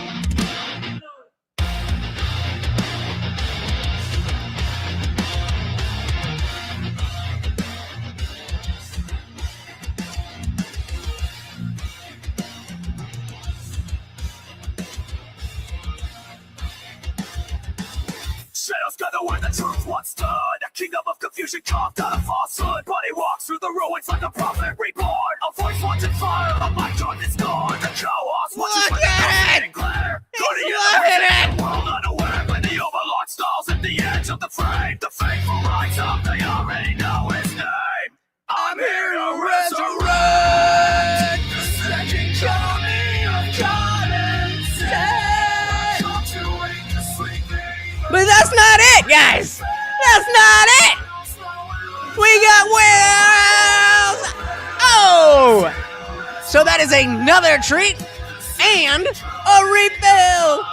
[SPEAKER 1] Shadows gather where the truth once stood. A kingdom of confusion carved out of falsehood. Body walks through the ruins like a prophet reborn. A voice wants in fire, a mic joint is gone. The chaos watches when the gods getting clear. The world unaware when the overlord stalls at the edge of the frame. The faithful rise up, they already know his name. I'm here to resurrect the second coming of God and say, come to wake the sleeping.
[SPEAKER 2] But that's not it, guys. That's not it. We got whales. Oh. So that is another treat and a refill.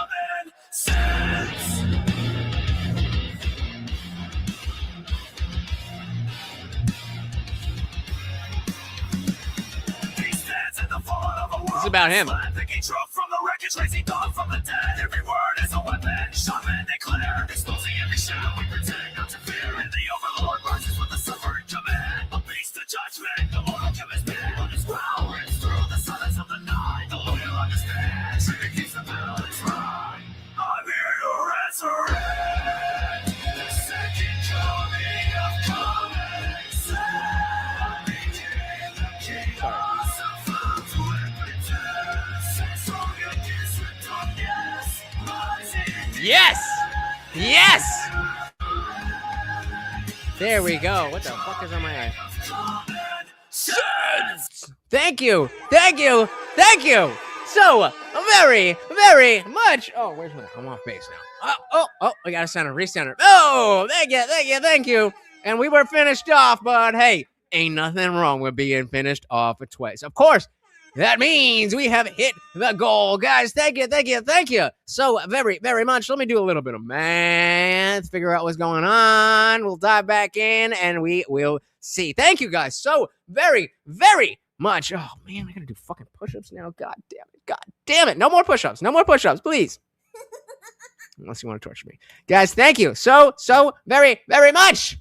[SPEAKER 2] about him.
[SPEAKER 1] Thinking truth from the wreckage, raising dawn from the dead. Every word is a weapon. Shaman declare, exposing every shadow we pretend not to fear. And the overlord rises with the suffering command. A beast of judgment, the mortal chemist man. On his growl rings through the silence of the night. The loyal understand, treating keeps the balance right. I'm here to resurrect the second coming of common sense. Became the king of
[SPEAKER 2] Yes! Yes! There we go. What the fuck is on my eye? Thank you! Thank you! Thank you! So, very, very much. Oh, where's my... I'm off base now. Oh, I got a center, recenter. Oh, thank you. And we were finished off, but hey, ain't nothing wrong with being finished off twice. Of course, that means we have hit the goal. Guys, thank you. So, very, very much. Let me do a little bit of math, figure out what's going on. We'll dive back in, and we will see. Thank you, guys, so very, very much. Oh, man, I gotta do fucking push-ups now. God damn it. No more push-ups, please. Unless you want to torture me. Guys, thank you so very, very much.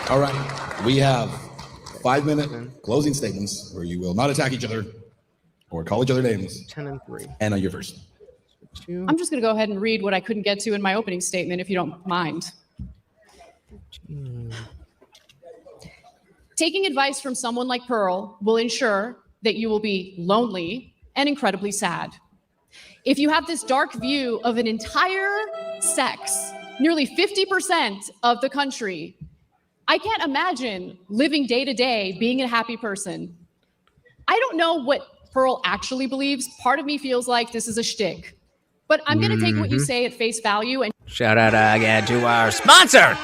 [SPEAKER 3] All right, we have 5-minute closing statements where you will not attack each other or call each other names.
[SPEAKER 2] 10 and 3.
[SPEAKER 3] Anna, you're first.
[SPEAKER 5] I'm just going to go ahead and read what I couldn't get to in my opening statement, if you don't mind. Taking advice from someone like Pearl will ensure that you will be lonely and incredibly sad. If you have this dark view of an entire sex, nearly 50% of the country, I can't imagine living day to day being a happy person. I don't know what Pearl actually believes. Part of me feels like this is a shtick. But I'm going to take what you say at face value and
[SPEAKER 2] shout out again to our sponsor,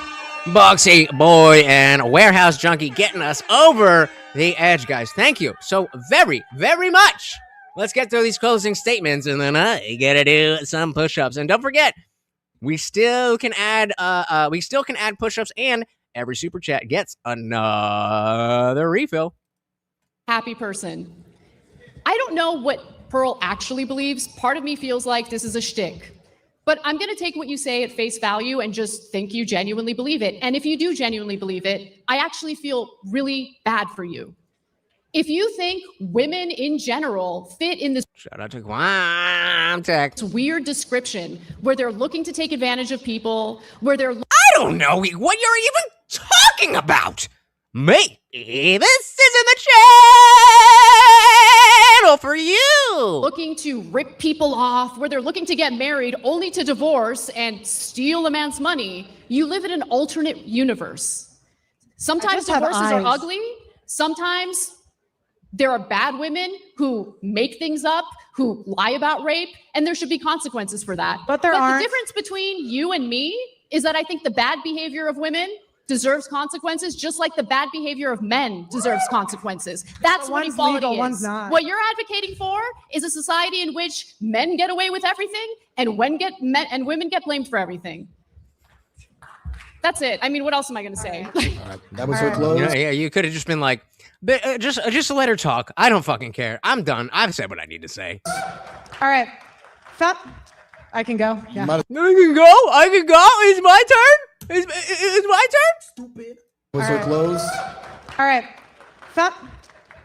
[SPEAKER 2] Boxy Boy and Warehouse Junkie, getting us over the edge, guys. Thank you so very, very much. Let's get through these closing statements, and then I gotta do some push-ups. And don't forget, we still can add push-ups, and every super chat gets another refill.
[SPEAKER 5] Happy person. I don't know what Pearl actually believes. Part of me feels like this is a shtick. But I'm going to take what you say at face value and just think you genuinely believe it. And if you do genuinely believe it, I actually feel really bad for you. If you think women in general fit in this
[SPEAKER 2] shout out to Quamtech
[SPEAKER 5] weird description where they're looking to take advantage of people, where they're
[SPEAKER 2] I don't know what you're even talking about. Me, this isn't the channel for you.
[SPEAKER 5] Looking to rip people off, where they're looking to get married only to divorce and steal a man's money, you live in an alternate universe. Sometimes divorces are ugly. Sometimes there are bad women who make things up, who lie about rape, and there should be consequences for that.
[SPEAKER 6] But aren't.
[SPEAKER 5] The difference between you and me is that I think the bad behavior of women deserves consequences, just like the bad behavior of men deserves consequences. That's what equality is.
[SPEAKER 6] One's not.
[SPEAKER 5] What you're advocating for is a society in which men get away with everything and women get blamed for everything. That's it. I mean, what else am I going to say?
[SPEAKER 3] That was her close.
[SPEAKER 2] Yeah, you could have just been like, just let her talk. I don't fucking care. I'm done. I've said what I need to say.
[SPEAKER 6] All right. I can go. Yeah.
[SPEAKER 2] I can go. It's my turn. It's my turn.
[SPEAKER 3] Stupid. Was her close?
[SPEAKER 6] All right.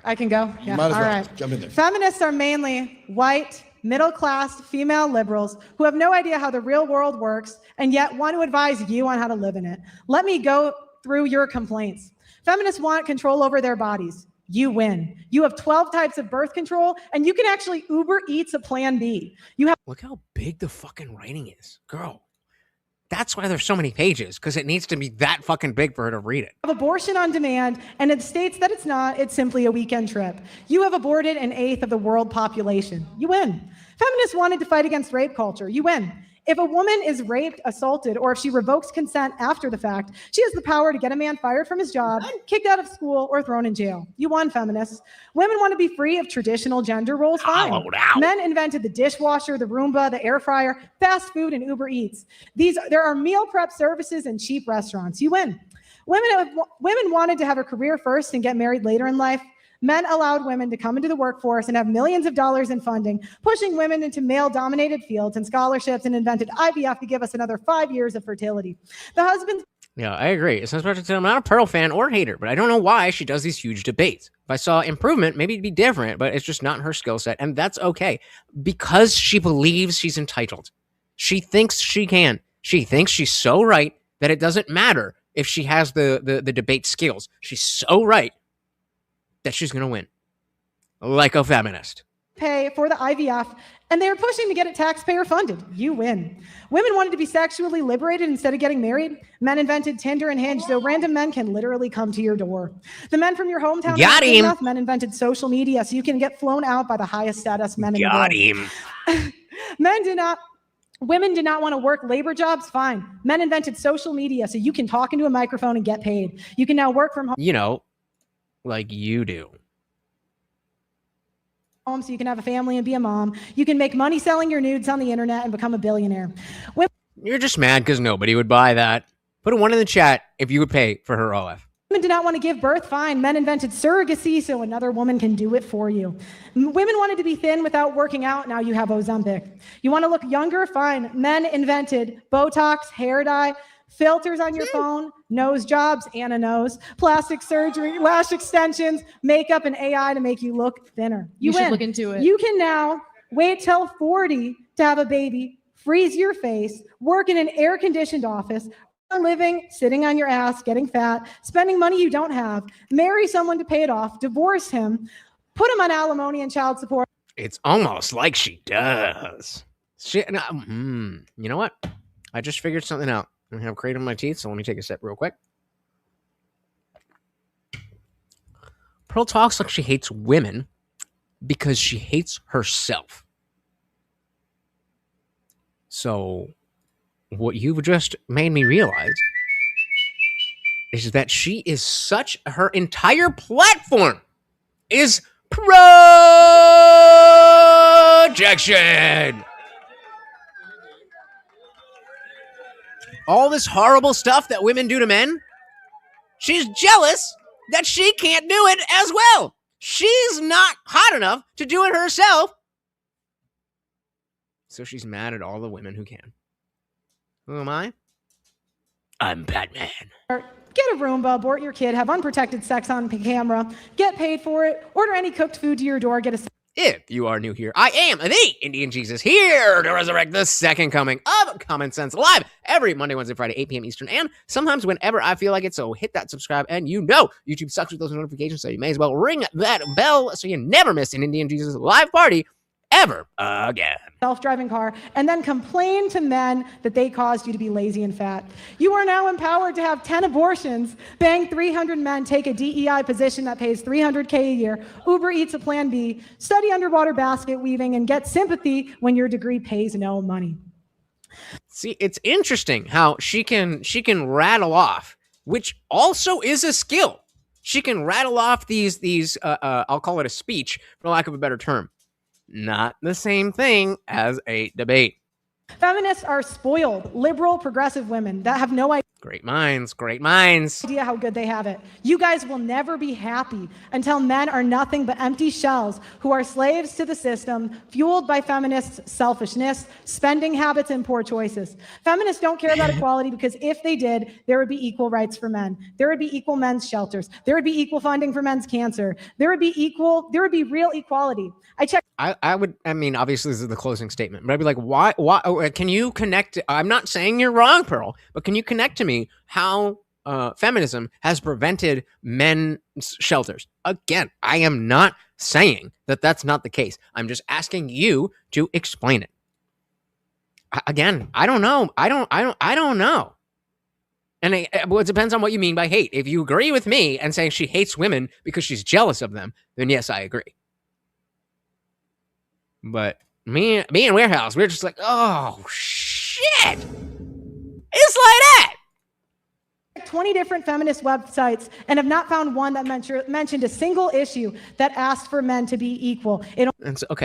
[SPEAKER 6] I can go. Yeah.
[SPEAKER 3] Might as
[SPEAKER 6] All
[SPEAKER 3] well.
[SPEAKER 6] right.
[SPEAKER 3] Jump in there.
[SPEAKER 6] Feminists are mainly white, middle-class, female liberals who have no idea how the real world works and yet want to advise you on how to live in it. Let me go through your complaints. Feminists want control over their bodies. You win. You have 12 types of birth control, and you can actually Uber Eats a Plan B.
[SPEAKER 2] Look how big the fucking writing is, girl. That's why there's so many pages, because it needs to be that fucking big for her to read it.
[SPEAKER 6] Have abortion on demand, and it states that it's not. It's simply a weekend trip. You have aborted an eighth of the world population. You win. Feminists wanted to fight against rape culture. You win. If a woman is raped, assaulted, or if she revokes consent after the fact, she has the power to get a man fired from his job, kicked out of school, or thrown in jail. You won, feminists. Women want to be free of traditional gender roles. Fine. Men invented the dishwasher, the Roomba, the air fryer, fast food, and Uber Eats. There are meal prep services and cheap restaurants. You win. Women wanted to have a career first and get married later in life. Men allowed women to come into the workforce and have millions of dollars in funding, pushing women into male-dominated fields and scholarships, and invented IVF to give us another 5 years of fertility. The husbands...
[SPEAKER 2] Yeah, I agree. It's not I'm not a Pearl fan or hater, but I don't know why she does these huge debates. If I saw improvement, maybe it'd be different, but it's just not her skill set, and that's okay. Because she believes she's entitled. She thinks she can. She thinks she's so right that it doesn't matter if she has the debate skills. She's so right that she's going to win. Like a feminist.
[SPEAKER 6] Pay for the IVF, and they were pushing to get it taxpayer funded. You win. Women wanted to be sexually liberated instead of getting married. Men invented Tinder and Hinge, so random men can literally come to your door. The men from your hometown...
[SPEAKER 2] Got him.
[SPEAKER 6] Enough. Men invented social media, so you can get flown out by the highest status men in the world.
[SPEAKER 2] Got him.
[SPEAKER 6] Women did not want to work labor jobs. Fine. Men invented social media, so you can talk into a microphone and get paid. You can now work from home.
[SPEAKER 2] You know, like you do.
[SPEAKER 6] So you can have a family and be a mom. You can make money selling your nudes on the internet and become a billionaire.
[SPEAKER 2] You're just mad because nobody would buy that. Put a 1 in the chat if you would pay for her OF.
[SPEAKER 6] Women did not want to give birth. Fine. Men invented surrogacy, so another woman can do it for you. Women wanted to be thin without working out. Now you have Ozempic. You want to look younger? Fine. Men invented Botox, hair dye, filters on your phone, nose jobs, Anna knows, plastic surgery, lash extensions, makeup, and AI to make you look thinner.
[SPEAKER 5] You should
[SPEAKER 6] win.
[SPEAKER 5] look into it.
[SPEAKER 6] You can now wait till 40 to have a baby, freeze your face, work in an air-conditioned office, earn a living, sitting on your ass, getting fat, spending money you don't have, marry someone to pay it off, divorce him, put him on alimony and child support.
[SPEAKER 2] It's almost like she does. You know what? I just figured something out. I have crate on my teeth, so let me take a sip real quick. Pearl talks like she hates women because she hates herself. So, what you've just made me realize is that she is her entire platform is projection. All this horrible stuff that women do to men, she's jealous that she can't do it as well. She's not hot enough to do it herself. So she's mad at all the women who can. Who am I? I'm Batman.
[SPEAKER 6] Get a Roomba, abort your kid, have unprotected sex on camera, get paid for it, order any cooked food to your door, get a...
[SPEAKER 2] If you are new here, I am the Indian Jesus, here to resurrect the second coming of Common Sense, live every Monday, Wednesday, Friday, 8 p.m. Eastern, and sometimes whenever I feel like it. So hit that subscribe, and you know YouTube sucks with those notifications, so you may as well ring that bell so you never miss an Indian Jesus live party ever again.
[SPEAKER 6] Self-driving car, and then complain to men that they caused you to be lazy and fat. You are now empowered to have 10 abortions, bang 300 men, take a DEI position that pays $300K a year, Uber Eats a plan B, study underwater basket weaving, and get sympathy when your degree pays no money.
[SPEAKER 2] See, it's interesting how she can rattle off, which also is a skill. She can rattle off these I'll call it a speech for lack of a better term. Not the same thing as a debate.
[SPEAKER 6] Feminists are spoiled, liberal, progressive women that have no idea.
[SPEAKER 2] Great minds, great minds.
[SPEAKER 6] Idea how good they have it. You guys will never be happy until men are nothing but empty shells who are slaves to the system, fueled by feminists' selfishness, spending habits, and poor choices. Feminists don't care about equality because if they did, there would be equal rights for men. There would be equal men's shelters. There would be equal funding for men's cancer. There would be real equality.
[SPEAKER 2] I mean, obviously this is the closing statement, but I'd be like, why, can you connect? I'm not saying you're wrong, Pearl, but can you connect to me how feminism has prevented men's shelters? Again, I am not saying that that's not the case. I'm just asking you to explain it. Again, I don't know. I don't know. And it depends on what you mean by hate. If you agree with me and saying she hates women because she's jealous of them, then yes, I agree. But me and Warehouse, we're just like, oh, shit. It's like that.
[SPEAKER 6] 20 different feminist websites and have not found one that mentioned a single issue that asked for men to be equal.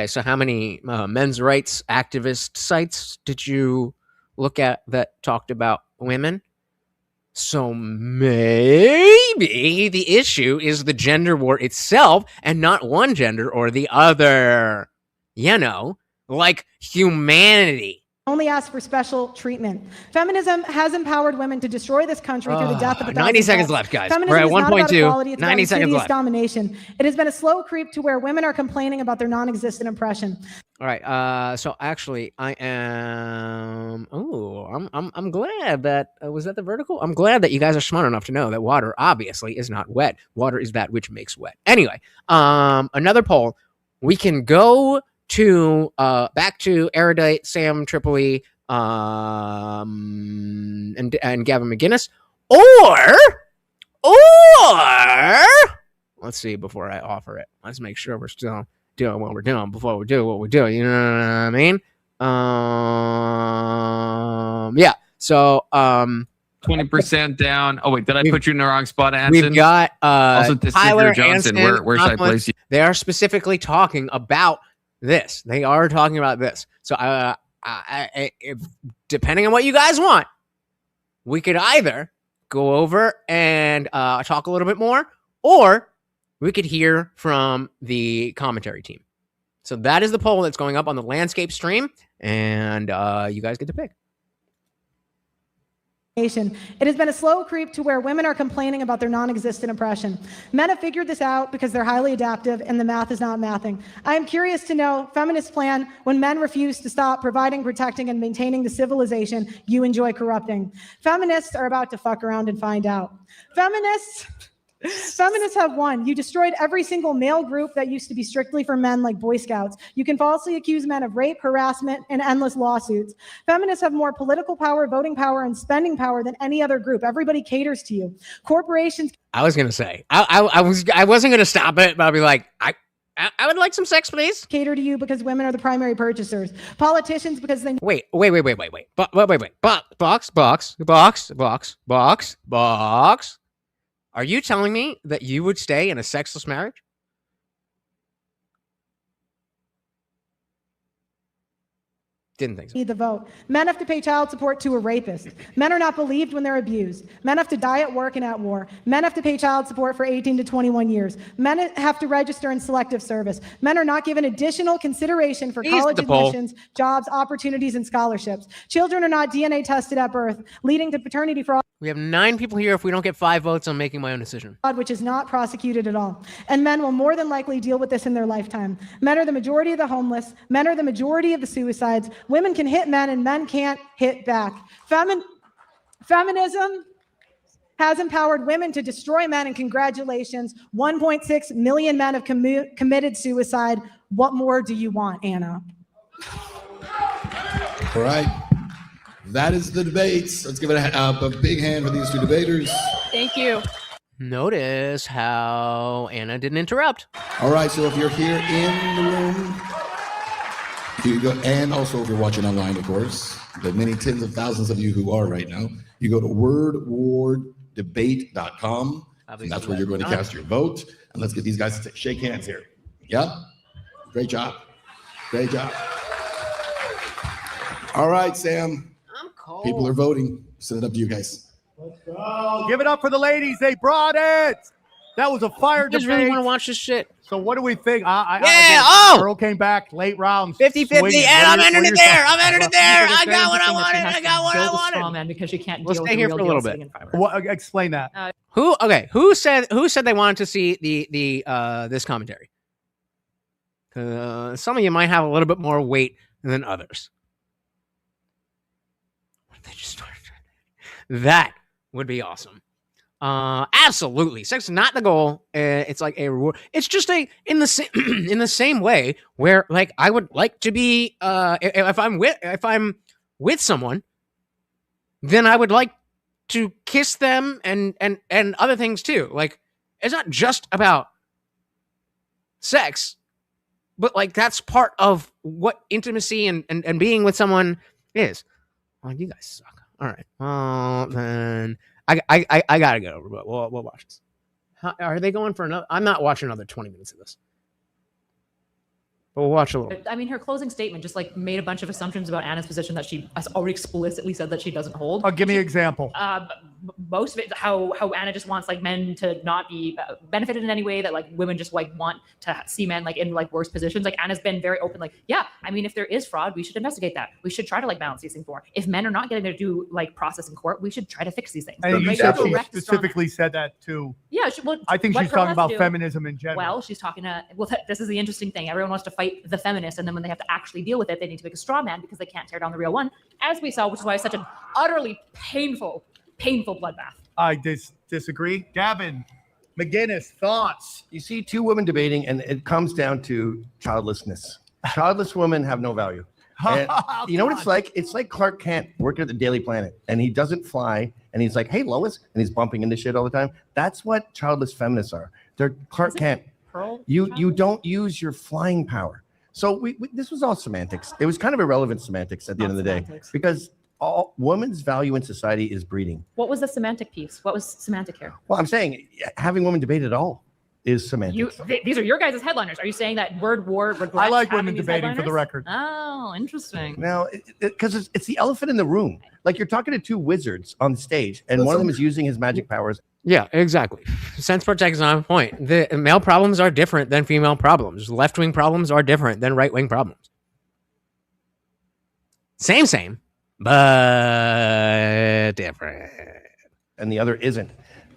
[SPEAKER 2] So how many men's rights activist sites did you look at that talked about women? So maybe the issue is the gender war itself and not one gender or the other. You know, like humanity.
[SPEAKER 6] Only ask for special treatment. Feminism has empowered women to destroy this country through the death of
[SPEAKER 2] 90 seconds left, guys.
[SPEAKER 6] Feminism
[SPEAKER 2] We're at
[SPEAKER 6] is not about
[SPEAKER 2] 1.2.
[SPEAKER 6] equality, it's
[SPEAKER 2] 90
[SPEAKER 6] about
[SPEAKER 2] seconds
[SPEAKER 6] insidious
[SPEAKER 2] left.
[SPEAKER 6] domination. It has been a slow creep to where women are complaining about their non-existent oppression.
[SPEAKER 2] All right. So actually, I am. Oh, I'm glad that was that the vertical. I'm glad that you guys are smart enough to know that water obviously is not wet. Water is that which makes wet. Anyway, another poll. We can go to back to erudite Sam Tripoli and Gavin McGinnis, or let's see before I offer it. Let's make sure we're still doing what we're doing before we do what we do. You know what I mean? Yeah. So
[SPEAKER 12] 20% down. Oh wait, did I put you in the wrong spot, Anson?
[SPEAKER 2] We've got
[SPEAKER 12] also
[SPEAKER 2] Tyler
[SPEAKER 12] Johnson.
[SPEAKER 2] Anson,
[SPEAKER 12] Where should I place you?
[SPEAKER 2] They are specifically talking about this. They are talking about this. So if, depending on what you guys want, we could either go over and talk a little bit more, or we could hear from the commentary team. So that is the poll that's going up on the landscape stream, and you guys get to pick.
[SPEAKER 6] It has been a slow creep to where women are complaining about their non-existent oppression. Men have figured this out because they're highly adaptive and the math is not mathing. I am curious to know feminists' plan when men refuse to stop providing, protecting, and maintaining the civilization you enjoy corrupting. Feminists are about to fuck around and find out. Feminists have won. You destroyed every single male group that used to be strictly for men, like Boy Scouts. You can falsely accuse men of rape, harassment, and endless lawsuits. Feminists have more political power, voting power, and spending power than any other group. Everybody caters to you. Corporations.
[SPEAKER 2] I was gonna say I wasn't gonna stop it, but I'll be like I would like some sex, please.
[SPEAKER 6] Cater to you because women are the primary purchasers. Politicians because they
[SPEAKER 2] wait. Box. Are you telling me that you would stay in a sexless marriage? Didn't think so.
[SPEAKER 6] Need the vote. Men have to pay child support to a rapist. Men are not believed when they're abused. Men have to die at work and at war. Men have to pay child support for 18 to 21 years. Men have to register in selective service. Men are not given additional consideration for college admissions, jobs, opportunities, and scholarships. Children are not DNA tested at birth, leading to paternity fraud.
[SPEAKER 2] We have 9 people here. If we don't get 5 votes, I'm making my own decision.
[SPEAKER 6] Which is not prosecuted at all. And men will more than likely deal with this in their lifetime. Men are the majority of the homeless. Men are the majority of the suicides. Women can hit men and men can't hit back. Feminism has empowered women to destroy men, and congratulations, 1.6 million men have committed suicide. What more do you want, Anna?
[SPEAKER 3] All right. That is the debates. Let's give it a big hand for these two debaters.
[SPEAKER 5] Thank you.
[SPEAKER 2] Notice how Anna didn't interrupt.
[SPEAKER 3] All right, so if you're here in the room, you go, and also if you're watching online, of course, the many tens of thousands of you who are right now, you go to wordwardebate.com. And that's where you're going to cast your vote. And let's get these guys to shake hands here. Yeah? Great job. Great job. All right, Sam.
[SPEAKER 2] I'm cold.
[SPEAKER 3] People are voting. Send it up to you guys.
[SPEAKER 4] Let's go. Give it up for the ladies. They brought it. That was a fire debate.
[SPEAKER 2] I just really want to watch this shit.
[SPEAKER 4] So what do we think? Earl came back late rounds.
[SPEAKER 2] 50-50, and I'm entered it there. I got what I wanted.
[SPEAKER 8] Strawman because you can't.
[SPEAKER 2] We'll stay here for a little bit.
[SPEAKER 4] Explain that.
[SPEAKER 2] Who said they wanted to see the this commentary? Some of you might have a little bit more weight than others. They just started. That would be awesome. Absolutely. Sex is not the goal. It's like a reward. It's just in the same way where like I would like to be if I'm with someone, then I would like to kiss them and other things too. Like it's not just about sex, but like that's part of what intimacy and being with someone is. Oh, you guys suck. All right. Well, then I gotta get over, but we'll watch this. Are they going for another? I'm not watching another 20 minutes of this. But we'll watch a little.
[SPEAKER 8] I mean, her closing statement just like made a bunch of assumptions about Anna's position that she has already explicitly said that she doesn't hold.
[SPEAKER 4] Give me an example.
[SPEAKER 8] most of it, how Anna just wants like men to not be benefited in any way, that like women just like want to see men like in like worse positions. Like Anna's been very open, like, yeah, I mean, if there is fraud, we should investigate that. We should try to like balance these things more. If men are not getting their due like process in court, we should try to fix these things.
[SPEAKER 4] And you said she specifically said that too.
[SPEAKER 8] Yeah,
[SPEAKER 4] I think she's talking about feminism in general.
[SPEAKER 8] Well, she's talking to, this is the interesting thing. Everyone wants to fight the feminist, and then when they have to actually deal with it, they need to make a straw man because they can't tear down the real one, as we saw, which is why it's such an utterly painful bloodbath.
[SPEAKER 4] I disagree. Gavin McGinnis, thoughts?
[SPEAKER 9] You see two women debating, and it comes down to childlessness. Childless women have no value. And you know what it's like? It's like Clark Kent working at the Daily Planet, and he doesn't fly, and he's like, "Hey, Lois," and he's bumping into shit all the time. That's what childless feminists are. They're Clark Kent. You don't use your flying power. So this was all semantics. It was kind of irrelevant semantics at the end of the day, because all women's value in society is breeding.
[SPEAKER 8] What was the semantic piece? What was semantic here?
[SPEAKER 9] Well, I'm saying having women debate at all is semantics.
[SPEAKER 8] These are your guys' headliners. Are you saying that word war regrets?
[SPEAKER 4] I like women debating, for the record.
[SPEAKER 8] Oh, interesting.
[SPEAKER 9] Now, because it's the elephant in the room. Like you're talking to two wizards on stage, and one of them is using his magic powers.
[SPEAKER 2] Yeah, exactly. Sense Protect is on point. The male problems are different than female problems. Left-wing problems are different than right-wing problems. Same, but different.
[SPEAKER 9] And the other isn't.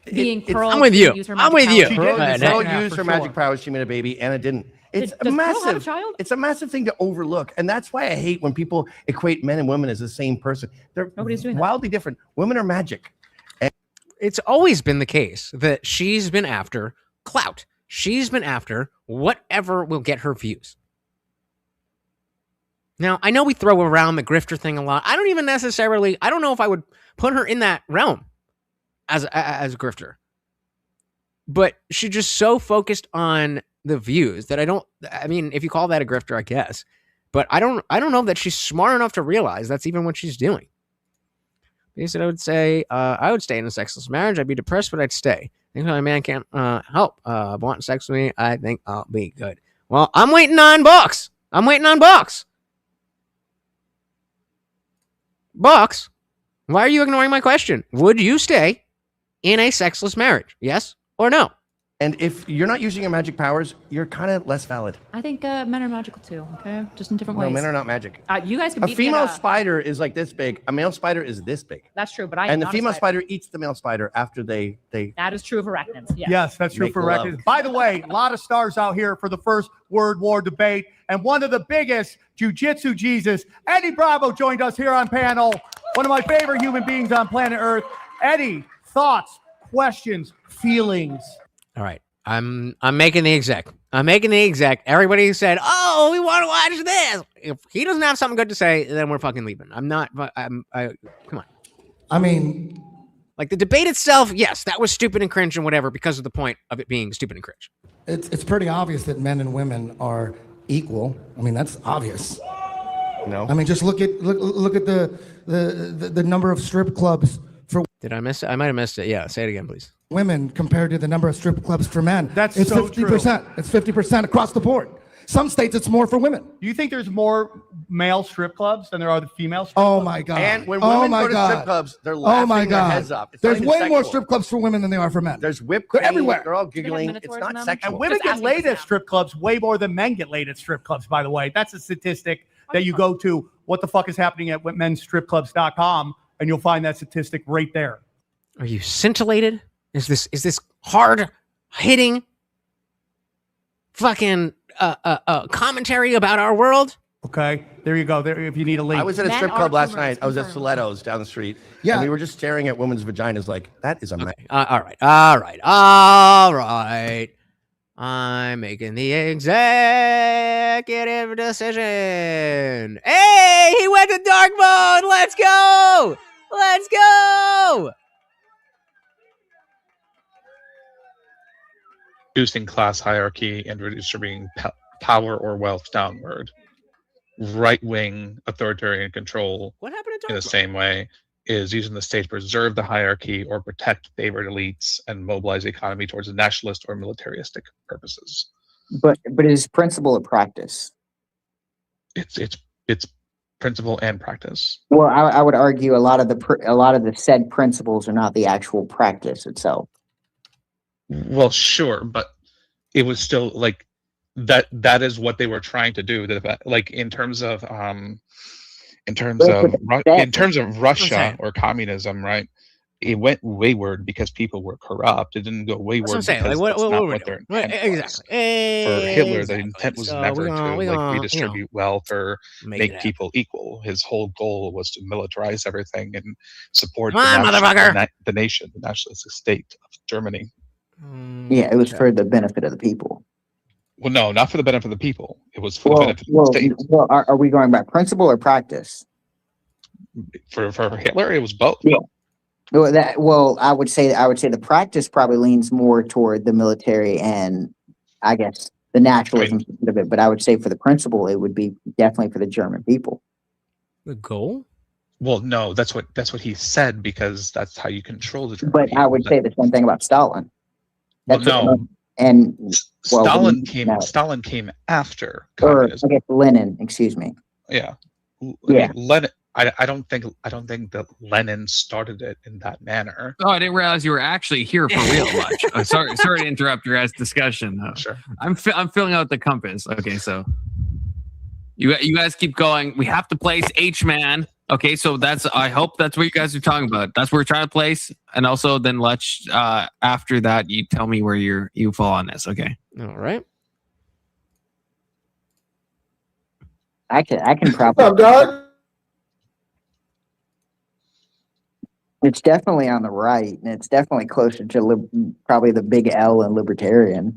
[SPEAKER 2] I'm with you. I'm with you.
[SPEAKER 9] Pearl used her magic powers. She made a baby. Anna didn't. It's massive. It's a massive thing to overlook, and that's why I hate when people equate men and women as the same person. They're wildly different. Women are magic.
[SPEAKER 2] It's always been the case that she's been after clout. She's been after whatever will get her views. Now, I know we throw around the grifter thing a lot. I don't know if I would put her in that realm as a grifter. But she's just so focused on the views that I mean, if you call that a grifter, I guess. But I don't know that she's smart enough to realize that's even what she's doing. He said, I would say, I would stay in a sexless marriage. I'd be depressed, but I'd stay. I think my man can't help wanting sex with me. I think I'll be good. Well, I'm waiting on Box. Box, why are you ignoring my question? Would you stay in a sexless marriage? Yes or no?
[SPEAKER 9] And if you're not using your magic powers, you're kind of less valid.
[SPEAKER 8] I think men are magical too, okay? Just in different ways.
[SPEAKER 9] No, men are not magic.
[SPEAKER 8] You guys can
[SPEAKER 9] A female spider is like this big. A male spider is this big.
[SPEAKER 8] That's true, but
[SPEAKER 9] the female spider eats the male spider after they.
[SPEAKER 8] That is true of arachnids.
[SPEAKER 4] Yes, that's true for arachnids. By the way, a lot of stars out here for the first Word War debate, and one of the biggest, Jiu-Jitsu Jesus, Eddie Bravo, joined us here on panel. One of my favorite human beings on planet Earth. Eddie, thoughts, questions, feelings.
[SPEAKER 2] All right. I'm making the exec. Everybody said, "Oh, we want to watch this." If he doesn't have something good to say, then we're fucking leaving. Come on.
[SPEAKER 13] I mean,
[SPEAKER 2] like the debate itself, yes, that was stupid and cringe and whatever because of the point of it being stupid and cringe.
[SPEAKER 13] It's pretty obvious that men and women are equal. I mean, that's obvious.
[SPEAKER 9] No.
[SPEAKER 13] I mean, just look at the number of strip clubs for.
[SPEAKER 2] Did I miss it? I might have missed it. Yeah, say it again, please.
[SPEAKER 13] Women compared to the number of strip clubs for men.
[SPEAKER 4] It's so
[SPEAKER 13] 50%. It's 50% across the board. Some states it's more for women.
[SPEAKER 4] Do you think there's more male strip clubs than there are the female strip
[SPEAKER 13] clubs?
[SPEAKER 4] Oh
[SPEAKER 13] my God.
[SPEAKER 9] And when women go to strip clubs, they're laughing their heads up.
[SPEAKER 13] There's way more strip clubs for women than there are for men.
[SPEAKER 9] There's whipped cream.
[SPEAKER 13] They're everywhere.
[SPEAKER 9] They're all giggling. It's not sexual.
[SPEAKER 4] And women get laid at strip clubs way more than men get laid at strip clubs, by the way. That's a statistic that you go to what the fuck is happening at mensstripclubs.com, and you'll find that statistic right there.
[SPEAKER 2] Are you scintillated? Is this hard hitting fucking commentary about our world?
[SPEAKER 4] Okay, there you go. There, if you need a link.
[SPEAKER 9] I was at a strip club last night. I was at Stilettos down the street. Yeah, and we were just staring at women's vaginas like that is a man.
[SPEAKER 2] All right. I'm making the executive decision. Hey, he went to dark mode. Let's go.
[SPEAKER 14] Reducing class hierarchy and redistributing power or wealth downward. Right-wing authoritarian control,
[SPEAKER 2] what happened to
[SPEAKER 14] in the same way, is using the state to preserve the hierarchy or protect favored elites and mobilize the economy towards nationalist or militaristic purposes.
[SPEAKER 15] But is principle a practice?
[SPEAKER 14] It's principle and practice.
[SPEAKER 15] Well, I would argue a lot of the said principles are not the actual practice itself.
[SPEAKER 14] Well, sure, but it was still like that is what they were trying to do. Like in terms of Russia or communism, right? It went wayward because people were corrupt. It didn't go wayward because that's not what their intent was. For Hitler, the intent was never to redistribute wealth or make people equal. His whole goal was to militarize everything and support the nation, the nationalistic state of Germany.
[SPEAKER 15] Yeah, it was for the benefit of the people.
[SPEAKER 14] Well, no, not for the benefit of the people. It was for the benefit of the state.
[SPEAKER 15] Well, are we going by principle or practice?
[SPEAKER 14] For Hitler, it was both.
[SPEAKER 15] Yeah. Well, I would say the practice probably leans more toward the military and I guess the nationalism of it. But I would say for the principle, it would be definitely for the German people.
[SPEAKER 2] The goal?
[SPEAKER 14] Well, no, that's what he said because that's how you control the German.
[SPEAKER 15] But I would say the same thing about Stalin.
[SPEAKER 14] Stalin came after communism.
[SPEAKER 15] I guess Lenin, excuse me.
[SPEAKER 14] Yeah. Lenin. I don't think that Lenin started it in that manner.
[SPEAKER 12] Oh, I didn't realize you were actually here for real much. Sorry to interrupt your guys' discussion.
[SPEAKER 14] Sure.
[SPEAKER 12] I'm filling out the compass. Okay, so you guys keep going. We have to place H-Man. Okay, so I hope that's what you guys are talking about. That's where we're trying to place, and also then let's after that you tell me where you fall on this. Okay.
[SPEAKER 2] All right.
[SPEAKER 15] I can probably.
[SPEAKER 16] I'm done.
[SPEAKER 15] It's definitely on the right, and it's definitely closer to probably the big L in libertarian.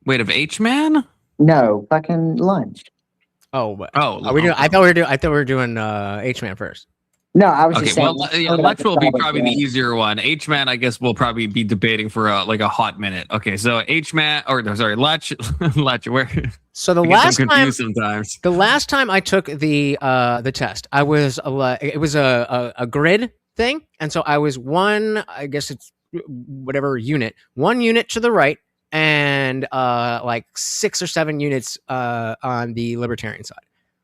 [SPEAKER 12] Wait, of H-Man?
[SPEAKER 15] No, fucking lunch.
[SPEAKER 2] Are we doing? I thought we were doing H-Man first.
[SPEAKER 15] No, I was just saying.
[SPEAKER 12] Well, lunch will be probably the easier one. H-Man, I guess we'll probably be debating for like a hot minute. Okay, so H-Man, Lunch, where?
[SPEAKER 2] So the last time I took the test, it was a grid thing, and so I was one unit to the right, and like 6 or 7 units on the libertarian side.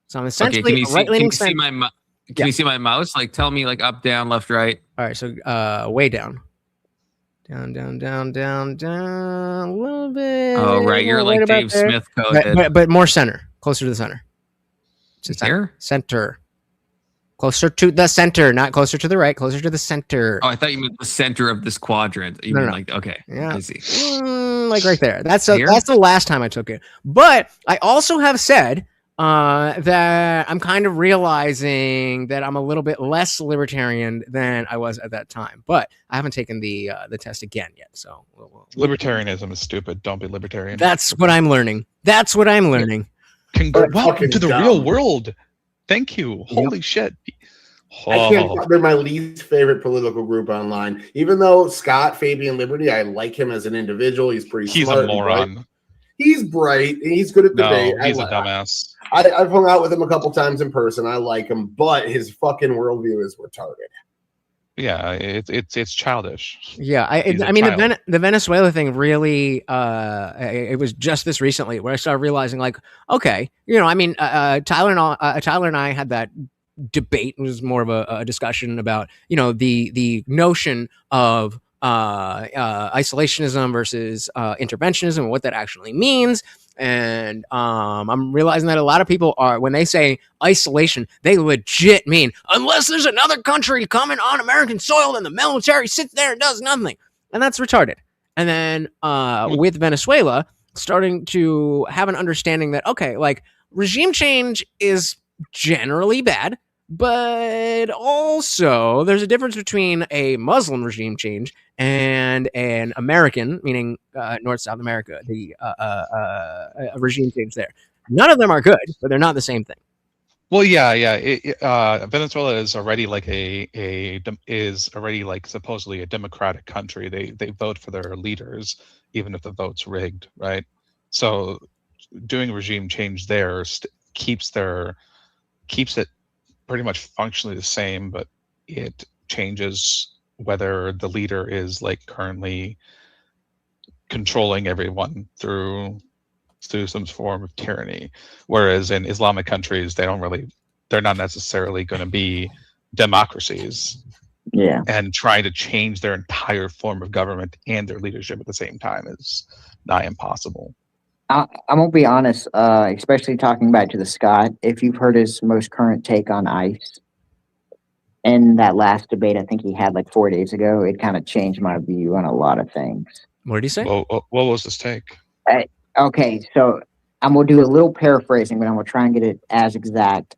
[SPEAKER 2] So I'm essentially right-leaning.
[SPEAKER 12] Can you see my mouse? Like, tell me, like, up, down, left, right.
[SPEAKER 2] All right, so way down. Down, a little bit.
[SPEAKER 12] Oh, right, you're like Dave Smith coded.
[SPEAKER 2] But more center, closer to the center.
[SPEAKER 12] Here?
[SPEAKER 2] Center. Closer to the center, not closer to the right, closer to the center.
[SPEAKER 12] Oh, I thought you meant the center of this quadrant.
[SPEAKER 2] No.
[SPEAKER 12] Like, okay,
[SPEAKER 2] yeah.
[SPEAKER 12] I see.
[SPEAKER 2] Like right there. That's the last time I took it. But I also have said that I'm kind of realizing that I'm a little bit less libertarian than I was at that time. But I haven't taken the test again yet. So
[SPEAKER 14] libertarianism is stupid. Don't be libertarian.
[SPEAKER 2] That's what I'm learning. Welcome
[SPEAKER 14] to the real world. Thank you. Holy shit.
[SPEAKER 16] They're my least favorite political group online. Even though Scott, Fabian Liberty, I like him as an individual. He's pretty smart.
[SPEAKER 14] He's a moron.
[SPEAKER 16] He's bright. And he's good at debate.
[SPEAKER 14] He's a dumbass.
[SPEAKER 16] I've hung out with him a couple times in person. I like him, but his fucking worldview is retarded.
[SPEAKER 14] Yeah, it's childish.
[SPEAKER 2] Yeah, I mean the Venezuela thing really. It was just this recently where I started realizing, like, okay, Tyler and I had that debate. It was more of a discussion about the notion of isolationism versus interventionism and what that actually means. And I'm realizing that a lot of people when they say isolation, they legit mean unless there's another country coming on American soil, then the military sits there and does nothing. And that's retarded. And then with Venezuela, starting to have an understanding that, okay, like regime change is generally bad, but also there's a difference between a Muslim regime change and an American, meaning North-South America, the regime change there. None of them are good, but they're not the same thing.
[SPEAKER 14] Well, yeah. Venezuela is already like supposedly a democratic country. They vote for their leaders, even if the vote's rigged, right? So doing regime change there keeps it pretty much functionally the same, but it changes whether the leader is like currently controlling everyone through some form of tyranny. Whereas in Islamic countries, they don't really they're not necessarily going to be democracies.
[SPEAKER 15] Yeah.
[SPEAKER 14] And trying to change their entire form of government and their leadership at the same time is nigh impossible.
[SPEAKER 15] I'm gonna be honest, especially talking back to the Scott. If you've heard his most current take on ICE, in that last debate, I think he had like 4 days ago, it kind of changed my view on a lot of things.
[SPEAKER 2] What did he say?
[SPEAKER 14] What was his take?
[SPEAKER 15] Okay, so I'm gonna do a little paraphrasing, but I'm gonna try and get it as exact.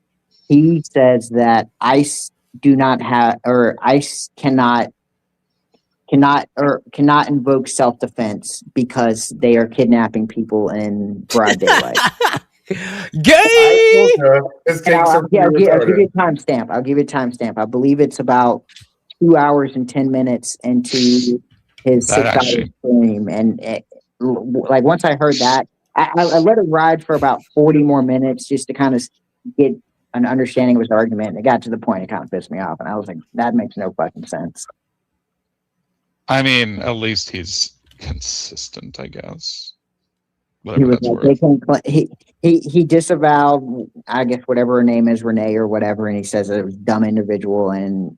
[SPEAKER 15] He says that ICE cannot invoke self-defense because they are kidnapping people in broad daylight.
[SPEAKER 2] Gay.
[SPEAKER 15] I'll give you a timestamp. I believe it's about 2 hours and 10 minutes into his 6 hour stream, and like once I heard that, I let it ride for about 40 more minutes just to kind of get an understanding of his argument, and it got to the point it kind of pissed me off, and I was like, that makes no fucking sense.
[SPEAKER 14] I mean, at least he's consistent, I guess.
[SPEAKER 15] He was like, he disavowed, I guess, whatever her name is, Renee or whatever, and he says it was a dumb individual, and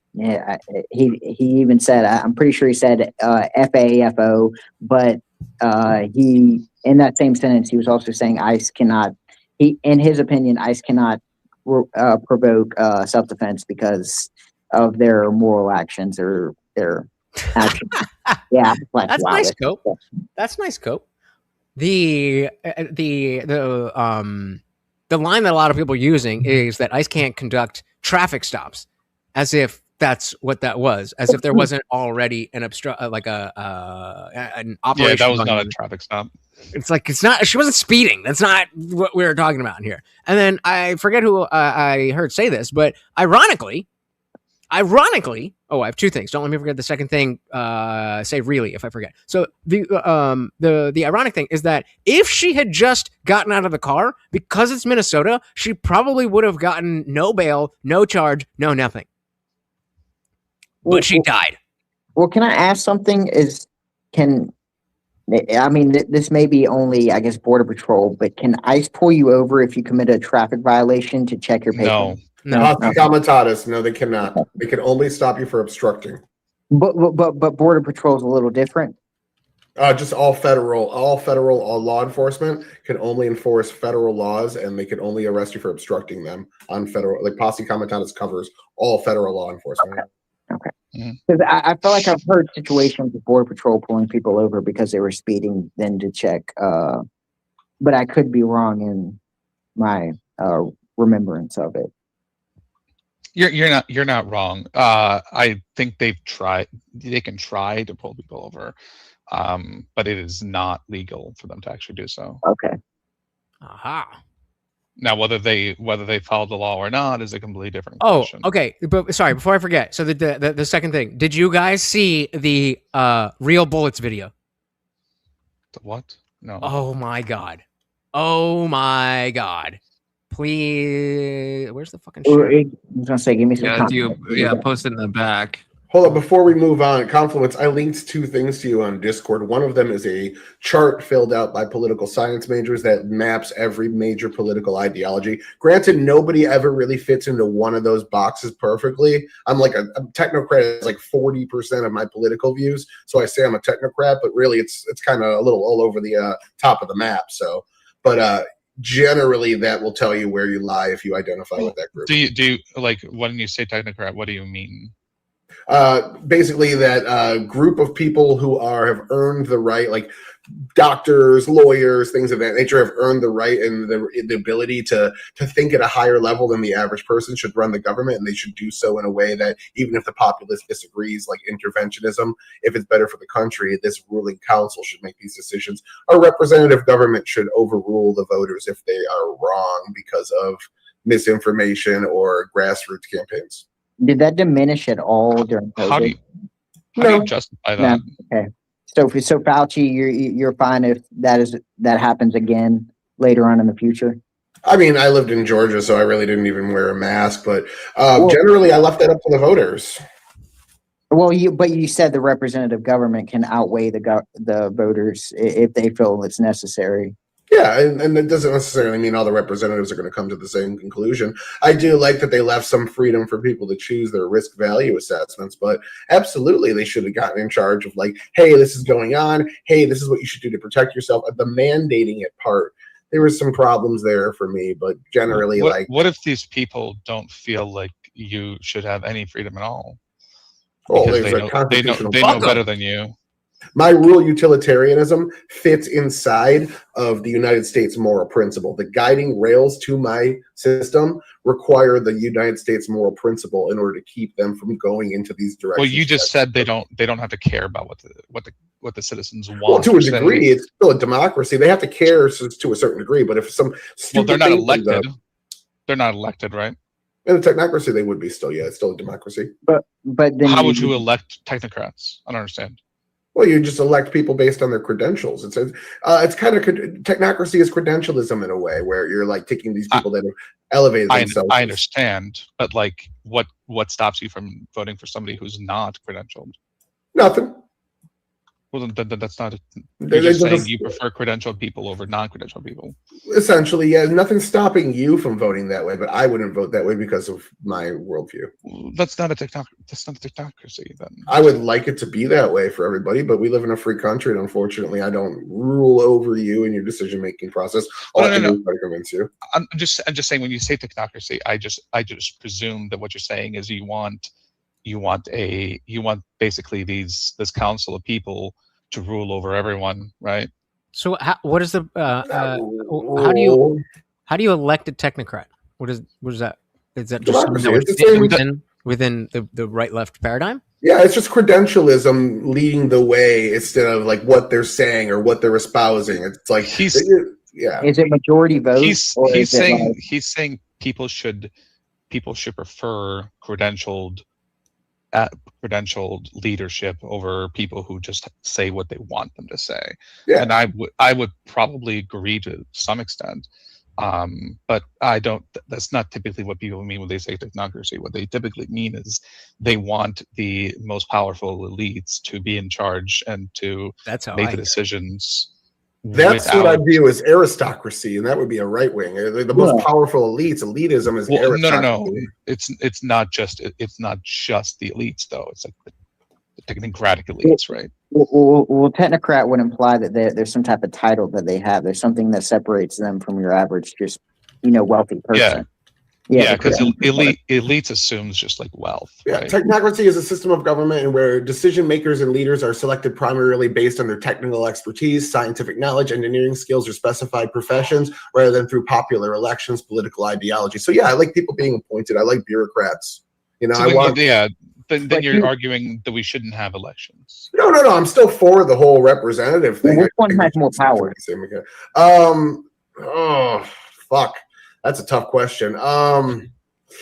[SPEAKER 15] he even said, I'm pretty sure he said FAFO, but he, in that same sentence, he was also saying ICE cannot, in his opinion, ICE cannot provoke self-defense because of their moral actions or their actions. Yeah, like,
[SPEAKER 2] that's
[SPEAKER 15] wow,
[SPEAKER 2] nice, Cope. That's nice, Cope. The line that a lot of people are using is that ICE can't conduct traffic stops, as if that's what that was, as if there wasn't already an an operation.
[SPEAKER 14] Yeah, that was not a traffic stop.
[SPEAKER 2] It's like, it's not, she wasn't speeding. That's not what we were talking about here. And then I forget who I heard say this, but ironically, oh, I have two things. Don't let me forget the second thing. Say really if I forget. So the ironic thing is that if she had just gotten out of the car, because it's Minnesota, she probably would have gotten no bail, no charge, no nothing. But she died.
[SPEAKER 15] Well, can I ask something? This may be only, I guess, Border Patrol, but can ICE pull you over if you commit a traffic violation to check your paper?
[SPEAKER 16] No, they cannot. They can only stop you for obstructing.
[SPEAKER 15] But Border Patrol is a little different.
[SPEAKER 16] Just all federal law enforcement can only enforce federal laws, and they can only arrest you for obstructing them on federal. Like Posse Comitatus covers all federal law enforcement.
[SPEAKER 15] Okay. Because I feel like I've heard situations with Border Patrol pulling people over because they were speeding, then to check. But I could be wrong in my remembrance of it.
[SPEAKER 14] You're not wrong. I think they can try to pull people over, but it is not legal for them to actually do so.
[SPEAKER 15] Okay.
[SPEAKER 2] Aha.
[SPEAKER 14] Now, whether they follow the law or not is a completely different question.
[SPEAKER 2] Oh, okay. But sorry, before I forget. So the second thing, did you guys see the Real Bullets video?
[SPEAKER 14] The what? No.
[SPEAKER 2] Oh my god. Please, where's the fucking shit?
[SPEAKER 15] I was gonna say, give me some.
[SPEAKER 12] Post it in the back.
[SPEAKER 16] Hold up, before we move on, Confluence, I linked two things to you on Discord. One of them is a chart filled out by political science majors that maps every major political ideology. Granted, nobody ever really fits into one of those boxes perfectly. I'm like a technocrat, is like 40% of my political views. So I say I'm a technocrat, but really it's kind of a little all over the top of the map. So, but generally that will tell you where you lie if you identify with that group.
[SPEAKER 14] Do you like when you say technocrat, what do you mean?
[SPEAKER 16] Basically that group of people who have earned the right, like doctors, lawyers, things of that nature, have earned the right and the ability to think at a higher level than the average person should run the government, and they should do so in a way that even if the populace disagrees, like interventionism, if it's better for the country, this ruling council should make these decisions. Our representative government should overrule the voters if they are wrong because of misinformation or grassroots campaigns.
[SPEAKER 15] Did that diminish at all during COVID?
[SPEAKER 14] How do you justify that?
[SPEAKER 15] No. Okay. So Fauci, you're fine if that happens again later on in the future?
[SPEAKER 16] I mean, I lived in Georgia, so I really didn't even wear a mask, but generally I left that up to the voters.
[SPEAKER 15] Well, you said the representative government can outweigh the voters if they feel it's necessary.
[SPEAKER 16] Yeah, and it doesn't necessarily mean all the representatives are going to come to the same conclusion. I do like that they left some freedom for people to choose their risk value assessments, but absolutely they should have gotten in charge of like, hey, this is going on. Hey, this is what you should do to protect yourself. The mandating it part, there were some problems there for me, but generally,
[SPEAKER 14] what if these people don't feel like you should have any freedom at all?
[SPEAKER 16] Oh,
[SPEAKER 14] Because they know better than you.
[SPEAKER 16] My rural utilitarianism fits inside of the United States moral principle. The guiding rails to my system require the United States moral principle in order to keep them from going into these directions.
[SPEAKER 14] Well, you just said they don't have to care about what the citizens want.
[SPEAKER 16] Well, to a degree, it's still a democracy. They have to care to a certain degree, but if some
[SPEAKER 14] they're not elected. They're not elected, right?
[SPEAKER 16] In a technocracy, they would be still. Yeah, it's still a democracy.
[SPEAKER 15] But then
[SPEAKER 14] how would you elect technocrats? I don't understand.
[SPEAKER 16] Well, you just elect people based on their credentials. It's kind of technocracy is credentialism in a way, where you're like taking these people that have elevated themselves.
[SPEAKER 14] I understand, but like, what stops you from voting for somebody who's not credentialed?
[SPEAKER 16] Nothing.
[SPEAKER 14] Well, then that's not. You're just saying you prefer credentialed people over non-credentialed people.
[SPEAKER 16] Essentially, yeah. Nothing's stopping you from voting that way, but I wouldn't vote that way because of my worldview.
[SPEAKER 14] That's not a technocracy. Then
[SPEAKER 16] I would like it to be that way for everybody, but we live in a free country, and unfortunately, I don't rule over you in your decision-making process. All I can do is try to convince you.
[SPEAKER 14] I'm just saying, when you say technocracy, I just presume that what you're saying is you want basically this council of people to rule over everyone, right?
[SPEAKER 2] So what is the how do you elect a technocrat? What is that? Is that just within the right left paradigm?
[SPEAKER 16] Yeah, it's just credentialism leading the way instead of like what they're saying or what they're espousing. It's like yeah.
[SPEAKER 15] Is it majority vote?
[SPEAKER 14] He's saying people should prefer credentialed leadership over people who just say what they want them to say.
[SPEAKER 16] Yeah.
[SPEAKER 14] And I would probably agree to some extent, but I don't. That's not typically what people mean when they say technocracy. What they typically mean is they want the most powerful elites to be in charge and to make the decisions.
[SPEAKER 16] That's what I view as aristocracy, and that would be a right wing. The most powerful elitism is aristocracy.
[SPEAKER 14] No. It's not just the elites, though. It's like the technocratic elites, right?
[SPEAKER 15] Well, technocrat would imply that there's some type of title that they have. There's something that separates them from your average, just wealthy person.
[SPEAKER 14] Yeah, because elites assumes just like wealth.
[SPEAKER 16] Yeah,
[SPEAKER 14] right?
[SPEAKER 16] Technocracy is a system of government where decision makers and leaders are selected primarily based on their technical expertise, scientific knowledge, engineering skills, or specified professions, rather than through popular elections, political ideology. So yeah, I like people being appointed. I like bureaucrats.
[SPEAKER 14] Then you're arguing that we shouldn't have elections.
[SPEAKER 16] No. I'm still for the whole representative thing.
[SPEAKER 15] Which one has more power?
[SPEAKER 16] Oh, fuck. That's a tough question.
[SPEAKER 15] Or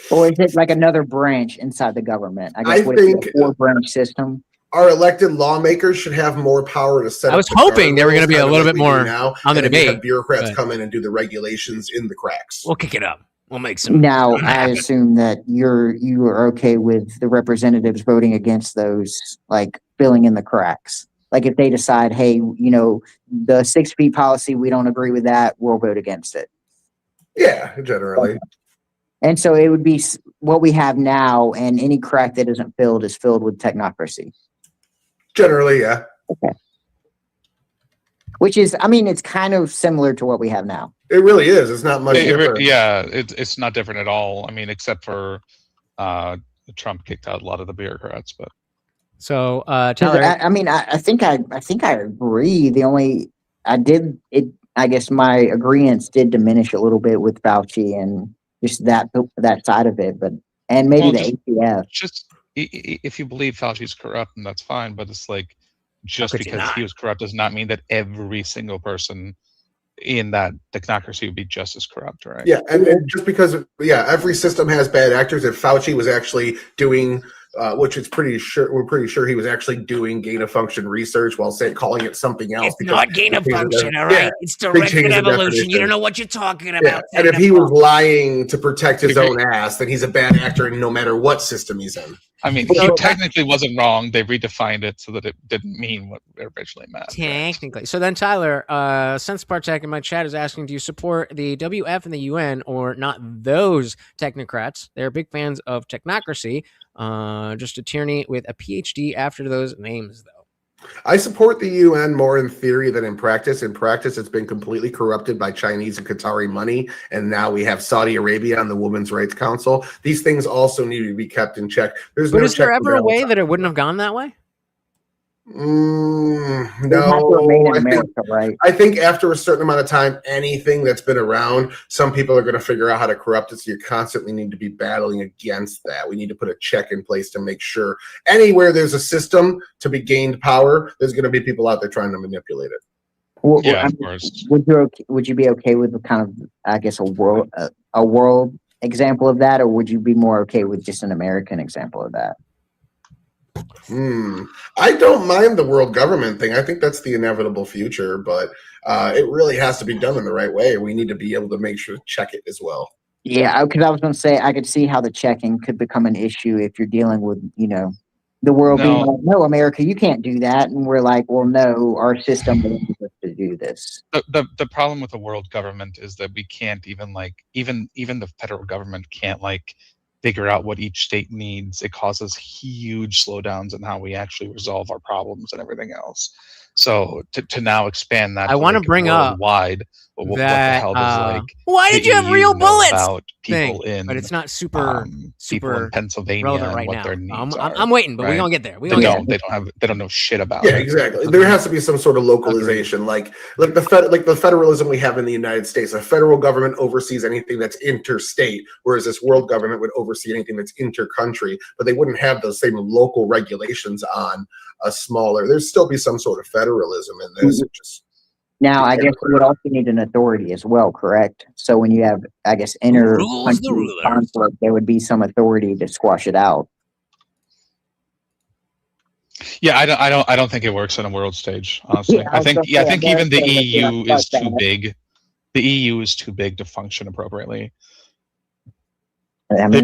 [SPEAKER 15] is it like another branch inside the government? I think a 4-branch system.
[SPEAKER 16] Our elected lawmakers should have more power to set.
[SPEAKER 2] I was hoping they were going to be a little bit more on the debate.
[SPEAKER 16] Have bureaucrats come in and do the regulations in the cracks.
[SPEAKER 2] We'll kick it up. We'll make some.
[SPEAKER 15] Now, I assume that you are okay with the representatives voting against those, like filling in the cracks. Like if they decide, hey, the 6 feet policy, we don't agree with that, we'll vote against it.
[SPEAKER 16] Yeah, generally.
[SPEAKER 15] And so it would be what we have now, and any crack that isn't filled is filled with technocracy.
[SPEAKER 16] Generally, yeah.
[SPEAKER 15] Okay. Which is, it's kind of similar to what we have now.
[SPEAKER 16] It really is. It's not much different.
[SPEAKER 14] It's not different at all. Except for Trump kicked out a lot of the bureaucrats, but.
[SPEAKER 2] So, Tyler,
[SPEAKER 15] I think I agree. I guess my agreements did diminish a little bit with Fauci and just that side of it, and maybe the ATF.
[SPEAKER 14] Just if you believe Fauci's corrupt, and that's fine, but it's like just because he was corrupt does not mean that every single person in that technocracy would be just as corrupt, right?
[SPEAKER 16] Yeah, and just because every system has bad actors. If Fauci was actually doing which we're pretty sure he was actually doing gain of function research while calling it something else.
[SPEAKER 10] It's not gain of function, all right? It's directed evolution. You don't know what you're talking about.
[SPEAKER 16] Yeah. And if he was lying to protect his own ass, then he's a bad actor no matter what system he's in.
[SPEAKER 14] I mean, he technically wasn't wrong. They redefined it so that it didn't mean what it originally meant.
[SPEAKER 2] Technically. Right? So then Tyler, Sense Partek in my chat is asking, do you support the WF and the UN or not those technocrats? They're big fans of technocracy. Just a tyranny with a PhD after those names, though.
[SPEAKER 16] I support the UN more in theory than in practice. In practice, it's been completely corrupted by Chinese and Qatari money, and now we have Saudi Arabia on the Women's Rights Council. These things also need to be kept in check.
[SPEAKER 2] But is there ever a way that it wouldn't have gone that way?
[SPEAKER 16] No,
[SPEAKER 15] right?
[SPEAKER 16] I think after a certain amount of time, anything that's been around, some people are going to figure out how to corrupt it. So you constantly need to be battling against that. We need to put a check in place to make sure anywhere there's a system to be gained power, there's going to be people out there trying to manipulate it.
[SPEAKER 15] Well, yeah, of course. Would you be okay with kind of, I guess, a world example of that, or would you be more okay with just an American example of that?
[SPEAKER 16] I don't mind the world government thing. I think that's the inevitable future, but it really has to be done in the right way. We need to be able to make sure to check it as well.
[SPEAKER 15] Yeah, because I was going to say, I could see how the checking could become an issue if you're dealing with, the world being like, no, America, you can't do that. And we're like, well, no, our system allows us to do this.
[SPEAKER 14] The problem with the world government is that we can't even even the federal government can't figure out what each state needs. It causes huge slowdowns in how we actually resolve our problems and everything else. So to now expand that,
[SPEAKER 2] I want to bring up
[SPEAKER 14] wide. What the hell does
[SPEAKER 2] why did you have real bullets?
[SPEAKER 14] About people
[SPEAKER 2] but it's not super
[SPEAKER 14] in Pennsylvania
[SPEAKER 2] relevant right
[SPEAKER 14] and what
[SPEAKER 2] now.
[SPEAKER 14] their needs
[SPEAKER 2] I'm waiting, but we're gonna get there.
[SPEAKER 14] They don't know shit about it.
[SPEAKER 16] Yeah, exactly. There has to be some sort of localization, like the federalism we have in the United States. A federal government oversees anything that's interstate, whereas this world government would oversee anything that's intercountry. But they wouldn't have those same local regulations on a smaller. There's still be some sort of federalism in this.
[SPEAKER 15] Now, I guess we would also need an authority as well, correct? So when you have, I guess, inter-country conflict, there would be some authority to squash it out.
[SPEAKER 14] Yeah, I don't think it works on a world stage, honestly.
[SPEAKER 15] Yeah,
[SPEAKER 14] I think even the EU is too big. The EU is too big to function appropriately.
[SPEAKER 15] I mean,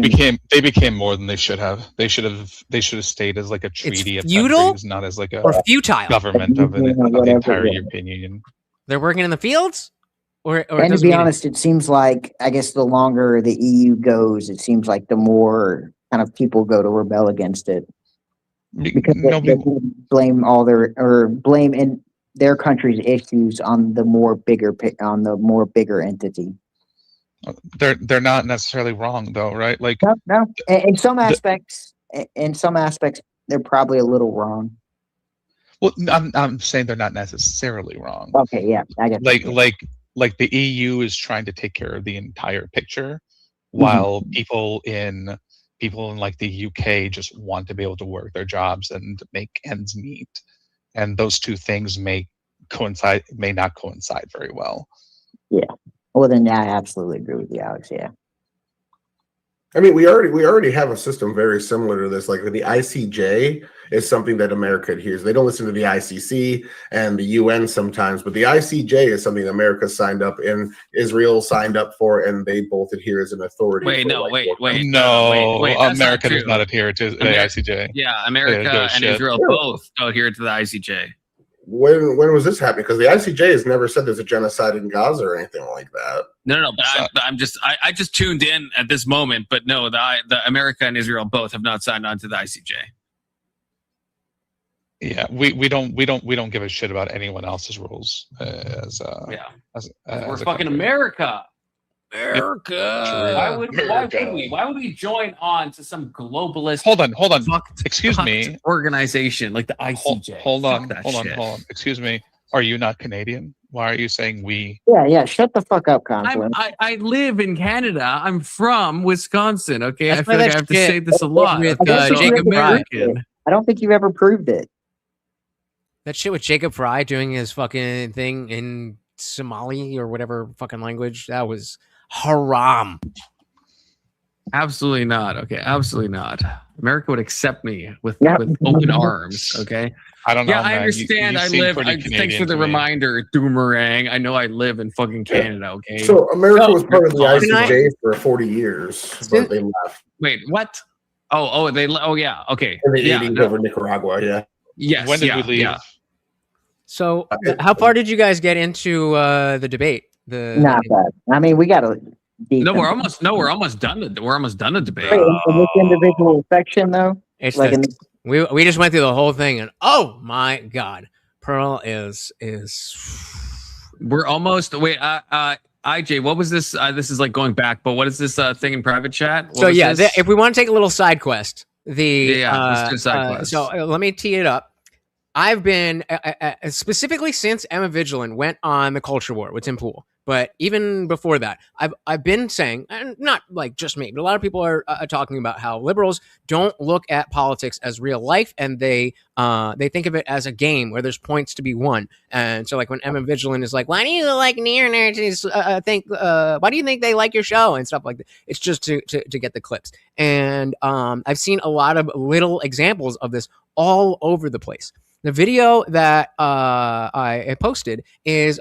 [SPEAKER 14] they became more than they should have. They should have stayed as like a treaty of countries, not as like a
[SPEAKER 2] futile
[SPEAKER 14] government of the entire European Union.
[SPEAKER 2] They're working in the fields? Or
[SPEAKER 15] and to be honest, it seems like, I guess the longer the EU goes, it seems like the more kind of people go to rebel against it. Because they blame in their country's issues on the more bigger entity.
[SPEAKER 14] They're not necessarily wrong though, right? Like
[SPEAKER 15] no. In some aspects, they're probably a little wrong.
[SPEAKER 14] Well, I'm saying they're not necessarily wrong.
[SPEAKER 15] Okay, yeah, I get
[SPEAKER 14] like the EU is trying to take care of the entire picture, while people in like the UK just want to be able to work their jobs and make ends meet, and those two things may not coincide very well.
[SPEAKER 15] Yeah. Well, then I absolutely agree with you, Alex. Yeah.
[SPEAKER 16] I mean, we already have a system very similar to this. Like the ICJ is something that America adheres. They don't listen to the ICC and the UN sometimes, but the ICJ is something America signed up and Israel signed up for, and they both adhere as an authority.
[SPEAKER 14] America does not adhere to the ICJ.
[SPEAKER 12] Yeah, America and Israel both adhere to the ICJ.
[SPEAKER 16] When was this happening? Because the ICJ has never said there's a genocide in Gaza or anything like that.
[SPEAKER 12] No, but I just tuned in at this moment, but no, the America and Israel both have not signed on to the ICJ.
[SPEAKER 14] Yeah, we don't give a shit about anyone else's rules.
[SPEAKER 12] We're fucking America. Why would we join on to some globalist?
[SPEAKER 14] Hold on. Excuse me.
[SPEAKER 12] Organization like the ICJ.
[SPEAKER 14] Hold on. Excuse me. Are you not Canadian? Why are you saying we?
[SPEAKER 15] Yeah. Shut the fuck up, Conklin.
[SPEAKER 12] I live in Canada. I'm from Wisconsin. Okay, I feel like I have to say this a lot.
[SPEAKER 2] With Jacob
[SPEAKER 15] American. I don't think you've ever proved it.
[SPEAKER 2] That shit with Jacob Fry doing his fucking thing in Somali or whatever fucking language, that was haram.
[SPEAKER 12] Absolutely not. Okay, absolutely not. America would accept me with open arms. Okay.
[SPEAKER 14] I don't know.
[SPEAKER 12] Yeah, I understand. I live. Thanks for the reminder, Doomerang. I know I live in fucking Canada. Okay.
[SPEAKER 16] So America was part of the ICJ for 40 years, but they left.
[SPEAKER 12] Wait, what? Oh yeah. Okay.
[SPEAKER 16] In the
[SPEAKER 12] Yeah.
[SPEAKER 16] 80s over Nicaragua. Yeah.
[SPEAKER 12] Yes.
[SPEAKER 14] When did we leave?
[SPEAKER 12] Yeah.
[SPEAKER 2] So, how far did you guys get into the debate?
[SPEAKER 15] Not bad. I mean, we got to.
[SPEAKER 12] No, we're almost done. We're almost done the debate.
[SPEAKER 15] In this individual section, though,
[SPEAKER 2] It's
[SPEAKER 15] like
[SPEAKER 2] this, we just went through the whole thing, and oh my god, Pearl is.
[SPEAKER 12] We're almost. Wait, IJ, what was this? This is like going back, but what is this thing in private chat? What
[SPEAKER 2] so yeah,
[SPEAKER 12] this?
[SPEAKER 2] if we want to take a little side quest,
[SPEAKER 12] let's do side quest.
[SPEAKER 2] So let me tee it up. I've been specifically since Emma Vigilant went on the culture war with Tim Pool, but even before that, I've been saying, and not like just me, but a lot of people are talking about how liberals don't look at politics as real life, and they think of it as a game where there's points to be won. And so, like when Emma Vigilant is like, "Why do you like neo-Nazis? Why do you think they like your show?" and stuff like that. It's just to get the clips. And I've seen a lot of little examples of this all over the place. The video that I posted is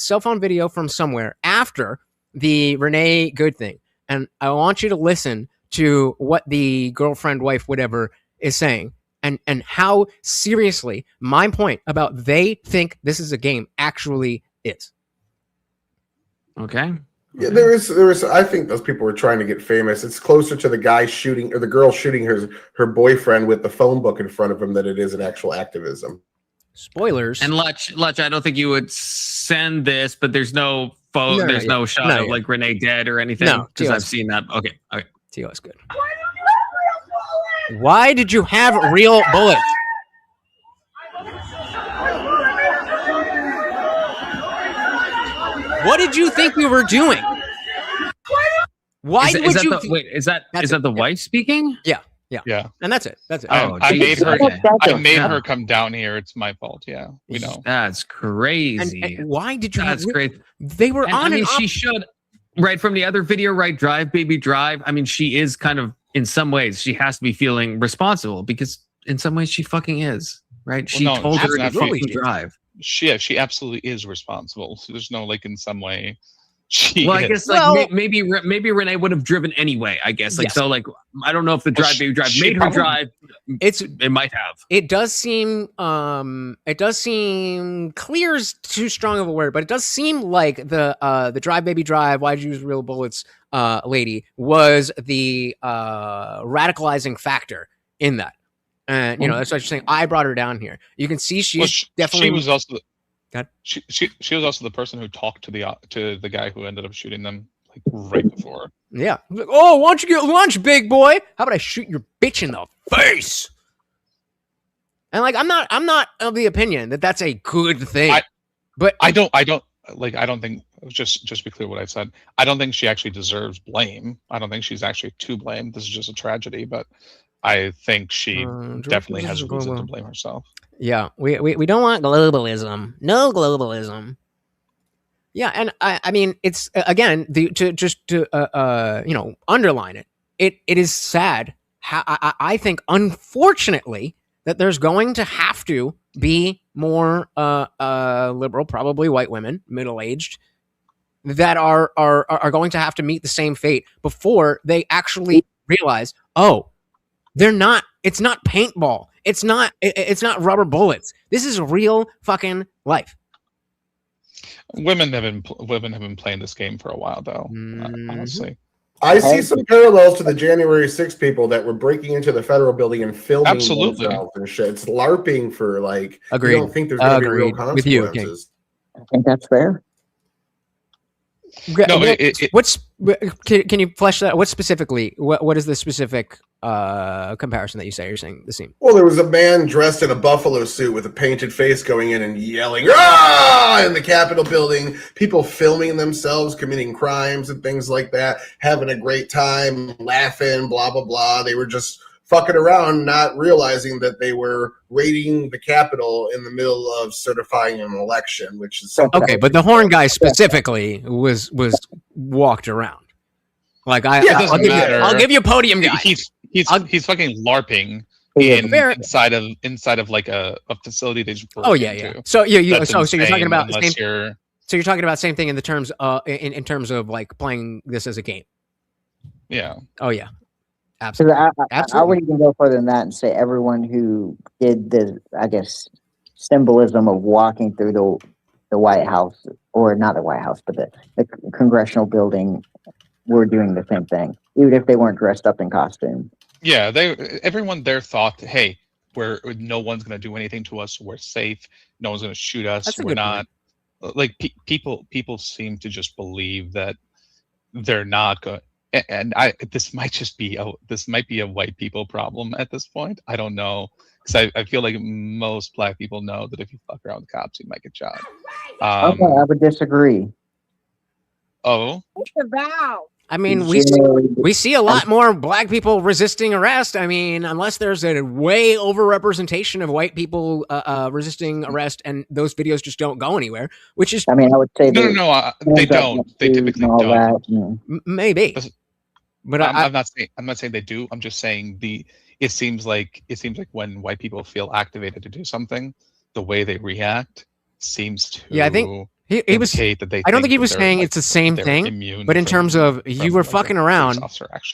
[SPEAKER 2] cell phone video from somewhere after the Renee Good thing. And I want you to listen to what the girlfriend, wife, whatever is saying and how seriously my point about they think this is a game actually is.
[SPEAKER 12] Okay.
[SPEAKER 16] Yeah, there is. I think those people were trying to get famous. It's closer to the guy shooting or the girl shooting her boyfriend with the phone book in front of him than it is an actual activism.
[SPEAKER 2] Spoilers.
[SPEAKER 12] And Lutch, I don't think you would send this, but there's no photo, there's no shot of like Renee dead or anything.
[SPEAKER 2] No,
[SPEAKER 12] because I've seen that. Okay.
[SPEAKER 2] Tio is good. Why did you have real bullets? What did you think we were doing? Why would you?
[SPEAKER 12] Is that the wife speaking?
[SPEAKER 2] Yeah. And that's it.
[SPEAKER 14] Oh, I made her come down here. It's my fault. Yeah, we know.
[SPEAKER 12] That's crazy.
[SPEAKER 2] And why did you?
[SPEAKER 12] That's great.
[SPEAKER 2] They were on.
[SPEAKER 12] I mean, she should. Right from the other video, right? Drive, baby, drive. I mean, she is kind of in some ways. She has to be feeling responsible because in some ways she fucking is. Right? She told her to fucking drive.
[SPEAKER 14] She absolutely is responsible. So there's no like in some way.
[SPEAKER 12] I guess like maybe Renee would have driven anyway. I guess like so like I don't know if the drive baby drive made her drive. It might have.
[SPEAKER 2] It does seem clear is too strong of a word, but it does seem like the drive baby drive. Why'd you use real bullets, lady was the radicalizing factor in that. And that's what you're saying. I brought her down here. You can see she's definitely.
[SPEAKER 14] She was also. She was also the person who talked to the guy who ended up shooting them like right before.
[SPEAKER 2] Yeah. Oh, why don't you get lunch, big boy? How about I shoot your bitch in the face? And like, I'm not of the opinion that that's a good thing. But
[SPEAKER 14] I don't think just be clear what I said. I don't think she actually deserves blame. I don't think she's actually to blame. This is just a tragedy, but I think she definitely has a reason to blame herself.
[SPEAKER 2] Yeah, we don't want globalism. No globalism. Yeah, and I mean it's again to underline it. It is sad. I think unfortunately that there's going to have to be more liberal, probably white women, middle-aged, that are going to have to meet the same fate before they actually realize, oh, they're not. It's not paintball. It's not rubber bullets. This is real fucking life.
[SPEAKER 14] Women have been playing this game for a while, though. Honestly,
[SPEAKER 16] I see some parallels to the January 6th people that were breaking into the federal building and filming themselves and shit. It's LARPing for like.
[SPEAKER 2] Agreed.
[SPEAKER 16] You don't think there's going to be real consequences?
[SPEAKER 2] With you, King.
[SPEAKER 15] I think that's fair.
[SPEAKER 2] No, can you flesh that? What specifically? What is the specific comparison that you're saying the scene?
[SPEAKER 16] Well, there was a man dressed in a buffalo suit with a painted face going in and yelling "Ah!" in the Capitol building. People filming themselves committing crimes and things like that, having a great time, laughing, blah blah blah. They were just fucking around, not realizing that they were raiding the Capitol in the middle of certifying an election, which is something.
[SPEAKER 2] Okay, but the horn guy specifically was walked around. Like I'll give you a podium guy.
[SPEAKER 14] He's fucking LARPing inside of like a facility they just broke into.
[SPEAKER 2] So you're talking about the same. So you're talking about same thing in the terms in terms of like playing this as a game.
[SPEAKER 14] Yeah.
[SPEAKER 2] Oh yeah. Absolutely.
[SPEAKER 15] I would even go further than that and say everyone who did the, I guess, symbolism of walking through the White House, or not the White House, but the congressional building, were doing the same thing, even if they weren't dressed up in costume.
[SPEAKER 14] Yeah, everyone there thought, hey, no one's going to do anything to us. We're safe. No one's going to shoot us. We're not. Like people seem to just believe that they're not going. And this might be a white people problem at this point. I don't know, because I feel like most black people know that if you fuck around with cops, you might get shot.
[SPEAKER 15] Okay, I would disagree.
[SPEAKER 14] Oh.
[SPEAKER 2] I mean, we see a lot more black people resisting arrest. I mean, unless there's a way overrepresentation of white people resisting arrest, and those videos just don't go anywhere. Which is,
[SPEAKER 15] I mean, I would say
[SPEAKER 14] no, they don't. They typically don't.
[SPEAKER 2] Maybe, but
[SPEAKER 14] I'm not saying they do. I'm just saying it seems like when white people feel activated to do something, the way they react seems to.
[SPEAKER 2] Yeah, I think. He was. I don't think he was saying it's the same thing, but in terms of you were fucking around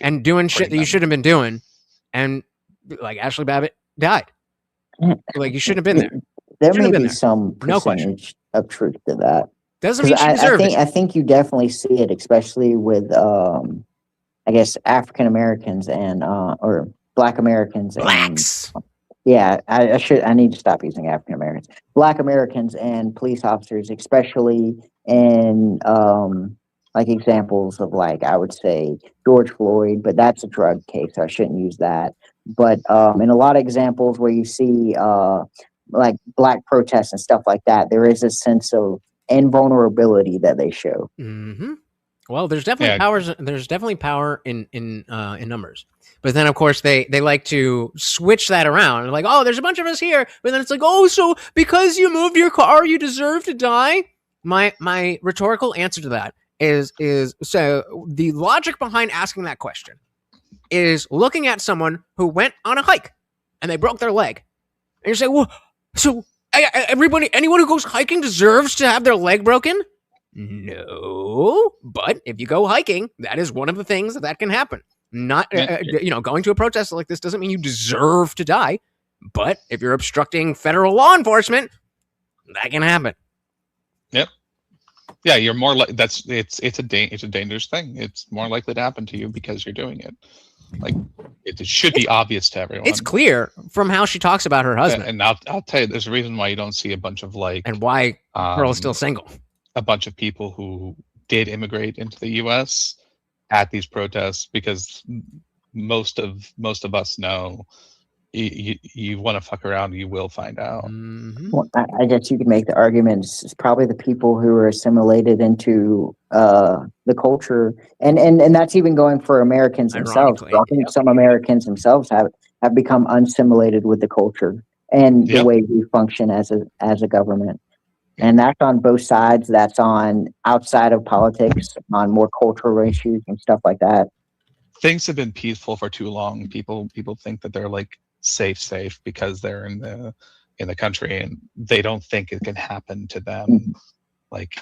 [SPEAKER 2] and doing shit that you shouldn't have been doing, and like Ashley Babbitt died. Like you shouldn't have been there.
[SPEAKER 15] There may be some percentage of truth to that.
[SPEAKER 2] Doesn't mean she deserved it.
[SPEAKER 15] I think you definitely see it, especially with I guess African Americans and or Black Americans.
[SPEAKER 2] Blacks.
[SPEAKER 15] Yeah, I need to stop using African Americans. Black Americans and police officers, especially in like examples of, like, I would say George Floyd, but that's a drug case, so I shouldn't use that. But in a lot of examples where you see like black protests and stuff like that, there is a sense of invulnerability that they show.
[SPEAKER 2] Mm-hmm. Well, there's definitely powers. There's definitely power in numbers. But then, of course, they like to switch that around. They're like, oh, there's a bunch of us here. But then it's like, oh, so because you moved your car, you deserve to die? My rhetorical answer to that is so the logic behind asking that question is looking at someone who went on a hike and they broke their leg. And you're saying, well, so anyone who goes hiking deserves to have their leg broken? No, but if you go hiking, that is one of the things that can happen. Not, going to a protest like this doesn't mean you deserve to die, but if you're obstructing federal law enforcement, that can happen.
[SPEAKER 14] Yep. Yeah, you're more like it's a dangerous thing. It's more likely to happen to you because you're doing it. Like it should be obvious to everyone.
[SPEAKER 2] It's clear from how she talks about her husband.
[SPEAKER 14] And I'll tell you, there's a reason why you don't see a bunch of
[SPEAKER 2] and why Pearl is still single.
[SPEAKER 14] A bunch of people who did immigrate into the U.S. at these protests, because most of us know you want to fuck around, you will find out.
[SPEAKER 2] Mm-hmm.
[SPEAKER 15] Well, I guess you could make the argument it's probably the people who are assimilated into the culture, and that's even going for Americans themselves. I think some Americans themselves have become assimilated with the culture and the way we function as a government. And that's on both sides. That's on outside of politics, on more cultural issues and stuff like that.
[SPEAKER 14] Things have been peaceful for too long. People think that they're like safe because they're in the country, and they don't think it can happen to them. Mm-hmm. Like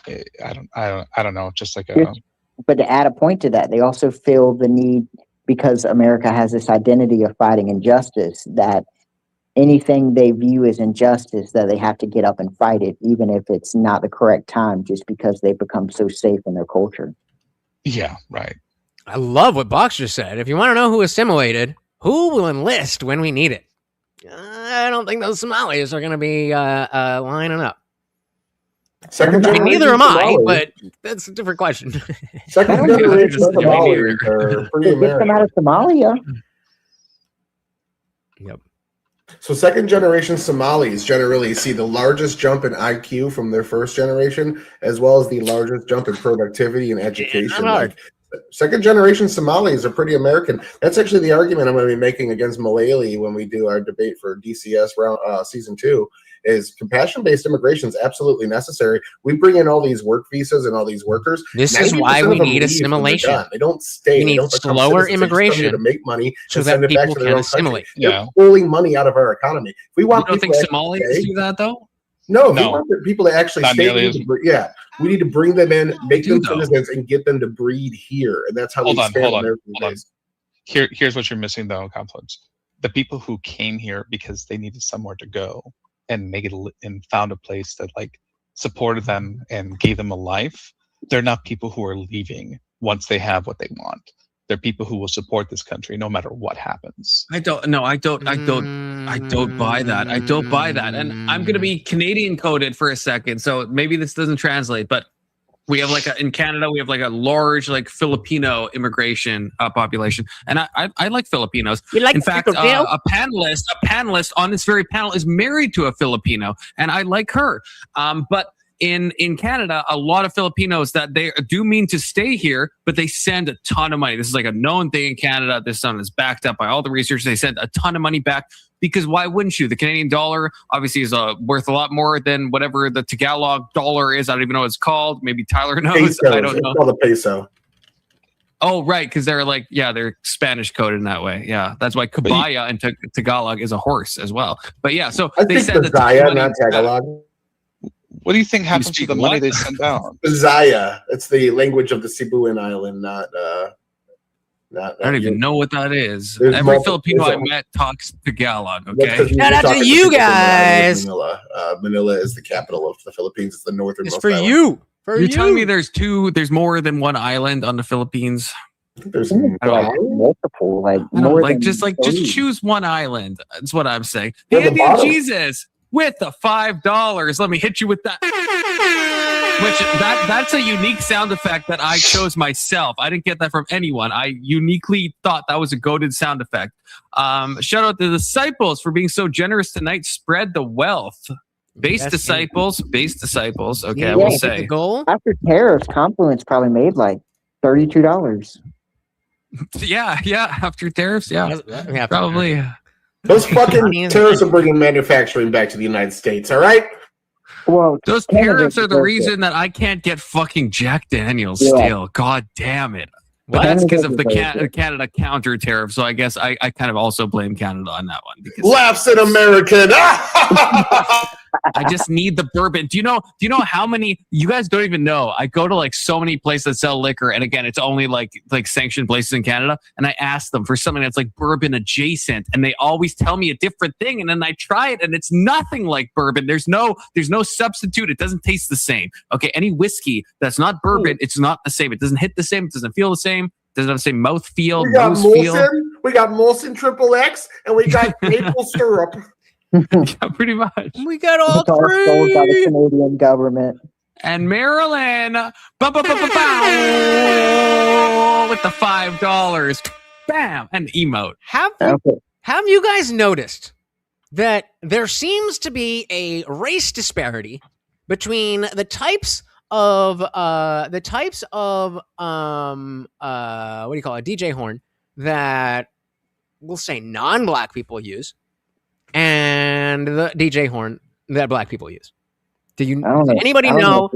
[SPEAKER 14] I don't know. Just like
[SPEAKER 15] but to add a point to that, they also feel the need, because America has this identity of fighting injustice, that anything they view as injustice, that they have to get up and fight it, even if it's not the correct time, just because they've become so safe in their culture.
[SPEAKER 14] Yeah, right.
[SPEAKER 2] I love what Box just said. If you want to know who assimilated, who will enlist when we need it? I don't think those Somalis are going to be lining up. Neither am I, but that's a different question.
[SPEAKER 16] Second generation Somalis are pretty American.
[SPEAKER 15] Get them out of Somalia.
[SPEAKER 2] Yep.
[SPEAKER 16] So second generation Somalis generally see the largest jump in IQ from their first generation, as well as the largest jump in productivity and education. Second generation Somalis are pretty American. That's actually the argument I'm going to be making against Mullally when we do our debate for DCS round season 2. Is compassion-based immigration is absolutely necessary. We bring in all these work visas and all these workers.
[SPEAKER 2] This is why we need assimilation.
[SPEAKER 16] They don't stay.
[SPEAKER 2] We need slower immigration
[SPEAKER 16] to make money
[SPEAKER 2] so that people can assimilate.
[SPEAKER 16] They're pulling money out of our economy. If we want
[SPEAKER 12] you don't think Somalis do that though?
[SPEAKER 16] No, we want the people to actually stay. We need to bring them in, make them citizens, and get them to breed here, and that's how we stay on American base.
[SPEAKER 14] Here's what you're missing though, Confluence. The people who came here because they needed somewhere to go and and found a place that like supported them and gave them a life. They're not people who are leaving once they have what they want. They're people who will support this country no matter what happens.
[SPEAKER 12] I don't buy that. I don't buy that. And I'm going to be Canadian coded for a second. So maybe this doesn't translate, but we have in Canada, we have like a large Filipino immigration population. And I like Filipinos. In fact, a panelist on this very panel is married to a Filipino, and I like her. But in Canada, a lot of Filipinos that they do mean to stay here, but they send a ton of money. This is like a known thing in Canada. This one is backed up by all the research. They send a ton of money back because why wouldn't you? The Canadian dollar obviously is worth a lot more than whatever the Tagalog dollar is. I don't even know what it's called. Maybe Tyler knows.
[SPEAKER 16] Peso.
[SPEAKER 12] I don't know.
[SPEAKER 16] It's called a peso.
[SPEAKER 12] Oh, right, because they're they're Spanish coded in that way. Yeah, that's why Kabaya in Tagalog is a horse as well. But yeah, so
[SPEAKER 16] I
[SPEAKER 12] they
[SPEAKER 16] think
[SPEAKER 12] send
[SPEAKER 16] the Zaya, not Tagalog.
[SPEAKER 14] What do you think happens to the money they send down?
[SPEAKER 16] Zaya. It's the language of the Cebuan island, not.
[SPEAKER 12] I don't even know what that is.
[SPEAKER 16] There's
[SPEAKER 12] Every Filipino I met talks Tagalog. Okay,
[SPEAKER 2] shout out to you guys.
[SPEAKER 16] Manila is the capital of the Philippines. It's the northernmost.
[SPEAKER 2] It's for
[SPEAKER 16] island.
[SPEAKER 2] you.
[SPEAKER 12] You're telling me there's more than one island on the Philippines?
[SPEAKER 16] There's
[SPEAKER 15] multiple,
[SPEAKER 12] just choose one island. That's what I'm saying.
[SPEAKER 16] Yeah, the bottom.
[SPEAKER 12] Jesus with the $5. Let me hit you with that. Which that's a unique sound effect that I chose myself. I didn't get that from anyone. I uniquely thought that was a goated sound effect. Shout out to the Disciples for being so generous tonight. Spread the wealth. Base disciples. Okay,
[SPEAKER 15] Yeah,
[SPEAKER 12] I will say.
[SPEAKER 2] Goal?
[SPEAKER 15] After tariffs, Confluence probably made like $32.
[SPEAKER 12] Yeah. After tariffs, probably.
[SPEAKER 16] Those fucking tariffs are bringing manufacturing back to the United States. All right.
[SPEAKER 15] Well,
[SPEAKER 12] those tariffs are the reason that I can't get fucking Jack Daniels still. God damn it. But that's because of the Canada counter tariff. So I guess I kind of also blame Canada on that one. Because
[SPEAKER 16] laughs in American.
[SPEAKER 12] I just need the bourbon. Do you know how many? You guys don't even know. I go to so many places that sell liquor, and again, it's only like sanctioned places in Canada. And I ask them for something that's like bourbon adjacent, and they always tell me a different thing. And then I try it, and it's nothing like bourbon. There's no substitute. It doesn't taste the same. Okay, any whiskey that's not bourbon, it's not the same. It doesn't hit the same. It doesn't feel the same. Doesn't have the same mouth feel.
[SPEAKER 16] We got Molson. We got Molson XXX, and we got maple syrup.
[SPEAKER 12] Yeah, pretty much.
[SPEAKER 2] We got all
[SPEAKER 15] three. Sold by the Canadian government.
[SPEAKER 12] And Maryland, with the $5, bam, and emote.
[SPEAKER 2] Have you guys noticed that there seems to be a race disparity between the types of what do you call it, DJ horn that we'll say non-black people use, and the DJ horn that black people use? Does anybody know?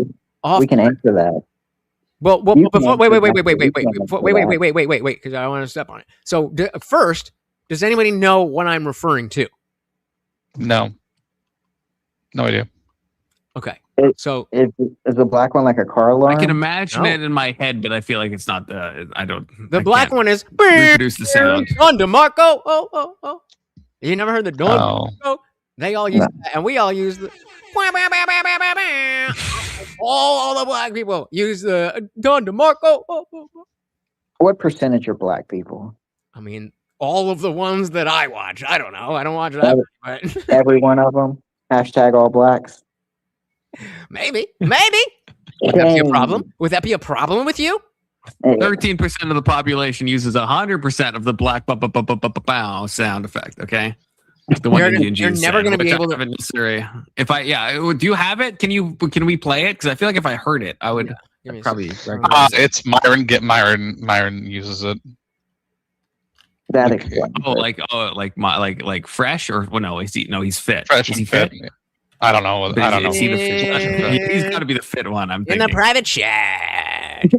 [SPEAKER 15] We can answer that.
[SPEAKER 2] Well, before, wait, because I want to step on it. So first, does anybody know what I'm referring to?
[SPEAKER 14] No idea.
[SPEAKER 2] Okay.
[SPEAKER 15] So is the black one like a car alarm?
[SPEAKER 12] I can imagine it in my head, but I feel like it's not the.
[SPEAKER 2] The black one is
[SPEAKER 12] reproduce the sound.
[SPEAKER 2] Don DeMarco. Oh. You never heard the Don DeMarco? They all use that, and we all use the. All the black people use the Don DeMarco.
[SPEAKER 15] What percentage are black people?
[SPEAKER 2] I mean, all of the ones that I watch. I don't know. I don't watch that. But
[SPEAKER 15] every one of them. # all blacks.
[SPEAKER 2] Maybe. Would that be a problem? Would that be a problem with you?
[SPEAKER 12] 13% of the population uses 100% of the black bow sound effect. Okay, the one
[SPEAKER 2] you're never going to be able to.
[SPEAKER 12] Necessary. Do you have it? Can we play it? Because I feel like if I heard it, I would probably.
[SPEAKER 14] It's Myron. Myron uses it.
[SPEAKER 15] That explains.
[SPEAKER 12] Like fresh or no? He's fit.
[SPEAKER 14] Fresh
[SPEAKER 12] is he
[SPEAKER 14] fit?
[SPEAKER 12] fit?
[SPEAKER 14] I don't know.
[SPEAKER 12] Is he the fit? He's got to be the fit one. I'm thinking.
[SPEAKER 2] In the private chat.
[SPEAKER 12] You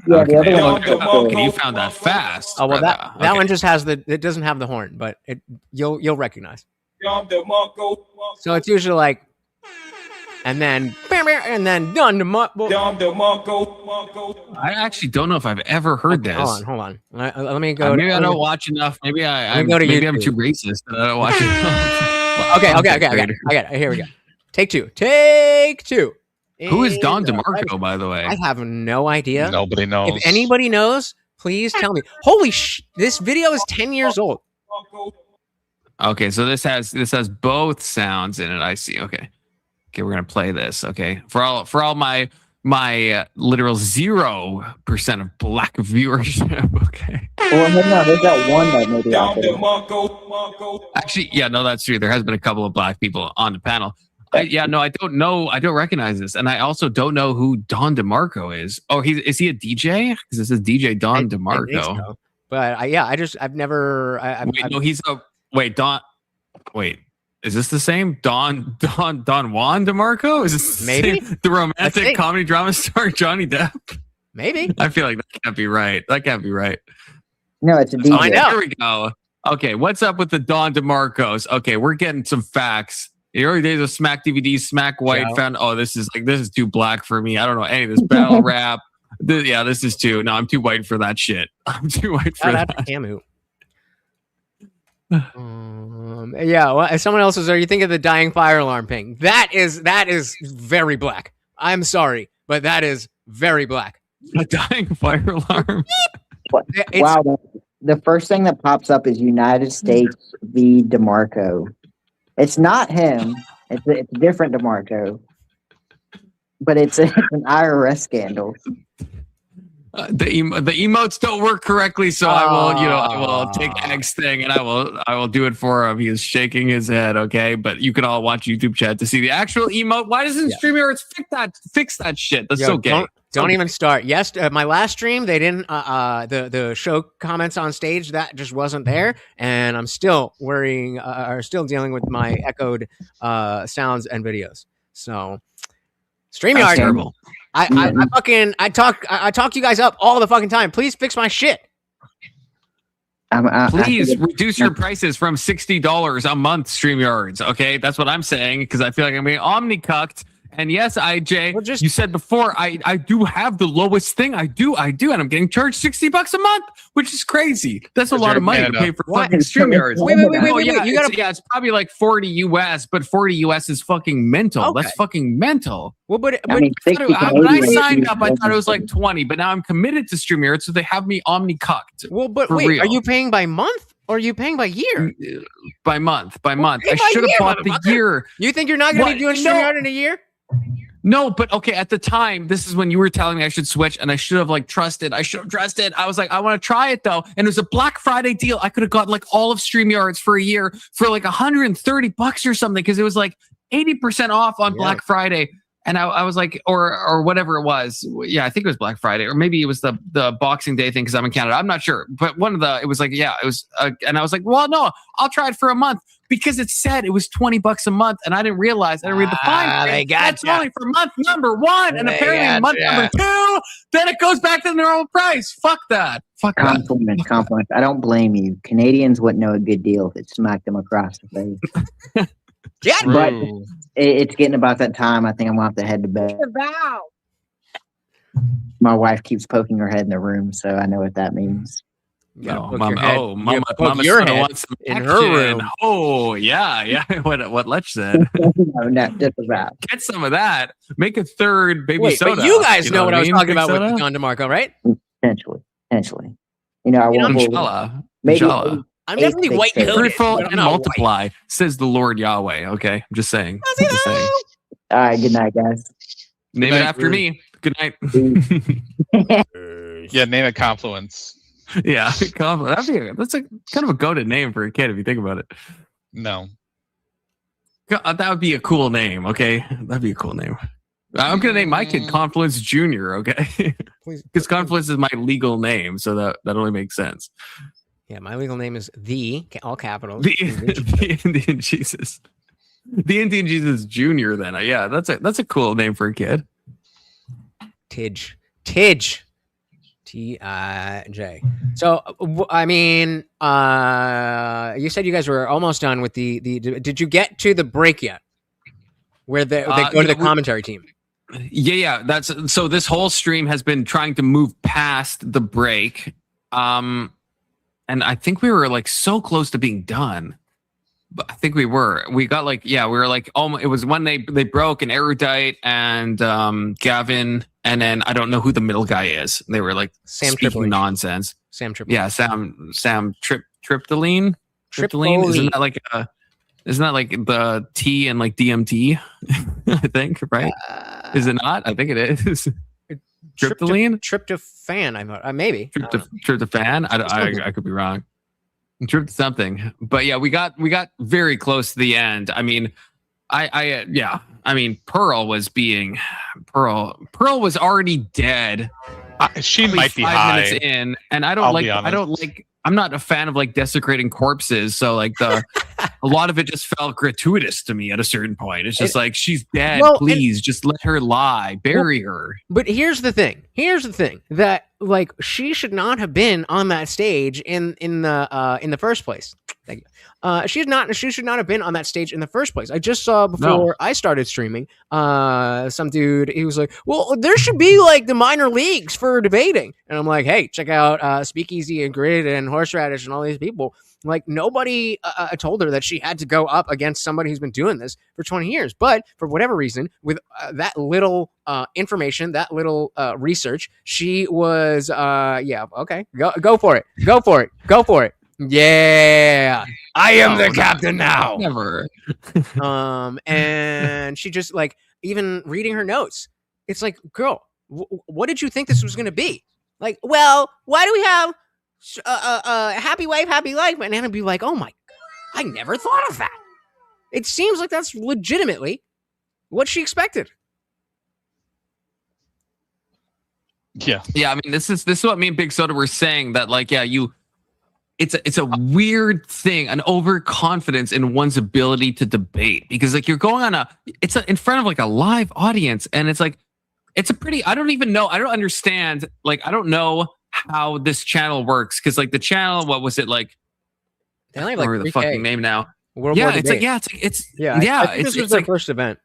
[SPEAKER 12] found that fast.
[SPEAKER 2] Oh well, that one just has it doesn't have the horn, but you'll recognize. So it's usually like. and then Don DeMarco.
[SPEAKER 12] I actually don't know if I've ever heard this.
[SPEAKER 2] Hold on. Let me go.
[SPEAKER 12] Maybe I don't watch enough. Maybe I'm too racist that I don't watch it.
[SPEAKER 2] Okay. I got it. Here we go. Take two.
[SPEAKER 12] Who is Don DeMarco, by the way?
[SPEAKER 2] I have no idea.
[SPEAKER 14] Nobody knows.
[SPEAKER 2] If anybody knows, please tell me. Holy this video is 10 years old.
[SPEAKER 12] Okay, so this has both sounds in it. I see. Okay, we're gonna play this. Okay, for all my literal 0% of black viewership. Okay.
[SPEAKER 15] Well, no, there's that one that maybe out there.
[SPEAKER 12] Actually, yeah, no, that's true. There has been a couple of black people on the panel. I don't know. I don't recognize this, and I also don't know who Don DeMarco is. Oh, is he a DJ? Because this is DJ Don DeMarco.
[SPEAKER 2] I think so. But I've never.
[SPEAKER 12] Don. Wait, is this the same Don Juan DeMarco? Is this the romantic comedy drama star Johnny Depp?
[SPEAKER 2] Maybe.
[SPEAKER 12] I feel like that can't be right.
[SPEAKER 15] No, it's a DJ.
[SPEAKER 12] I know. Here we go. Okay, what's up with the Don DeMarcos? Okay, we're getting some facts. The early days of Smack DVD, Smack White found. Oh, this is too black for me. I don't know any of this battle rap. This is too. No, I'm too white for that shit. I'm too white for that.
[SPEAKER 2] Camu. Well, someone else are you thinking of the dying fire alarm ping? That is very black. I'm sorry, but that is very black.
[SPEAKER 12] A dying fire alarm.
[SPEAKER 15] Wow, the first thing that pops up is United States v. DeMarco. It's not him. It's a different DeMarco, but it's an IRS scandal.
[SPEAKER 12] The emotes don't work correctly, so I will take Egg's thing and I will do it for him. He is shaking his head, okay? But you can all watch YouTube chat to see the actual emote. Why doesn't StreamYard fix that shit? That's so gay.
[SPEAKER 2] Don't even start. Yes, my last stream they didn't. The show comments on stage that just wasn't there, and I'm still still dealing with my echoed sounds and videos. So StreamYard, terrible. I talk you guys up all the fucking time. Please fix my shit.
[SPEAKER 12] Please reduce your prices from $60 a month, StreamYards. Okay, that's what I'm saying because I feel like I'm being omni-cucked. And yes, IJ, you said before, I do have the lowest thing. I do, and I'm getting charged $60 a month, which is crazy. That's a lot of money to pay for fucking StreamYards. Wait. It's probably like 40 US, but 40 US is fucking mental. Okay. That's fucking mental.
[SPEAKER 2] Well, but
[SPEAKER 12] when I signed up, I thought it was like 20, but now I'm committed to StreamYards, so they have me omni-cucked.
[SPEAKER 2] Well, but wait, real. Are you paying by month? Or are you paying by year?
[SPEAKER 12] By month. I should have bought the year.
[SPEAKER 2] You think you're not going to be doing StreamYard in a year?
[SPEAKER 12] No, but okay, at the time, this is when you were telling me I should switch and I should have trusted. I should have trusted. I was like, I want to try it though. And it was a Black Friday deal. I could have gotten all of StreamYards for a year for $130 or something because it was 80% off on Black Friday. And I was like, or whatever it was. Yeah, I think it was Black Friday, or maybe it was the Boxing Day thing because I'm in Canada. I'm not sure. But it was and I was like, well, no, I'll try it for a month because it said it was $20 a month. And I didn't realize, I didn't read the fine print. That's only for month number 1. And apparently month number 2, then it goes back to the normal price. Fuck that.
[SPEAKER 15] Compliment. I don't blame you. Canadians wouldn't know a good deal if it smacked them across the face. But it's getting about that time. I think I'm going to have to head to bed. My wife keeps poking her head in the room, so I know what that means.
[SPEAKER 12] Mama your head wants some in her room. Oh, yeah. What Letch said.
[SPEAKER 15] No, just about.
[SPEAKER 12] Get some of that. Make a third baby soda.
[SPEAKER 2] But you guys know what I was talking about with Don DeMarco, right?
[SPEAKER 15] Potentially. I
[SPEAKER 12] want Inshallah.
[SPEAKER 2] I'm definitely white coated.
[SPEAKER 12] Fruitful and multiply, says the Lord Yahweh. Okay, I'm just saying.
[SPEAKER 15] All right, good night, guys.
[SPEAKER 12] Name it after me. Good night.
[SPEAKER 14] Yeah, name it Confluence.
[SPEAKER 12] Yeah, Confluence. That's kind of a goated name for a kid if you think about it.
[SPEAKER 14] No.
[SPEAKER 12] That would be a cool name, okay? That'd be a cool name. I'm going to name my kid Confluence Jr., okay? Because Confluence is my legal name, so that only makes sense.
[SPEAKER 2] Yeah, my legal name is all capitals.
[SPEAKER 12] The Indian Jesus. The Indian Jesus Jr. Then, yeah, that's a cool name for a kid.
[SPEAKER 2] Tidge, T-I-J. So, I mean, you said you guys were almost done with the. Did you get to the break yet? where they go to the commentary team.
[SPEAKER 12] Yeah. That's so. This whole stream has been trying to move past the break, and I think we were like so close to being done. But I think we got like, we were like, it was when they broke an Erudite and Gavin, and then I don't know who the middle guy is. They were like speaking nonsense.
[SPEAKER 2] Sam Tripoli.
[SPEAKER 12] Yeah, Sam Triptyline. Isn't that like the T and like DMT? I think, right? Is it not? I think it is. Triptyline?
[SPEAKER 2] Tryptophan, I thought. Maybe.
[SPEAKER 12] Tryptophan? I could be wrong. Tripped something, but yeah, we got very close to the end. I mean, Pearl was already dead.
[SPEAKER 14] She might be
[SPEAKER 12] 5 minutes in, and I'm not a fan of like desecrating corpses, so like a lot of it just felt gratuitous to me at a certain point. It's just like, she's dead. Please just let her lie, bury her.
[SPEAKER 2] But here's the thing that like she should not have been on that stage in the first place. Thank you. She should not have been on that stage in the first place. I just saw before I started streaming, some dude, he was like, well, there should be like the minor leagues for debating. And I'm like, hey, check out Speakeasy and Grid and Horseradish and all these people. Like, nobody told her that she had to go up against somebody who's been doing this for 20 years. But for whatever reason, with that little information, that little research, she was, okay, go for it. Go for it. Go for it. Yeah, I am the captain now.
[SPEAKER 12] Never.
[SPEAKER 2] And she just like, even reading her notes, it's like, girl, what did you think this was going to be? Like, well, why do we have happy wife, happy life? And Anna be like, oh my, I never thought of that. It seems like that's legitimately what she expected.
[SPEAKER 12] Yeah. I mean, this is what me and Big Soda were saying, that like, it's a weird thing, an overconfidence in one's ability to debate, because like you're going on in front of like a live audience, and it's like, I don't even know. I don't understand. Like, I don't know how this channel works. Cause like the channel, what was it like?
[SPEAKER 2] They only have like
[SPEAKER 12] the fucking name now.
[SPEAKER 2] I think this was their first event.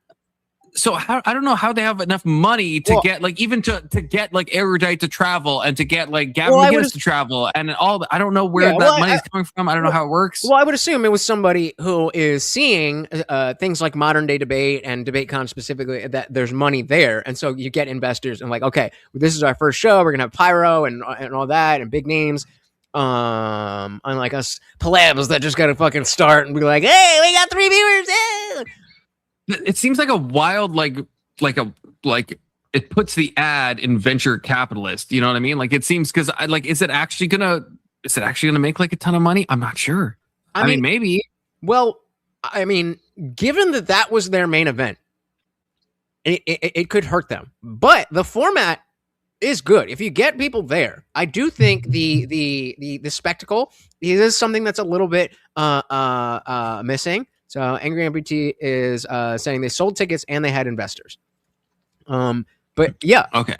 [SPEAKER 12] So I don't know how they have enough money to get like, even to get like Erudite to travel, and to get like Gavin McGinnis to travel, and all. I don't know where that money is coming from. I don't know how it works.
[SPEAKER 2] Well, I would assume it was somebody who is seeing things like Modern Day Debate and DebateCon specifically, that there's money there, and so you get investors and like, okay, this is our first show. We're gonna have pyro and all that and big names. Unlike us plebs that just gotta fucking start and be like, hey, we got 3 viewers. Hey!
[SPEAKER 12] It seems like a wild, like it puts the ad in venture capitalist. You know what I mean? Like, it seems, because I like, is it actually gonna make like a ton of money? I'm not sure. I mean, maybe.
[SPEAKER 2] Well, I mean, given that was their main event, it could hurt them. But the format is good. If you get people there, I do think the spectacle is something that's a little bit missing. So Angry Amputee is saying they sold tickets and they had investors. But yeah.
[SPEAKER 12] Okay.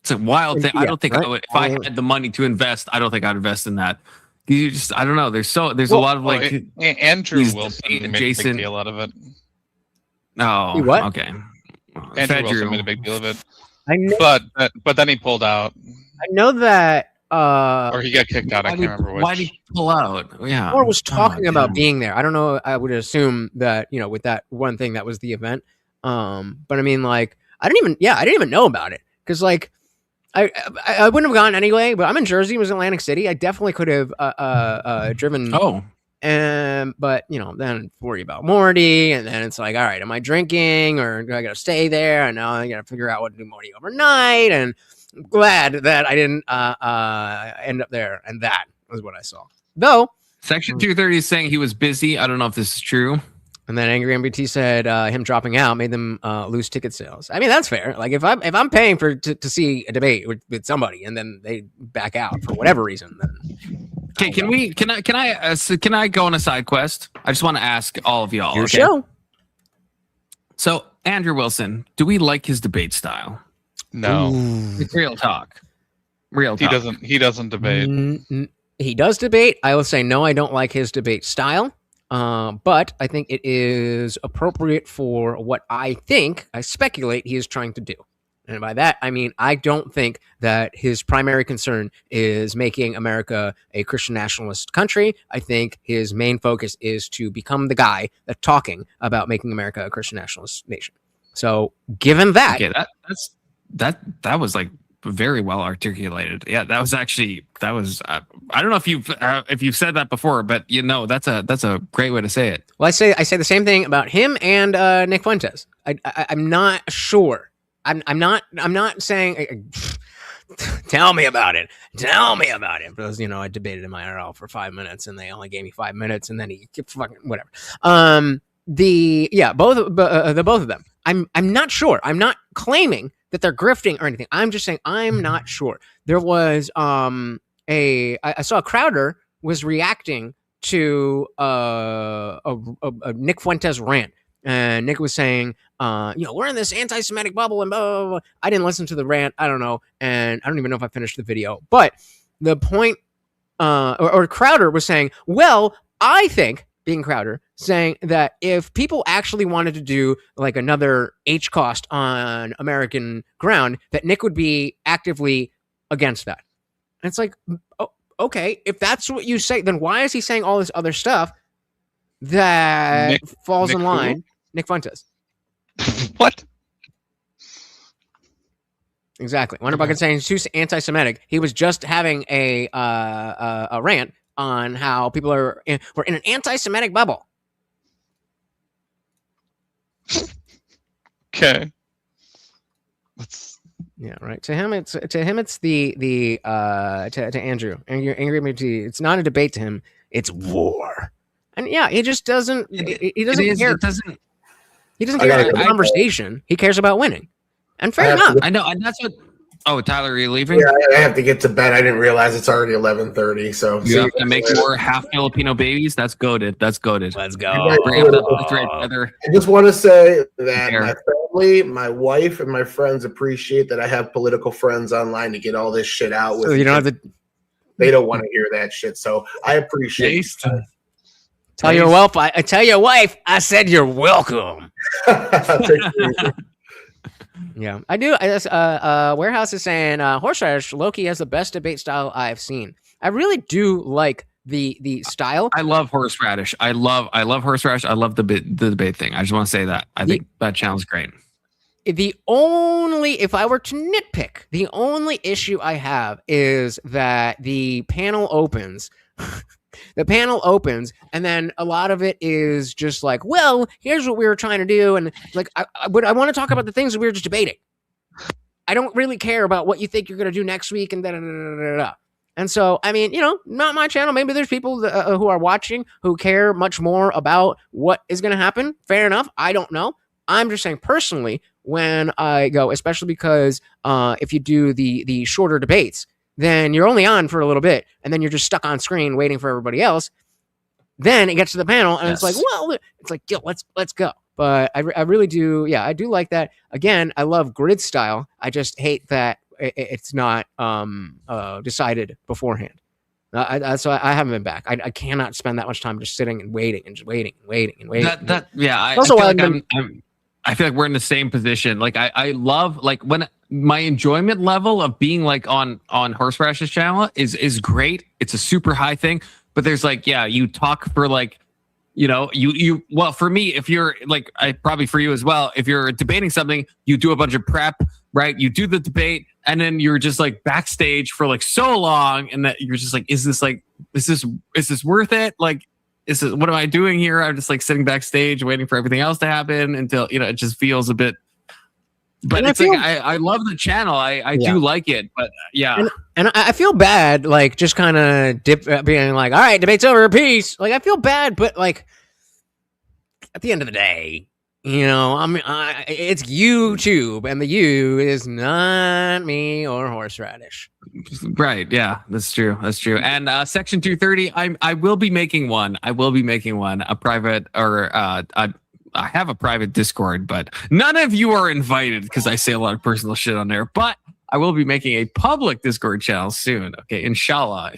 [SPEAKER 12] It's a wild thing. I don't think I would, if I had the money to invest, I don't think I'd invest in that. You just, I don't know. There's a lot of like
[SPEAKER 14] Andrew Wilson made a big deal out of it.
[SPEAKER 12] Oh,
[SPEAKER 2] what?
[SPEAKER 12] Okay.
[SPEAKER 14] Andrew Wilson made a big deal of it.
[SPEAKER 2] I know,
[SPEAKER 14] but then he pulled out.
[SPEAKER 2] I know that.
[SPEAKER 14] Or he got kicked out. I can't remember which.
[SPEAKER 12] Why did he pull out? Yeah.
[SPEAKER 2] Or was talking about being there. I don't know. I would assume that, with that one thing, that was the event. But I mean, like, I didn't even know about it. Cause like, I wouldn't have gone anyway, but I'm in Jersey. It was Atlantic City. I definitely could have driven.
[SPEAKER 12] Oh.
[SPEAKER 2] But then worry about Morty, and then it's like, all right, am I drinking, or do I gotta stay there? And now I gotta figure out what to do Morty overnight. And I'm glad that I didn't end up there, and that was what I saw. Though
[SPEAKER 12] Section 230 is saying he was busy. I don't know if this is true.
[SPEAKER 2] And then Angry MBT said him dropping out made them lose ticket sales. I mean, that's fair. Like, if I'm paying to see a debate with somebody, and then they back out for whatever reason, then.
[SPEAKER 12] Okay, can I go on a side quest? I just want to ask all of y'all.
[SPEAKER 2] Your show.
[SPEAKER 12] So, Andrew Wilson, do we like his debate style?
[SPEAKER 14] No.
[SPEAKER 12] Real talk.
[SPEAKER 14] He doesn't debate.
[SPEAKER 2] He does debate. I will say no, I don't like his debate style. But I think it is appropriate for what I speculate he is trying to do. And by that, I mean, I don't think that his primary concern is making America a Christian nationalist country. I think his main focus is to become the guy that's talking about making America a Christian nationalist nation. So given that...
[SPEAKER 12] Okay, that was like very well articulated. Yeah, that was I don't know if you've said that before, but that's a great way to say it.
[SPEAKER 2] Well, I say the same thing about him and Nick Fuentes. I'm not sure. I'm not saying tell me about it because I debated in my IRL for 5 minutes and they only gave me 5 minutes and then he fucking whatever. Both of them. I'm not sure. I'm not claiming that they're grifting or anything. I'm just saying I'm not sure. There was I saw Crowder was reacting to a Nick Fuentes rant. And Nick was saying, we're in this anti-Semitic bubble and blah, blah, blah. I didn't listen to the rant. I don't know. And I don't even know if I finished the video. But the point, or Crowder was saying, well, I think, being Crowder, saying that if people actually wanted to do like another HCOST on American ground, that Nick would be actively against that. And it's like, okay, if that's what you say, then why is he saying all this other stuff that falls in line? Who? Nick Fuentes.
[SPEAKER 14] What?
[SPEAKER 2] Exactly. Wonder if I could say he's too anti-Semitic. He was just having a rant on how people we're in an anti-Semitic bubble.
[SPEAKER 14] Okay.
[SPEAKER 2] Yeah, right. To him, it's the to Andrew. It's not a debate to him. It's war. And yeah, he just doesn't. He doesn't care. He doesn't care about the conversation. He cares about winning. And fair enough.
[SPEAKER 12] I know, and that's what. Oh, Tyler, are you leaving?
[SPEAKER 16] Yeah, I have to get to bed. I didn't realize it's already 11:30. So
[SPEAKER 12] you have to make more half Filipino babies. That's goated. Let's go.
[SPEAKER 16] I just want to say that my family, my wife, and my friends appreciate that I have political friends online to get all this shit out with.
[SPEAKER 2] So you don't have to.
[SPEAKER 16] They don't want to hear that shit. So I appreciate it.
[SPEAKER 2] Tell your wife. I tell your wife. I said you're welcome. Yeah, I do. Warehouse is saying horseradish Loki has the best debate style I've seen. I really do like the style.
[SPEAKER 12] I love horseradish. I love horseradish. I love the debate thing. I just want to say that. I think that channel's great.
[SPEAKER 2] If I were to nitpick, the only issue I have is that the panel opens. The panel opens, and then a lot of it is just like, well, here's what we were trying to do. And like, I want to talk about the things that we were just debating. I don't really care about what you think you're going to do next week. And da-da-da-da-da-da. And so, I mean, not my channel. Maybe there's people who are watching who care much more about what is going to happen. Fair enough. I don't know. I'm just saying personally, when I go, especially because if you do the shorter debates, then you're only on for a little bit, and then you're just stuck on screen waiting for everybody else. Then it gets to the panel, and It's like, well, it's like, yo, let's go. But I really do, yeah, I do like that. Again, I love grid style. I just hate that it's not decided beforehand. So I haven't been back. I cannot spend that much time just sitting and waiting and just waiting.
[SPEAKER 12] I feel like we're in the same position. Like I love like when my enjoyment level of being like on Horseradish's channel is great. It's a super high thing, but there's like, yeah, you talk for like, you well, for me, if you're like, probably for you as well, if you're debating something, you do a bunch of prep, right? You do the debate, and then you're just like backstage for like so long, and that you're just like, is this worth it? Like, what am I doing here? I'm just like sitting backstage waiting for everything else to happen until, it just feels a bit, but it's like, I love the channel. I do like it, but yeah.
[SPEAKER 2] And I feel bad, like just kind of being like, all right, debate's over, peace. Like I feel bad, but like at the end of the day, it's YouTube, and the you is not me or Horseradish.
[SPEAKER 12] Right. Yeah, that's true. And Section 230, I will be making one. A private or I have a private Discord, but none of you are invited because I say a lot of personal shit on there. But I will be making a public Discord channel soon. Okay, inshallah.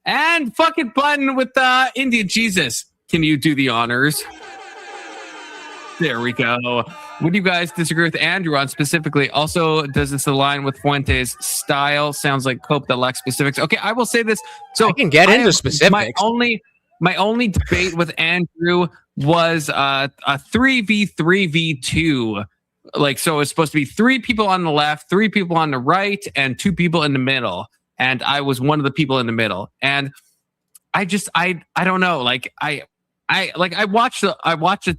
[SPEAKER 12] And fucking button with Indian Jesus. can you do the honors? There we go. Would you guys disagree with Andrew on specifically? Also, does this align with Fuentes' style? Sounds like cope that lacks specifics. Okay, I will say this. So
[SPEAKER 2] I can get into specifics.
[SPEAKER 12] My only debate with Andrew was a 3v3v2. Like, so it's supposed to be 3 people on the left, 3 people on the right, and 2 people in the middle. And I was one of the people in the middle. And I don't know. Like I watched a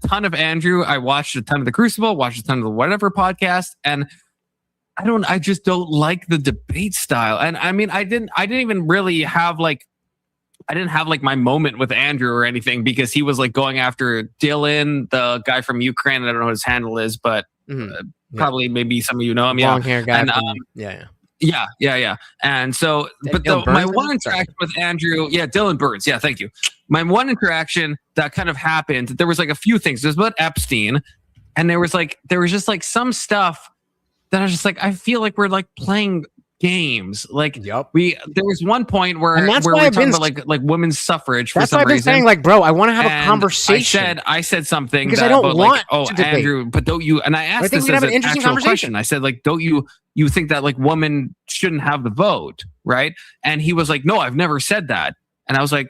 [SPEAKER 12] ton of Andrew. I watched a ton of the Crucible, watched a ton of the whatever podcast, and I just don't like the debate style. And I mean, I didn't even really have like my moment with Andrew or anything, because he was like going after Dylan, the guy from Ukraine. I don't know what his handle is, but probably maybe some of you know him.
[SPEAKER 2] Long hair guy.
[SPEAKER 12] And,
[SPEAKER 2] yeah.
[SPEAKER 12] And so, but my one interaction with Andrew, Dylan Burns. Yeah, thank you. My one interaction that kind of happened, there was like a few things. There's about Epstein, and there was just like some stuff that I was just like, I feel like we're like playing games. Like there was one point where we were talking about like women's suffrage for some reason. That's why I've been saying,
[SPEAKER 2] like, bro, I want to have a conversation.
[SPEAKER 12] I said something
[SPEAKER 2] because I don't want to debate.
[SPEAKER 12] Andrew, but don't you? And I asked this as an actual question. I said, like, don't you think that like women shouldn't have the vote, right? And he was like, no, I've never said that. And I was like,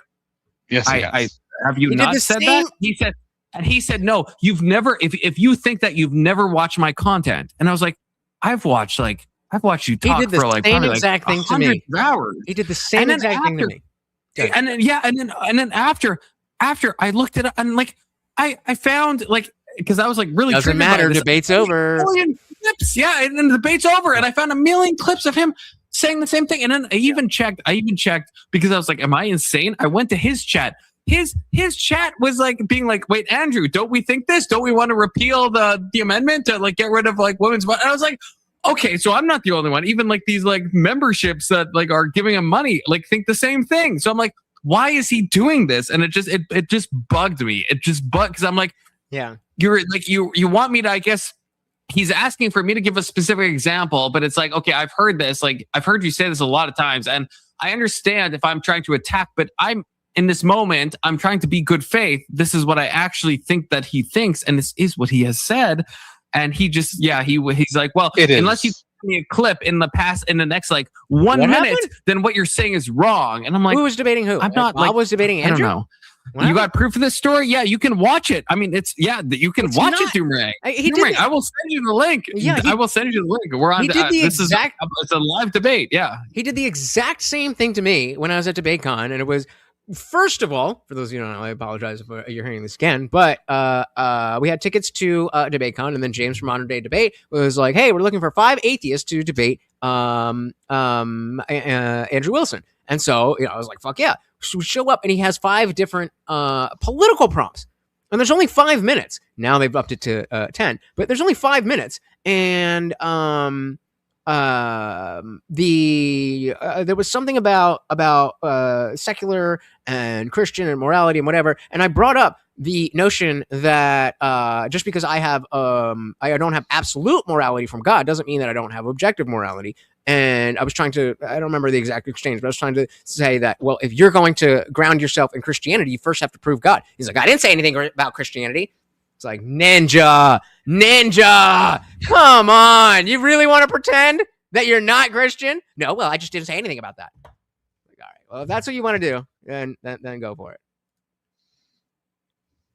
[SPEAKER 14] yes,
[SPEAKER 12] I have you not said that? He said, no, you've never. If you think that, you've never watched my content. And I was like, I've watched you talk for like probably
[SPEAKER 2] exact
[SPEAKER 12] like
[SPEAKER 2] thing to me.
[SPEAKER 12] Hours.
[SPEAKER 2] He did the same exact thing to me.
[SPEAKER 12] And then after I looked at it and like I found like, because I was like really
[SPEAKER 2] doesn't matter. Debate's over.
[SPEAKER 12] Clips, and then the debate's over, and I found a million clips of him saying the same thing. And then I even checked because I was like, am I insane? I went to his chat. His chat was like being like, wait, Andrew, don't we think this? Don't we want to repeal the amendment to like get rid of like women's vote? And I was like, okay, so I'm not the only one. Even like these like memberships that like are giving him money like think the same thing. So I'm like, why is he doing this? And it just bugged me. It just bugged, because I'm like, you're like you want me to, I guess he's asking for me to give a specific example, but it's like, okay, I've heard this, like I've heard you say this a lot of times, and I understand if I'm trying to attack, but I'm in this moment, I'm trying to be good faith. This is what I actually think that he thinks, and this is what he has said. And he just, he's like, well, unless you give me a clip in the next like 1 minute, then what you're saying is wrong. And I'm like,
[SPEAKER 2] who was debating who?
[SPEAKER 12] I'm not like,
[SPEAKER 2] I was debating Andrew.
[SPEAKER 12] I don't know. You got proof of this story? Yeah, you can watch it. I mean, you can watch it, Doomerang. I will send you the link. I will send you the link. We're on. It's a live debate. Yeah,
[SPEAKER 2] he did the exact same thing to me when I was at DebateCon, and it was. First of all, for those of you who don't know, I apologize if you're hearing this again, but we had tickets to DebateCon, and then James from Modern Day Debate was like, hey, we're looking for 5 atheists to debate Andrew Wilson. And so, I was like, fuck yeah. So we show up, and he has 5 different political prompts. And there's only 5 minutes. Now they've upped it to 10, but there's only 5 minutes. And there was something about secular and Christian and morality and whatever, and I brought up the notion that just because I don't have absolute morality from God doesn't mean that I don't have objective morality. And I was trying to, I don't remember the exact exchange, but I was trying to say that, well, if you're going to ground yourself in Christianity, you first have to prove God. He's like, I didn't say anything about Christianity. It's like, ninja, come on. You really want to pretend that you're not Christian? No, well, I just didn't say anything about that. Like, all right, well, if that's what you want to do, then go for it.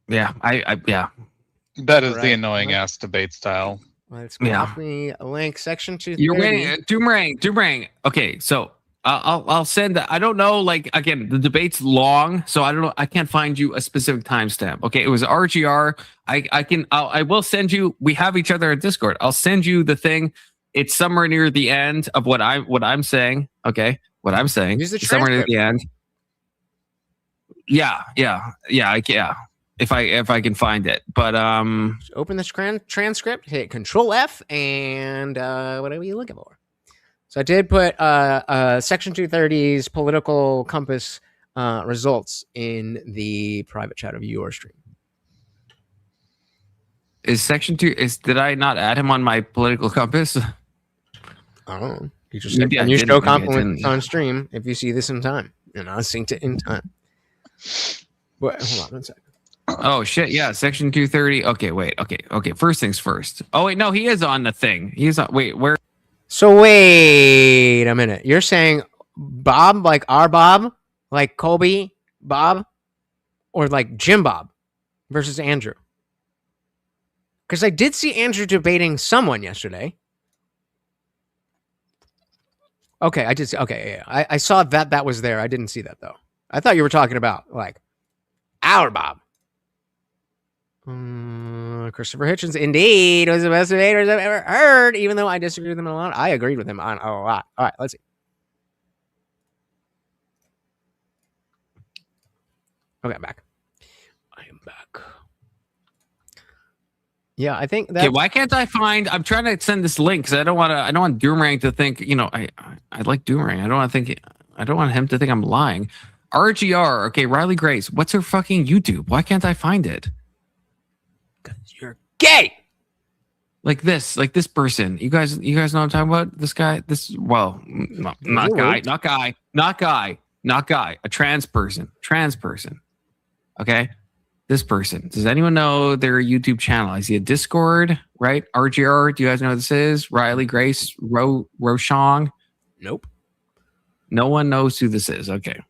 [SPEAKER 12] Yeah, yeah.
[SPEAKER 14] That is the annoying ass debate style.
[SPEAKER 2] Let's copy a link, section 230.
[SPEAKER 12] You're waiting, Doomerang. Okay, so I'll send that. I don't know, like, again, the debate's long, so I don't know. I can't find you a specific timestamp. Okay, it was RGR. I will send you. We have each other at Discord. I'll send you the thing. It's somewhere near the end of what I'm saying. Okay, what I'm saying.
[SPEAKER 2] Use the
[SPEAKER 12] somewhere near the end. Yeah. If I can find it, but
[SPEAKER 2] open the transcript, hit Control F, and whatever you're looking for. So I did put Section 230's political compass results in the private chat of your stream.
[SPEAKER 12] Is Section 2? Did I not add him on my political compass?
[SPEAKER 2] I don't know. You just said, can you show compliments on stream if you see this in time? And I synced it in time. But hold on one second.
[SPEAKER 12] Oh shit! Yeah, Section 230. Okay, wait. Okay. First things first. Oh wait, no, he is on the thing. He's on. Wait, where?
[SPEAKER 2] So wait a minute. You're saying Bob, like our Bob, like Colby Bob, or like Jim Bob versus Andrew? Because I did see Andrew debating someone yesterday. Okay, I did see. Okay, yeah. I saw that was there. I didn't see that though. I thought you were talking about like our Bob. Christopher Hitchens, indeed, was the best debaters I've ever heard, even though I disagree with him a lot. I agreed with him on a lot. All right, let's see. Okay, I'm back. I am back. Yeah, I think that.
[SPEAKER 12] Okay, why can't I find? I'm trying to send this link because I don't want Doomerang to think. I like Doomerang. I don't want him to think I'm lying. RGR. Okay, Riley Grace. What's her fucking YouTube? Why can't I find it?
[SPEAKER 2] You're gay.
[SPEAKER 12] Like this person. You guys know what I'm talking about? This guy. Not guy. A trans person. Okay. This person. Does anyone know their YouTube channel? I see a Discord, right? RGR. Do you guys know what this is? Riley Grace Roshong.
[SPEAKER 2] Nope.
[SPEAKER 12] No one knows who this is. Okay.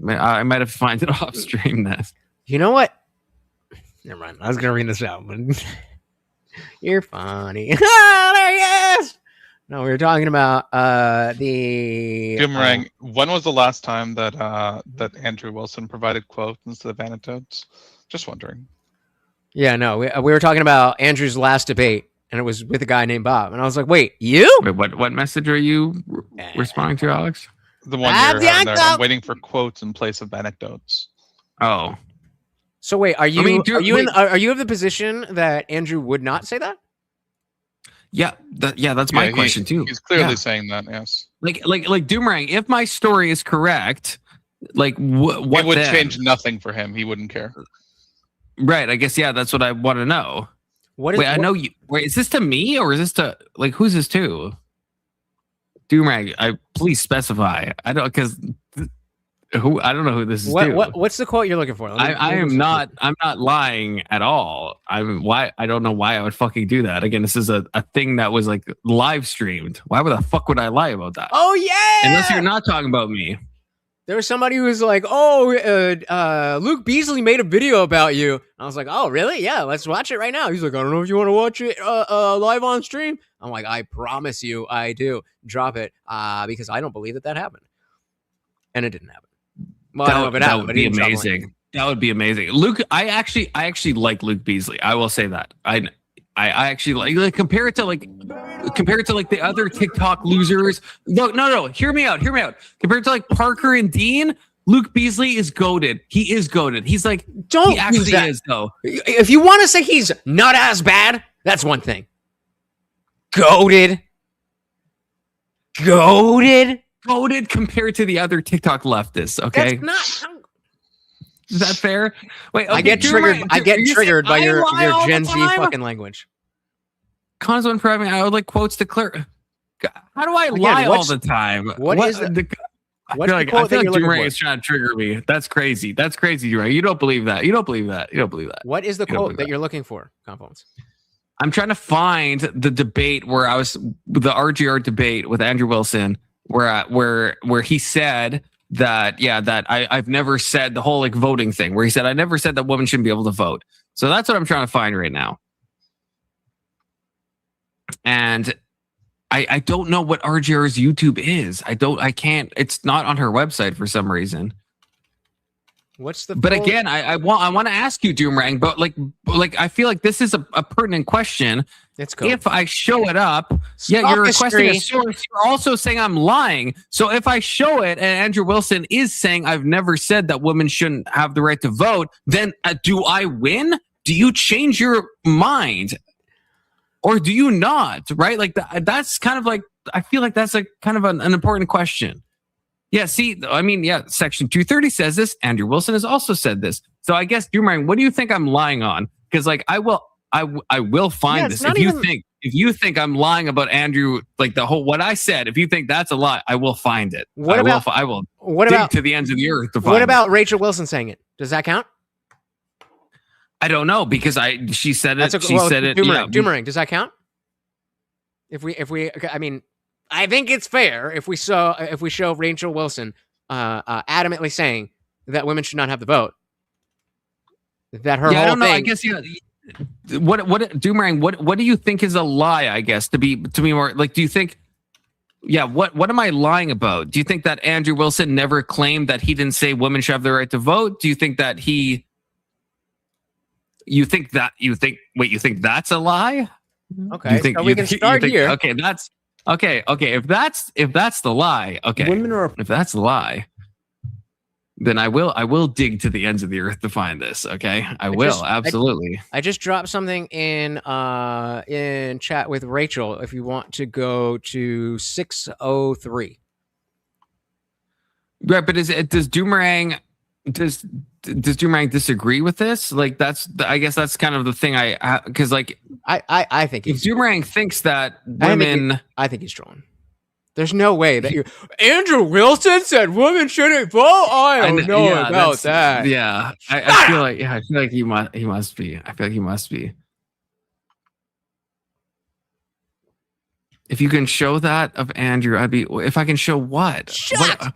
[SPEAKER 12] I might have to find it off stream this.
[SPEAKER 2] You know what? Never mind. I was gonna read this out, but you're funny. There he is. No, we were talking about the
[SPEAKER 14] Boomerang. When was the last time that Andrew Wilson provided quotes instead of anecdotes? Just wondering.
[SPEAKER 2] Yeah, no, we were talking about Andrew's last debate, and it was with a guy named Bob, and I was like, "Wait, you?
[SPEAKER 12] Wait, what message are you responding to, Alex?
[SPEAKER 14] The one you're having there. I'm waiting for quotes in place of anecdotes.
[SPEAKER 12] Oh.
[SPEAKER 2] So wait, are you are you of the position that Andrew would not say that?
[SPEAKER 12] Yeah, that's my question too.
[SPEAKER 14] He's clearly saying that, yes.
[SPEAKER 12] Like Doomerang, if my story is correct, like what
[SPEAKER 14] it would
[SPEAKER 12] then?
[SPEAKER 14] change nothing for him. He wouldn't care.
[SPEAKER 12] Right. I guess that's what I want to know. I know you. Wait, is this to me or is this to who's this to? Doomerang, please specify. I don't I don't know who this is.
[SPEAKER 2] What's the quote you're looking for?
[SPEAKER 12] I'm not lying at all. I don't know why I would fucking do that. Again, this is a thing that was like live streamed. Why the fuck would I lie about that?
[SPEAKER 2] Oh yeah.
[SPEAKER 12] Unless you're not talking about me.
[SPEAKER 2] There was somebody who was like, Luke Beasley made a video about you. I was like, oh really? Yeah, let's watch it right now. He's like, I don't know if you want to watch it live on stream. I'm like, I promise you I do. Drop it because I don't believe that happened. And it didn't happen. Well,
[SPEAKER 12] that would be amazing. That would be amazing. Luke, I actually like Luke Beasley. I will say that. I actually like compare it to the other TikTok losers. No. Hear me out. Compared to like Parker and Dean, Luke Beasley is goated. He is goated. He's like,
[SPEAKER 2] don't
[SPEAKER 12] he actually
[SPEAKER 2] use that.
[SPEAKER 12] Is though.
[SPEAKER 2] If you want to say he's not as bad, that's one thing. Goated
[SPEAKER 12] compared to the other TikTok leftists. Okay,
[SPEAKER 2] that's not.
[SPEAKER 12] Is that fair? Wait, okay,
[SPEAKER 2] I get triggered by your Gen Z fucking language.
[SPEAKER 12] Cons when proving I would like quotes to clear. How do I lie all the time?
[SPEAKER 2] What is the?
[SPEAKER 12] I feel like Doomerang is trying to trigger me. That's crazy. That's crazy, Doomerang. You don't believe that. You don't believe that.
[SPEAKER 2] What is the quote that you're looking for, Confluence?
[SPEAKER 12] I'm trying to find the debate where I was the RGR debate with Andrew Wilson, where he said that I've never said the whole like voting thing, where he said I never said that women shouldn't be able to vote. So that's what I'm trying to find right now. And I don't know what RGR's YouTube is. I can't. It's not on her website for some reason.
[SPEAKER 2] What's the?
[SPEAKER 12] But again, I want to ask you, Doomerang. But like I feel like this is a pertinent question.
[SPEAKER 2] Let's go.
[SPEAKER 12] If I show it up, you're requesting a source. You're also saying I'm lying. So if I show it, and Andrew Wilson is saying I've never said that women shouldn't have the right to vote, then do I win? Do you change your mind? Or do you not? Right? Like that's kind of like, I feel like that's a kind of an important question. Yeah. See, I mean, Section 230 says this. Andrew Wilson has also said this. So I guess, Doomerang, what do you think I'm lying on? Because like I will find this. If you think I'm lying about Andrew, like the whole what I said, if you think that's a lie, I will find it. I will dig to the ends of the earth to find
[SPEAKER 2] What about Rachel Wilson saying it? Does that count?
[SPEAKER 12] I don't know because she said it. She said it.
[SPEAKER 2] Doomerang, does that count? If we, I mean, I think it's fair if we show Rachel Wilson adamantly saying that women should not have the vote. That her whole
[SPEAKER 12] I don't know.
[SPEAKER 2] thing.
[SPEAKER 12] I guess What Doomerang? What do you think is a lie? I guess to be more like, do you think? Yeah. What am I lying about? Do you think that Andrew Wilson never claimed that he didn't say women should have the right to vote? Do you think that he? You think that's a lie?
[SPEAKER 2] Okay, so we can start here.
[SPEAKER 12] Okay, that's okay. If that's the lie, okay. If that's the lie, then I will dig to the ends of the earth to find this. Okay, I will absolutely.
[SPEAKER 2] I just dropped something in chat with Rachel. If you want to go to 603.
[SPEAKER 12] Right, but does Doomerang disagree with this? Like I guess that's kind of the thing. Because like
[SPEAKER 2] I think
[SPEAKER 12] if Doomerang thinks that women,
[SPEAKER 2] I think he's trolling. There's no way that Andrew Wilson said women shouldn't vote. I don't know about that.
[SPEAKER 12] Yeah, I feel like he must be. I feel like he must be. If you can show that of Andrew, I'd be. If I can show what?
[SPEAKER 2] Shut.
[SPEAKER 12] I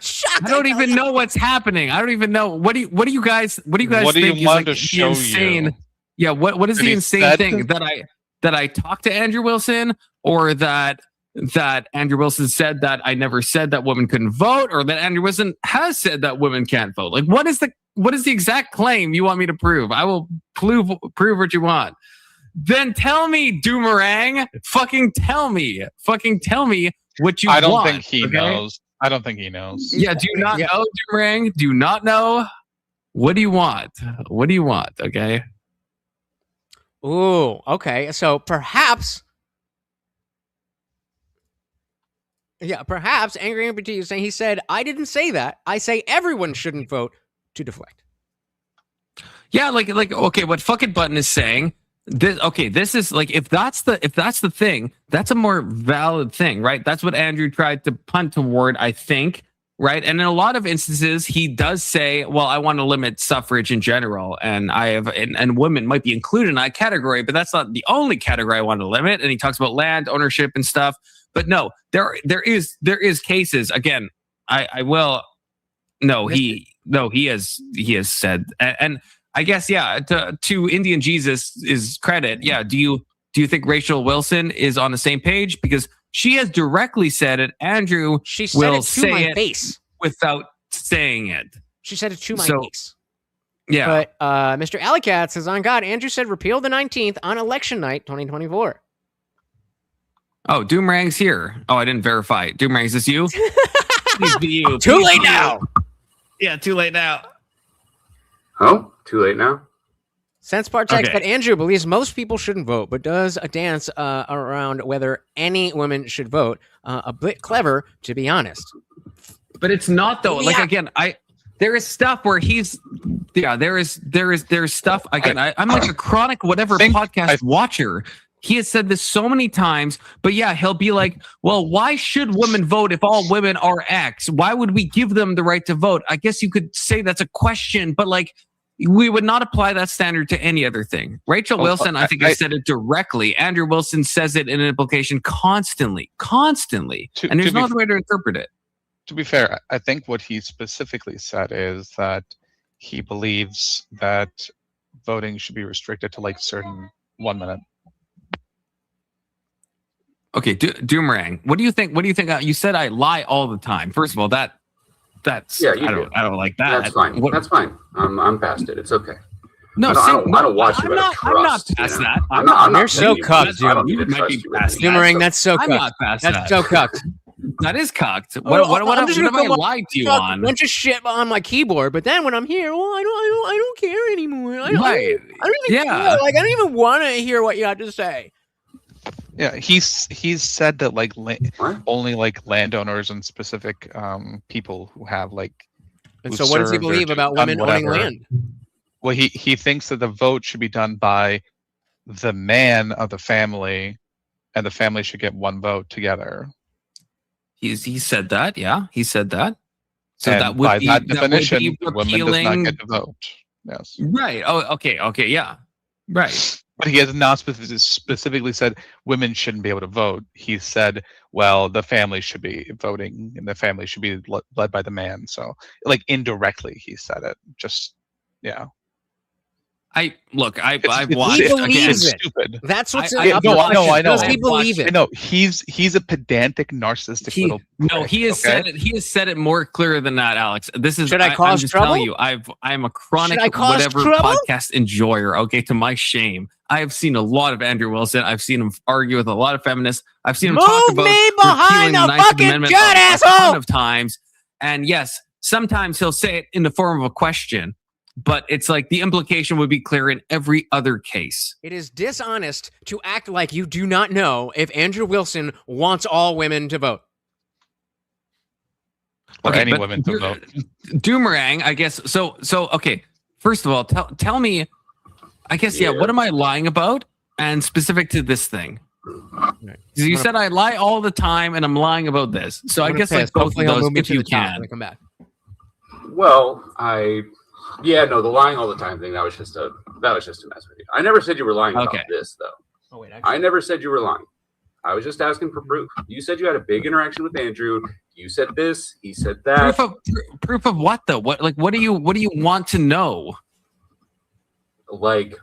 [SPEAKER 12] don't even know what's happening. I don't even know. What do you guys think is like the insane? Yeah. What is the insane thing that I talked to Andrew Wilson, or that Andrew Wilson said that I never said that women couldn't vote, or that Andrew Wilson has said that women can't vote? Like, what is the exact claim you want me to prove? I will prove what you want. Then tell me, Doomerang. Fucking tell me what you want.
[SPEAKER 14] I don't think he knows. I don't think he knows.
[SPEAKER 12] Yeah, do you not know, Doomerang? Do you not know? What do you want? What do you want? Okay.
[SPEAKER 2] Ooh, okay. So perhaps Angry Amputee is saying he said, I didn't say that. I say everyone shouldn't vote to deflect.
[SPEAKER 12] Yeah, like okay, what fucking Button is saying. This is like if that's the thing, that's a more valid thing, right? That's what Andrew tried to punt toward, I think, right? And in a lot of instances, he does say, "Well, I want to limit suffrage in general, and and women might be included in that category, but that's not the only category I want to limit." And he talks about land ownership and stuff. But no, there is cases. Again, I will. No, he has said and. I guess, yeah, to Indian Jesus' credit, yeah, do you think Rachel Wilson is on the same page? Because she has directly said it. Andrew will say
[SPEAKER 2] my
[SPEAKER 12] it
[SPEAKER 2] face
[SPEAKER 12] without saying it.
[SPEAKER 2] She said it to my face.
[SPEAKER 12] Yeah.
[SPEAKER 2] But Mr. Alleycat says, on God, Andrew said repeal the 19th on election night 2024.
[SPEAKER 12] Oh, Doomerang's here. Oh, I didn't verify. Doomerang, is this you? Please be you.
[SPEAKER 2] Too late now.
[SPEAKER 12] Yeah, too late now.
[SPEAKER 17] Oh, too late now?
[SPEAKER 2] Sense-Part text that Andrew believes most people shouldn't vote, but does a dance around whether any women should vote. A bit clever, to be honest.
[SPEAKER 12] But it's not, though.
[SPEAKER 2] Yeah.
[SPEAKER 12] Like, again, there is stuff where he's... Yeah, there is stuff... Again, I'm like a chronic whatever podcast watcher. He has said this so many times, but yeah, he'll be like, well, why should women vote if all women are X? Why would we give them the right to vote? I guess you could say that's a question, but like, we would not apply that standard to any other thing. Rachel Wilson, I think I said it directly. Andrew Wilson says it in an implication constantly. And there's no other way to interpret it.
[SPEAKER 14] To be fair, I think what he specifically said is that he believes that voting should be restricted to like certain 1 minute.
[SPEAKER 12] Okay, Doomerang, what do you think? You said I lie all the time. First of all, that's
[SPEAKER 17] yeah,
[SPEAKER 12] I don't like that.
[SPEAKER 17] That's fine. That's fine. I'm past it. It's okay.
[SPEAKER 12] No,
[SPEAKER 17] I don't watch you.
[SPEAKER 12] I'm not past that.
[SPEAKER 2] You're so cucked, dude.
[SPEAKER 12] You might be past
[SPEAKER 2] Doomerang, that's so cucked.
[SPEAKER 12] I'm not past that.
[SPEAKER 2] That's so cucked.
[SPEAKER 12] That is cocked. What have I lied to you on?
[SPEAKER 2] A bunch of shit on my keyboard, but then when I'm here, well, I don't care anymore. I don't even care. Like, I don't even want to hear what you have to say.
[SPEAKER 14] Yeah, he's said that like only like landowners and specific people who have like.
[SPEAKER 2] And so, what does he believe about women owning land?
[SPEAKER 14] Well, he thinks that the vote should be done by the man of the family, and the family should get one vote together.
[SPEAKER 12] He said that, yeah, he said that. So
[SPEAKER 14] and
[SPEAKER 12] that would
[SPEAKER 14] by
[SPEAKER 12] be
[SPEAKER 14] that definition,
[SPEAKER 12] would be
[SPEAKER 14] women does not get to vote. Yes.
[SPEAKER 12] Right. Oh, okay, yeah. Right.
[SPEAKER 14] But he has not specifically said women shouldn't be able to vote. He said, well, the family should be voting and the family should be led by the man. So, like, indirectly, he said it. Just, yeah.
[SPEAKER 12] I've watched
[SPEAKER 2] He believes
[SPEAKER 12] it.
[SPEAKER 2] it.
[SPEAKER 14] Stupid.
[SPEAKER 2] That's what's
[SPEAKER 14] I know.
[SPEAKER 2] Does he believe it?
[SPEAKER 14] No, he's a pedantic, narcissistic little.
[SPEAKER 12] No, he has said it. He has said it more clear than that, Alex. This is.
[SPEAKER 2] Should I cause
[SPEAKER 12] I'm just
[SPEAKER 2] trouble?
[SPEAKER 12] telling you, I'm a chronic whatever podcast enjoyer. Okay, to my shame, I have seen a lot of Andrew Wilson. I've seen him argue with a lot of feminists. I've seen him talk about
[SPEAKER 2] me behind the
[SPEAKER 12] 19th
[SPEAKER 2] fucking
[SPEAKER 12] Amendment
[SPEAKER 2] jet,
[SPEAKER 12] a
[SPEAKER 2] asshole!
[SPEAKER 12] ton of times. And yes, sometimes he'll say it in the form of a question. But it's like the implication would be clear in every other case.
[SPEAKER 2] It is dishonest to act like you do not know if Andrew Wilson wants all women to vote.
[SPEAKER 14] Or any women to vote.
[SPEAKER 12] Doomerang, I guess. So okay. First of all, tell me, I guess, what am I lying about? And specific to this thing. You said I lie all the time and I'm lying about this. So I guess like both of those, if you can.
[SPEAKER 2] Come back.
[SPEAKER 17] Well, the lying all the time thing, that was just a mess with you. I never said you were lying about this, though.
[SPEAKER 2] Oh, wait,
[SPEAKER 17] I never said you were lying. I was just asking for proof. You said you had a big interaction with Andrew. You said this. He said that.
[SPEAKER 12] Proof of what, though? What do you want to know?
[SPEAKER 17] Like,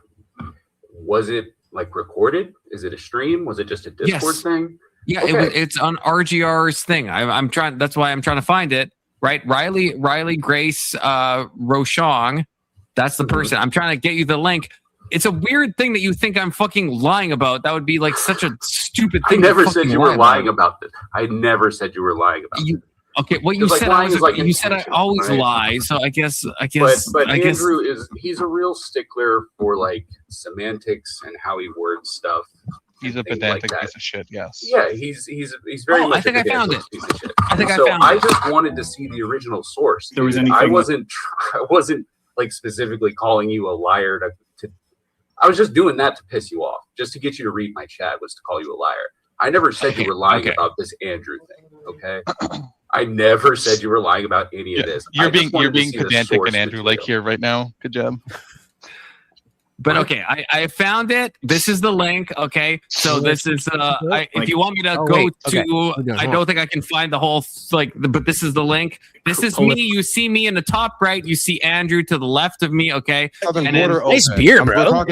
[SPEAKER 17] was it like recorded? Is it a stream? Was it just a Discord thing?
[SPEAKER 12] Yeah, it's on RGR's thing. I'm trying. That's why I'm trying to find it. Right, Riley Grace Rochong, that's the person. I'm trying to get you the link. It's a weird thing that you think I'm fucking lying about. That would be like such a stupid thing.
[SPEAKER 17] I never said you were lying about this. I never said you were lying about it.
[SPEAKER 12] Okay, what you said, you said I always lie. So I guess.
[SPEAKER 17] But Andrew he's a real stickler for like semantics and how he words stuff.
[SPEAKER 14] He's a pedantic piece of shit. Yes.
[SPEAKER 17] Yeah, he's very much.
[SPEAKER 12] I think I found it.
[SPEAKER 17] Piece of shit. I just wanted to see the original source. I wasn't like specifically calling you a liar to. I was just doing that to piss you off, just to get you to read my chat. Was to call you a liar. I never said you were lying about this Andrew thing. Okay. I never said you were lying about any of this.
[SPEAKER 14] You're being pedantic and Andrew like here right now. Good job.
[SPEAKER 12] But okay, I found it. This is the link. Okay, so this is if you want me to go to, I don't think I can find the whole but this is the link. This is me. You see me in the top right. You see Andrew to the left of me. Okay,
[SPEAKER 2] nice beer, bro.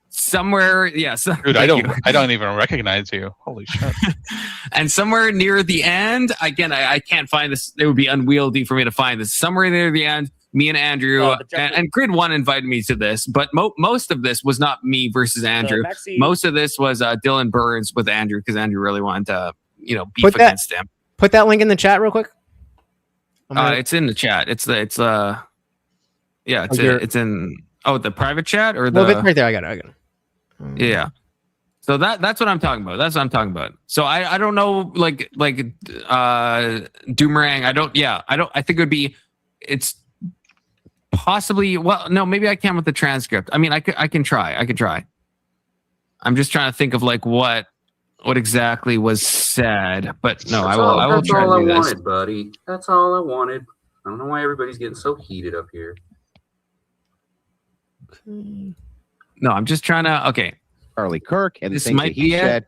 [SPEAKER 12] Somewhere, yes.
[SPEAKER 14] Dude, I don't even recognize you. Holy shit!
[SPEAKER 12] And somewhere near the end, again, I can't find this. It would be unwieldy for me to find this. Somewhere near the end. Me and Andrew and Grid One invited me to this, but most of this was not me versus Andrew. Most of this was Dylan Burns with Andrew because Andrew really wanted to, beef against him.
[SPEAKER 2] Put that link in the chat real quick.
[SPEAKER 12] It's in the chat. It's in the private chat or the
[SPEAKER 2] right there. I got it.
[SPEAKER 12] Yeah. So that's what I'm talking about. That's what I'm talking about. So I don't know like Doomerang. I think it would be it's. Possibly, maybe I can with the transcript. I mean, I can try. I'm just trying to think of like what exactly was said, but no, I will try to do this.
[SPEAKER 17] Wanted, buddy. That's all I wanted. I don't know why everybody's getting so heated up here.
[SPEAKER 12] No, I'm just trying to. Okay,
[SPEAKER 18] Charlie Kirk, and
[SPEAKER 12] this might be it.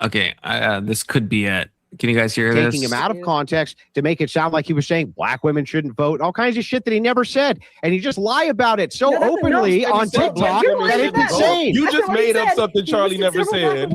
[SPEAKER 12] Okay, this could be it. Can you guys hear this?
[SPEAKER 18] Taking him out of context to make it sound like he was saying black women shouldn't vote, all kinds of shit that he never said. And he just lie about it so openly on TikTok that it's insane.
[SPEAKER 19] You just made up something Charlie never said.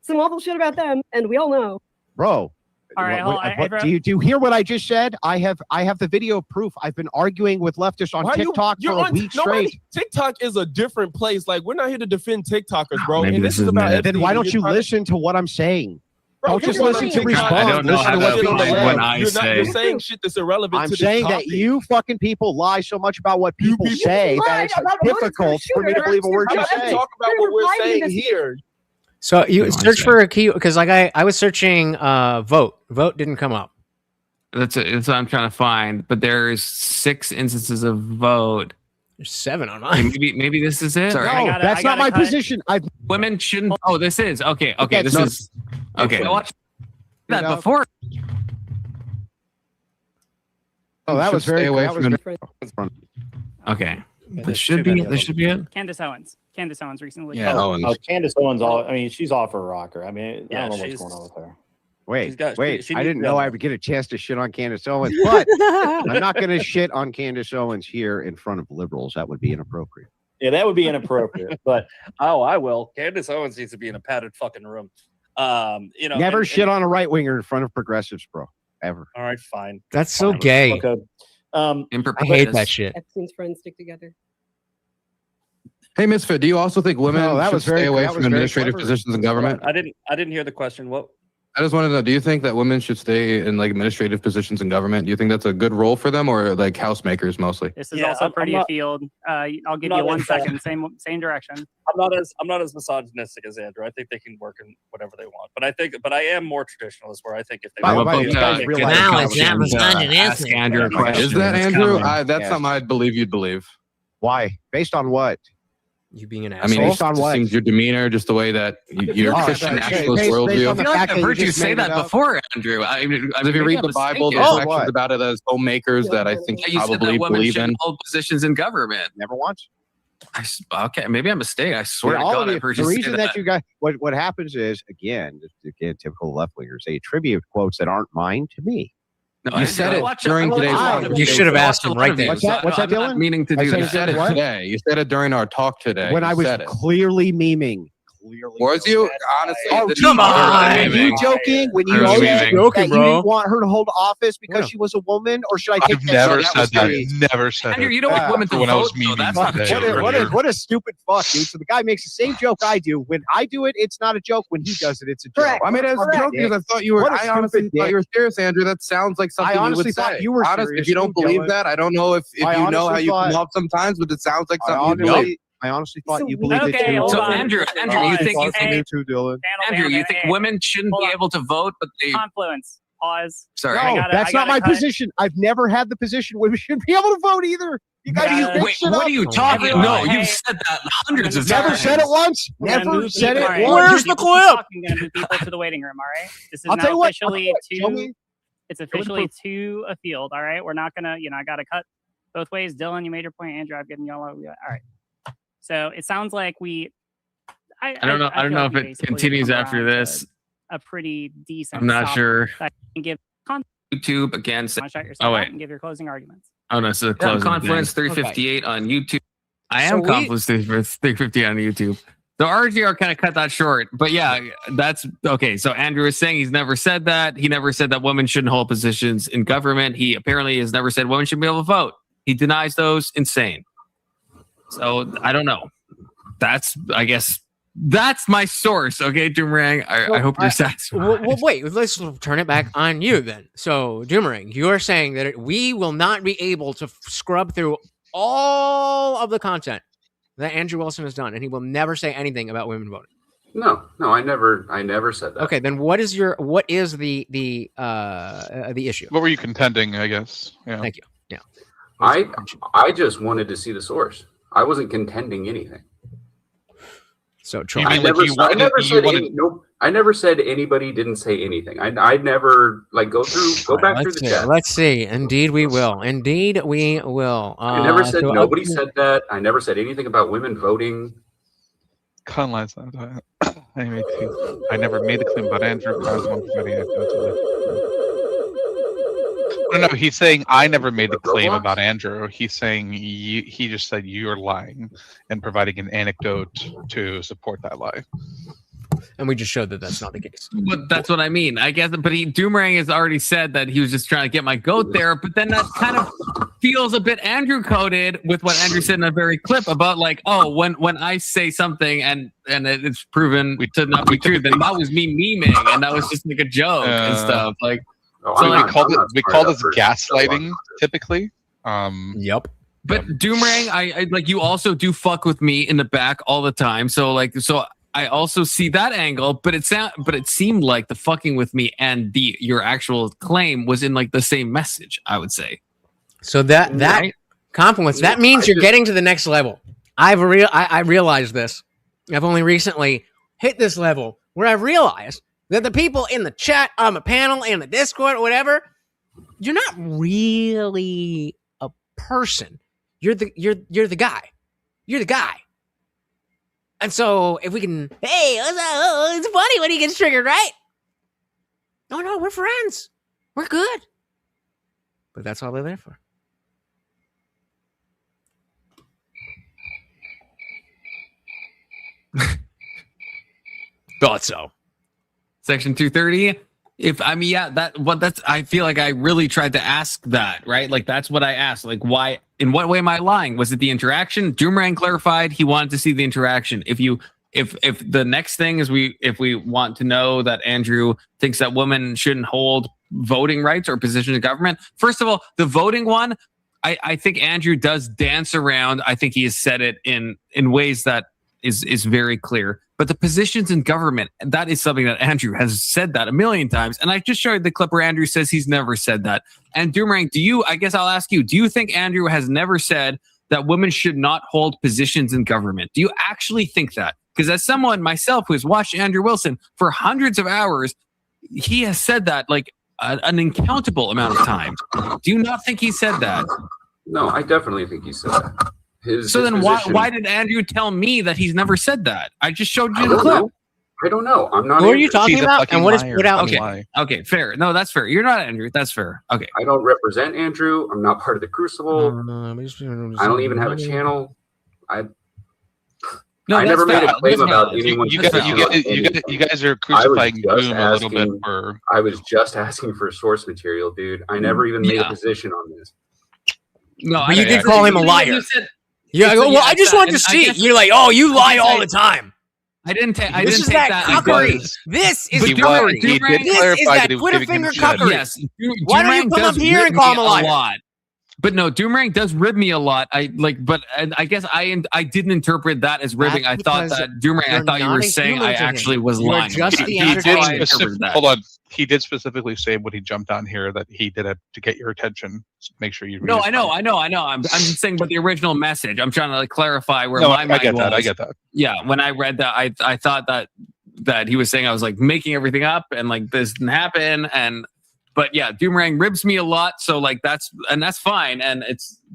[SPEAKER 20] Some awful shit about them, and we all know.
[SPEAKER 18] Bro.
[SPEAKER 20] All right,
[SPEAKER 18] do you hear what I just said? I have the video proof. I've been arguing with leftists on TikTok for a week straight.
[SPEAKER 19] TikTok is a different place. Like, we're not here to defend TikTokers, bro.
[SPEAKER 12] Maybe
[SPEAKER 19] and
[SPEAKER 12] this is about
[SPEAKER 18] then why don't you listen to what I'm saying? Don't just listen to respond.
[SPEAKER 12] I don't know how to find when I say.
[SPEAKER 19] You're saying shit that's irrelevant.
[SPEAKER 18] I'm saying that you fucking people lie so much about what people say that it's difficult for me to believe a word you say.
[SPEAKER 19] Talk about what we're saying here.
[SPEAKER 2] So you search for a key because like I was searching vote. Vote didn't come up.
[SPEAKER 12] That's what I'm trying to find. But there's 6 instances of vote.
[SPEAKER 2] There's 7 on mine.
[SPEAKER 12] Maybe this is it.
[SPEAKER 18] Sorry. No, that's not my position.
[SPEAKER 12] Women shouldn't. Oh, this is okay. Okay, this is okay. I watched that before.
[SPEAKER 18] Oh, that was very.
[SPEAKER 12] Okay, this should be it.
[SPEAKER 20] Candace Owens.
[SPEAKER 21] Candace Owens recently.
[SPEAKER 12] Yeah,
[SPEAKER 22] Candace Owens. I mean, she's off her rocker. I mean, I don't know what's
[SPEAKER 21] she's-
[SPEAKER 22] going on with her.
[SPEAKER 18] Wait,
[SPEAKER 21] she
[SPEAKER 18] I
[SPEAKER 21] needs
[SPEAKER 18] didn't
[SPEAKER 21] to
[SPEAKER 18] know
[SPEAKER 21] go.
[SPEAKER 18] I would get a chance to shit on Candace Owens, but I'm not going to shit on Candace Owens here in front of liberals. That would be inappropriate.
[SPEAKER 22] Yeah, that would be inappropriate. But
[SPEAKER 23] I will. Candace Owens needs to be in a padded fucking room.
[SPEAKER 18] Never shit on a right winger in front of progressives, bro. Ever.
[SPEAKER 23] All right, fine.
[SPEAKER 2] That's so gay.
[SPEAKER 22] Okay.
[SPEAKER 2] I hate that shit.
[SPEAKER 20] Epstein's friends stick together.
[SPEAKER 24] Hey, Misfit, do you also think women should stay away from administrative positions in government?
[SPEAKER 23] I didn't hear the question. What?
[SPEAKER 24] I just wanted to know, do you think that women should stay in like administrative positions in government? Do you think that's a good role for them, or like housemakers mostly?
[SPEAKER 21] This is also pretty afield. I'll give you 1 second. Same direction.
[SPEAKER 23] I'm not as misogynistic as Andrew. I think they can work in whatever they want. But I am more traditionalist, where I think if they
[SPEAKER 2] ask
[SPEAKER 24] Andrew a question. Is that Andrew? That's something I'd believe you'd believe.
[SPEAKER 18] Why? Based on what?
[SPEAKER 2] You being an
[SPEAKER 24] I mean,
[SPEAKER 2] asshole?
[SPEAKER 24] it just seems your demeanor, just the way that your Christian nationalist worldview.
[SPEAKER 12] I feel like I've heard you say that before, Andrew.
[SPEAKER 24] If you read the Bible, there's sections about it as homemakers that I think
[SPEAKER 12] You said
[SPEAKER 24] probably
[SPEAKER 12] that women
[SPEAKER 24] believe in.
[SPEAKER 12] shouldn't hold positions in government.
[SPEAKER 18] Never once.
[SPEAKER 12] Okay, maybe I'm mistaken. I swear to
[SPEAKER 18] all
[SPEAKER 12] God,
[SPEAKER 18] of
[SPEAKER 12] I've heard
[SPEAKER 18] the
[SPEAKER 12] you say
[SPEAKER 18] reason that you guys, what happens is, again, typical left wingers, they attribute quotes that aren't mine to me.
[SPEAKER 12] No,
[SPEAKER 24] You said it during today's.
[SPEAKER 2] You should have asked him right there.
[SPEAKER 18] What's that, Dylan?
[SPEAKER 12] Not meaning to do
[SPEAKER 24] You
[SPEAKER 12] that.
[SPEAKER 24] said it today. You said it during our talk today.
[SPEAKER 18] When I was clearly memeing.
[SPEAKER 24] Was you? Honestly,
[SPEAKER 18] Oh,
[SPEAKER 24] this
[SPEAKER 18] come
[SPEAKER 24] is
[SPEAKER 18] on.
[SPEAKER 24] very
[SPEAKER 18] Are you
[SPEAKER 24] memeing.
[SPEAKER 18] joking? When you
[SPEAKER 24] Very
[SPEAKER 18] said
[SPEAKER 24] memeing.
[SPEAKER 18] that you didn't want her to hold office because she was a woman, or should I take
[SPEAKER 14] I've
[SPEAKER 18] that?
[SPEAKER 14] never
[SPEAKER 18] so
[SPEAKER 14] said
[SPEAKER 18] was
[SPEAKER 14] that.
[SPEAKER 18] serious?
[SPEAKER 14] Never said
[SPEAKER 12] Andrew,
[SPEAKER 14] it.
[SPEAKER 12] you don't want women to
[SPEAKER 14] when I was
[SPEAKER 12] vote, so
[SPEAKER 14] memeing
[SPEAKER 12] that's not a
[SPEAKER 14] today.
[SPEAKER 12] joke.
[SPEAKER 18] What a stupid fuck, dude. So the guy makes the same joke I do. When I do it, it's not a joke. When he does it, it's a joke.
[SPEAKER 24] I mean, it's a joke because I thought you were. I honestly thought you were serious, Andrew. That sounds like something
[SPEAKER 18] I honestly
[SPEAKER 24] you would
[SPEAKER 18] thought
[SPEAKER 24] say.
[SPEAKER 18] you were
[SPEAKER 24] Honest,
[SPEAKER 18] serious.
[SPEAKER 24] if you don't
[SPEAKER 18] Don't
[SPEAKER 24] believe
[SPEAKER 18] yell
[SPEAKER 24] that, I don't know if you know how you come off sometimes, but it sounds like something you know.
[SPEAKER 18] I honestly thought you believed it
[SPEAKER 21] Okay,
[SPEAKER 18] too.
[SPEAKER 21] hold
[SPEAKER 12] So
[SPEAKER 21] on.
[SPEAKER 12] Andrew, you think Andrew, you think women shouldn't be able to vote, but they
[SPEAKER 21] Confluence. Pause.
[SPEAKER 12] sorry.
[SPEAKER 18] No, that's not my position. I've never had the position women shouldn't be able to vote either. You guys
[SPEAKER 12] Wait, what are you talking about? No, you've said that hundreds of times.
[SPEAKER 18] Never said it once. Never said it
[SPEAKER 21] All right,
[SPEAKER 18] once.
[SPEAKER 2] Where's the clip?
[SPEAKER 21] Talking then to people to the waiting room. All right. This is
[SPEAKER 18] I'll tell
[SPEAKER 21] now
[SPEAKER 18] you what.
[SPEAKER 21] officially
[SPEAKER 18] Show me.
[SPEAKER 21] It's officially to a field. All right. We're not gonna. I got to cut both ways. Dylan, you made your point. Andrew, I've given y'all. All right. So it sounds like
[SPEAKER 12] I don't know. I don't know if it continues after this.
[SPEAKER 21] A pretty decent.
[SPEAKER 12] I'm not sure.
[SPEAKER 21] That can give
[SPEAKER 12] YouTube again.
[SPEAKER 21] Shout yourself
[SPEAKER 12] Oh
[SPEAKER 21] out
[SPEAKER 12] wait.
[SPEAKER 21] and give your closing arguments.
[SPEAKER 12] Oh no, so the closing Confluence 358 on YouTube. I am Confluence 358 on YouTube. So RGR kind of cut that short, but yeah, that's okay. So Andrew is saying he's never said that. He never said that women shouldn't hold positions in government. He apparently has never said women should be able to vote. He denies those. Insane. So I don't know. I guess that's my source. Okay, Doomerang. I hope you're satisfied.
[SPEAKER 2] Well, wait. Let's turn it back on you then. So, Doomerang, you're saying that we will not be able to scrub through all of the content that Andrew Wilson has done, and he will never say anything about women voting.
[SPEAKER 17] No, I never said that.
[SPEAKER 2] Okay, then what is the issue?
[SPEAKER 14] What were you contending? I guess. Yeah.
[SPEAKER 2] Thank you. Yeah.
[SPEAKER 17] I just wanted to see the source. I wasn't contending anything.
[SPEAKER 2] So
[SPEAKER 17] I never said anybody didn't say anything. I never go back through the chat.
[SPEAKER 2] Let's see. Indeed, we will. Indeed, we will.
[SPEAKER 17] I never said nobody said that. I never said anything about women voting.
[SPEAKER 14] Conlines. I never made the claim about Andrew. I was one No, he's saying I never made the claim about Andrew. He's saying he just said you're lying and providing an anecdote to support that lie.
[SPEAKER 2] And we just showed that that's not the case.
[SPEAKER 12] But that's what I mean. I guess, but Doomerang has already said that he was just trying to get my goat there. But then that kind of feels a bit Andrew coded with what Andrew said in a very clip about when I say something and it's proven to not be true, then that was me memeing and that was just like a joke and stuff like.
[SPEAKER 14] We call this gaslighting typically.
[SPEAKER 2] Yep.
[SPEAKER 12] But Doomerang, I like you also do fuck with me in the back all the time. So I also see that angle, but it seemed like the fucking with me and your actual claim was in like the same message, I would say.
[SPEAKER 2] So that confluence, that means you're getting to the next level. I realized this. I've only recently hit this level where I've realized that the people in the chat, on the panel, in the Discord, or whatever, you're not really a person. You're the guy. You're the guy. And so if we can, hey, it's funny when he gets triggered, right? No, we're friends. We're good. But that's all they're there for. Thought so.
[SPEAKER 12] Section 230. I feel like I really tried to ask that, right? Like that's what I asked. Like why, in what way am I lying? Was it the interaction? Doomerang clarified he wanted to see the interaction. If the next thing is if we want to know that Andrew thinks that women shouldn't hold voting rights or positions in government, first of all, the voting one, I think Andrew does dance around. I think he has said it in ways that is very clear. But the positions in government, that is something that Andrew has said that a million times. And I just showed the clip where Andrew says he's never said that. And Doomerang, I guess I'll ask you, do you think Andrew has never said that women should not hold positions in government? Do you actually think that? Because as someone myself who has watched Andrew Wilson for hundreds of hours, he has said that like an uncountable amount of times. Do you not think he said that?
[SPEAKER 17] No, I definitely think he said that.
[SPEAKER 12] Why did Andrew tell me that he's never said that? I just showed you the clip.
[SPEAKER 17] I don't know. I'm not.
[SPEAKER 2] Who are you talking about? And what is put out?
[SPEAKER 12] Okay, fair. No, that's fair. You're not Andrew. That's fair. Okay.
[SPEAKER 17] I don't represent Andrew. I'm not part of the Crucible. I don't even have a channel. I never made a claim about anyone.
[SPEAKER 14] You guys are crucifying Boom a little bit for.
[SPEAKER 17] I was just asking for source material, dude. I never even made a position on this.
[SPEAKER 2] No, but you did call him a liar. I just wanted to see. You're like, oh, you lie all the time.
[SPEAKER 12] I didn't take that.
[SPEAKER 2] This is cuckery. This is cuckery. This is that Twitter finger cuckery.
[SPEAKER 12] Yes.
[SPEAKER 2] Why don't you come up here and call him a liar?
[SPEAKER 12] But no, Doomerang does rib me a lot. I guess I didn't interpret that as ribbing. I thought that Doomerang. I thought you were saying I actually was lying.
[SPEAKER 14] Hold on. He did specifically say when he jumped on here that he did it to get your attention. Make sure you.
[SPEAKER 12] No, I know. I'm just saying, but the original message. I'm trying to clarify where my mind was.
[SPEAKER 14] I get that.
[SPEAKER 12] Yeah, when I read that, I thought that he was saying I was like making everything up and like this didn't happen and. But yeah, Doomerang ribs me a lot, so like that's fine. And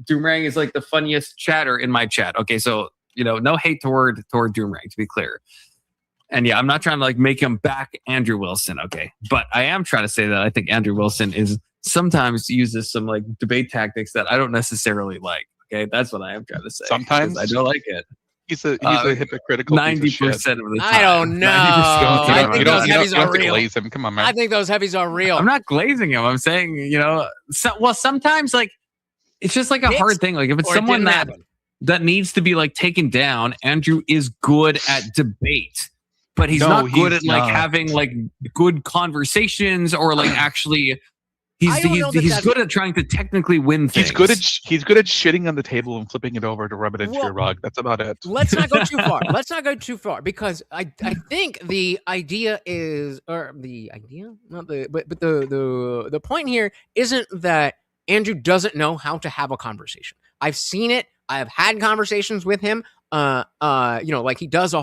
[SPEAKER 12] Doomerang is like the funniest chatter in my chat. Okay, so no hate toward Doomerang, to be clear. And yeah, I'm not trying to like make him back Andrew Wilson, okay? But I am trying to say that I think Andrew Wilson is sometimes uses some like debate tactics that I don't necessarily like. Okay, that's what I am trying to say.
[SPEAKER 14] Sometimes
[SPEAKER 12] I don't like it.
[SPEAKER 14] He's a hypocritical
[SPEAKER 12] 90% of the time.
[SPEAKER 2] I don't know. I think those heavies are real.
[SPEAKER 14] Glaze him. Come on, man.
[SPEAKER 2] I think those heavies are real.
[SPEAKER 12] I'm not glazing him. I'm saying, sometimes like it's just like a hard thing. Like if it's someone that needs to be like taken down, Andrew is good at debate, but he's not good at like having like good conversations or like actually. He's good at trying to technically win things.
[SPEAKER 14] He's good at shitting on the table and flipping it over to rub it into your rug. That's about it.
[SPEAKER 2] Let's not go too far. Because I think the idea is, or the idea, not the, but the point here isn't that Andrew doesn't know how to have a conversation. I've seen it. I have had conversations with him. Like he does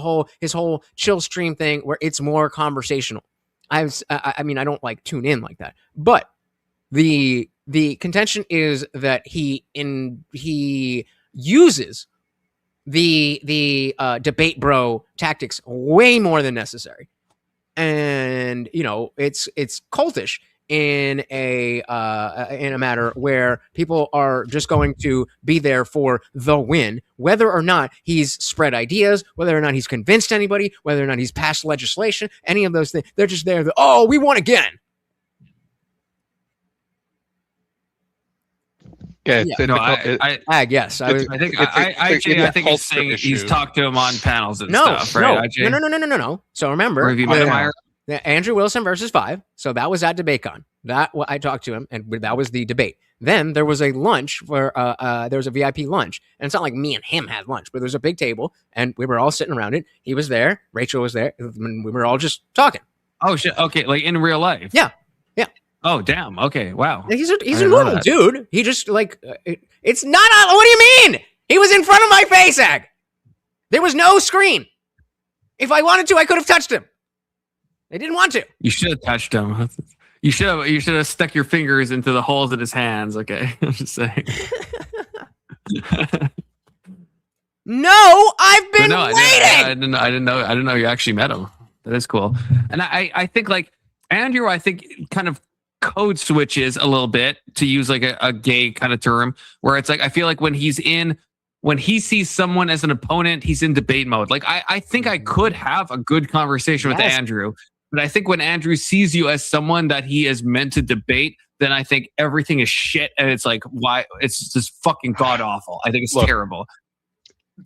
[SPEAKER 2] his whole chill stream thing where it's more conversational. I don't like tune in like that, but. The contention is that he uses the debate bro tactics way more than necessary, and it's cultish in a matter where people are just going to be there for the win, whether or not he's spread ideas, whether or not he's convinced anybody, whether or not he's passed legislation, any of those things. They're just there. We won again.
[SPEAKER 12] I think he's saying he's talked to him on panels and stuff, right?
[SPEAKER 2] No. So remember, Andrew Wilson versus 5. So that was at DebateCon. I talked to him, and that was the debate. Then there was a lunch where there was a VIP lunch, and it's not like me and him had lunch, but there's a big table, and we were all sitting around it. He was there, Rachel was there, and we were all just talking.
[SPEAKER 12] Oh shit! Okay, like in real life.
[SPEAKER 2] Yeah.
[SPEAKER 12] Oh damn! Okay, wow.
[SPEAKER 2] He's a normal dude. He just like it's not. What do you mean? He was in front of my face, Ag. There was no screen. If I wanted to, I could have touched him. I didn't want to.
[SPEAKER 12] You should have touched him. You should have stuck your fingers into the holes in his hands. Okay, I'm just saying.
[SPEAKER 2] No, I've been
[SPEAKER 12] No,
[SPEAKER 2] waiting.
[SPEAKER 12] I didn't know you actually met him. That is cool. And I think like Andrew, I think kind of code switches a little bit, to use like a gay kind of term, where it's like I feel like when he sees someone as an opponent, he's in debate mode. Like I think I could have a good conversation with Andrew, but I think when Andrew sees you as someone that he is meant to debate, then I think everything is shit, and it's like, why? It's just fucking god awful. I think it's terrible.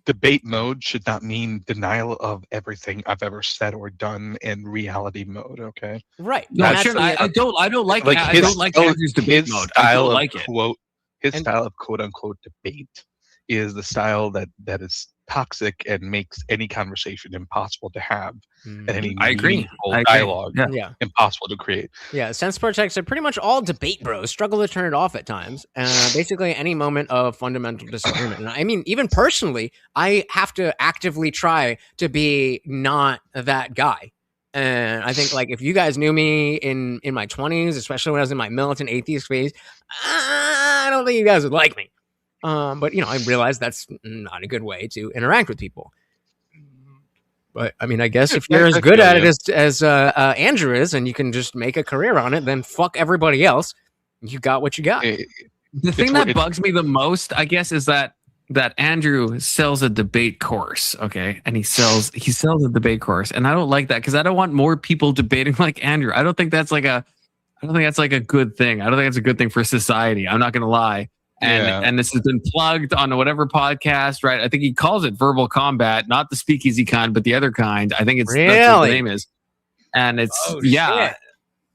[SPEAKER 14] Debate mode should not mean denial of everything I've ever said or done in reality mode. Okay,
[SPEAKER 2] right?
[SPEAKER 12] No, I don't like Andrew's debate mode. I don't like it.
[SPEAKER 14] His style of quote unquote debate is the style that is toxic and makes any conversation impossible to have, and any meaningful dialogue impossible to create.
[SPEAKER 2] Yeah, sense projects are pretty much all debate bros. Struggle to turn it off at times. Basically, any moment of fundamental disagreement. And I mean, even personally, I have to actively try to be not that guy. And I think, like, if you guys knew me in my 20s, especially when I was in my militant atheist phase, I don't think you guys would like me. But I realize that's not a good way to interact with people. But I mean, I guess if you're as good at it as Andrew is, and you can just make a career on it, then fuck everybody else. You got what you got.
[SPEAKER 12] The thing that bugs me the most, I guess, is that Andrew sells a debate course, okay, and he sells a debate course, and I don't like that, because I don't want more people debating like Andrew. I don't think that's like a good thing. I don't think that's a good thing for society. I'm not gonna lie. And this has been plugged on whatever podcast, right? I think he calls it verbal combat, not the speakeasy kind, but the other kind. I think that's what the name is. And it's shit.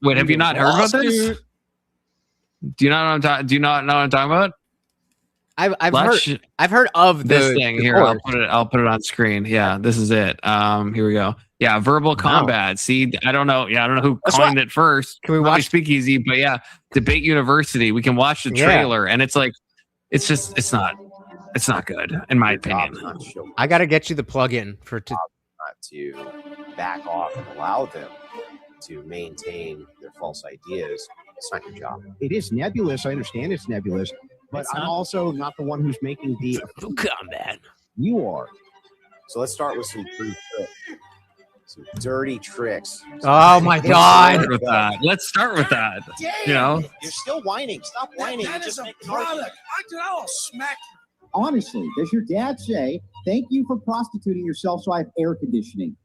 [SPEAKER 12] Wait, have you not heard about this? Do you not know what I'm talking about?
[SPEAKER 2] I've heard of
[SPEAKER 12] this thing here. I'll put it on screen. Yeah, this is it. Here we go. Yeah, verbal combat. See, I don't know. Yeah, I don't know who coined it first. Can we watch Speakeasy? But yeah, Debate University. We can watch the trailer, and it's like, it's not good in my opinion.
[SPEAKER 2] I got to get you the plug-in
[SPEAKER 1] to back off and allow them to maintain their false ideas. It's not your job.
[SPEAKER 18] It is nebulous. I understand it's nebulous, but I'm also not the one who's making the
[SPEAKER 2] combat.
[SPEAKER 18] You are.
[SPEAKER 1] So let's start with some some dirty tricks.
[SPEAKER 2] Oh my God!
[SPEAKER 12] Let's start with that.
[SPEAKER 1] You're still whining. Stop whining.
[SPEAKER 6] That is a product. I'll smack you.
[SPEAKER 7] Honestly, does your dad say, "Thank you for prostituting yourself so I have air conditioning"?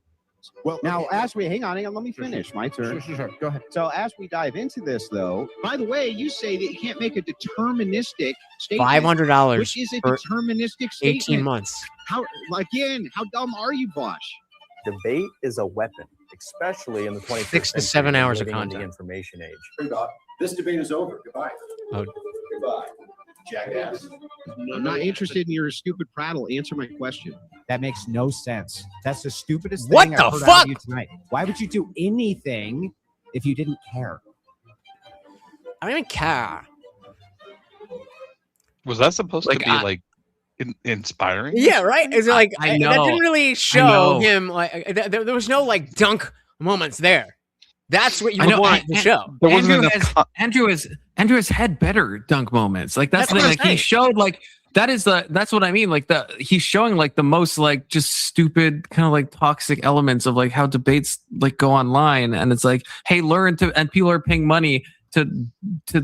[SPEAKER 18] Well, now hang on, let me finish. My turn.
[SPEAKER 7] Sure. Go ahead.
[SPEAKER 18] So as we dive into this, though, by the way, you say that you can't make a deterministic statement.
[SPEAKER 2] $500,
[SPEAKER 18] which is a deterministic statement.
[SPEAKER 2] 18 months.
[SPEAKER 18] How dumb are you, Bosch?
[SPEAKER 1] Debate is a weapon, especially in the 21st
[SPEAKER 2] 6 to 7 hours of content.
[SPEAKER 1] In the information age.
[SPEAKER 6] This debate is over. Goodbye.
[SPEAKER 2] Oh.
[SPEAKER 6] Goodbye. Jackass.
[SPEAKER 18] I'm not interested in your stupid prattle. Answer my question.
[SPEAKER 11] That makes no sense. That's the stupidest thing I've heard out of you tonight. Why would you do anything if you didn't care?
[SPEAKER 2] I don't even care.
[SPEAKER 14] Was that supposed to be like inspiring?
[SPEAKER 2] Yeah, right. Is it like
[SPEAKER 12] I know.
[SPEAKER 2] That didn't really show him like there was no like dunk moments there. That's what you want to show.
[SPEAKER 12] Andrew has had better dunk moments. Like that's the thing. Like he showed like that's what I mean. Like he's showing like the most like just stupid kind of like toxic elements of like how debates like go online, and it's like, hey, learn to, and people are paying money to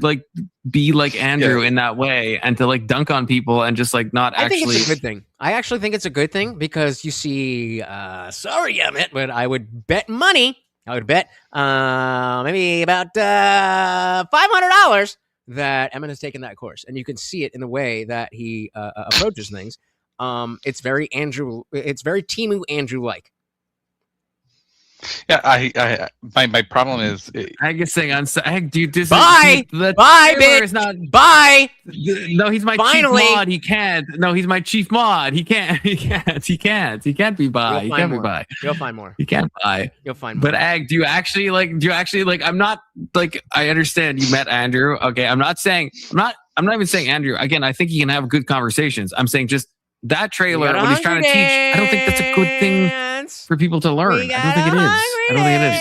[SPEAKER 12] like be like Andrew in that way, and to like dunk on people and just like not actually.
[SPEAKER 2] I think it's a good thing. I actually think it's a good thing because you see, sorry, Emmett, but I would bet money. I would bet maybe about $500 that Emmett has taken that course, and you can see it in the way that he approaches things. It's very Andrew. It's very Timu Andrew-like.
[SPEAKER 14] Yeah, my problem is
[SPEAKER 12] I guess saying dude,
[SPEAKER 2] bye, bitch. Bye.
[SPEAKER 12] No, he's my chief mod. He can't. No, he's my chief mod. He can't. He can't be by. He can't be by.
[SPEAKER 2] You'll find more.
[SPEAKER 12] He can't buy.
[SPEAKER 2] You'll find more.
[SPEAKER 12] But Ag, do you actually like? I'm not like. I understand you met Andrew. Okay, I'm not even saying Andrew. Again, I think he can have good conversations. I'm saying just that trailer, what he's trying to teach. I don't think that's a good thing for people to learn. I don't think it is.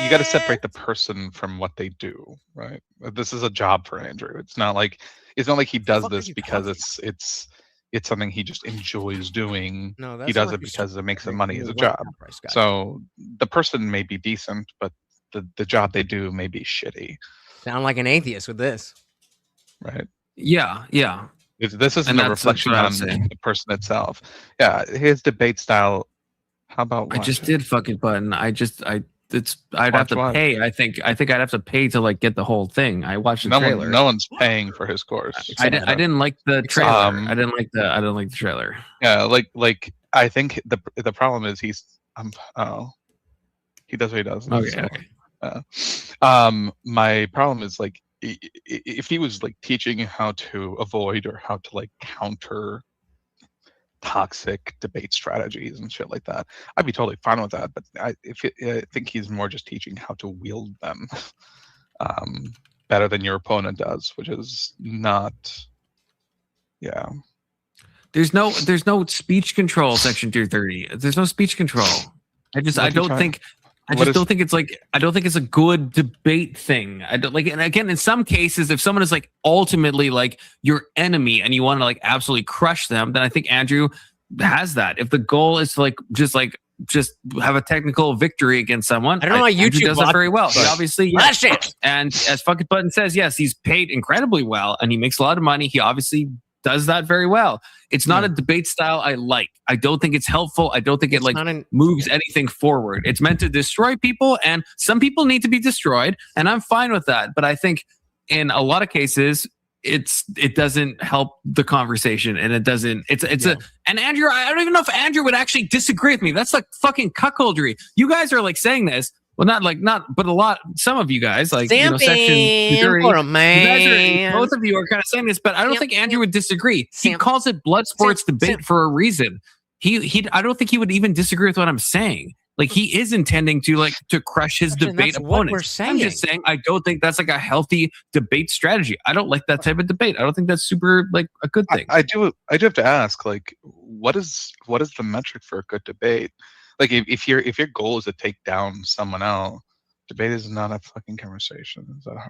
[SPEAKER 14] You got to separate the person from what they do, right? This is a job for Andrew. It's not like he does this because it's it's something he just enjoys doing.
[SPEAKER 2] No, that's
[SPEAKER 14] he does
[SPEAKER 2] not
[SPEAKER 14] it because it makes him money as a
[SPEAKER 2] Right,
[SPEAKER 14] job.
[SPEAKER 2] price guy.
[SPEAKER 14] So the person may be decent, but the job they do may be shitty.
[SPEAKER 2] Sound like an atheist with this.
[SPEAKER 14] Right.
[SPEAKER 12] Yeah.
[SPEAKER 14] This isn't a reflection on the person itself. Yeah, his debate style. How about
[SPEAKER 12] I just did fucking button. I'd have to pay. I think I'd have to pay to like get the whole thing. I watched the trailer.
[SPEAKER 14] No one's paying for his course.
[SPEAKER 12] I didn't like the trailer. I didn't like the trailer.
[SPEAKER 14] Yeah, like I think the problem is he does what he does.
[SPEAKER 12] Okay.
[SPEAKER 14] My problem is like if he was like teaching how to avoid or how to like counter toxic debate strategies and shit like that, I'd be totally fine with that. But I think he's more just teaching how to wield them better than your opponent does, which is not. Yeah.
[SPEAKER 12] There's no speech control, Section 230. There's no speech control. I don't think it's a good debate thing. I don't like, and again, in some cases, if someone is like ultimately like your enemy and you want to like absolutely crush them, then I think Andrew has that. If the goal is to like just have a technical victory against someone,
[SPEAKER 2] I don't know why
[SPEAKER 12] Andrew
[SPEAKER 2] YouTube
[SPEAKER 12] does that very well. He obviously,
[SPEAKER 2] That's it.
[SPEAKER 12] And as fucking Button says, yes, he's paid incredibly well and he makes a lot of money. He obviously does that very well. It's not a debate style I like. I don't think it's helpful. I don't think it moves anything forward. It's meant to destroy people, and some people need to be destroyed, and I'm fine with that. But I think in a lot of cases, it doesn't help the conversation, and it doesn't. And Andrew, I don't even know if Andrew would actually disagree with me. That's like fucking cuckoldry. You guys are like saying this. Well, but some of you guys, like, Section 30, both of you are kind of saying this, but I don't think Andrew would disagree. He calls it blood sports debate for a reason. I don't think he would even disagree with what I'm saying. Like, he is intending to crush his debate opponents. I'm just saying, I don't think that's like a healthy debate strategy. I don't like that type of debate. I don't think that's super like a good thing.
[SPEAKER 14] I do have to ask, like, what is the metric for a good debate? Like if your goal is to take down someone else, debate is not a fucking conversation. Is that hard?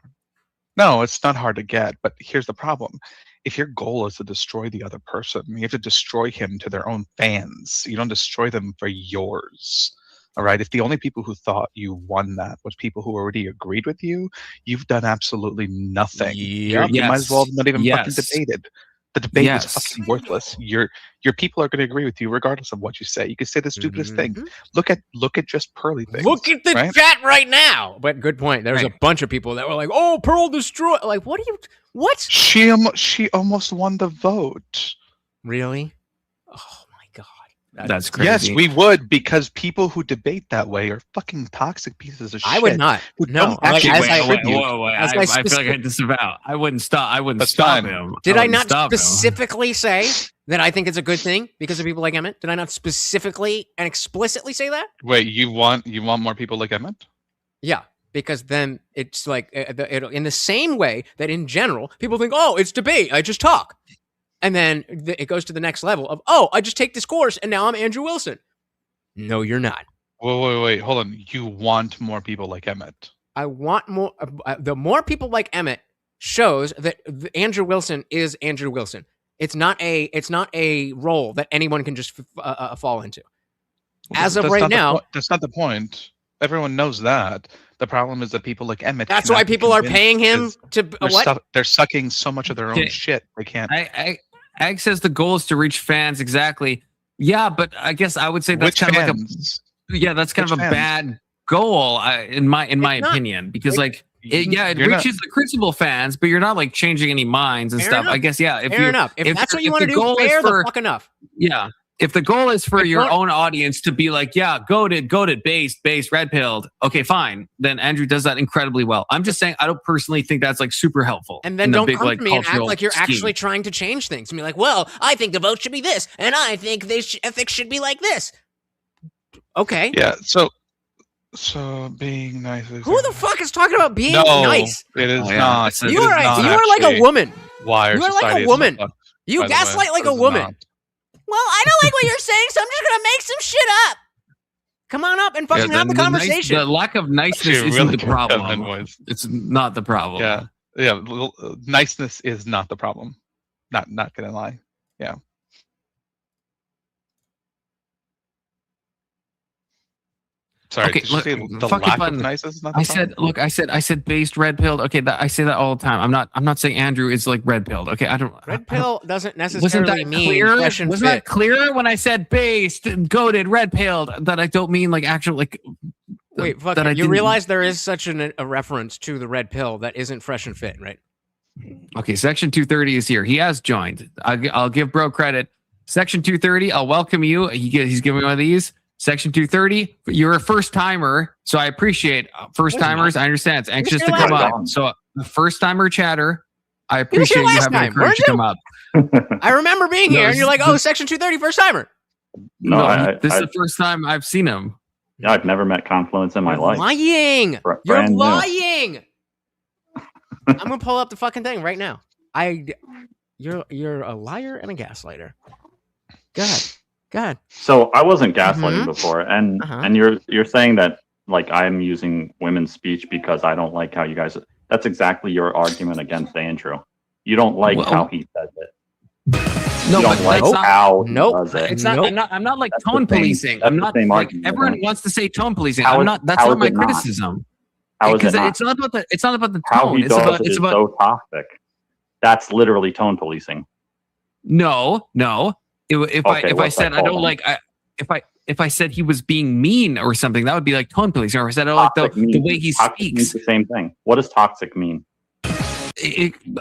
[SPEAKER 14] No, it's not hard to get. But here's the problem: if your goal is to destroy the other person, you have to destroy him to their own fans. You don't destroy them for yours. All right. If the only people who thought you won that was people who already agreed with you, you've done absolutely nothing. You might as well have not even fucking debated. The debate is fucking worthless. Your people are going to agree with you regardless of what you say. You could say the stupidest thing. Look at JustPearlyThings.
[SPEAKER 2] Look at the chat right now. But good point. There's a bunch of people that were like, "Oh, Pearl destroy." Like, what?
[SPEAKER 14] She almost won the vote.
[SPEAKER 2] Really? Oh my god.
[SPEAKER 12] That's crazy.
[SPEAKER 14] Yes, we would, because people who debate that way are fucking toxic pieces of shit.
[SPEAKER 2] I would not. No.
[SPEAKER 12] I feel like I disavow. I wouldn't stop him.
[SPEAKER 2] Did I not specifically say that I think it's a good thing because of people like Emmett? Did I not specifically and explicitly say that?
[SPEAKER 14] Wait, you want more people like Emmett?
[SPEAKER 2] Yeah, because then it's like in the same way that in general people think, oh, it's debate. I just talk. And then it goes to the next level of, oh, I just take this course and now I'm Andrew Wilson. No, you're not.
[SPEAKER 14] Wait, hold on. You want more people like Emmett?
[SPEAKER 2] I want more. The more people like Emmett shows that Andrew Wilson is Andrew Wilson. It's not a role that anyone can just fall into. As of right now,
[SPEAKER 14] that's not the point. Everyone knows that. The problem is that people like Emmett.
[SPEAKER 2] That's why people are paying him to what?
[SPEAKER 14] They're sucking so much of their own shit. They can't.
[SPEAKER 12] Ag says the goal is to reach fans. Exactly. Yeah, but I guess I would say that's kind of like that's kind of a bad goal in my opinion, because it reaches the crucible fans, but you're not like changing any minds and stuff. I guess
[SPEAKER 2] fair enough. If that's what you want to do, fair the fuck enough.
[SPEAKER 12] Yeah. If the goal is for your own audience to be like, goated, base, red pilled, okay, fine. Then Andrew does that incredibly well. I'm just saying, I don't personally think that's like super helpful.
[SPEAKER 2] And then don't come to me and act like you're actually trying to change things. And be like, well, I think the vote should be this, and I think ethics should be like this. Okay.
[SPEAKER 14] Yeah. So being nice.
[SPEAKER 2] Who the fuck is talking about being nice?
[SPEAKER 14] It is not.
[SPEAKER 2] You are like a woman.
[SPEAKER 14] Why
[SPEAKER 2] you are like a woman. You gaslight like a woman. Well, I don't like what you're saying, so I'm just going to make some shit up. Come on up and fucking have the conversation.
[SPEAKER 12] The lack of niceness isn't the problem. It's not the problem.
[SPEAKER 14] Yeah. Niceness is not the problem. Not gonna lie. Yeah. Sorry,
[SPEAKER 12] Okay,
[SPEAKER 14] did you
[SPEAKER 12] look,
[SPEAKER 14] say the
[SPEAKER 12] fucking
[SPEAKER 14] lack
[SPEAKER 12] button.
[SPEAKER 14] of niceness is not the
[SPEAKER 12] I
[SPEAKER 14] problem?
[SPEAKER 12] said, look, I said based red pilled. Okay, I say that all the time. I'm not saying Andrew is like red pilled. Okay, I don't.
[SPEAKER 2] Red pill doesn't
[SPEAKER 12] Wasn't
[SPEAKER 2] necessarily
[SPEAKER 12] that
[SPEAKER 2] mean
[SPEAKER 12] clear?
[SPEAKER 2] fresh and
[SPEAKER 12] Wasn't
[SPEAKER 2] fit.
[SPEAKER 12] that clear when I said based, goated, red pilled? That I don't mean like actual like.
[SPEAKER 2] Wait, fuck
[SPEAKER 12] that
[SPEAKER 2] it.
[SPEAKER 12] I
[SPEAKER 2] You
[SPEAKER 12] didn't-
[SPEAKER 2] realize there is such a reference to the red pill that isn't fresh and fit, right?
[SPEAKER 12] Okay, Section 230 is here. He has joined. I'll give bro credit. Section 230, I'll welcome you. He's giving me one of these. Section 230, you're a first timer, so I appreciate first timers. I understand it's anxious to come up. So the first timer chatter, I appreciate you having the courage to come up.
[SPEAKER 2] I remember being here, and you're like, "Oh, Section 230, first timer."
[SPEAKER 3] No,
[SPEAKER 12] This is the first time I've seen him.
[SPEAKER 3] Yeah, I've never met Confluence in my life.
[SPEAKER 2] Lying. You're
[SPEAKER 3] Brand new.
[SPEAKER 2] lying. I'm gonna pull up the fucking thing right now. You're a liar and a gaslighter. Go ahead.
[SPEAKER 3] So I wasn't gaslighting
[SPEAKER 2] Mhm.
[SPEAKER 3] before, and
[SPEAKER 2] Uh-huh.
[SPEAKER 3] and you're saying that like I'm using women's speech because I don't like how you guys. That's exactly your argument against Andrew. You don't like how he says it.
[SPEAKER 12] No,
[SPEAKER 3] you
[SPEAKER 12] but
[SPEAKER 3] don't like
[SPEAKER 12] that's not-
[SPEAKER 3] how he does it.
[SPEAKER 12] It's not. I'm not like
[SPEAKER 3] That's the
[SPEAKER 12] tone
[SPEAKER 3] same-
[SPEAKER 12] policing.
[SPEAKER 3] that's
[SPEAKER 12] I'm
[SPEAKER 3] the
[SPEAKER 12] not
[SPEAKER 3] same
[SPEAKER 12] like
[SPEAKER 3] argument,
[SPEAKER 12] everyone
[SPEAKER 3] right?
[SPEAKER 12] wants to say tone policing.
[SPEAKER 3] How
[SPEAKER 12] I'm
[SPEAKER 3] is-
[SPEAKER 12] not. That's
[SPEAKER 3] how
[SPEAKER 12] not
[SPEAKER 3] is
[SPEAKER 12] my
[SPEAKER 3] it not?
[SPEAKER 12] criticism.
[SPEAKER 3] How is it
[SPEAKER 12] Because
[SPEAKER 3] not?
[SPEAKER 12] it's not about the. It's not about the
[SPEAKER 3] How
[SPEAKER 12] tone.
[SPEAKER 3] he
[SPEAKER 12] It's
[SPEAKER 3] does
[SPEAKER 12] about.
[SPEAKER 3] it
[SPEAKER 12] It's
[SPEAKER 3] is
[SPEAKER 12] about.
[SPEAKER 3] so toxic. That's literally tone policing.
[SPEAKER 12] No. If
[SPEAKER 3] Okay,
[SPEAKER 12] I
[SPEAKER 3] what's
[SPEAKER 12] said
[SPEAKER 3] that
[SPEAKER 12] I don't
[SPEAKER 3] called
[SPEAKER 12] like if I said he was being mean or something, that would be like tone policing. Or if I said I don't like the way he
[SPEAKER 3] Toxic means
[SPEAKER 12] speaks.
[SPEAKER 3] the same thing. What does toxic mean?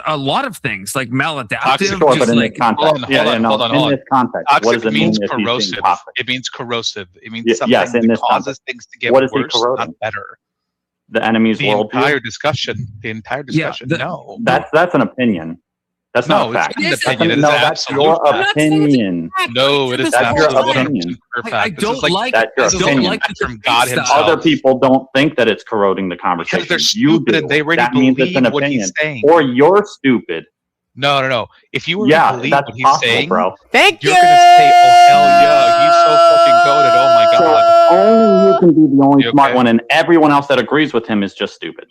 [SPEAKER 12] A lot of things like maladaptive.
[SPEAKER 3] Toxic, sure,
[SPEAKER 12] just
[SPEAKER 3] but in
[SPEAKER 12] like,
[SPEAKER 3] this context, in this context, what
[SPEAKER 14] Toxic
[SPEAKER 3] does it mean
[SPEAKER 14] means
[SPEAKER 3] if he's being
[SPEAKER 14] corrosive.
[SPEAKER 3] toxic?
[SPEAKER 14] It means corrosive. It means
[SPEAKER 3] Yes,
[SPEAKER 14] something
[SPEAKER 3] in
[SPEAKER 14] that
[SPEAKER 3] this
[SPEAKER 14] causes
[SPEAKER 3] context.
[SPEAKER 14] things to get
[SPEAKER 3] What is he
[SPEAKER 14] worse,
[SPEAKER 3] corroding?
[SPEAKER 14] not better.
[SPEAKER 3] The enemy's
[SPEAKER 14] The
[SPEAKER 3] worldview.
[SPEAKER 14] entire discussion. The entire discussion. No.
[SPEAKER 3] That's an opinion. That's
[SPEAKER 14] No,
[SPEAKER 3] not a fact.
[SPEAKER 14] it's not an opinion. It is
[SPEAKER 3] No,
[SPEAKER 14] an
[SPEAKER 3] that's
[SPEAKER 14] absolute
[SPEAKER 3] your
[SPEAKER 14] fact.
[SPEAKER 3] opinion.
[SPEAKER 14] No, it is
[SPEAKER 3] That's your
[SPEAKER 14] absolute
[SPEAKER 3] opinion.
[SPEAKER 14] fact.
[SPEAKER 12] I
[SPEAKER 14] This is
[SPEAKER 12] don't like.
[SPEAKER 3] That's your
[SPEAKER 12] I don't
[SPEAKER 3] opinion.
[SPEAKER 12] like the
[SPEAKER 14] from God
[SPEAKER 12] debate
[SPEAKER 14] himself.
[SPEAKER 12] style.
[SPEAKER 3] Other people don't think that it's corroding the conversation.
[SPEAKER 14] they're
[SPEAKER 3] You
[SPEAKER 14] stupid
[SPEAKER 3] do.
[SPEAKER 14] and they already
[SPEAKER 3] That means it's an
[SPEAKER 14] believe what he's
[SPEAKER 3] opinion.
[SPEAKER 14] saying.
[SPEAKER 3] Or you're stupid.
[SPEAKER 14] No. If you already
[SPEAKER 3] Yeah,
[SPEAKER 14] believe
[SPEAKER 3] that's
[SPEAKER 14] what he's
[SPEAKER 3] possible,
[SPEAKER 14] saying,
[SPEAKER 3] bro.
[SPEAKER 2] Thank
[SPEAKER 14] you're gonna say, "Oh hell yeah, he's so fucking goated." Oh my god.
[SPEAKER 3] Only you can be the only
[SPEAKER 14] You
[SPEAKER 3] smart
[SPEAKER 14] okay?
[SPEAKER 3] one, and everyone else that agrees with him is just stupid.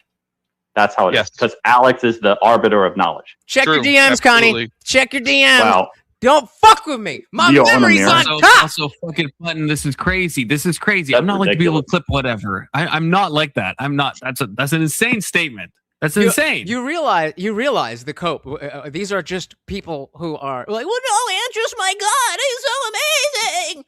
[SPEAKER 3] That's how it is. Because Alex is the arbiter of knowledge.
[SPEAKER 2] Check your DMs, Connie. Check your DMs.
[SPEAKER 3] Wow.
[SPEAKER 2] Don't fuck with me. My
[SPEAKER 3] You own a
[SPEAKER 2] memory's
[SPEAKER 3] mirror.
[SPEAKER 2] on top.
[SPEAKER 12] Also, fucking button. This is crazy. I'm not like to be able to clip whatever. I'm not like that. I'm not. That's an insane statement. That's insane.
[SPEAKER 2] You realize the cope. These are just people who are like, well, no, Andrew's my god. He's so amazing.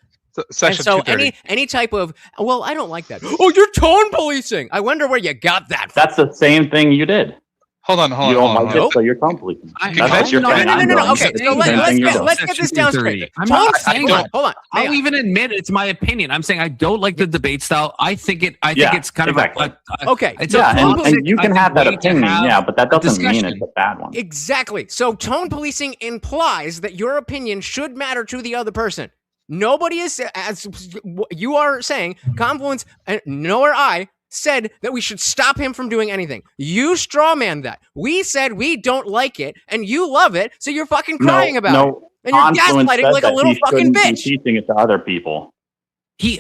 [SPEAKER 14] Section
[SPEAKER 2] And so
[SPEAKER 14] 230.
[SPEAKER 2] any type of, well, I don't like that. Oh, you're tone policing. I wonder where you got that from.
[SPEAKER 3] That's the same thing you did.
[SPEAKER 14] Hold on.
[SPEAKER 3] You don't like it, so you're tone policing. That's your
[SPEAKER 2] No.
[SPEAKER 3] thing. I'm doing
[SPEAKER 2] Okay,
[SPEAKER 3] the
[SPEAKER 2] so
[SPEAKER 3] same thing you're doing.
[SPEAKER 2] let's get this down straight.
[SPEAKER 12] I'm not
[SPEAKER 2] Tone-
[SPEAKER 12] saying
[SPEAKER 2] hold
[SPEAKER 12] that.
[SPEAKER 2] on.
[SPEAKER 12] I'll even admit it's my opinion. I'm saying I don't like the debate style. I think it's kind
[SPEAKER 3] exactly.
[SPEAKER 12] of
[SPEAKER 2] Okay.
[SPEAKER 12] It's
[SPEAKER 3] Yeah,
[SPEAKER 12] a
[SPEAKER 3] and you can have that
[SPEAKER 12] way to
[SPEAKER 3] opinion,
[SPEAKER 12] have
[SPEAKER 3] yeah, but that
[SPEAKER 12] a
[SPEAKER 3] doesn't mean
[SPEAKER 12] discussion.
[SPEAKER 3] it's a bad one.
[SPEAKER 2] Exactly. So tone policing implies that your opinion should matter to the other person. Nobody is, as you are saying, Confluence, nor I, said that we should stop him from doing anything. You strawman that. We said we don't like it, and you love it, so you're fucking crying about it. And you're
[SPEAKER 3] Confluence
[SPEAKER 2] gaslighting
[SPEAKER 3] said
[SPEAKER 2] like a
[SPEAKER 3] that
[SPEAKER 2] little
[SPEAKER 3] he
[SPEAKER 2] fucking
[SPEAKER 3] shouldn't be
[SPEAKER 2] bitch.
[SPEAKER 3] teaching it to other people.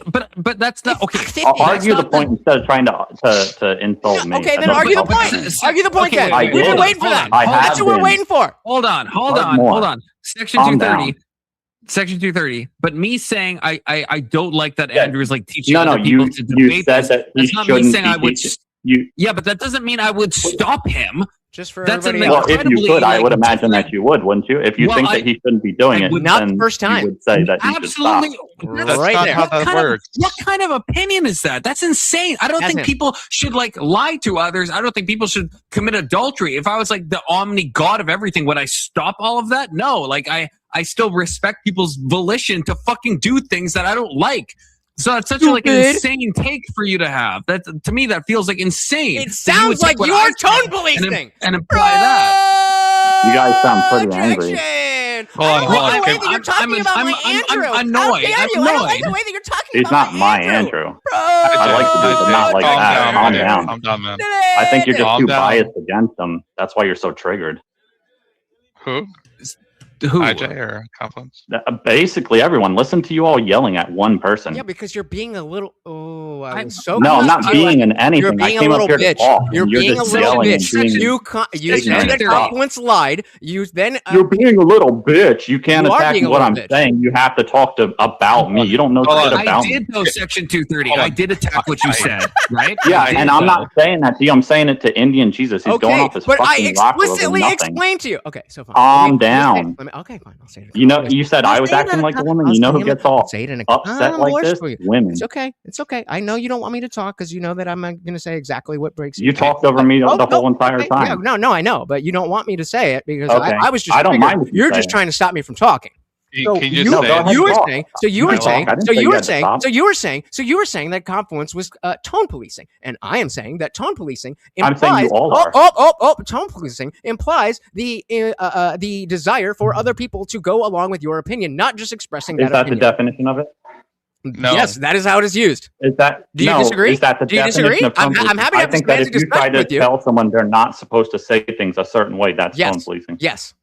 [SPEAKER 12] But that's not okay.
[SPEAKER 3] I'll argue the point instead of trying to insult me.
[SPEAKER 2] Okay,
[SPEAKER 3] That
[SPEAKER 2] then
[SPEAKER 3] doesn't
[SPEAKER 2] argue the
[SPEAKER 3] help
[SPEAKER 2] point.
[SPEAKER 3] me.
[SPEAKER 2] Argue the point, then.
[SPEAKER 3] I
[SPEAKER 2] We've been
[SPEAKER 3] did.
[SPEAKER 2] waiting for that.
[SPEAKER 3] I have
[SPEAKER 2] That's what we're
[SPEAKER 3] been.
[SPEAKER 2] waiting for.
[SPEAKER 12] Hold on. Section
[SPEAKER 3] Calm
[SPEAKER 12] 230.
[SPEAKER 3] down.
[SPEAKER 12] Section 230. But me saying I don't like that Andrew is like teaching
[SPEAKER 3] No,
[SPEAKER 12] other
[SPEAKER 3] no,
[SPEAKER 12] people
[SPEAKER 3] you
[SPEAKER 12] to debate
[SPEAKER 3] said
[SPEAKER 12] this.
[SPEAKER 3] that he
[SPEAKER 12] That's not me
[SPEAKER 3] shouldn't
[SPEAKER 12] saying
[SPEAKER 3] be
[SPEAKER 12] I would.
[SPEAKER 3] teaching.
[SPEAKER 12] Yeah, but that doesn't mean I would stop him.
[SPEAKER 2] Just for
[SPEAKER 12] That's
[SPEAKER 2] everybody
[SPEAKER 12] an
[SPEAKER 3] Well, if you
[SPEAKER 12] incredibly,
[SPEAKER 3] could, I would
[SPEAKER 12] like,
[SPEAKER 3] imagine that you would, wouldn't you? If you
[SPEAKER 12] Well,
[SPEAKER 3] think that he shouldn't be doing it,
[SPEAKER 2] Not the
[SPEAKER 3] then
[SPEAKER 2] first time.
[SPEAKER 3] you would say that he should stop.
[SPEAKER 12] Absolutely.
[SPEAKER 14] That's
[SPEAKER 2] Right
[SPEAKER 14] not
[SPEAKER 2] there.
[SPEAKER 14] how that works.
[SPEAKER 12] What kind of opinion is that? That's insane. I don't
[SPEAKER 2] That's
[SPEAKER 12] think
[SPEAKER 2] him.
[SPEAKER 12] people should like lie to others. I don't think people should commit adultery. If I was like the omni god of everything, would I stop all of that? No. Like I still respect people's volition to fucking do things that I don't like. So it's such like an insane take for you to have. That to me that feels like insane.
[SPEAKER 2] It
[SPEAKER 12] That you would
[SPEAKER 2] sounds like
[SPEAKER 12] take what
[SPEAKER 2] you
[SPEAKER 12] I
[SPEAKER 2] are
[SPEAKER 12] say
[SPEAKER 2] tone policing.
[SPEAKER 12] and apply that.
[SPEAKER 3] You guys sound pretty angry.
[SPEAKER 2] Objection!
[SPEAKER 14] Hold on,
[SPEAKER 2] I
[SPEAKER 14] hold
[SPEAKER 2] don't
[SPEAKER 14] on.
[SPEAKER 2] like the way that you're talking about my Andrew.
[SPEAKER 12] I'm annoyed.
[SPEAKER 2] How dare
[SPEAKER 12] I'm
[SPEAKER 2] you? I don't like the
[SPEAKER 12] annoyed.
[SPEAKER 2] way that you're talking
[SPEAKER 3] He's
[SPEAKER 2] about
[SPEAKER 3] not my Andrew. I like to do, but not like that. Calm down.
[SPEAKER 14] Calm down, man.
[SPEAKER 3] I think you're just
[SPEAKER 14] Calm
[SPEAKER 3] too
[SPEAKER 14] down.
[SPEAKER 3] biased against him. That's why you're so triggered.
[SPEAKER 14] Who?
[SPEAKER 12] Who?
[SPEAKER 14] IJ or Confluence?
[SPEAKER 3] Basically, everyone. Listen to you all yelling at one person.
[SPEAKER 2] Yeah, because you're being a little. Oh. Oh, I was so
[SPEAKER 3] No, I'm not
[SPEAKER 2] confused.
[SPEAKER 3] being in anything.
[SPEAKER 2] You're being
[SPEAKER 3] I came
[SPEAKER 2] a
[SPEAKER 3] up
[SPEAKER 2] little
[SPEAKER 3] here to
[SPEAKER 2] bitch.
[SPEAKER 3] talk.
[SPEAKER 2] You're
[SPEAKER 3] and
[SPEAKER 2] being a
[SPEAKER 3] just
[SPEAKER 2] little
[SPEAKER 3] yelling and
[SPEAKER 2] bitch.
[SPEAKER 3] being
[SPEAKER 2] You said that
[SPEAKER 3] ignorant.
[SPEAKER 2] Confluence lied. You then
[SPEAKER 3] You're being a little bitch. You can't
[SPEAKER 2] You are
[SPEAKER 3] attack
[SPEAKER 2] being a
[SPEAKER 3] what
[SPEAKER 2] little
[SPEAKER 3] I'm
[SPEAKER 2] bitch.
[SPEAKER 3] saying. You have to talk about me. You don't know shit
[SPEAKER 12] I
[SPEAKER 3] about
[SPEAKER 12] did
[SPEAKER 3] me.
[SPEAKER 12] know Section 230. I did attack what you said, right?
[SPEAKER 3] Yeah,
[SPEAKER 12] I did,
[SPEAKER 3] and I'm
[SPEAKER 12] though.
[SPEAKER 3] not saying that to you. I'm saying it to Indian Jesus. He's going off his
[SPEAKER 2] but I
[SPEAKER 3] fucking rocker over
[SPEAKER 2] explicitly
[SPEAKER 3] nothing.
[SPEAKER 2] explained to you. Okay, so fine.
[SPEAKER 3] Calm down.
[SPEAKER 2] Okay, fine. I'll say it.
[SPEAKER 3] You know, you said I was acting like a woman. You know who gets all upset like this? Women.
[SPEAKER 2] It's okay. It's okay. I know you don't want me to talk because you know that I'm going to say exactly what breaks
[SPEAKER 3] You talked over me the whole entire time.
[SPEAKER 2] Yeah, no, I know, but you don't want me to say it because
[SPEAKER 3] Okay.
[SPEAKER 2] I was just.
[SPEAKER 3] I don't
[SPEAKER 2] triggered.
[SPEAKER 3] mind if you
[SPEAKER 2] You're
[SPEAKER 3] say
[SPEAKER 2] just
[SPEAKER 3] it.
[SPEAKER 2] trying to stop me from talking. So
[SPEAKER 14] Can you
[SPEAKER 2] you
[SPEAKER 14] just say it?
[SPEAKER 2] were
[SPEAKER 3] talk.
[SPEAKER 2] saying,
[SPEAKER 3] You can talk. I didn't say you had to stop.
[SPEAKER 2] so you were saying that Confluence was tone policing, and I am saying that tone policing
[SPEAKER 3] I'm
[SPEAKER 2] implies
[SPEAKER 3] saying you all are.
[SPEAKER 2] tone policing implies the desire for other people to go along with your opinion, not just expressing
[SPEAKER 3] Is
[SPEAKER 2] that
[SPEAKER 3] that
[SPEAKER 2] opinion.
[SPEAKER 3] the definition of it?
[SPEAKER 14] No.
[SPEAKER 2] Yes, that is how it is used.
[SPEAKER 3] Is that
[SPEAKER 2] Do you
[SPEAKER 3] no,
[SPEAKER 2] disagree?
[SPEAKER 3] Is that the
[SPEAKER 2] Do you
[SPEAKER 3] definition
[SPEAKER 2] disagree?
[SPEAKER 3] of tone
[SPEAKER 2] I'm happy to
[SPEAKER 3] I
[SPEAKER 2] have
[SPEAKER 3] think
[SPEAKER 2] this
[SPEAKER 3] that if you
[SPEAKER 2] discussion
[SPEAKER 3] try to
[SPEAKER 2] with you.
[SPEAKER 3] tell someone they're not supposed to say things a certain way, that's tone policing.
[SPEAKER 2] Yes.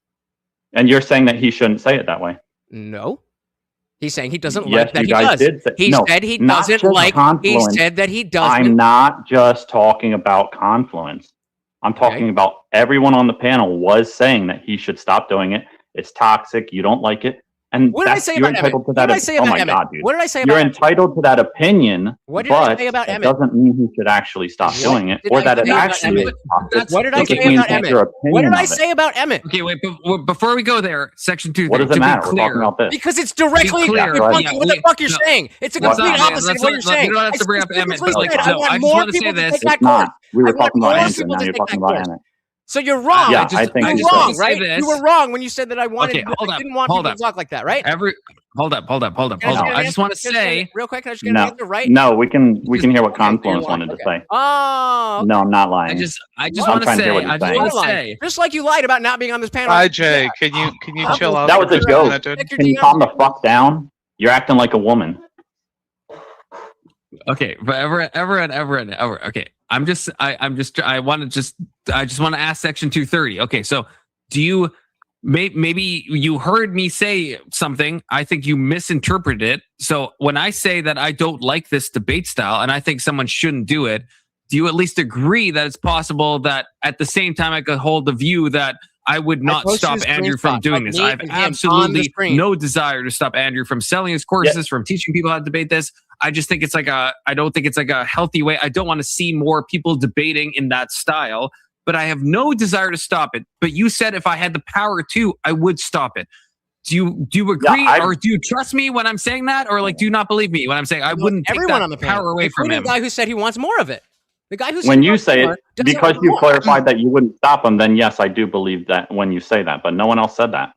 [SPEAKER 3] And you're saying that he shouldn't say it that way.
[SPEAKER 2] No. He's saying he doesn't
[SPEAKER 3] Yes,
[SPEAKER 2] like that
[SPEAKER 3] you
[SPEAKER 2] he
[SPEAKER 3] guys
[SPEAKER 2] does.
[SPEAKER 3] did say-
[SPEAKER 2] He
[SPEAKER 3] no,
[SPEAKER 2] said he
[SPEAKER 3] not
[SPEAKER 2] doesn't
[SPEAKER 3] just
[SPEAKER 2] like. He
[SPEAKER 3] Confluence.
[SPEAKER 2] said that he doesn't.
[SPEAKER 3] I'm not just talking about Confluence. I'm talking about everyone on the panel was saying that he should stop doing it. It's toxic. You don't like it. And
[SPEAKER 2] What did I say
[SPEAKER 3] you're
[SPEAKER 2] about
[SPEAKER 3] entitled
[SPEAKER 2] Emmett?
[SPEAKER 3] to
[SPEAKER 2] What
[SPEAKER 3] that.
[SPEAKER 2] did I say
[SPEAKER 3] Oh
[SPEAKER 2] about
[SPEAKER 3] my
[SPEAKER 2] Emmett?
[SPEAKER 3] God, dude.
[SPEAKER 2] What did I say
[SPEAKER 3] You're
[SPEAKER 2] about
[SPEAKER 3] entitled to that opinion.
[SPEAKER 2] What did I
[SPEAKER 3] but
[SPEAKER 2] say about
[SPEAKER 3] that
[SPEAKER 2] Emmett?
[SPEAKER 3] doesn't mean he should actually stop doing it,
[SPEAKER 2] did
[SPEAKER 3] or
[SPEAKER 2] I
[SPEAKER 3] that
[SPEAKER 2] say
[SPEAKER 3] it
[SPEAKER 2] about
[SPEAKER 3] actually
[SPEAKER 2] Emmett?
[SPEAKER 3] is toxic.
[SPEAKER 2] What did I
[SPEAKER 3] It
[SPEAKER 2] say
[SPEAKER 3] just means
[SPEAKER 2] about
[SPEAKER 3] that's
[SPEAKER 2] Emmett?
[SPEAKER 3] your
[SPEAKER 2] What did
[SPEAKER 3] opinion
[SPEAKER 2] I
[SPEAKER 3] of it.
[SPEAKER 2] say about Emmett?
[SPEAKER 12] Okay, wait, but before we go there, Section 230.
[SPEAKER 3] What does it matter?
[SPEAKER 12] To
[SPEAKER 3] We're
[SPEAKER 12] be
[SPEAKER 3] talking
[SPEAKER 12] clear,
[SPEAKER 3] about this.
[SPEAKER 2] Because it's directly
[SPEAKER 12] clear.
[SPEAKER 2] debunking what the fuck you're
[SPEAKER 12] no,
[SPEAKER 2] saying. It's a
[SPEAKER 12] let's
[SPEAKER 2] complete
[SPEAKER 12] not-
[SPEAKER 2] opposite
[SPEAKER 12] let's
[SPEAKER 2] of what
[SPEAKER 12] not-
[SPEAKER 2] you're saying.
[SPEAKER 12] You don't have to bring up Emmett, but like,
[SPEAKER 2] I
[SPEAKER 12] no, I
[SPEAKER 2] want
[SPEAKER 12] just
[SPEAKER 2] more
[SPEAKER 12] want to say
[SPEAKER 2] people to
[SPEAKER 12] this.
[SPEAKER 2] take that
[SPEAKER 3] It's not.
[SPEAKER 2] course.
[SPEAKER 3] We were
[SPEAKER 2] I want
[SPEAKER 3] talking about
[SPEAKER 2] more
[SPEAKER 3] Andrew.
[SPEAKER 2] people
[SPEAKER 3] Now
[SPEAKER 2] to
[SPEAKER 3] you're
[SPEAKER 2] take
[SPEAKER 3] talking
[SPEAKER 2] that
[SPEAKER 3] about
[SPEAKER 2] course.
[SPEAKER 3] Emmett.
[SPEAKER 2] So you're wrong.
[SPEAKER 3] Yeah, I think
[SPEAKER 2] you're
[SPEAKER 3] you
[SPEAKER 2] wrong,
[SPEAKER 3] said.
[SPEAKER 2] right?
[SPEAKER 12] this.
[SPEAKER 2] You were wrong when you said that I wanted.
[SPEAKER 12] Okay, hold
[SPEAKER 2] I
[SPEAKER 12] up,
[SPEAKER 2] didn't want
[SPEAKER 12] hold
[SPEAKER 2] people
[SPEAKER 12] up.
[SPEAKER 2] to talk like that, right?
[SPEAKER 12] Hold up.
[SPEAKER 2] Can
[SPEAKER 12] I just want to
[SPEAKER 2] get an
[SPEAKER 12] say
[SPEAKER 2] answer real quick. Can I just get an
[SPEAKER 3] No,
[SPEAKER 2] answer, right?
[SPEAKER 3] no, we can hear what
[SPEAKER 2] Okay,
[SPEAKER 3] Confluence
[SPEAKER 2] you're
[SPEAKER 3] wanted to
[SPEAKER 2] lying.
[SPEAKER 3] say.
[SPEAKER 2] Oh,
[SPEAKER 3] No, I'm not lying.
[SPEAKER 12] I just
[SPEAKER 3] I'm
[SPEAKER 12] want to
[SPEAKER 3] trying to hear
[SPEAKER 12] say.
[SPEAKER 3] what you're
[SPEAKER 12] I just
[SPEAKER 3] saying.
[SPEAKER 12] want to
[SPEAKER 2] lying.
[SPEAKER 12] say.
[SPEAKER 2] Just like you lied about not being on this panel.
[SPEAKER 14] Hi, Jay. Can you chill out?
[SPEAKER 3] That was
[SPEAKER 14] for
[SPEAKER 3] a
[SPEAKER 14] just
[SPEAKER 3] joke.
[SPEAKER 14] minute, dude?
[SPEAKER 3] Can you calm the fuck down? You're acting like a woman.
[SPEAKER 12] Okay, but Everett. Okay, I just want to ask Section 230. Okay, so do you maybe you heard me say something? I think you misinterpreted it. So when I say that I don't like this debate style and I think someone shouldn't do it, do you at least agree that it's possible that at the same time I could hold the view that I would not stop Andrew from doing this? I have absolutely no desire to stop Andrew from selling his courses, from teaching people how to debate this. I just think I don't think it's like a healthy way. I don't want to see more people debating in that style, but I have no desire to stop it. But you said if I had the power to, I would stop it. Do you agree, or do you trust me when I'm saying that, or like do you not believe me when I'm saying I wouldn't take
[SPEAKER 2] Everyone
[SPEAKER 12] that
[SPEAKER 2] on the
[SPEAKER 12] power away from him?
[SPEAKER 2] The guy who said he wants more of it. The guy who said
[SPEAKER 3] When
[SPEAKER 2] he
[SPEAKER 3] you
[SPEAKER 2] wants
[SPEAKER 3] say
[SPEAKER 2] more
[SPEAKER 3] it,
[SPEAKER 2] doesn't
[SPEAKER 3] because
[SPEAKER 2] want
[SPEAKER 3] you
[SPEAKER 2] more.
[SPEAKER 3] clarified that you wouldn't stop him, then yes, I do believe that when you say that. But no one else said that.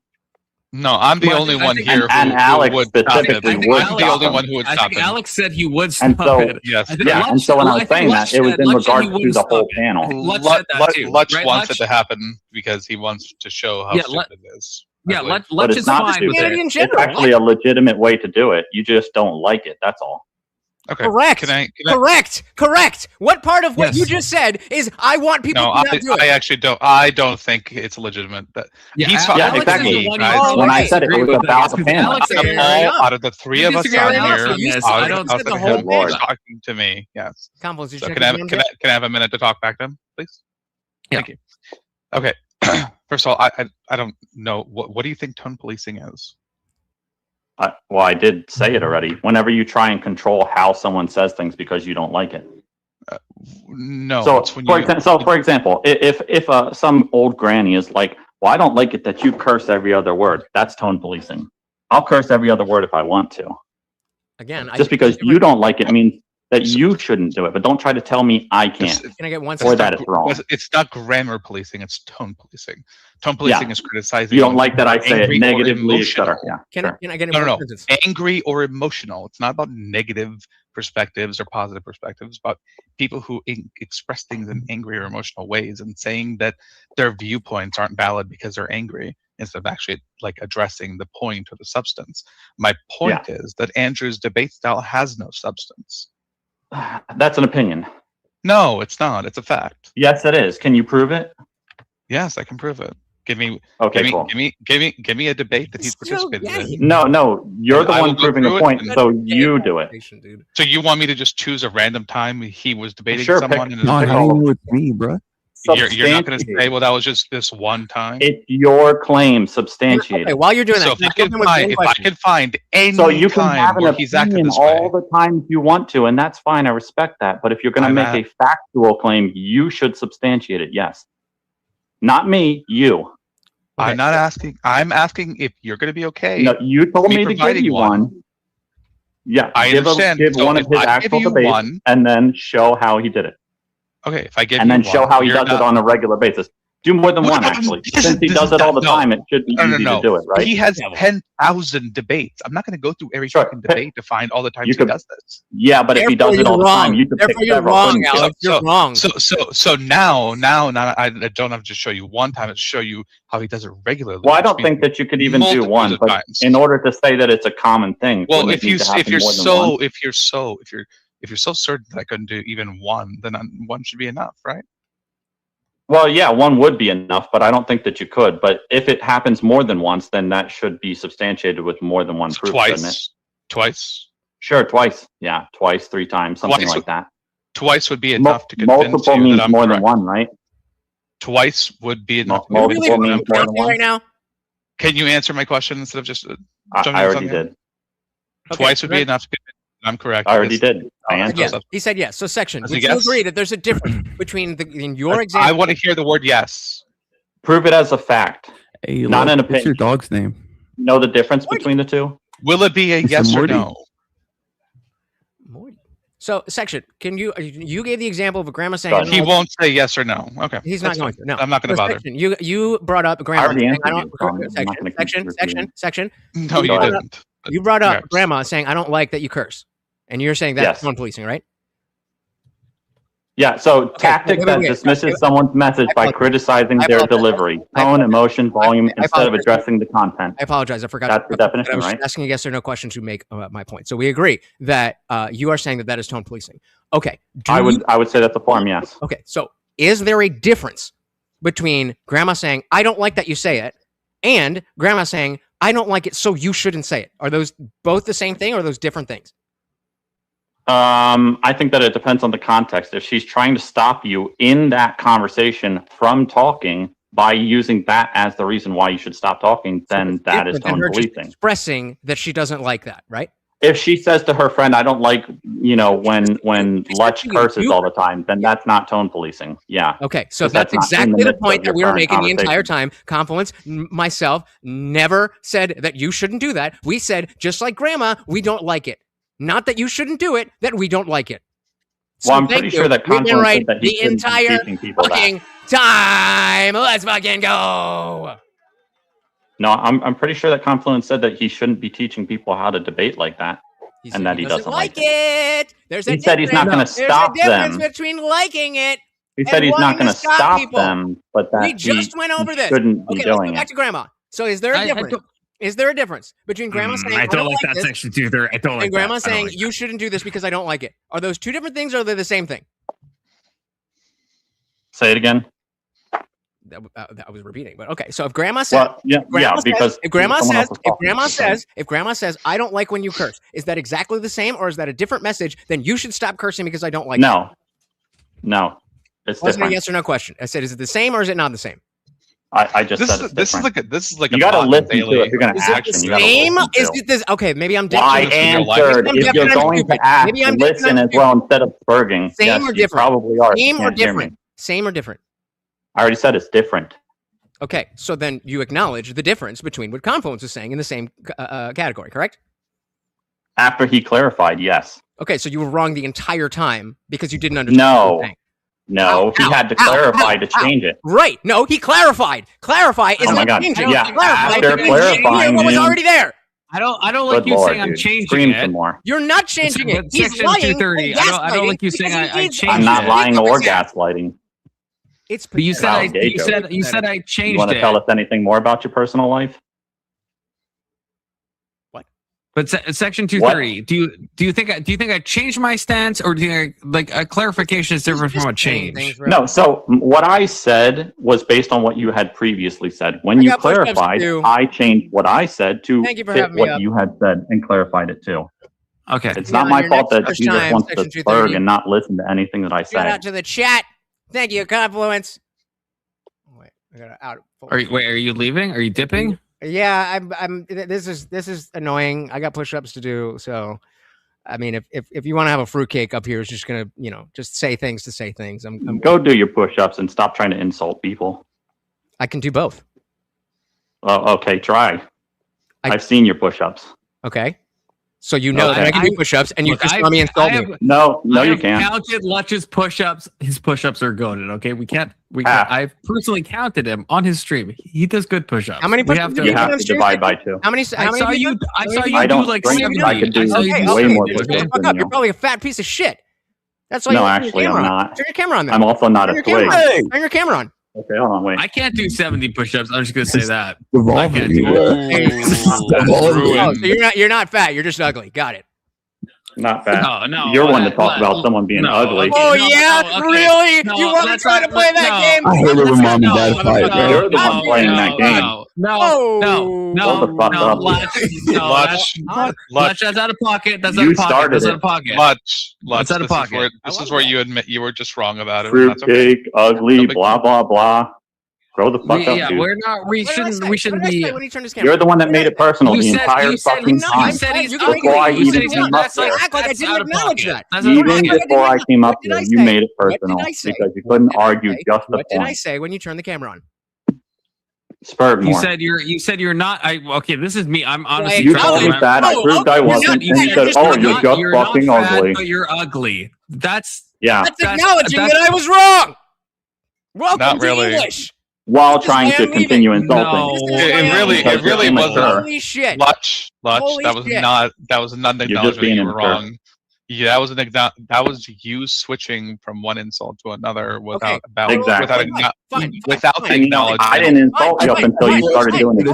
[SPEAKER 14] No, I'm the only one here
[SPEAKER 3] and
[SPEAKER 14] who
[SPEAKER 3] Alex
[SPEAKER 14] would stop it.
[SPEAKER 3] specifically would
[SPEAKER 14] I'm the
[SPEAKER 3] stop
[SPEAKER 14] only
[SPEAKER 3] him.
[SPEAKER 14] one who would
[SPEAKER 12] I
[SPEAKER 14] stop
[SPEAKER 12] think
[SPEAKER 14] it.
[SPEAKER 12] Alex said he would
[SPEAKER 3] And
[SPEAKER 12] stop
[SPEAKER 3] so,
[SPEAKER 12] it.
[SPEAKER 14] Yes.
[SPEAKER 3] and so when I was saying that, it was in regards to the whole panel.
[SPEAKER 12] Lutz said that too,
[SPEAKER 14] Lutz
[SPEAKER 12] right,
[SPEAKER 14] wants
[SPEAKER 12] Lutz?
[SPEAKER 14] it to happen because he wants to show how stupid it is.
[SPEAKER 12] Yeah,
[SPEAKER 3] But
[SPEAKER 12] Lutz
[SPEAKER 3] it's
[SPEAKER 12] is
[SPEAKER 3] not
[SPEAKER 12] fine with
[SPEAKER 3] stupid.
[SPEAKER 12] it.
[SPEAKER 3] It's actually a legitimate way to do it. You just don't like it. That's all.
[SPEAKER 14] Okay.
[SPEAKER 2] Correct. Correct. What part of what
[SPEAKER 3] Yes.
[SPEAKER 2] you just said is I want people
[SPEAKER 14] No,
[SPEAKER 2] to not do it?
[SPEAKER 14] I actually don't. I don't think it's legitimate. That he's talking
[SPEAKER 3] yeah,
[SPEAKER 14] to
[SPEAKER 3] exactly.
[SPEAKER 14] me, guys.
[SPEAKER 3] When I said it was about the panel.
[SPEAKER 14] Out of the three of us on here,
[SPEAKER 12] I don't
[SPEAKER 14] out of him, he's talking to me. Yes.
[SPEAKER 2] Compliments, you
[SPEAKER 14] So
[SPEAKER 2] check
[SPEAKER 14] can I
[SPEAKER 2] the
[SPEAKER 14] can I have a minute to talk back to him, please?
[SPEAKER 12] Yeah.
[SPEAKER 14] Thank you. Okay. First of all, I don't know what do you think tone policing is?
[SPEAKER 3] Well, I did say it already. Whenever you try and control how someone says things because you don't like it.
[SPEAKER 14] No.
[SPEAKER 3] So,
[SPEAKER 14] it's when you,
[SPEAKER 3] for example, if some old granny is like, "Well, I don't like it that you curse every other word," that's tone policing. I'll curse every other word if I want to.
[SPEAKER 2] Again,
[SPEAKER 3] Just because you don't like it means that you shouldn't do it. But don't try to tell me I can't.
[SPEAKER 2] Can I get one
[SPEAKER 3] Or that it's wrong.
[SPEAKER 14] It's not grammar policing, it's tone policing. Tone policing is criticizing.
[SPEAKER 3] You don't like that I say it
[SPEAKER 14] angry or
[SPEAKER 3] negatively, etc.
[SPEAKER 14] emotional.
[SPEAKER 3] Yeah.
[SPEAKER 2] Can I get
[SPEAKER 14] No. Angry or emotional. It's not about negative perspectives or positive perspectives. It's about people who express things in angry or emotional ways and saying that their viewpoints aren't valid because they're angry instead of actually like addressing the point or the substance. My point is that Andrew's debate style has no substance.
[SPEAKER 3] That's an opinion.
[SPEAKER 14] No, it's not. It's a fact.
[SPEAKER 3] Yes, it is. Can you prove it?
[SPEAKER 14] Yes, I can prove it. Give me
[SPEAKER 3] cool.
[SPEAKER 14] give me a debate that he's participated in.
[SPEAKER 3] No, you're the one proving the point, so you do it.
[SPEAKER 14] So you want me to just choose a random time he was debating
[SPEAKER 3] Sure,
[SPEAKER 14] someone?
[SPEAKER 3] pick-
[SPEAKER 14] And
[SPEAKER 3] No,
[SPEAKER 14] then-
[SPEAKER 3] how do you know
[SPEAKER 4] it's me, bro?
[SPEAKER 14] You're not going to say, well, that was just this one time.
[SPEAKER 3] It's your claim substantiated.
[SPEAKER 2] Okay, while you're doing
[SPEAKER 14] So
[SPEAKER 2] that,
[SPEAKER 14] if I can find any
[SPEAKER 3] So you can
[SPEAKER 14] time
[SPEAKER 3] have an
[SPEAKER 14] where he's acted
[SPEAKER 3] opinion
[SPEAKER 14] this way.
[SPEAKER 3] all the times you want to, and that's fine. I respect that. But if you're going to make a factual claim, you should substantiate it. Yes, not me. You.
[SPEAKER 14] I'm not asking. I'm asking if you're going to be okay.
[SPEAKER 3] No, you told me to give
[SPEAKER 14] providing
[SPEAKER 3] you one. Yeah,
[SPEAKER 14] I understand.
[SPEAKER 3] Give
[SPEAKER 14] So
[SPEAKER 3] one of
[SPEAKER 14] if
[SPEAKER 3] his
[SPEAKER 14] I give
[SPEAKER 3] actual
[SPEAKER 14] you
[SPEAKER 3] debates,
[SPEAKER 14] one-
[SPEAKER 3] and then show how he did it,
[SPEAKER 14] Okay, if I give
[SPEAKER 3] and
[SPEAKER 14] you
[SPEAKER 3] then show
[SPEAKER 14] one,
[SPEAKER 3] how he
[SPEAKER 14] you're
[SPEAKER 3] does it
[SPEAKER 14] not-
[SPEAKER 3] on a regular basis. Do more than one, actually. Since he does it all the time, it should be easy to do it, right?
[SPEAKER 14] He has 10,000 debates. I'm not going to go through every fucking debate to find all the times he does this.
[SPEAKER 3] Yeah, but if he does it all the time, you could pick several. couldn't you?
[SPEAKER 2] You're wrong.
[SPEAKER 14] So now I don't have to show you one time. It's show you how he does it regularly.
[SPEAKER 3] Well, I don't think that you could even do
[SPEAKER 14] multitudes
[SPEAKER 3] one,
[SPEAKER 14] of
[SPEAKER 3] but
[SPEAKER 14] times.
[SPEAKER 3] in order to say that it's a common thing,
[SPEAKER 14] Well,
[SPEAKER 3] wouldn't
[SPEAKER 14] if
[SPEAKER 3] it need to happen
[SPEAKER 14] you're
[SPEAKER 3] more than
[SPEAKER 14] so
[SPEAKER 3] one?
[SPEAKER 14] if you're so certain that I couldn't do even one, then one should be enough, right?
[SPEAKER 3] Well, yeah, one would be enough, but I don't think that you could. But if it happens more than once, then that should be substantiated with more than one proof, shouldn't it?
[SPEAKER 14] Twice.
[SPEAKER 3] Sure, twice. Yeah, twice, 3 times, something
[SPEAKER 14] Twice
[SPEAKER 3] like that.
[SPEAKER 14] Twice would be enough to convince
[SPEAKER 3] Multiple
[SPEAKER 14] you
[SPEAKER 3] means
[SPEAKER 14] that I'm
[SPEAKER 3] more
[SPEAKER 14] correct.
[SPEAKER 3] than one, right?
[SPEAKER 14] Twice would be enough. to
[SPEAKER 3] Multiple
[SPEAKER 14] convince you that
[SPEAKER 3] means
[SPEAKER 14] I'm
[SPEAKER 3] more
[SPEAKER 14] correct.
[SPEAKER 3] than one.
[SPEAKER 2] Right now,
[SPEAKER 14] Can you answer my question instead of just jumping
[SPEAKER 3] I
[SPEAKER 14] in
[SPEAKER 3] already
[SPEAKER 14] something?
[SPEAKER 3] did.
[SPEAKER 14] Twice would be
[SPEAKER 2] right.
[SPEAKER 14] enough to convince you that I'm correct.
[SPEAKER 3] I already
[SPEAKER 14] because-
[SPEAKER 3] did. I answered.
[SPEAKER 2] yes, he said yes. So section,
[SPEAKER 14] Does he
[SPEAKER 2] would you
[SPEAKER 14] guess?
[SPEAKER 2] agree that there's a difference between in your example?
[SPEAKER 14] I want to hear the word yes.
[SPEAKER 3] Prove it as a fact,
[SPEAKER 4] Hey,
[SPEAKER 3] not an
[SPEAKER 4] what's your
[SPEAKER 3] opinion.
[SPEAKER 4] dog's name?
[SPEAKER 3] Know the difference between the two?
[SPEAKER 14] Will it be a
[SPEAKER 4] It's a
[SPEAKER 14] yes or
[SPEAKER 4] Morty.
[SPEAKER 14] no?
[SPEAKER 2] So section, can you gave the example of a grandma saying
[SPEAKER 14] He won't say yes or no. Okay.
[SPEAKER 2] He's not
[SPEAKER 14] that's
[SPEAKER 2] going
[SPEAKER 14] fine.
[SPEAKER 2] to. No,
[SPEAKER 14] I'm not going to
[SPEAKER 2] So
[SPEAKER 14] bother.
[SPEAKER 2] section, you brought up a grandma.
[SPEAKER 3] already
[SPEAKER 2] saying,
[SPEAKER 3] answered
[SPEAKER 2] I
[SPEAKER 3] you, so I'm not
[SPEAKER 2] section,
[SPEAKER 3] gonna keep
[SPEAKER 2] section,
[SPEAKER 3] repeating.
[SPEAKER 2] section.
[SPEAKER 14] No, you
[SPEAKER 2] brought up-
[SPEAKER 14] didn't.
[SPEAKER 2] You brought up
[SPEAKER 14] Next.
[SPEAKER 2] grandma saying, "I don't like that you curse," and you're saying that's
[SPEAKER 3] Yes.
[SPEAKER 2] tone policing, right?
[SPEAKER 3] Yeah, so tactic that dismisses someone's message by criticizing their delivery, tone, emotion, volume, instead of addressing the content.
[SPEAKER 2] I apologize. I forgot.
[SPEAKER 3] That's the
[SPEAKER 2] But I
[SPEAKER 3] definition,
[SPEAKER 2] was
[SPEAKER 3] right?
[SPEAKER 2] asking a yes or no question to make my point. So we agree that you are saying that that is tone policing. Okay.
[SPEAKER 3] I would say that's a form, yes.
[SPEAKER 2] Okay. So is there a difference between grandma saying, "I don't like that you say it," and grandma saying, "I don't like it, so you shouldn't say it"? Are those both the same thing, or are those different things?
[SPEAKER 3] I think that it depends on the context. If she's trying to stop you in that conversation from talking by using that as the reason why you should stop talking, then that is
[SPEAKER 2] Different than
[SPEAKER 3] tone
[SPEAKER 2] her just
[SPEAKER 3] policing.
[SPEAKER 2] expressing that she doesn't like that, right?
[SPEAKER 3] If she says to her friend, "I don't like, when Lutch curses all the time," then that's not tone policing. Yeah.
[SPEAKER 2] Okay, so
[SPEAKER 3] 'Cause
[SPEAKER 2] that's
[SPEAKER 3] not in
[SPEAKER 2] exactly the
[SPEAKER 3] midst
[SPEAKER 2] point
[SPEAKER 3] of
[SPEAKER 2] that
[SPEAKER 3] your
[SPEAKER 2] we were
[SPEAKER 3] current
[SPEAKER 2] making the entire
[SPEAKER 3] conversation.
[SPEAKER 2] time. Confluence, myself, never said that you shouldn't do that. We said, just like grandma, we don't like it. Not that you shouldn't do it, that we don't like it.
[SPEAKER 3] Well, I'm
[SPEAKER 2] thank
[SPEAKER 3] pretty
[SPEAKER 2] you.
[SPEAKER 3] sure that
[SPEAKER 2] We've been
[SPEAKER 3] Confluence
[SPEAKER 2] right
[SPEAKER 3] said that he
[SPEAKER 2] the
[SPEAKER 3] shouldn't be
[SPEAKER 2] entire
[SPEAKER 3] teaching people that.
[SPEAKER 2] fucking time. Let's fucking go.
[SPEAKER 3] No, I'm pretty sure that Confluence said that he shouldn't be teaching people how to debate like that, and that he doesn't like it.
[SPEAKER 2] it. There's a
[SPEAKER 3] He said he's not
[SPEAKER 2] difference.
[SPEAKER 3] gonna stop
[SPEAKER 2] There's a difference
[SPEAKER 3] them.
[SPEAKER 2] between liking it.
[SPEAKER 3] He said
[SPEAKER 2] and
[SPEAKER 3] he's not
[SPEAKER 2] wanting
[SPEAKER 3] going to stop
[SPEAKER 2] people.
[SPEAKER 3] them, but that
[SPEAKER 2] We just
[SPEAKER 3] he,
[SPEAKER 2] went over
[SPEAKER 3] he
[SPEAKER 2] this.
[SPEAKER 3] shouldn't be
[SPEAKER 2] Okay, let's
[SPEAKER 3] doing
[SPEAKER 2] go back
[SPEAKER 3] it.
[SPEAKER 2] to grandma. So is there a difference? Is there a difference between grandma saying
[SPEAKER 12] I don't like that
[SPEAKER 2] this,
[SPEAKER 12] section 230. I don't like
[SPEAKER 2] and grandma
[SPEAKER 12] that. I don't
[SPEAKER 2] saying
[SPEAKER 12] like
[SPEAKER 2] you shouldn't do this because I don't like it? Are those two different things, or are they the same thing?
[SPEAKER 3] Say it again.
[SPEAKER 2] That was repeating, but okay. So if grandma says,
[SPEAKER 3] Well, yeah, because
[SPEAKER 2] if grandma
[SPEAKER 3] someone
[SPEAKER 2] says,
[SPEAKER 3] else was talking.
[SPEAKER 2] if grandma says, I don't like when you curse, is that exactly the same, or is that a different message? Then you should stop cursing because I don't like it.
[SPEAKER 3] No, it's
[SPEAKER 2] Wasn't
[SPEAKER 3] different.
[SPEAKER 2] a yes or no question. I said, is it the same or is it not the same?
[SPEAKER 3] I just said it's
[SPEAKER 14] this is
[SPEAKER 3] different.
[SPEAKER 14] like
[SPEAKER 3] you got to listen to it if you're going to
[SPEAKER 2] Is it
[SPEAKER 3] action.
[SPEAKER 2] the
[SPEAKER 3] You gotta
[SPEAKER 2] same?
[SPEAKER 3] listen to
[SPEAKER 2] Is
[SPEAKER 3] it.
[SPEAKER 2] it this? Okay, maybe I'm
[SPEAKER 3] Well, I
[SPEAKER 2] different.
[SPEAKER 3] answered.
[SPEAKER 2] Maybe I'm
[SPEAKER 3] If you're
[SPEAKER 2] different, I'm
[SPEAKER 3] going to
[SPEAKER 2] stupid.
[SPEAKER 3] ask,
[SPEAKER 2] Maybe I'm different,
[SPEAKER 3] listen
[SPEAKER 2] I'm
[SPEAKER 3] as well instead of spurging.
[SPEAKER 2] Same
[SPEAKER 3] Yes,
[SPEAKER 2] or
[SPEAKER 3] you
[SPEAKER 2] different?
[SPEAKER 3] probably are.
[SPEAKER 2] Same
[SPEAKER 3] You
[SPEAKER 2] or
[SPEAKER 3] can't hear me.
[SPEAKER 2] different? Same or different?
[SPEAKER 3] I already said it's different.
[SPEAKER 2] Okay, so then you acknowledge the difference between what Confluence is saying in the same category, correct?
[SPEAKER 3] After he clarified, yes.
[SPEAKER 2] Okay, so you were wrong the entire time because you didn't understand what he was saying.
[SPEAKER 3] No, he had to clarify to change it.
[SPEAKER 2] Right. No, he clarified. Clarify is
[SPEAKER 3] Oh my
[SPEAKER 2] not
[SPEAKER 3] God.
[SPEAKER 2] changing.
[SPEAKER 3] Yeah,
[SPEAKER 2] Clarify
[SPEAKER 3] after
[SPEAKER 2] because you didn't hear
[SPEAKER 3] clarifying,
[SPEAKER 2] what was
[SPEAKER 3] you-
[SPEAKER 2] already there.
[SPEAKER 12] I don't like
[SPEAKER 3] Good
[SPEAKER 12] you
[SPEAKER 3] Lord,
[SPEAKER 12] saying I'm
[SPEAKER 3] dude.
[SPEAKER 12] changing
[SPEAKER 3] Scream
[SPEAKER 12] it.
[SPEAKER 3] some more.
[SPEAKER 2] You're not changing it. He's
[SPEAKER 12] Section
[SPEAKER 2] lying.
[SPEAKER 12] 230. I don't like you saying I changed it.
[SPEAKER 3] I'm not lying or gaslighting.
[SPEAKER 2] It's
[SPEAKER 12] But you said
[SPEAKER 3] Wow,
[SPEAKER 12] I
[SPEAKER 3] gay
[SPEAKER 12] you
[SPEAKER 3] joke.
[SPEAKER 12] said you said I
[SPEAKER 3] You
[SPEAKER 12] changed
[SPEAKER 3] want to
[SPEAKER 12] it.
[SPEAKER 3] tell us anything more about your personal life?
[SPEAKER 12] But section 230, do you think I changed my stance, or do you think like a clarification is different from a change?
[SPEAKER 3] No, so what I said was based on what you had previously said. When you clarified, I changed what I said to fit what you had said and clarified it too.
[SPEAKER 12] Okay.
[SPEAKER 3] It's not my fault that you just want to spurg and not listen to anything that I say.
[SPEAKER 2] Shout out to the chat. Thank you, Confluence. Wait, I gotta out.
[SPEAKER 12] Are you leaving? Are you dipping?
[SPEAKER 2] Yeah, I'm. This is annoying. I got push-ups to do. So, I mean, if you want to have a fruitcake up here, it's just gonna, just say things to say things. I'm
[SPEAKER 3] Go do your push-ups and stop trying to insult people.
[SPEAKER 2] I can do both.
[SPEAKER 3] Okay, try. I've seen your push-ups.
[SPEAKER 2] Okay. So that I can do push-ups, and you just let me insult me.
[SPEAKER 3] No, you can't.
[SPEAKER 12] Counted Lutch's push-ups. His push-ups are goated. Okay, we can't. I've personally counted him on his stream. He does good push-ups.
[SPEAKER 2] How many push-ups?
[SPEAKER 3] You have to divide by 2.
[SPEAKER 2] How many?
[SPEAKER 12] I saw you
[SPEAKER 3] I
[SPEAKER 12] do like 70.
[SPEAKER 3] I could do way more push-ups than you.
[SPEAKER 2] You're probably a fat piece of shit. That's why.
[SPEAKER 3] No, actually, I'm not.
[SPEAKER 2] Turn your camera on. Then.
[SPEAKER 3] I'm also not a twig.
[SPEAKER 2] Turn your camera on.
[SPEAKER 3] Okay, hold on, wait.
[SPEAKER 12] I can't do 70 push-ups. I'm just gonna say that.
[SPEAKER 3] I
[SPEAKER 12] can't do
[SPEAKER 2] that. So you're not fat. You're just ugly. Got it.
[SPEAKER 3] Not fat.
[SPEAKER 12] No.
[SPEAKER 3] You're one to talk about someone being ugly.
[SPEAKER 2] Really? You want to try to play that game?
[SPEAKER 3] I hate it when mom and dad fight. You're the one playing that game.
[SPEAKER 12] No. Lutch, that's out of pocket. That's out of pocket. That's out of pocket.
[SPEAKER 14] Lutch,
[SPEAKER 12] that's out of pocket.
[SPEAKER 14] This is where you admit you were just wrong about it.
[SPEAKER 3] Fruitcake, ugly, blah blah blah. Grow the fuck up,
[SPEAKER 12] yeah,
[SPEAKER 3] dude.
[SPEAKER 12] we're not. We shouldn't be.
[SPEAKER 3] You're the one that made it personal the entire fucking time.
[SPEAKER 12] You said he's
[SPEAKER 3] before I even came up there.
[SPEAKER 2] Act like I didn't acknowledge that.
[SPEAKER 3] Even before I came up there, you made it personal because you couldn't argue just the
[SPEAKER 2] What did I
[SPEAKER 3] point.
[SPEAKER 2] say when you turned the camera on?
[SPEAKER 3] Spurred more.
[SPEAKER 12] You said you're not. Okay, this is me. I'm honestly.
[SPEAKER 3] You told me that. I proved I wasn't, and you said, "Oh, you're just fucking ugly."
[SPEAKER 12] But you're ugly. That's
[SPEAKER 2] acknowledging that I was wrong. Welcome to English.
[SPEAKER 3] While trying to continue insulting.
[SPEAKER 14] It really wasn't.
[SPEAKER 2] Holy shit.
[SPEAKER 14] Lutch, that was not an acknowledgement you were wrong. Yeah, that was you switching from one insult to another without the acknowledgement.
[SPEAKER 3] I didn't insult you up until you started doing it to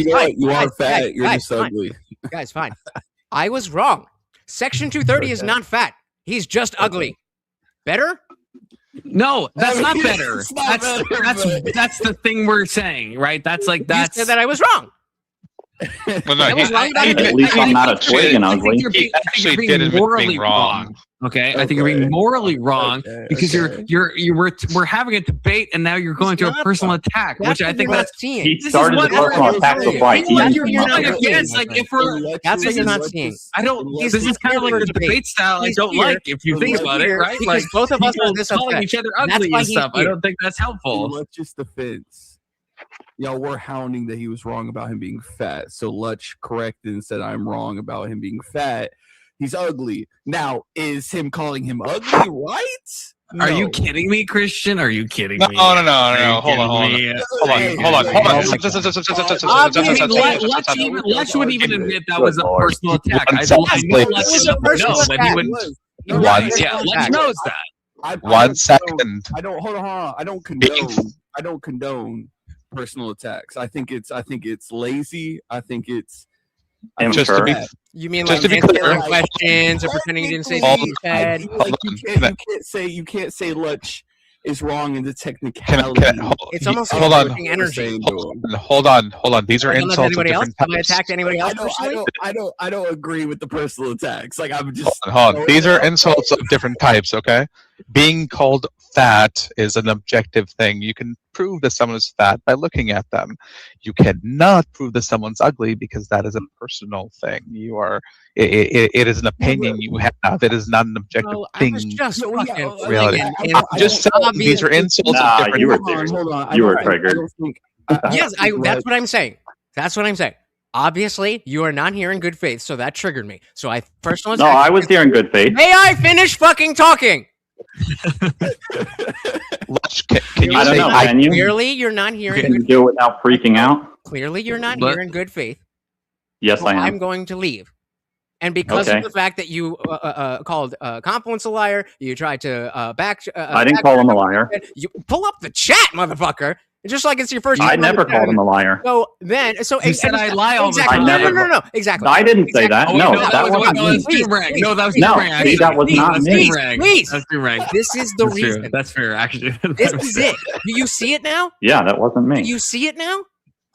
[SPEAKER 3] me.
[SPEAKER 2] You are fat. You're just ugly. Guys, fine. I was wrong. Section 230 is not fat. He's just ugly. Better?
[SPEAKER 12] No, that's not better. That's the thing we're saying, right? That's like
[SPEAKER 2] You said that I was wrong.
[SPEAKER 14] Well, no,
[SPEAKER 3] at least I'm not a twig and ugly.
[SPEAKER 14] He actually did admit being wrong.
[SPEAKER 12] Okay, I think you're being morally wrong because we're having a debate and now you're going to a personal attack, which I think that's
[SPEAKER 3] he started the personal attack before I
[SPEAKER 12] against like if we're
[SPEAKER 2] that's what you're not seeing.
[SPEAKER 12] I don't. This is kind of like the debate style I don't like if you think about it, right? Like
[SPEAKER 2] both of us are this
[SPEAKER 12] calling each other ugly and stuff. I don't think that's helpful.
[SPEAKER 4] Lutch's defense. Y'all were hounding that he was wrong about him being fat. So Lutch corrected and said, I'm wrong about him being fat. He's ugly. Now, is him calling him ugly right?
[SPEAKER 12] No. Are you kidding me, Christian? Are you kidding me?
[SPEAKER 14] No. Hold on.
[SPEAKER 12] Lutch wouldn't even admit that was a personal attack. I know Lutch knows that.
[SPEAKER 14] 1 second.
[SPEAKER 4] I don't hold on. I don't condone personal attacks. I think it's lazy. I think it's
[SPEAKER 14] just to be.
[SPEAKER 2] You mean like answering questions or pretending you didn't say what you said?
[SPEAKER 4] You can't say Lutch is wrong in the technicality.
[SPEAKER 2] It's almost
[SPEAKER 14] hold
[SPEAKER 2] like
[SPEAKER 14] on.
[SPEAKER 2] energy.
[SPEAKER 14] Hold on. These are insults of different types.
[SPEAKER 2] Have I attacked anybody else?
[SPEAKER 4] I don't agree with the personal attacks. Like I'm just
[SPEAKER 14] hold on. These are insults of different types. Okay, being called fat is an objective thing. You can prove that someone is fat by looking at them. You cannot prove that someone's ugly because that is a personal thing. You are. It is an opinion you have. It is not an objective thing. Reality. I'm just saying these are insults of different.
[SPEAKER 3] You were triggered.
[SPEAKER 2] Yes, that's what I'm saying. That's what I'm saying. Obviously, you are not here in good faith, so that triggered me. So I first one.
[SPEAKER 3] No, I was here in good faith.
[SPEAKER 2] May I finish fucking talking?
[SPEAKER 3] I don't know. Can you?
[SPEAKER 2] Clearly, you're not here.
[SPEAKER 3] Can you do it without freaking out?
[SPEAKER 2] Clearly, you're not here in good faith.
[SPEAKER 3] Yes,
[SPEAKER 2] so
[SPEAKER 3] I am.
[SPEAKER 2] I'm going to leave. And because of the fact that you called Confluence a liar, you tried to
[SPEAKER 3] I didn't call him a liar.
[SPEAKER 2] You pull up the chat, motherfucker. Just like it's your first.
[SPEAKER 3] I never called him a liar.
[SPEAKER 2] So then,
[SPEAKER 12] You said I lie all the
[SPEAKER 2] exactly.
[SPEAKER 12] time.
[SPEAKER 2] No, exactly.
[SPEAKER 3] I didn't say that.
[SPEAKER 12] Oh,
[SPEAKER 3] No,
[SPEAKER 12] wait,
[SPEAKER 3] that wasn't me.
[SPEAKER 12] that's boomerang. No, that was
[SPEAKER 3] No,
[SPEAKER 12] boomerang.
[SPEAKER 3] see, that was not me.
[SPEAKER 2] Please.
[SPEAKER 12] That's boomerang.
[SPEAKER 2] This is the
[SPEAKER 12] That's true.
[SPEAKER 2] reason.
[SPEAKER 12] That's fair, actually.
[SPEAKER 2] This is it. Do you see it now?
[SPEAKER 3] Yeah, that wasn't me.
[SPEAKER 2] Do you see it now?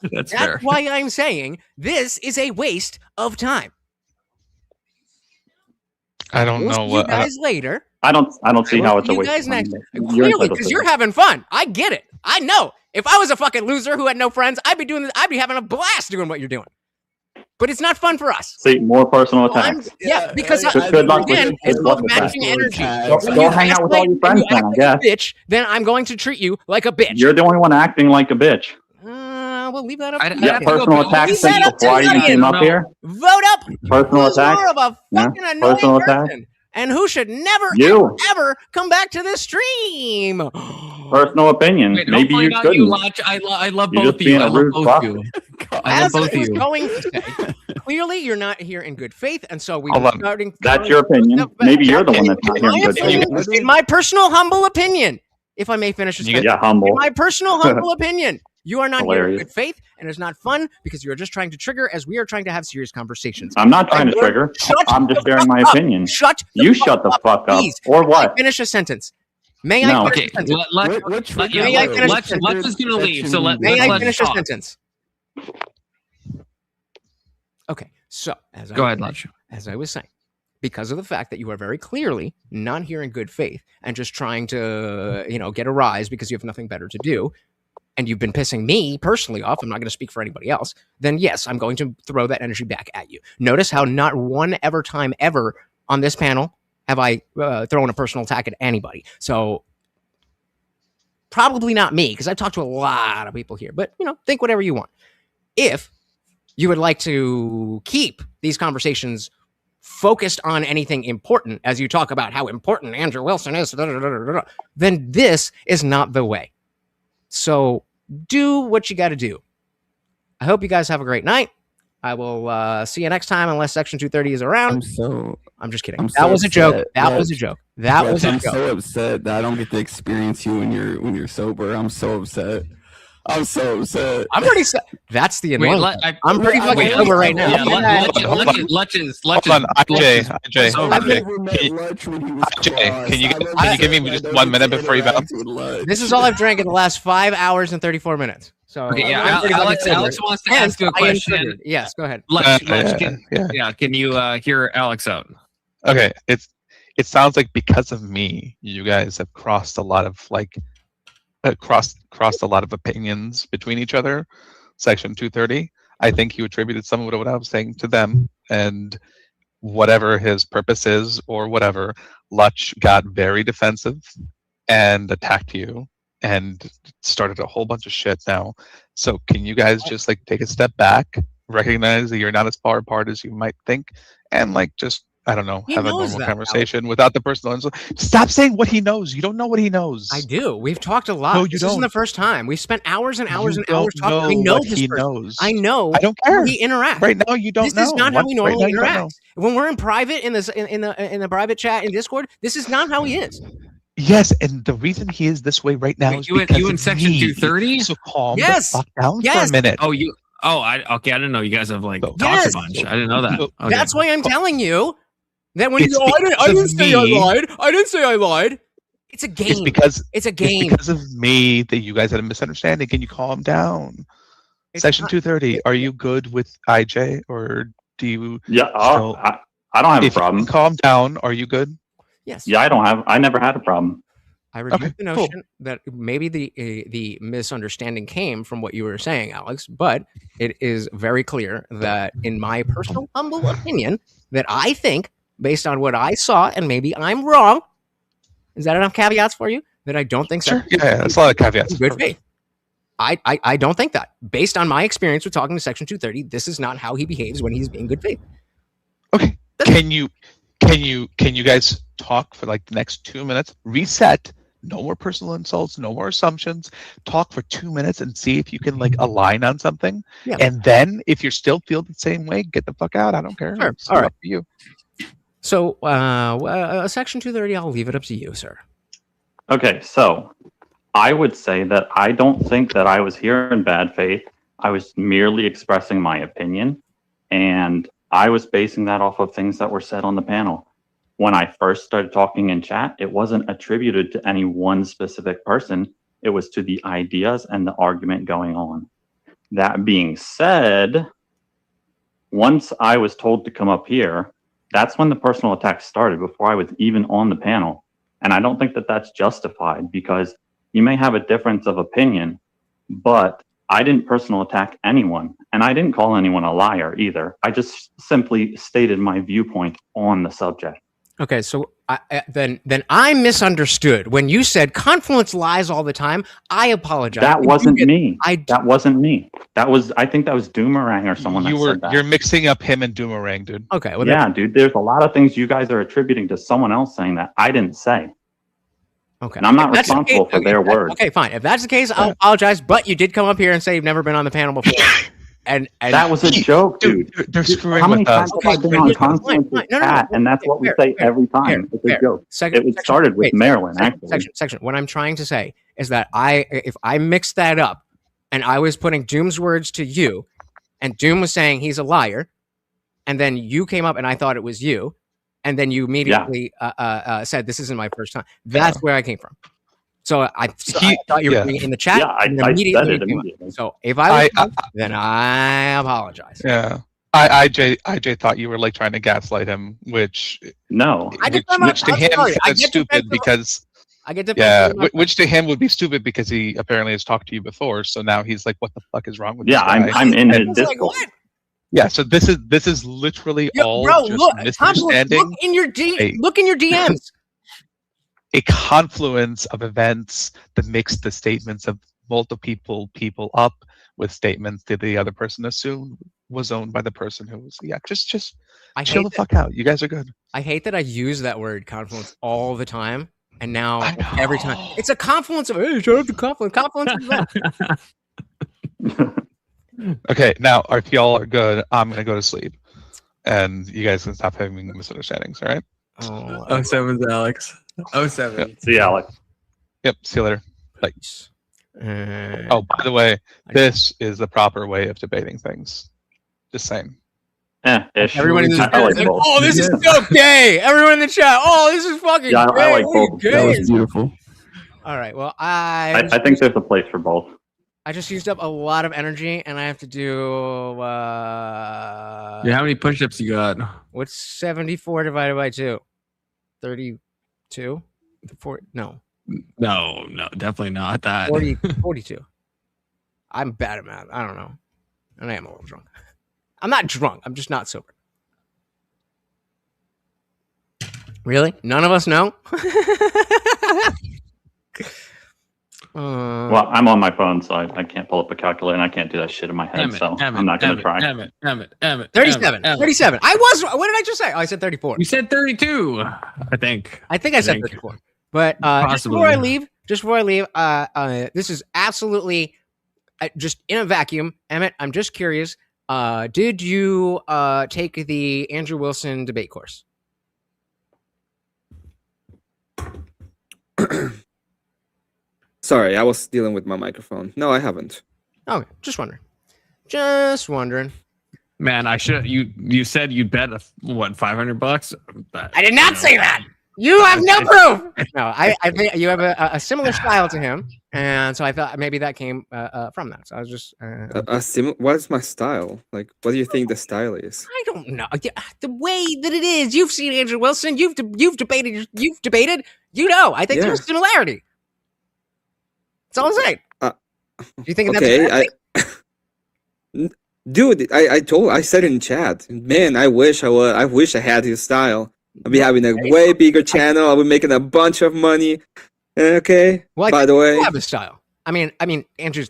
[SPEAKER 12] That's
[SPEAKER 2] That's
[SPEAKER 12] fair.
[SPEAKER 2] why I'm saying this is a waste of time.
[SPEAKER 14] I don't
[SPEAKER 2] We'll
[SPEAKER 14] know
[SPEAKER 2] see
[SPEAKER 14] what.
[SPEAKER 2] you guys later.
[SPEAKER 3] I don't see how it's a
[SPEAKER 2] You
[SPEAKER 3] waste
[SPEAKER 2] guys
[SPEAKER 3] of time.
[SPEAKER 2] next.
[SPEAKER 3] You're
[SPEAKER 2] Clearly,
[SPEAKER 3] entitled
[SPEAKER 2] because
[SPEAKER 3] to
[SPEAKER 2] you're
[SPEAKER 3] that.
[SPEAKER 2] having fun. I get it. I know. If I was a fucking loser who had no friends, I'd be doing this. I'd be having a blast doing what you're doing. But it's not fun for us.
[SPEAKER 3] See, more personal attacks.
[SPEAKER 2] Because
[SPEAKER 3] Good luck
[SPEAKER 2] again,
[SPEAKER 3] with
[SPEAKER 2] it's
[SPEAKER 3] good
[SPEAKER 2] both
[SPEAKER 3] luck with that.
[SPEAKER 2] matching energy.
[SPEAKER 3] Go hang out with all your friends then, I guess.
[SPEAKER 2] Bitch, then I'm going to treat you like a bitch.
[SPEAKER 3] You're the only one acting like a bitch.
[SPEAKER 2] We'll leave that up to
[SPEAKER 3] Yeah, personal attacks since before you came up here.
[SPEAKER 2] Vote up.
[SPEAKER 3] Personal
[SPEAKER 2] Who's
[SPEAKER 3] attacks.
[SPEAKER 2] more of a fucking annoying
[SPEAKER 3] Personal
[SPEAKER 2] person?
[SPEAKER 3] attacks.
[SPEAKER 2] And who should never, ever come back to this stream?
[SPEAKER 3] Personal opinion.
[SPEAKER 12] Wait,
[SPEAKER 3] Maybe
[SPEAKER 12] don't
[SPEAKER 3] you
[SPEAKER 12] point out
[SPEAKER 3] couldn't.
[SPEAKER 12] Lodge. I love
[SPEAKER 3] You're
[SPEAKER 12] both
[SPEAKER 3] just
[SPEAKER 12] of you.
[SPEAKER 3] being
[SPEAKER 12] I
[SPEAKER 3] a
[SPEAKER 12] love
[SPEAKER 3] rude
[SPEAKER 12] both
[SPEAKER 3] fuck.
[SPEAKER 12] of you. I love
[SPEAKER 2] As I
[SPEAKER 12] both of
[SPEAKER 2] was
[SPEAKER 12] you.
[SPEAKER 2] going to say, clearly you're not here in good faith, and so we
[SPEAKER 3] Hold
[SPEAKER 2] were
[SPEAKER 3] on.
[SPEAKER 2] starting.
[SPEAKER 3] That's your opinion. Maybe you're the one that's not here in good faith.
[SPEAKER 2] In my personal humble opinion, if I may finish this,
[SPEAKER 3] Yeah, humble.
[SPEAKER 2] in my personal humble opinion, you are not here in
[SPEAKER 3] Hilarious.
[SPEAKER 2] good faith, and it's not fun because you are just trying to trigger as we are trying to have serious conversations.
[SPEAKER 3] I'm not trying to trigger. I'm just sharing my opinion. You shut the fuck up.
[SPEAKER 2] Please.
[SPEAKER 3] Or what?
[SPEAKER 2] Finish a sentence. May
[SPEAKER 3] No.
[SPEAKER 2] I finish
[SPEAKER 12] Okay,
[SPEAKER 2] a sentence?
[SPEAKER 12] May I finish a sentence? Let's just gonna leave. So
[SPEAKER 2] May I
[SPEAKER 12] let's
[SPEAKER 2] finish a
[SPEAKER 12] talk.
[SPEAKER 2] sentence? Okay, so
[SPEAKER 12] Go ahead, Lodge.
[SPEAKER 2] As I was saying, because of the fact that you are very clearly not here in good faith and just trying to, get a rise because you have nothing better to do, and you've been pissing me personally off, I'm not going to speak for anybody else, then yes, I'm going to throw that energy back at you. Notice how not one time ever on this panel have I thrown a personal attack at anybody. So probably not me, because I've talked to a lot of people here, but think whatever you want. If you would like to keep these conversations focused on anything important, as you talk about how important Andrew Wilson is, then this is not the way. So do what you got to do. I hope you guys have a great night. I will see you next time, unless Section 230 is around. I'm just kidding. That was a joke. That was a joke. That was a
[SPEAKER 4] I'm
[SPEAKER 2] joke.
[SPEAKER 4] so upset that I don't get to experience you when you're sober. I'm so upset. I'm so upset.
[SPEAKER 2] I'm pretty sad. That's the annoying. I'm pretty fucking sober right now.
[SPEAKER 12] Let's
[SPEAKER 14] Hold on, IJ. Can you give me just 1 minute before you bounce?
[SPEAKER 2] This is all I've drank in the last 5 hours and 34 minutes. So
[SPEAKER 12] Okay, yeah,
[SPEAKER 2] I'm pretty
[SPEAKER 12] Alex
[SPEAKER 2] fucking sober.
[SPEAKER 12] wants to ask you a
[SPEAKER 2] Hence, I am
[SPEAKER 12] question.
[SPEAKER 2] triggered. Yes, go ahead.
[SPEAKER 12] Can you hear Alex out?
[SPEAKER 14] Okay, it sounds like because of me, you guys have crossed a lot of crossed a lot of opinions between each other. Section 230. I think you attributed some of what I was saying to them, and whatever his purpose is or whatever, Lutch got very defensive and attacked you and started a whole bunch of shit now. So can you guys just take a step back, recognize that you're not as far apart as you might think, and just I don't know, have a normal conversation without the personal insult. Stop saying what he knows. You don't know what he knows.
[SPEAKER 2] I do. We've talked a lot.
[SPEAKER 14] No, you
[SPEAKER 2] this
[SPEAKER 14] don't.
[SPEAKER 2] isn't the first time. We've spent hours and hours
[SPEAKER 14] You
[SPEAKER 2] and hours
[SPEAKER 14] don't
[SPEAKER 2] talking. I
[SPEAKER 14] know
[SPEAKER 2] know
[SPEAKER 14] what
[SPEAKER 2] this
[SPEAKER 14] he
[SPEAKER 2] person.
[SPEAKER 14] knows.
[SPEAKER 2] I know.
[SPEAKER 14] I don't
[SPEAKER 2] how
[SPEAKER 14] care.
[SPEAKER 2] he interacts.
[SPEAKER 14] Right now, you don't
[SPEAKER 2] This
[SPEAKER 14] know.
[SPEAKER 2] is not how we
[SPEAKER 14] Right now,
[SPEAKER 2] normally
[SPEAKER 14] you don't
[SPEAKER 2] interact.
[SPEAKER 14] know.
[SPEAKER 2] When we're in private in the private chat in Discord, this is not how he is.
[SPEAKER 14] Yes, and the reason he is this way right now is because
[SPEAKER 12] you in
[SPEAKER 14] of
[SPEAKER 12] Section
[SPEAKER 14] me.
[SPEAKER 12] 230?
[SPEAKER 14] So calm
[SPEAKER 2] Yes.
[SPEAKER 14] the fuck down
[SPEAKER 2] Yes.
[SPEAKER 14] for a minute.
[SPEAKER 12] Oh, I didn't know you guys have talked
[SPEAKER 2] Yes.
[SPEAKER 12] a bunch. I didn't know that. Okay.
[SPEAKER 2] That's why I'm telling you that when
[SPEAKER 14] It's
[SPEAKER 2] you go, I
[SPEAKER 14] because
[SPEAKER 2] didn't
[SPEAKER 14] of
[SPEAKER 2] say I
[SPEAKER 14] me.
[SPEAKER 2] lied. I didn't say I lied. It's a game. It's a game.
[SPEAKER 14] It's because of me that you guys had a misunderstanding. Can you calm down? Section 230. Are you good with IJ, or do you?
[SPEAKER 3] Yeah,
[SPEAKER 14] still-
[SPEAKER 3] I don't have a
[SPEAKER 14] if you
[SPEAKER 3] problem.
[SPEAKER 14] can calm down. Are you good?
[SPEAKER 2] Yes.
[SPEAKER 3] Yeah, I never had a problem.
[SPEAKER 2] I rebuke the notion that maybe the misunderstanding came from what you were saying, Alex, but it is very clear that in my personal humble opinion, that I think, based on what I saw, and maybe I'm wrong, is that enough caveats for you? That I don't think
[SPEAKER 14] Sure. Yeah, that's a lot of caveats.
[SPEAKER 2] Good faith. I don't think that. Based on my experience with talking to Section 230, this is not how he behaves when he's being good faith.
[SPEAKER 14] Can you guys talk for the next 2 minutes? Reset. No more personal insults. No more assumptions. Talk for 2 minutes and see if you can align on something.
[SPEAKER 2] Yeah.
[SPEAKER 14] And then if you still feel the same way, get the fuck out. I don't care.
[SPEAKER 2] Sure.
[SPEAKER 14] It's
[SPEAKER 2] All right.
[SPEAKER 14] up to you.
[SPEAKER 2] So, Section 230, I'll leave it up to you, sir.
[SPEAKER 3] Okay, so I would say that I don't think that I was here in bad faith. I was merely expressing my opinion, and I was basing that off of things that were said on the panel. When I first started talking in chat, it wasn't attributed to any one specific person. It was to the ideas and the argument going on. That being said, once I was told to come up here, that's when the personal attack started, before I was even on the panel. And I don't think that that's justified, because you may have a difference of opinion, but I didn't personal attack anyone, and I didn't call anyone a liar either. I just simply stated my viewpoint on the subject.
[SPEAKER 2] Okay, so then I misunderstood when you said Confluence lies all the time. I apologize.
[SPEAKER 3] That wasn't me. That wasn't me. That was, I think that was Doomerang or someone that said that.
[SPEAKER 14] You're mixing up him and Doomerang, dude.
[SPEAKER 2] Okay. Well,
[SPEAKER 3] yeah, dude. There's a lot of things you guys are attributing to someone else saying that I didn't say.
[SPEAKER 2] Okay.
[SPEAKER 3] And I'm not responsible for their words.
[SPEAKER 2] Okay, fine. If that's the case, I'll apologize. But you did come up here and say you've never been on the panel before. And
[SPEAKER 3] that was a joke, dude.
[SPEAKER 14] They're screwing
[SPEAKER 3] How many
[SPEAKER 14] with
[SPEAKER 3] times
[SPEAKER 14] us.
[SPEAKER 3] have I been on Confluence chat, and that's what we say every time. It's a joke. It started with Maryland, actually.
[SPEAKER 2] Section. What I'm trying to say is that if I mixed that up, and I was putting Doom's words to you, and Doom was saying he's a liar, and then you came up and I thought it was you, and then you immediately said this isn't my first time. That's where I came from. So I thought you were being in the chat.
[SPEAKER 3] Yeah, I said it immediately.
[SPEAKER 2] So if I was then I apologize.
[SPEAKER 14] Yeah. IJ thought you were like trying to gaslight him, which
[SPEAKER 3] no,
[SPEAKER 14] which to him is stupid because which to him would be stupid because he apparently has talked to you before. So now he's like, "What the fuck is wrong with this guy?"
[SPEAKER 3] I'm in his Discord.
[SPEAKER 14] Yeah, so this is literally all just misunderstanding.
[SPEAKER 2] Look in your DMs.
[SPEAKER 14] A confluence of events that makes the statements of multiple people up with statements that the other person assumed was owned by the person who was just chill the fuck out. You guys are good.
[SPEAKER 2] I hate that I use that word confluence all the time, and now every time it's a confluence of hey, shut up the confluence
[SPEAKER 14] Okay, now if y'all are good, I'm gonna go to sleep, and you guys can stop having misunderstandings. All right?
[SPEAKER 12] Oh, 7's Alex. 07.
[SPEAKER 14] Yep. See you, Alex. Yep. See you later. Bye. Oh, by the way, this is the proper way of debating things. Just saying.
[SPEAKER 2] Everyone in the chat is like, oh, this is so gay. Everyone in the chat, oh, this is fucking gay.
[SPEAKER 3] I like both.
[SPEAKER 2] That
[SPEAKER 4] was beautiful.
[SPEAKER 2] All right. Well,
[SPEAKER 3] I think there's a place for both.
[SPEAKER 2] I just used up a lot of energy, and I have to do.
[SPEAKER 12] How many push-ups you got?
[SPEAKER 2] What's 74 divided by 2? 32? No,
[SPEAKER 12] definitely not that.
[SPEAKER 2] 42. I'm bad at math. I don't know. And I am a little drunk. I'm not drunk. I'm just not sober. Really? None of us know?
[SPEAKER 3] Well, I'm on my phone, so I can't pull up a calculator, and I can't do that shit in my head, I'm not going to try.
[SPEAKER 2] 37. 37. What did I just say? Oh, I said 34.
[SPEAKER 12] You said 32, I think.
[SPEAKER 2] I said 34. But just before I leave, this is absolutely just in a vacuum. Emmett, I'm just curious. Did you take the Andrew Wilson debate course?
[SPEAKER 5] Sorry, I was dealing with my microphone. No, I haven't.
[SPEAKER 2] Okay, just wondering.
[SPEAKER 12] Man, I should. You said you'd bet $500.
[SPEAKER 2] I did not say that. You have no proof. No, I think you have a similar style to him, and so I thought maybe that came from that. So I was just
[SPEAKER 5] what is my style? Like, what do you think the style is?
[SPEAKER 2] I don't know. The way that it is. You've seen Andrew Wilson. You've debated. You know. I think there's a similarity. That's all I'm saying. Do you think
[SPEAKER 5] okay? Dude, I said in chat, man, I wish I had his style. I'd be having a way bigger channel. I'll be making a bunch of money. Okay.
[SPEAKER 2] Well,
[SPEAKER 5] by the way,
[SPEAKER 2] you have a style. I mean, Andrew.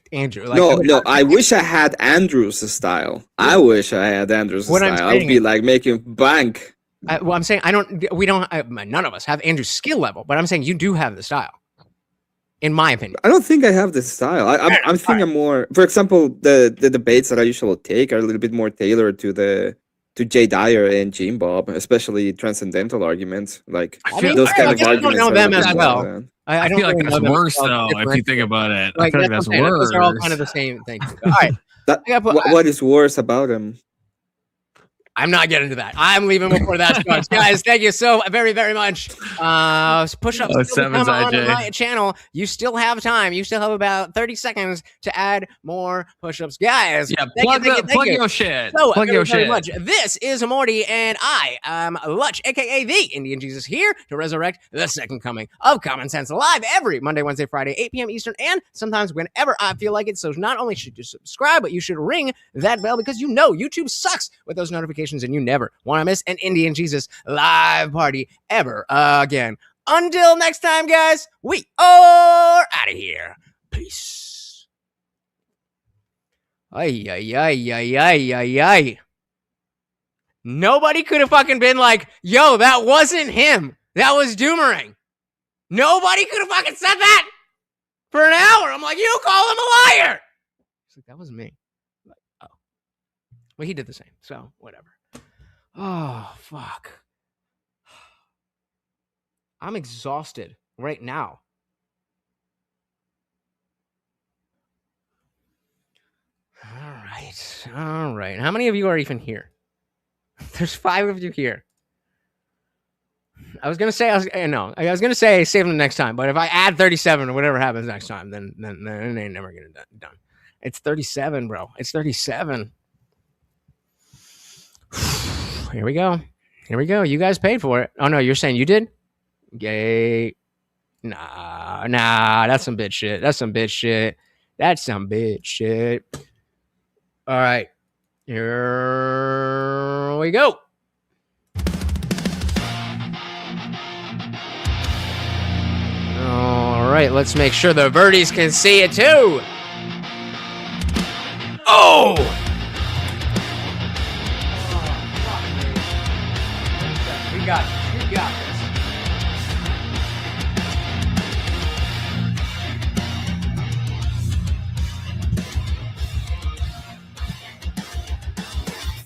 [SPEAKER 2] Like,
[SPEAKER 5] no. I wish I had Andrew's style. I wish I had Andrew's style. I'd be like making bank.
[SPEAKER 2] Well, I'm saying none of us have Andrew's skill level, but I'm saying you do have the style. In my opinion,
[SPEAKER 5] I don't think I have the style. I'm thinking more. For example, the debates that I usually take are a little bit more tailored to the Jay Dyer and Gene Bob, especially transcendental arguments. Like
[SPEAKER 2] I mean,
[SPEAKER 5] those kind
[SPEAKER 2] I
[SPEAKER 5] of
[SPEAKER 2] guess I don't
[SPEAKER 5] arguments.
[SPEAKER 2] know
[SPEAKER 5] are
[SPEAKER 2] them
[SPEAKER 5] really
[SPEAKER 2] as
[SPEAKER 5] good,
[SPEAKER 2] well.
[SPEAKER 5] man.
[SPEAKER 2] I don't
[SPEAKER 12] feel like
[SPEAKER 2] really
[SPEAKER 12] that's
[SPEAKER 2] know them
[SPEAKER 12] worse
[SPEAKER 2] as well,
[SPEAKER 12] though. If you think about it, I feel like that's
[SPEAKER 2] what I'm saying. Those are all
[SPEAKER 12] worse.
[SPEAKER 2] kind of the same thing. All right.
[SPEAKER 5] What is worse about him?
[SPEAKER 2] I'm not getting to that. I'm leaving before that starts. Guys, thank you so very, very much. Push-ups
[SPEAKER 12] Oh,
[SPEAKER 2] still to come
[SPEAKER 12] sevens,
[SPEAKER 2] on
[SPEAKER 12] IJ.
[SPEAKER 2] my channel. You still have time. You still have about 30 seconds to add more push-ups. Guys,
[SPEAKER 12] Yeah,
[SPEAKER 2] thank you.
[SPEAKER 12] plug your shit.
[SPEAKER 2] So,
[SPEAKER 12] Plug
[SPEAKER 2] very,
[SPEAKER 12] your
[SPEAKER 2] very
[SPEAKER 12] shit.
[SPEAKER 2] much. This is Morty, and I am Lutch, a.k.a. the Indian Jesus, here to resurrect the second coming of Common Sense, live every Monday, Wednesday, Friday, 8 p.m. Eastern, and sometimes whenever I feel like it. So not only should you subscribe, but you should ring that bell, because you know YouTube sucks with those notifications, and you never want to miss an Indian Jesus live party ever again. Until next time, guys, we are out of here. Peace. Ay. Nobody could have fucking been like, yo, that wasn't him. That was Doomerang. Nobody could have fucking said that for an hour. I'm like, you call him a liar. It's like, that was me. Like, oh. Well, he did the same, so whatever. Oh, fuck. I'm exhausted right now. All right. How many of you are even here? There's 5 of you here. I was gonna say save them next time, but if I add 37 or whatever happens next time, then it ain't never gonna done. It's 37, bro. It's 37. Here we go. You guys paid for it. Oh no, you're saying you did? Yay. Nah, that's some bitch shit. All right. Here we go. All right, let's make sure the birdies can see it too. Oh! We got this.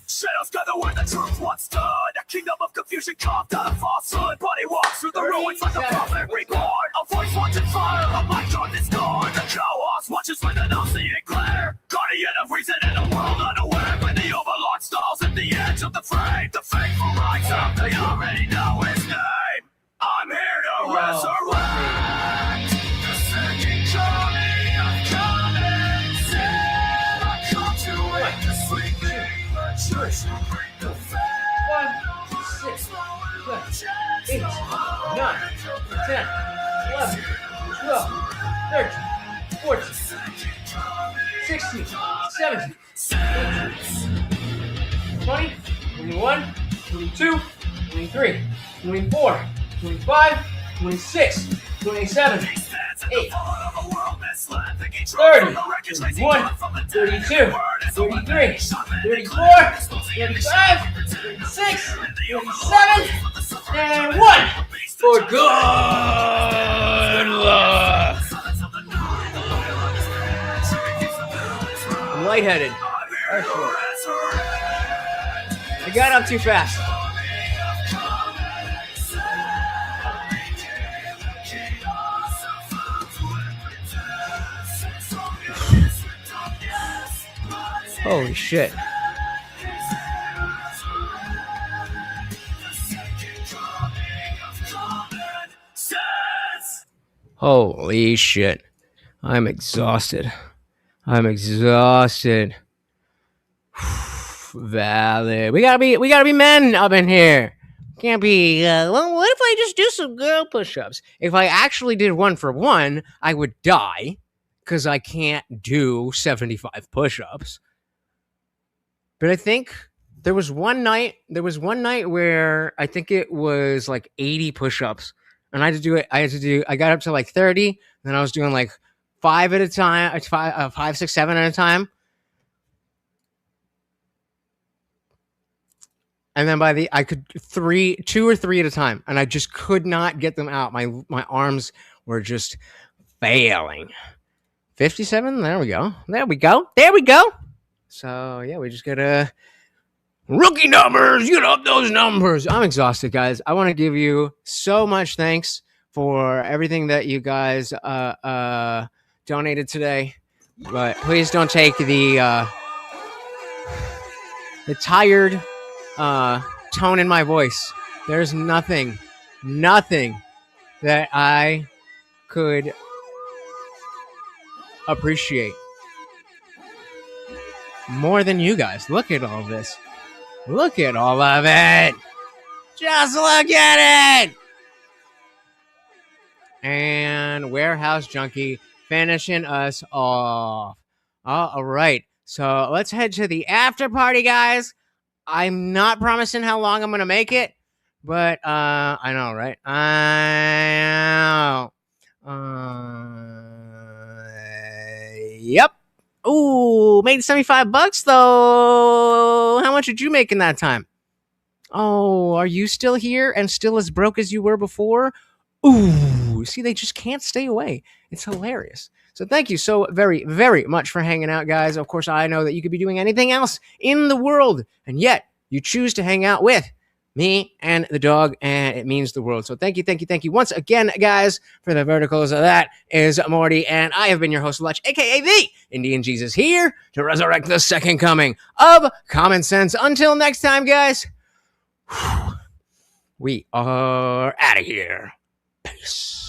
[SPEAKER 8] Shadows gather where the truth once stood. A kingdom of confusion carved out of falsehood. Body walks through the ruins like a prophet reborn. A voice wants in fire, a mic on this scorn. The chaos watches with an all-seeing glare. Guardian of reason in a world unaware. When the overlord stalls at the edge of the frame, the faithful rise up, they already know his name. I'm here to resurrect the second coming of common sense. I come to wake the sleeping. Church will bring the faith.
[SPEAKER 2] 1, 6, 7, 8, 9, 10, 11, 12, 13, 14, 16, 17, 18, 20, 21, 22, 23, 24, 25, 26, 27, 8, 30, 31, 32, 33, 34, 35, 36, 37, and 1 for good luck. I'm lightheaded. I got up too fast. Holy shit. Holy shit. I'm exhausted. Valid. We gotta be men up in here. Can't be, well, what if I just do some girl push-ups? If I actually did 1 for 1, I would die because I can't do 75 push-ups. But I think there was one night where I think it was like 80 push-ups. And I got up to like 30, then I was doing like 5 at a time, 5, 6, 7 at a time. And then I could 2 or 3 at a time, and I just could not get them out. My arms were just failing. 57. There we go. So yeah, we just gotta Rookie numbers, get up those numbers. I'm exhausted, guys. I want to give you so much thanks for everything that you guys donated today. But please don't take the tired tone in my voice. There's nothing that I could appreciate more than you guys. Look at all this. Look at all of it. Just look at it. And Warehouse Junkie finishing us off. All right. So let's head to the after party, guys. I'm not promising how long I'm going to make it, but I know, right? I know. Yep. Ooh, made $75 though. How much did you make in that time? Oh, are you still here and still as broke as you were before? Ooh, see, they just can't stay away. It's hilarious. So thank you so very, very much for hanging out, guys. Of course, I know that you could be doing anything else in the world, and yet you choose to hang out with me and the dog, and it means the world. So thank you once again, guys, for the verticals. That is Morty, and I have been your host, Lutch, aka the Indian Jesus, here to resurrect the second coming of common sense. Until next time, guys, we are out of here. Peace.